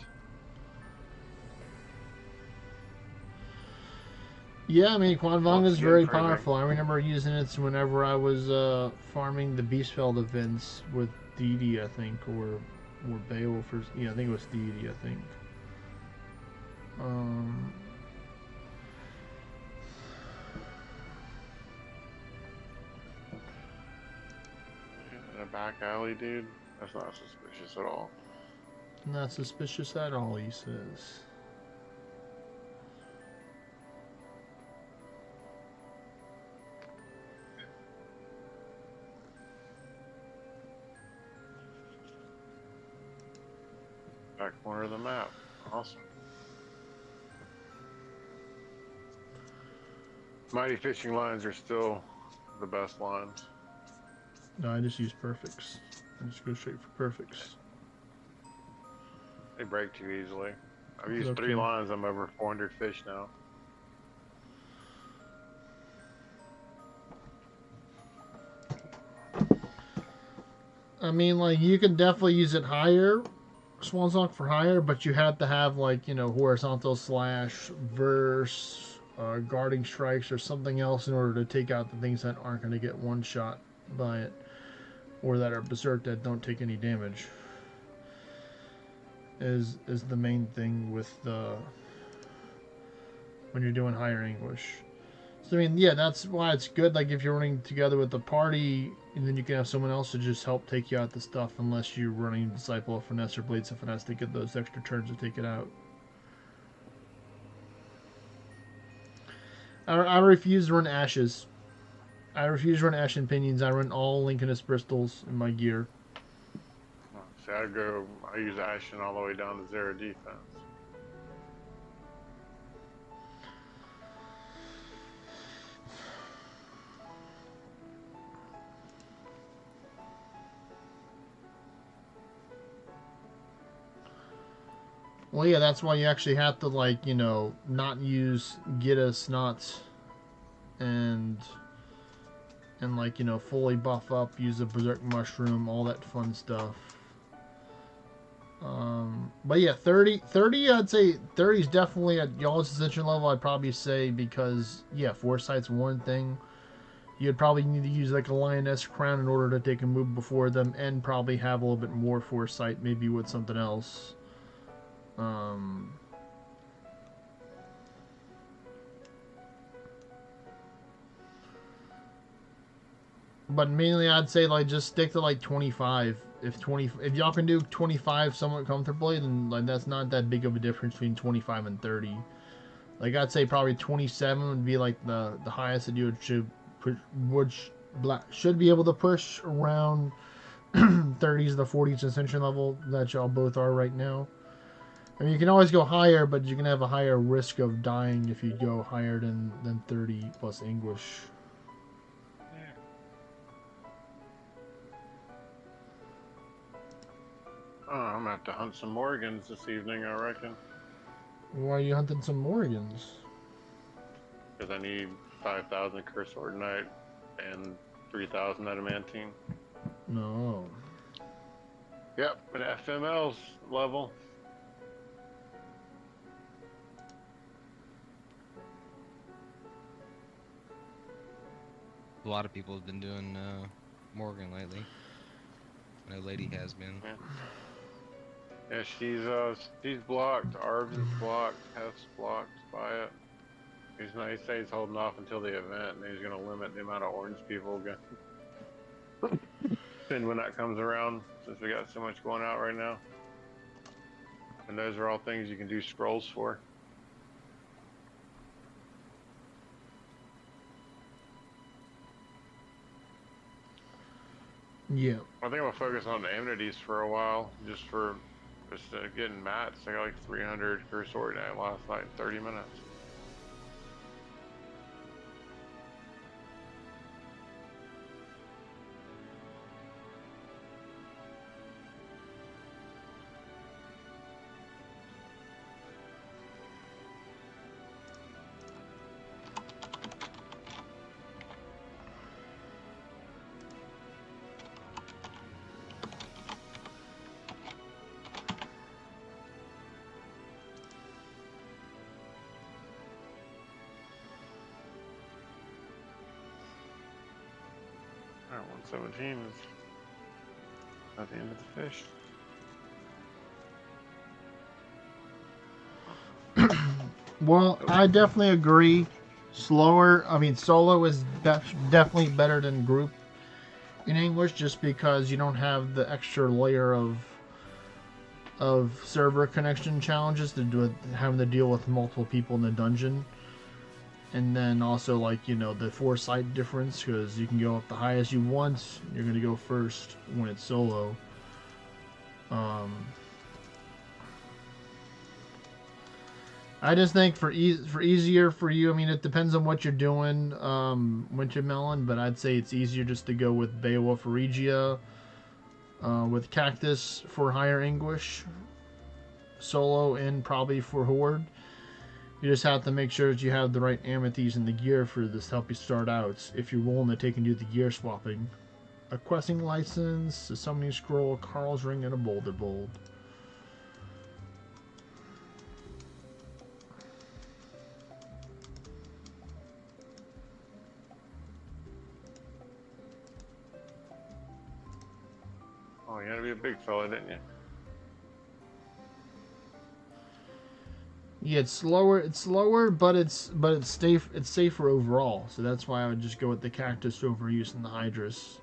Yeah, I mean, Quadvanga is very powerful. I remember using it whenever I was farming the Beastfeld events with Deity, I think, or Beowulf. Yeah, I think it was Deity, I think. In a back alley, dude? That's not suspicious at all. Not suspicious at all, he says. Back corner of the map. Awesome. Mighty fishing lines are still the best lines. No, I just use perfects. I just go straight for perfects. They break too easily. I've used 3 lines. I'm over 400 fish now. I mean, like, you can definitely use it higher, Swan Song for higher, but you have to have, like, you know, horizontal slash, verse, guarding strikes, or something else in order to take out the things that aren't going to get one shot by it, or that are berserk that don't take any damage. Is the main thing with the when you're doing higher English. So I mean, yeah, that's why it's good. Like if you're running together with the party, and then you can have someone else to just help take you out the stuff, unless you're running Disciple of Finesse or Blades of Finesse to get those extra turns to take it out. I refuse to run Ashes. I refuse to run Ashen Pinions. I run all Lincolnus Bristols in my gear. See, I use Ashen all the way down to 0 defense. Well, yeah, that's why you actually have to, like, you know, not use Gita Snots and like, you know, fully buff up, use a Berserk Mushroom, all that fun stuff. But yeah, 30, I'd say 30 is definitely at y'all's Ascension level, I'd probably say, because, yeah, Foresight's one thing. You'd probably need to use, like, a Lioness Crown in order to take a move before them, and probably have a little bit more Foresight, maybe with something else. But mainly I'd say, like, just stick to, like, 25. If y'all can do 25 somewhat comfortably, then, like, that's not that big of a difference between 25 and 30. Like, I'd say probably 27 would be, like, the highest that you should be able to push around 30s to 40s Ascension level that y'all both are right now. I mean, you can always go higher, but you can have a higher risk of dying if you go higher than 30 plus anguish. Oh, I'm gonna have to hunt some Morgans this evening, I reckon. Why are you hunting some Morgans? Because I need 5,000 Curse Sword Knight and 3,000 Adamantine. No. Yep, an FML's level. A lot of people have been doing Morgan lately. I know Lady has been. Yeah, she's blocked. Arvin's blocked. Hef's blocked by it. He's not. He says he's holding off until the event, and he's gonna limit the amount of orange people spend when that comes around. Since we got so much going out right now, and those are all things you can do scrolls for. Yeah. I think I'm gonna focus on the amenities for a while, just getting mats. I got like 300 Curse Sword Knight last night in 30 minutes. Alright, 117 is at the end of the fish. Well, I definitely agree. Solo is definitely better than group in English, just because you don't have the extra layer of server connection challenges to do with having to deal with multiple people in the dungeon. And then also, like, you know, the foresight difference, because you can go up the highest you want. You're going to go first when it's solo. I just think for easier for you, I mean, it depends on what you're doing, Wintermelon, but I'd say it's easier just to go with Beowulf Regia, with Cactus for higher Anguish, solo, and probably for Horde. You just have to make sure that you have the right amenities and the gear for this to help you start out, if you're willing to take and do the gear swapping. A questing license, a summoning scroll, a Carl's ring, and a boulder bolt. Oh, you had to be a big fella, didn't you? Yeah, it's slower, but it's safer overall. So that's why I would just go with the Cactus over using the Hydrus.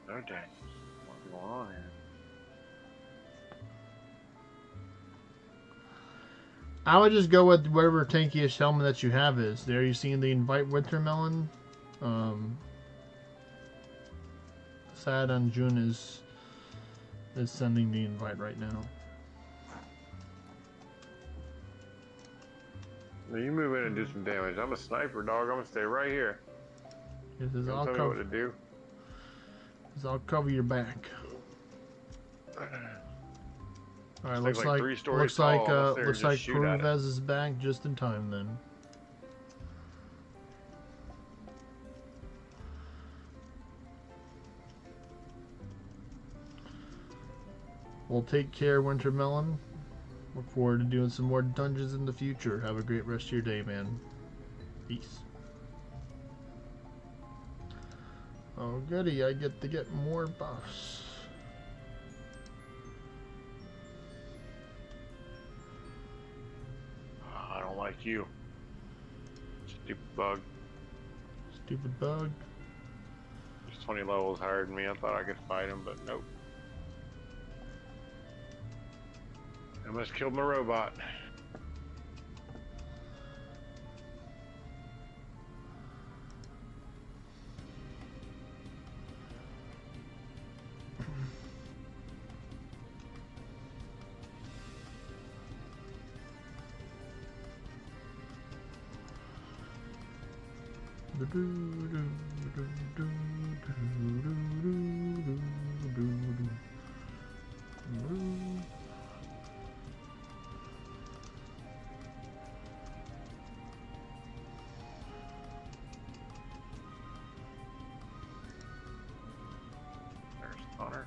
No dang. What's going on here? I would just go with whatever tankiest helmet that you have is. There, you seen the invite Wintermelon. Sad on June is sending the invite right now. Now you move in and do some damage. I'm a sniper, dog. I'm gonna stay right here. This is Don't all tell me cover. what to do. I'll cover your back. All right, Looks like 3 stories tall. looks like Peruvez is back just in time then. Well, take care, Wintermelon. Look forward to doing some more dungeons in the future. Have a great rest of your day, man. Peace. Oh, goody, I get to get more buffs. I don't like you. Stupid bug. Stupid bug. He's 20 levels higher than me. I thought I could fight him, but nope. I must kill my robot. There's Connor.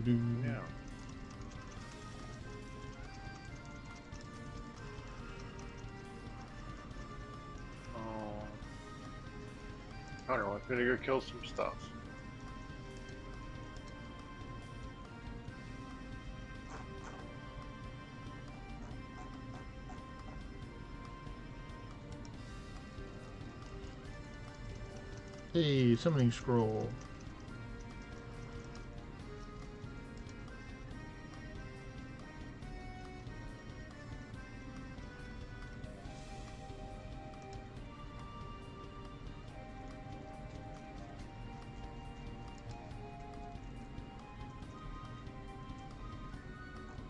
Yeah. Oh. Connor wants me to go kill some stuff. Hey, summoning scroll.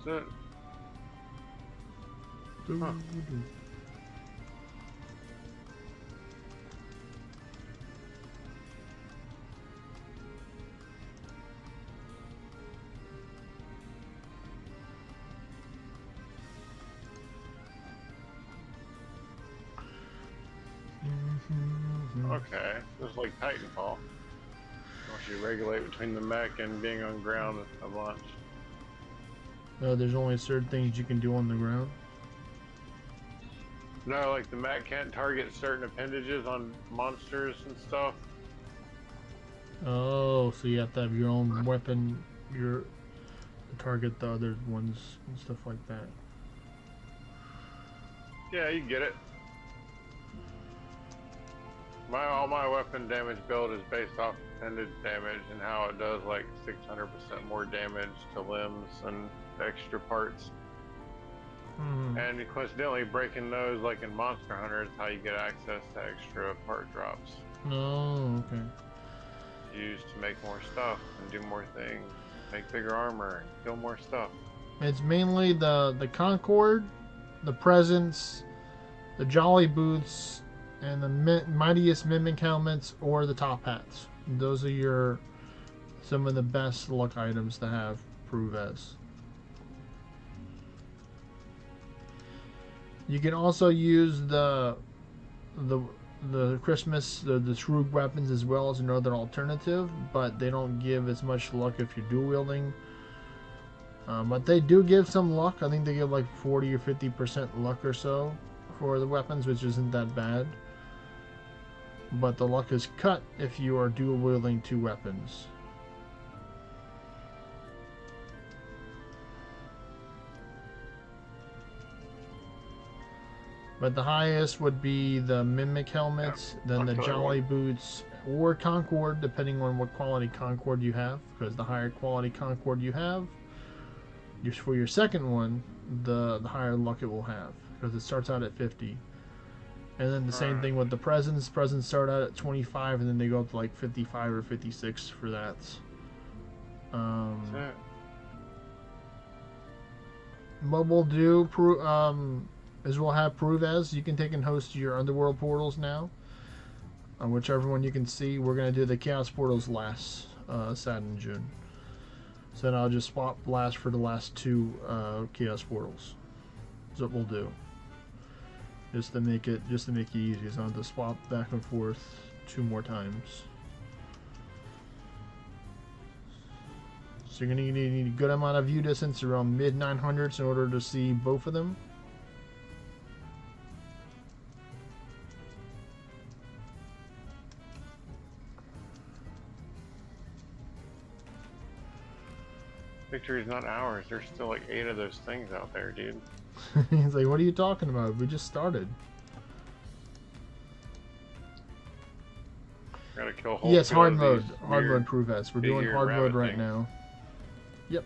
That's it. Huh. Okay, this is like Titanfall. Once you regulate between the mech and being on ground a bunch. There's only certain things you can do on the ground. No, like the mech can't target certain appendages on monsters and stuff. Oh, so you have to have your own weapon, to target the other ones and stuff like that. Yeah, you get it. All my weapon damage build is based off appendage damage and how it does like 600% more damage to limbs and extra parts. And coincidentally, breaking those like in Monster Hunter is how you get access to extra part drops. Oh, okay. Used to make more stuff and do more things, make bigger armor, and kill more stuff. It's mainly the Concord, the Presence, the Jolly Boots, and the Mightiest Mimic Helmets or the Top Hats. Those are some of the best luck items to have prove as. You can also use the Christmas, the Shroog weapons as well as another alternative, but they don't give as much luck if you're dual wielding. But they do give some luck. I think they give like 40 or 50% luck or so for the weapons, which isn't that bad. But the luck is cut if you are dual wielding two weapons. But the highest would be the Mimic Helmets, then the Jolly Boots, or Concord, depending on what quality Concord you have. Because the higher quality Concord you have, for your second one, the higher luck it will have. Because it starts out at 50. And then the same thing with the Presents. Presents start out at 25, and then they go up to like 55 or 56 for that. What we'll do is we'll have prove as you can take and host your underworld portals now. Whichever one you can see. We're going to do the Chaos portals last Saturday in June. So then I'll just swap last for the last two Chaos portals. That's what we'll do. Just to make it easy, so I have to swap back and forth 2 more times. So you're gonna need a good amount of view distance, around mid 900s, in order to see both of them. Victory's not ours. There's still like 8 of those things out there, dude. He's like, what are you talking about? We just started. Gotta kill a whole Yes, field hard of mode. these Hard weird mode proof S. We're doing big-eared hard mode rabbit right things. now. Yep.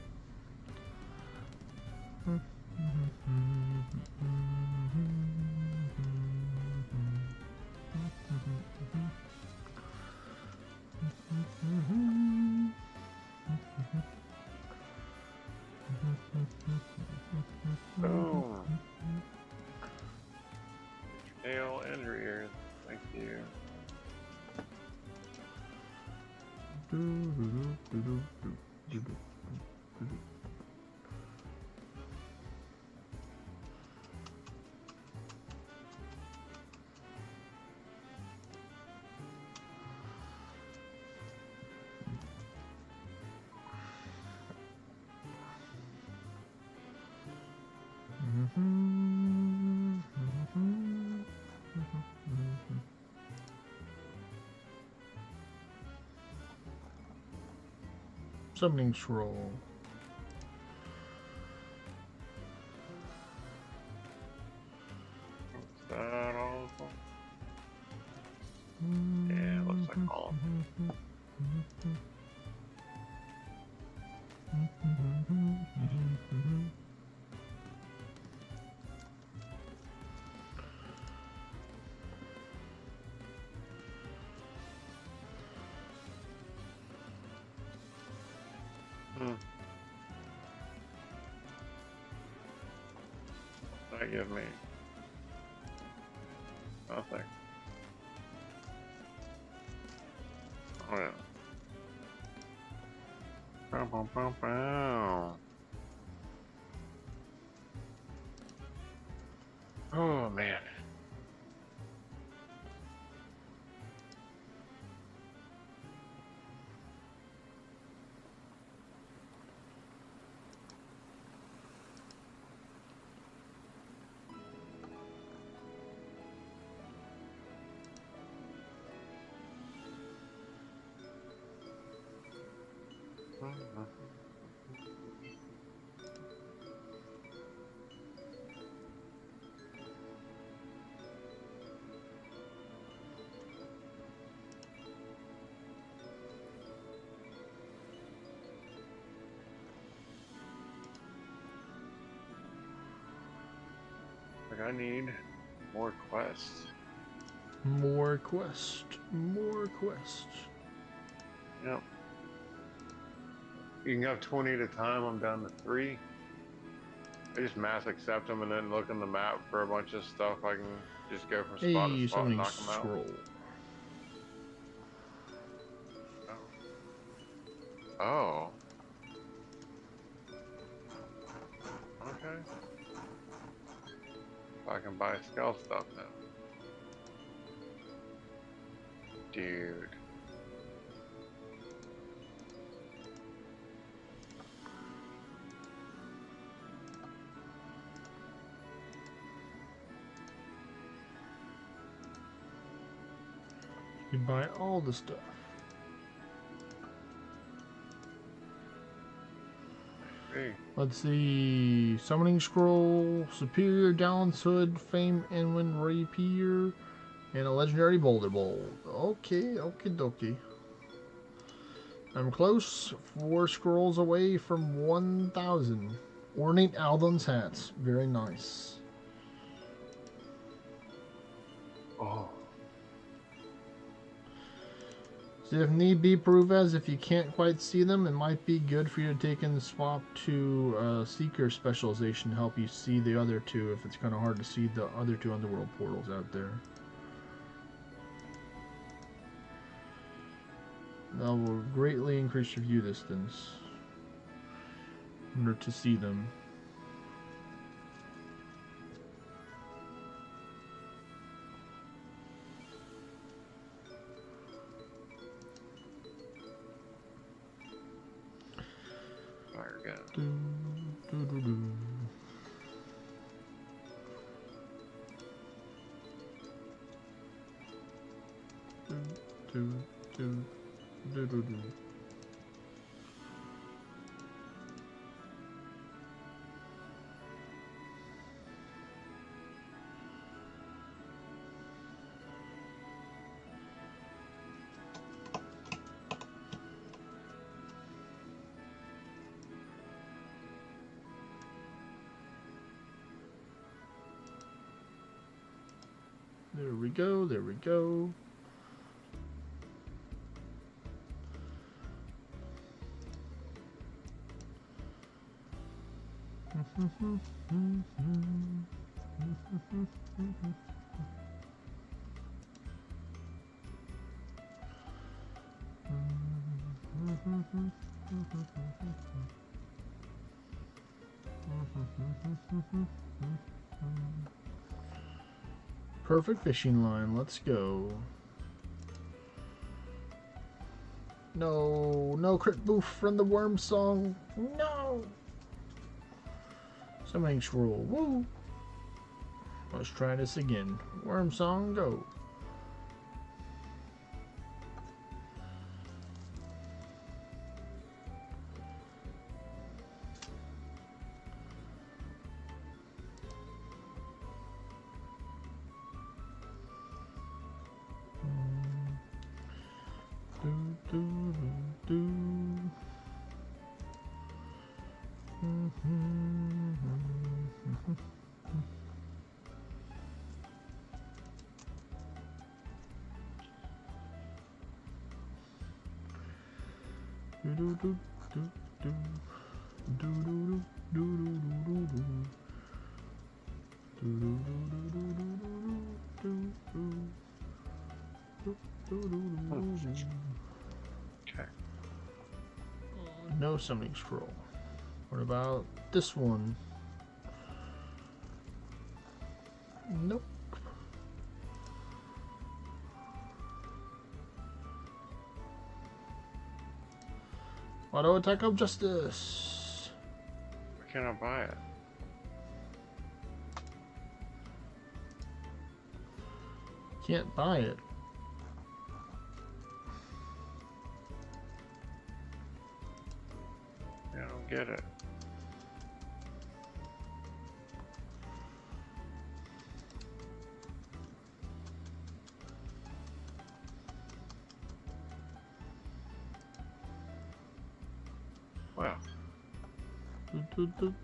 Boom. Tail and your ears. Thank you. Summoning scroll. Is that all of them? Yeah, looks like all of them. That give me nothing. Oh yeah. Bow, bow, bow, bow. Oh man. Like I need more quests. More quest. More quest. Yep. You can have 20 at a time. I'm down to 3. I just mass accept them and then look on the map for a bunch of stuff. I can just go from spot to Hey, spot summoning and knock them out. scroll. Oh. Okay. I can buy stealth stuff now. Dude. You can buy all the stuff. Hey. Let's see. Summoning scroll, superior Dallon's hood, fame Enwin rapier, and a legendary boulder bowl. Okay, okie dokie. I'm close. 4 scrolls away from 1,000. Ornate Alden's hats. Very nice. Oh. So if need be, prove as if you can't quite see them, it might be good for you to take in the swap to Seeker specialization to help you see the other 2 if it's kind of hard to see the other 2 underworld portals out there. That will greatly increase your view distance in order to see them. Fire gun. Do, do, do, do. Do, do, do, do, do. There we go, there we go. Perfect fishing line, let's go. No, no crit boof from the worm song. No! Summoning scroll, woo! Let's try this again. Worm song, go. Okay. No summoning scroll. What about this one? Nope. Auto attack of justice. Where can I buy it? Can't buy it. I don't get it. Wow. Do.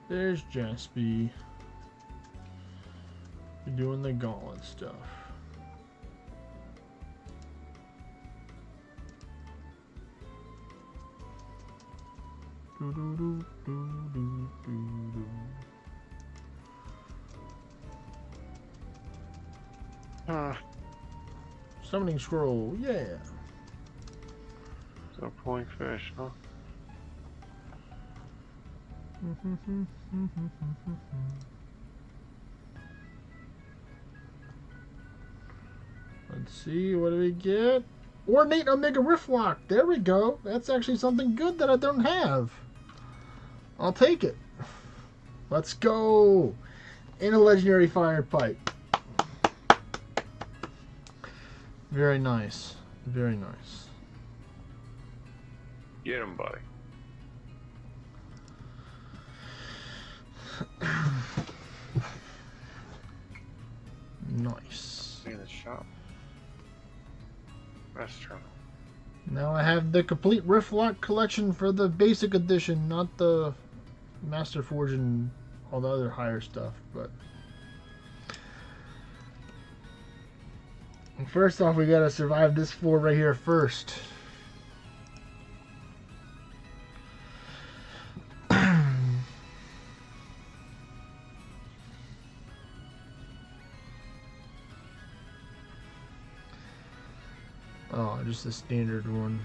There's Jaspy. You're doing the gauntlet stuff. Summoning scroll, yeah. So pulling fish, huh? Let's see, what do we get? Ornate Omega Riftlock. There we go. That's actually something good that I don't have. I'll take it. Let's go. In a legendary fire pipe. Very nice. Very nice. Get him, buddy. Nice. See in the shop. Restaurant. Now I have the complete Riftlock collection for the basic edition, not the Master Forge and all the other higher stuff, but first off we gotta survive this floor right here first. Oh, just a standard one.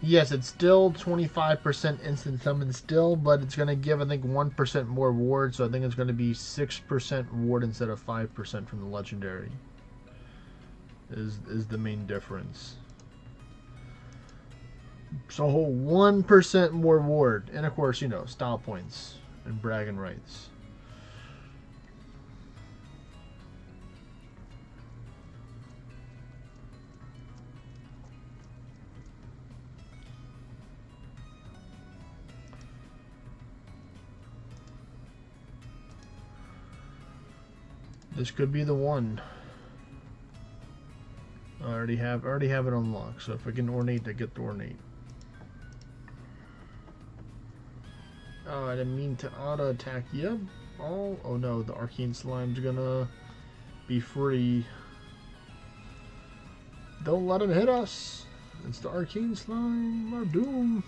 Yes, it's still 25% instant summon still, but it's going to give, I think, 1% more ward, so I think it's going to be 6% ward instead of 5% from the legendary. Is the main difference. So 1% more ward. And of course, you know, style points and bragging rights. This could be the one. I already have it unlocked, so if I can ornate, I get the ornate. Oh, I didn't mean to auto attack you. Oh no, the arcane slime's gonna be free. Don't let him hit us. It's the arcane slime, our doom.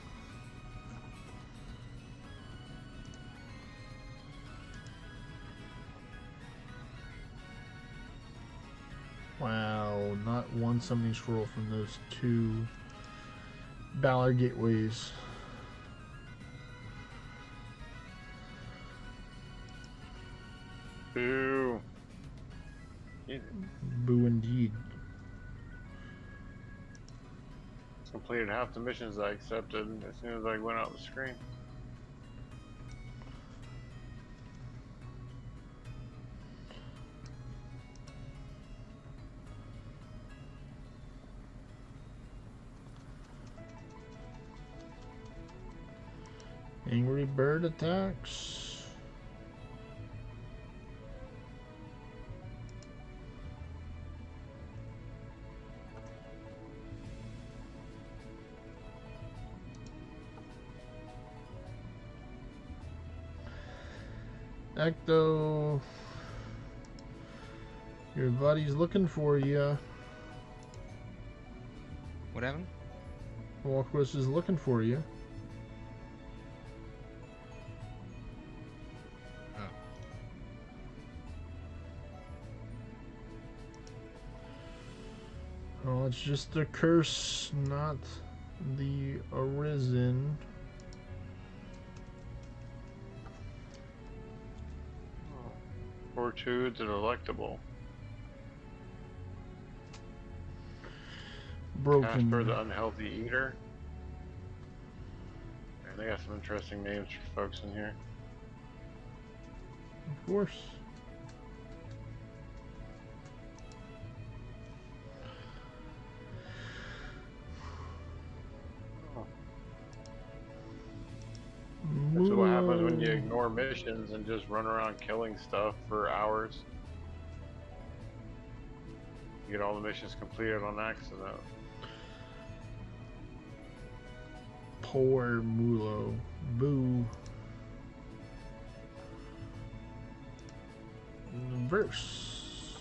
Wow, not one summoning scroll from those 2 Valor Gateways. Boo. Boo indeed. Completed half the missions I accepted as soon as I went out the screen. Angry bird attacks. Ecto, your buddy's looking for you. What happened? Walquist is looking for you. Oh, it's just the curse, not the arisen. Fortitude's an electable. Broken. Casper the Unhealthy Eater. And they got some interesting names for folks in here. Of course. This is what happens when you ignore missions and just run around killing stuff for hours. You get all the missions completed on accident. Poor Mulo. Boo. Verse.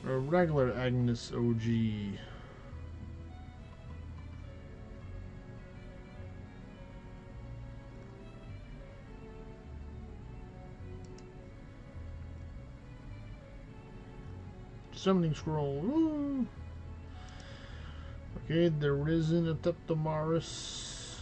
A regular Agnes OG. Summoning scroll. Woo. Okay, the Risen Ateptomaris.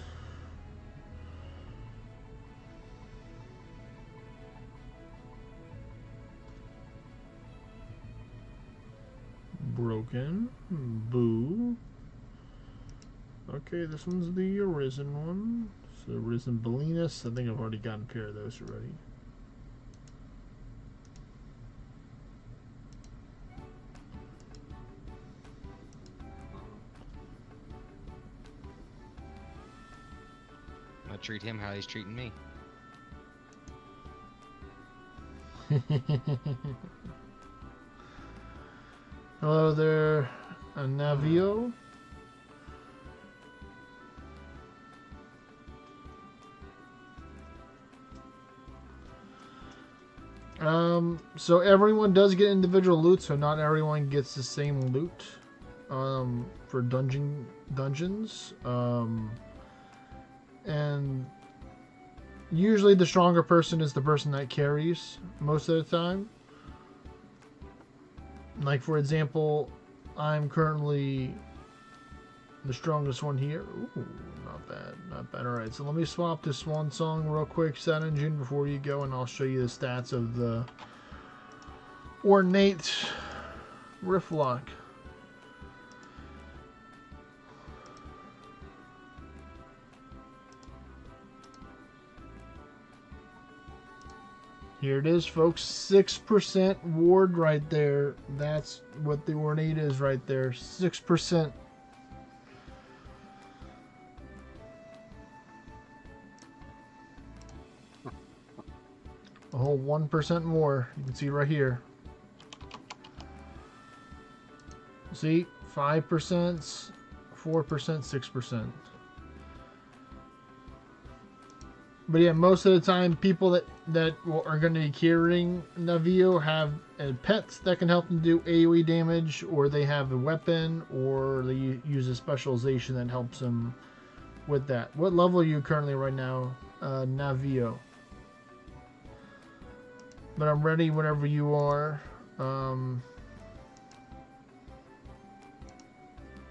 Broken. Boo. Okay, this one's the Arisen one. So Arisen Belinus. I think I've already gotten a pair of those already. I treat him how he's treating me. Hello there, Navio. So everyone does get individual loot, so not everyone gets the same loot for dungeons. And usually the stronger person is the person that carries most of the time. Like, for example, I'm currently the strongest one here. Ooh, not bad, not bad. Alright, so let me swap this one song real quick, Set Engine, before you go, and I'll show you the stats of the ornate Rift Lock. Here it is, folks. 6% ward right there. That's what the ornate is right there. 6%. A whole 1% more. You can see right here. See? 5%, 4%, 6%. But yeah, most of the time, people that are going to be carrying Navio have pets that can help them do AoE damage, or they have a weapon, or they use a specialization that helps them with that. What level are you currently right now, Navio? But I'm ready whenever you are.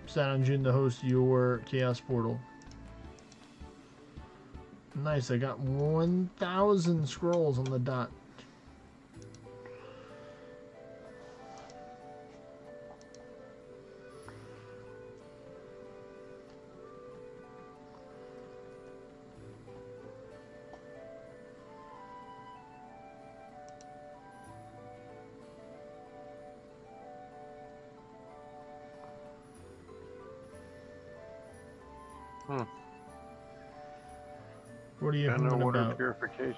Ascension to host your Chaos Portal. Nice, I got 1,000 scrolls on the dot. What are you thinking water about? purification.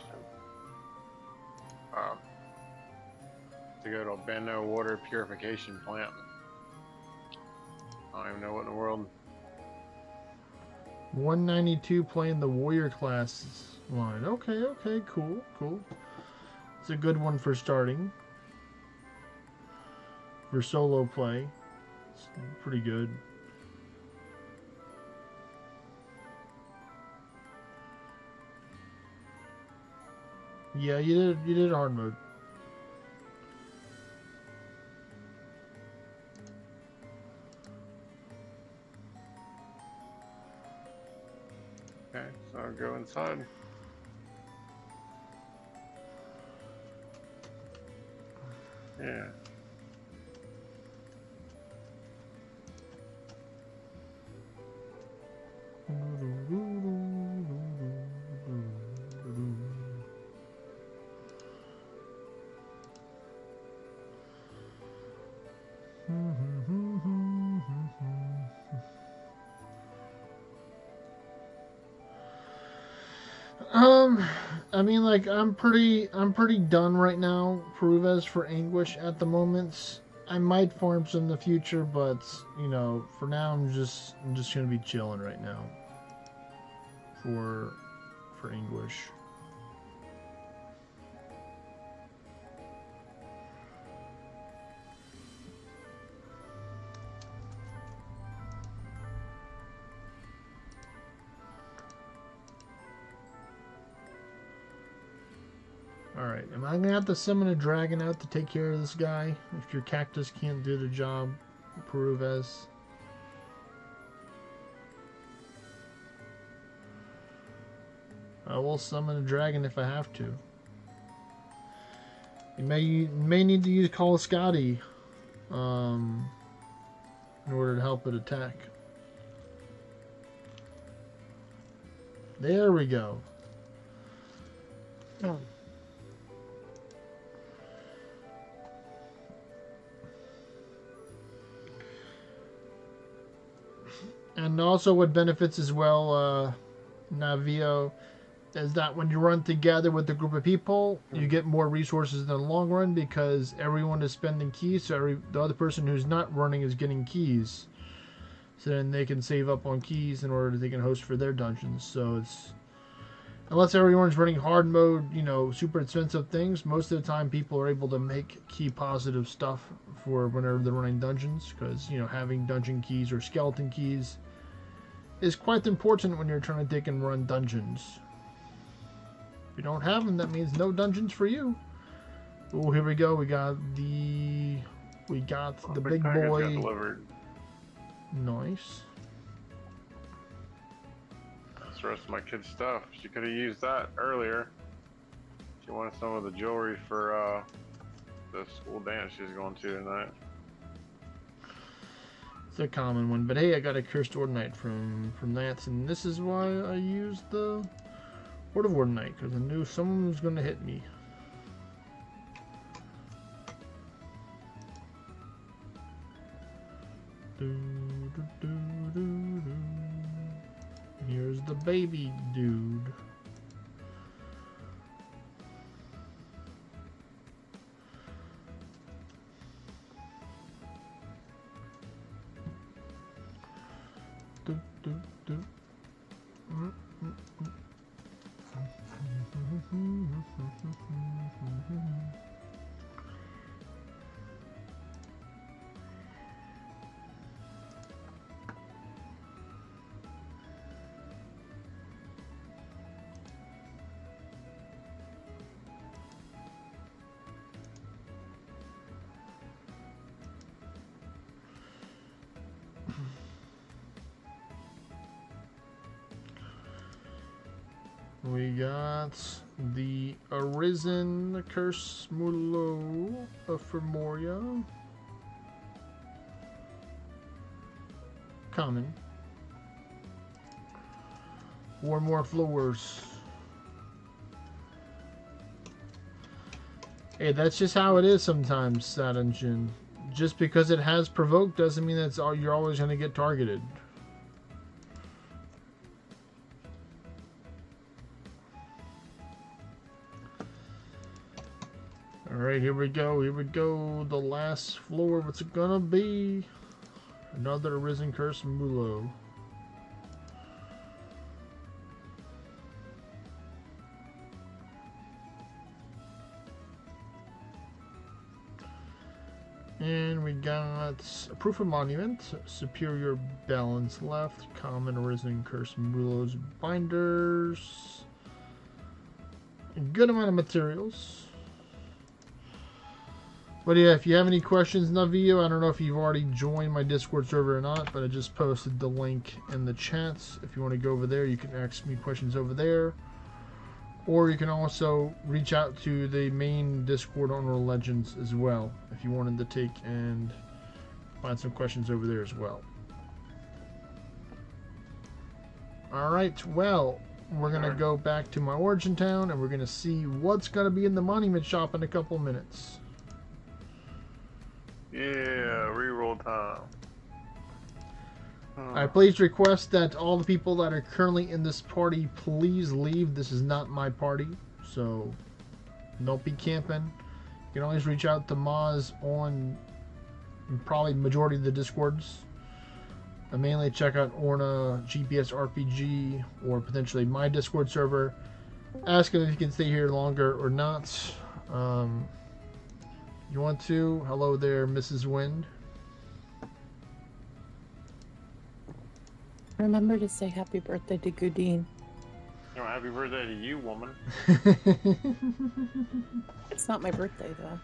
To go to a Bando water purification plant. I don't even know what in the world. 192 playing the warrior class line. Okay, cool. It's a good one for starting. For solo play. It's pretty good. Yeah, you did hard mode. Okay, so I'll go inside. Yeah. I mean, like, I'm pretty done right now, Peruves, for Anguish at the moment. I might farm some in the future, but, you know, for now I'm just gonna be chilling right now. For Anguish. Alright, am I gonna have to summon a dragon out to take care of this guy? If your cactus can't do the job, Peruves. I will summon a dragon if I have to. You may need to use Call Scotty in order to help it attack. There we go. Oh. And also what benefits as well, Navio, is that when you run together with a group of people, you get more resources in the long run because everyone is spending keys, so the other person who's not running is getting keys. So then they can save up on keys in order that they can host for their dungeons. So it's... Unless everyone's running hard mode, you know, super expensive things, most of the time people are able to make key positive stuff for whenever they're running dungeons, because, you know, having dungeon keys or skeleton keys is quite important when you're trying to take and run dungeons. If you don't have them, that means no dungeons for you. Oh, here we go. We got the big boy. Nice. That's the rest of my kid's stuff. She could have used that earlier. She wanted some of the jewelry for the school dance she's going to tonight. the common one. But hey, I got a cursed Ordinite from that, and this is why I used the Word of Ordinite, because I knew someone was going to hit me. Here's the baby dude. We got the Arisen Curse Mulo of Femoria. Common. 4 more floors. Hey, that's just how it is sometimes, Ascension. Just because it has provoked doesn't mean that's all you're always going to get targeted. Alright, here we go, the last floor, what's it gonna be? Another Arisen Curse Mulo. And we got a Proof of Monument, Superior Balance left, Common Arisen Curse Mulos Binders. A good amount of materials. But yeah, if you have any questions in the video, I don't know if you've already joined my Discord server or not, but I just posted the link in the chats. If you want to go over there, you can ask me questions over there. Or you can also reach out to the main Discord on World Legends as well, if you wanted to take and find some questions over there as well. Alright, well, we're going to go back to my origin town, and we're going to see what's going to be in the monument shop in a couple minutes. Yeah, reroll time. I please request that all the people that are currently in this party please leave. This is not my party, so don't be camping. You can always reach out to Maz on probably majority of the Discords. I mainly check out Orna, GPS RPG, or potentially my Discord server. Ask him if you can stay here longer or not. You want to? Hello there, Mrs. Wind. Remember to say happy birthday to Goodine. No, happy birthday to you, woman. It's not my birthday, though.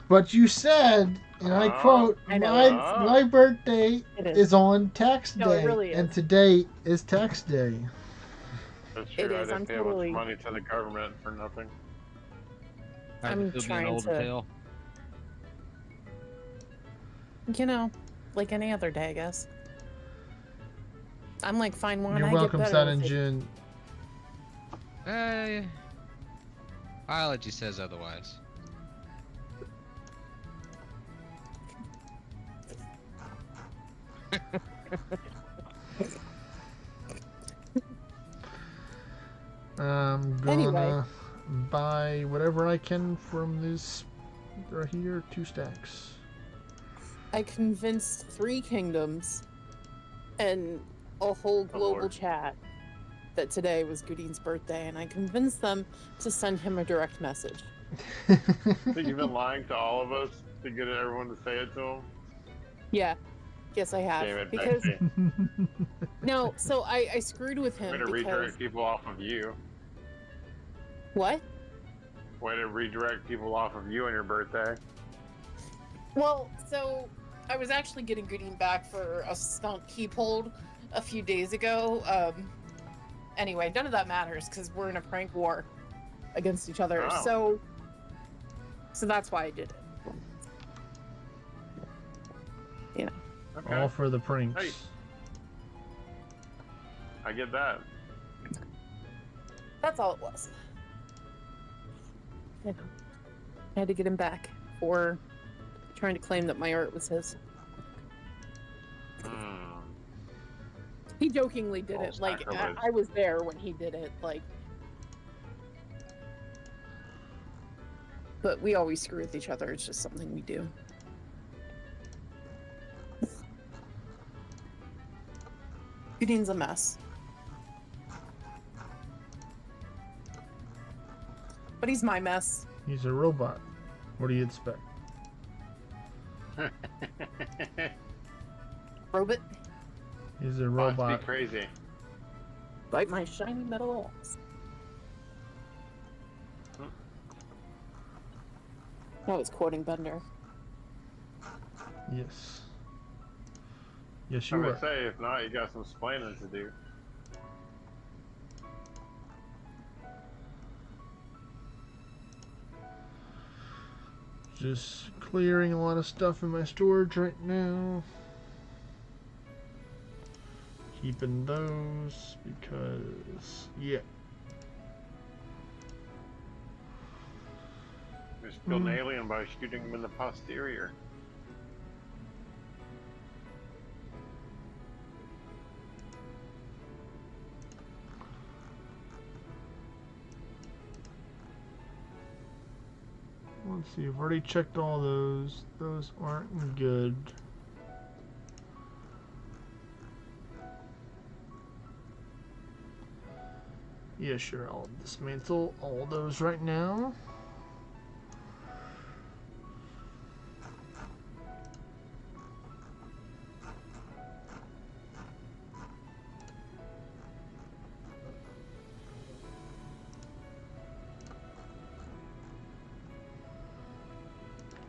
But you said, and I quote, my birthday is on tax day. No, it really is. And today is tax day. That's true. It I is, didn't I'm pay totally- much money to the government for nothing. I'm Still being trying old to- tail. You know, like any other day, I guess. I'm like fine wine. You're I welcome, get Sat better and with it. Jin. Biology says otherwise. I'm gonna Anyway. buy whatever I can from this right here, 2 stacks. I convinced 3 kingdoms and a whole global Lord. chat that today was Goodine's birthday, and I convinced them to send him a direct message. So you've been lying to all of us to get everyone to say it to him? Yeah. Yes, I have. Damn it, because Becky. no, so I screwed with him Way to because redirect people off of you. what? Way to redirect people off of you on your birthday. Well, so I was actually getting Goodine back for a stunt he pulled a few days ago. Anyway, none of that matters because we're in a prank war against each other. Oh. So that's why I did it. You know. Okay. All for the pranks. Hey. I get that. That's all it was. I had to get him back for trying to claim that my art was his. He jokingly did it. Like, I was there when he did it. Like, but we always screw with each other. It's just something we do. Gooding's a mess. But he's my mess. He's a robot. What do you expect? Robot. He's a robot. Must be crazy. Bite my shiny metal ass. I was quoting Bender. Yes. Yes, I you would were. say, if not, you got some explaining to do. Just clearing a lot of stuff in my storage right now. Keeping those because, yeah. Just killed an alien by shooting him in the posterior. Let's see, I've already checked all those. Those aren't good. Yeah, sure, I'll dismantle all those right now.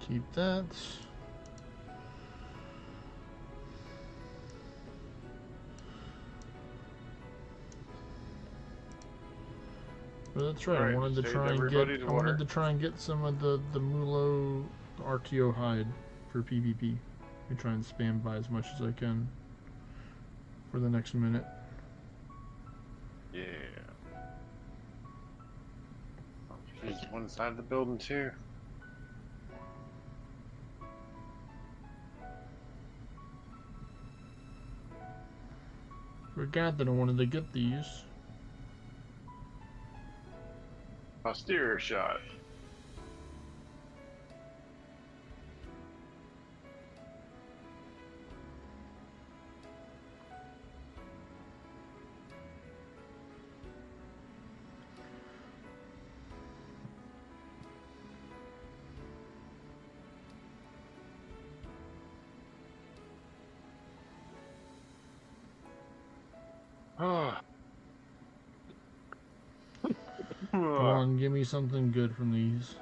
Keep that. But that's right. I Right, wanted to save try and everybody's get. I water. wanted to try and get some of the Mulo RTO hide for PvP. I try and spam by as much as I can for the next minute. Yeah. She's one side of the building too. Forgot that I wanted to get these. Posterior shot. Come on, give me something good from these.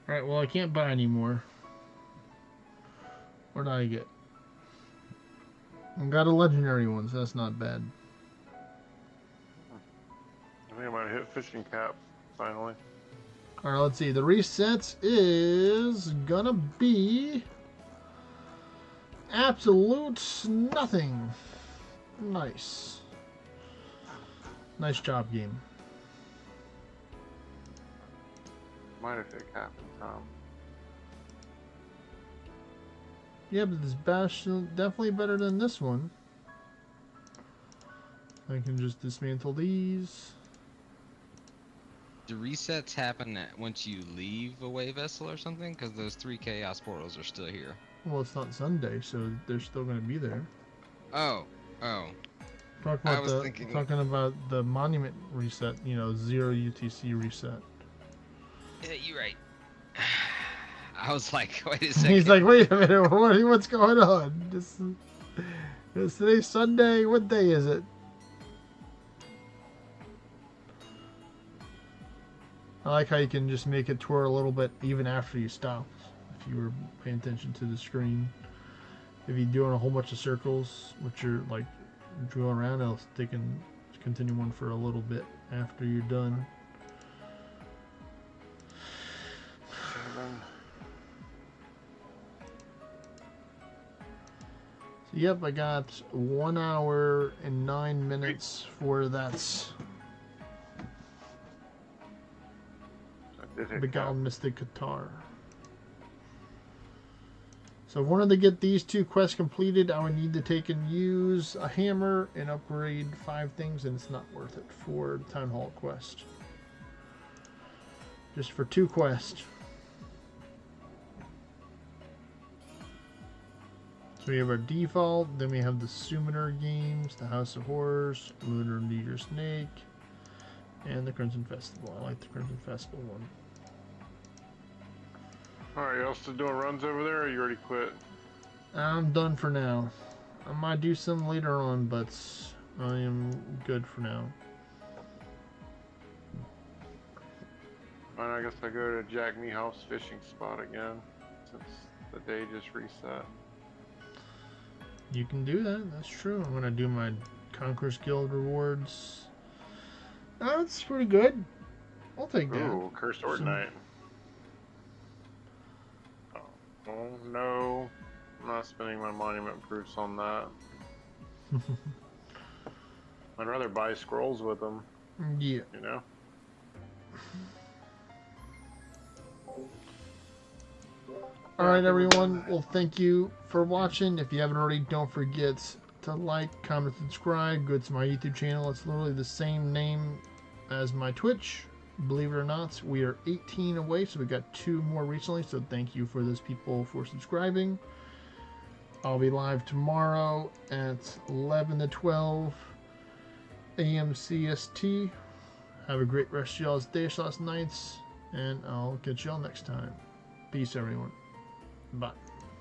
Alright, well I can't buy anymore. What did I get? I got a legendary one, so that's not bad. I think I might hit fishing cap finally. Alright, let's see. The resets is gonna be absolute nothing. Nice. Nice job, game. Might have hit cap in time. Yeah, but this bash is definitely better than this one. I can just dismantle these. Do resets happen once you leave a way vessel or something? Because those 3 chaos portals are still here. Well, it's not Sunday, so they're still going to be there. Oh. Talking about the monument reset, 0 UTC reset. Yeah, you're right. I was like, wait a second. He's like, wait a minute, what's going on? Is today Sunday? What day is it? I like how you can just make it twirl a little bit even after you stop. If you were paying attention to the screen. If you're doing a whole bunch of circles, which you're like drilling around, they can continue on for a little bit after you're done. Yep, I got 1 hour and 9 minutes for that Beguiled Mystic Guitar. So if I wanted to get these 2 quests completed, I would need to take and use a hammer and upgrade 5 things, and it's not worth it for the Town Hall quest. Just for 2 quests. So we have our default, then we have the Summoner games, the House of Horrors, Lunar Leader Snake, and the Crimson Festival. I like the Crimson Festival one. Alright, y'all still doing runs over there, or you already quit? I'm done for now. I might do some later on, but I am good for now. Fine, I guess I go to Jack Mehoff's fishing spot again, since the day just reset. You can do that, that's true. I'm gonna do my Conqueror's Guild rewards. That's pretty good. I'll take that. Ooh, Cursed Ordinite. Oh no, I'm not spending my monument proofs on that. I'd rather buy scrolls with them. Yeah. You know? Alright everyone, well thank you for watching. If you haven't already, don't forget to like, comment, subscribe. Go to my YouTube channel. It's literally the same name as my Twitch. Believe it or not, we are 18 away, so we got 2 more recently, so thank you for those people for subscribing. I'll be live tomorrow at 11 to 12 a.m. CST. Have a great rest of y'all's days, last nights, and I'll catch y'all next time. Peace, everyone. Bye.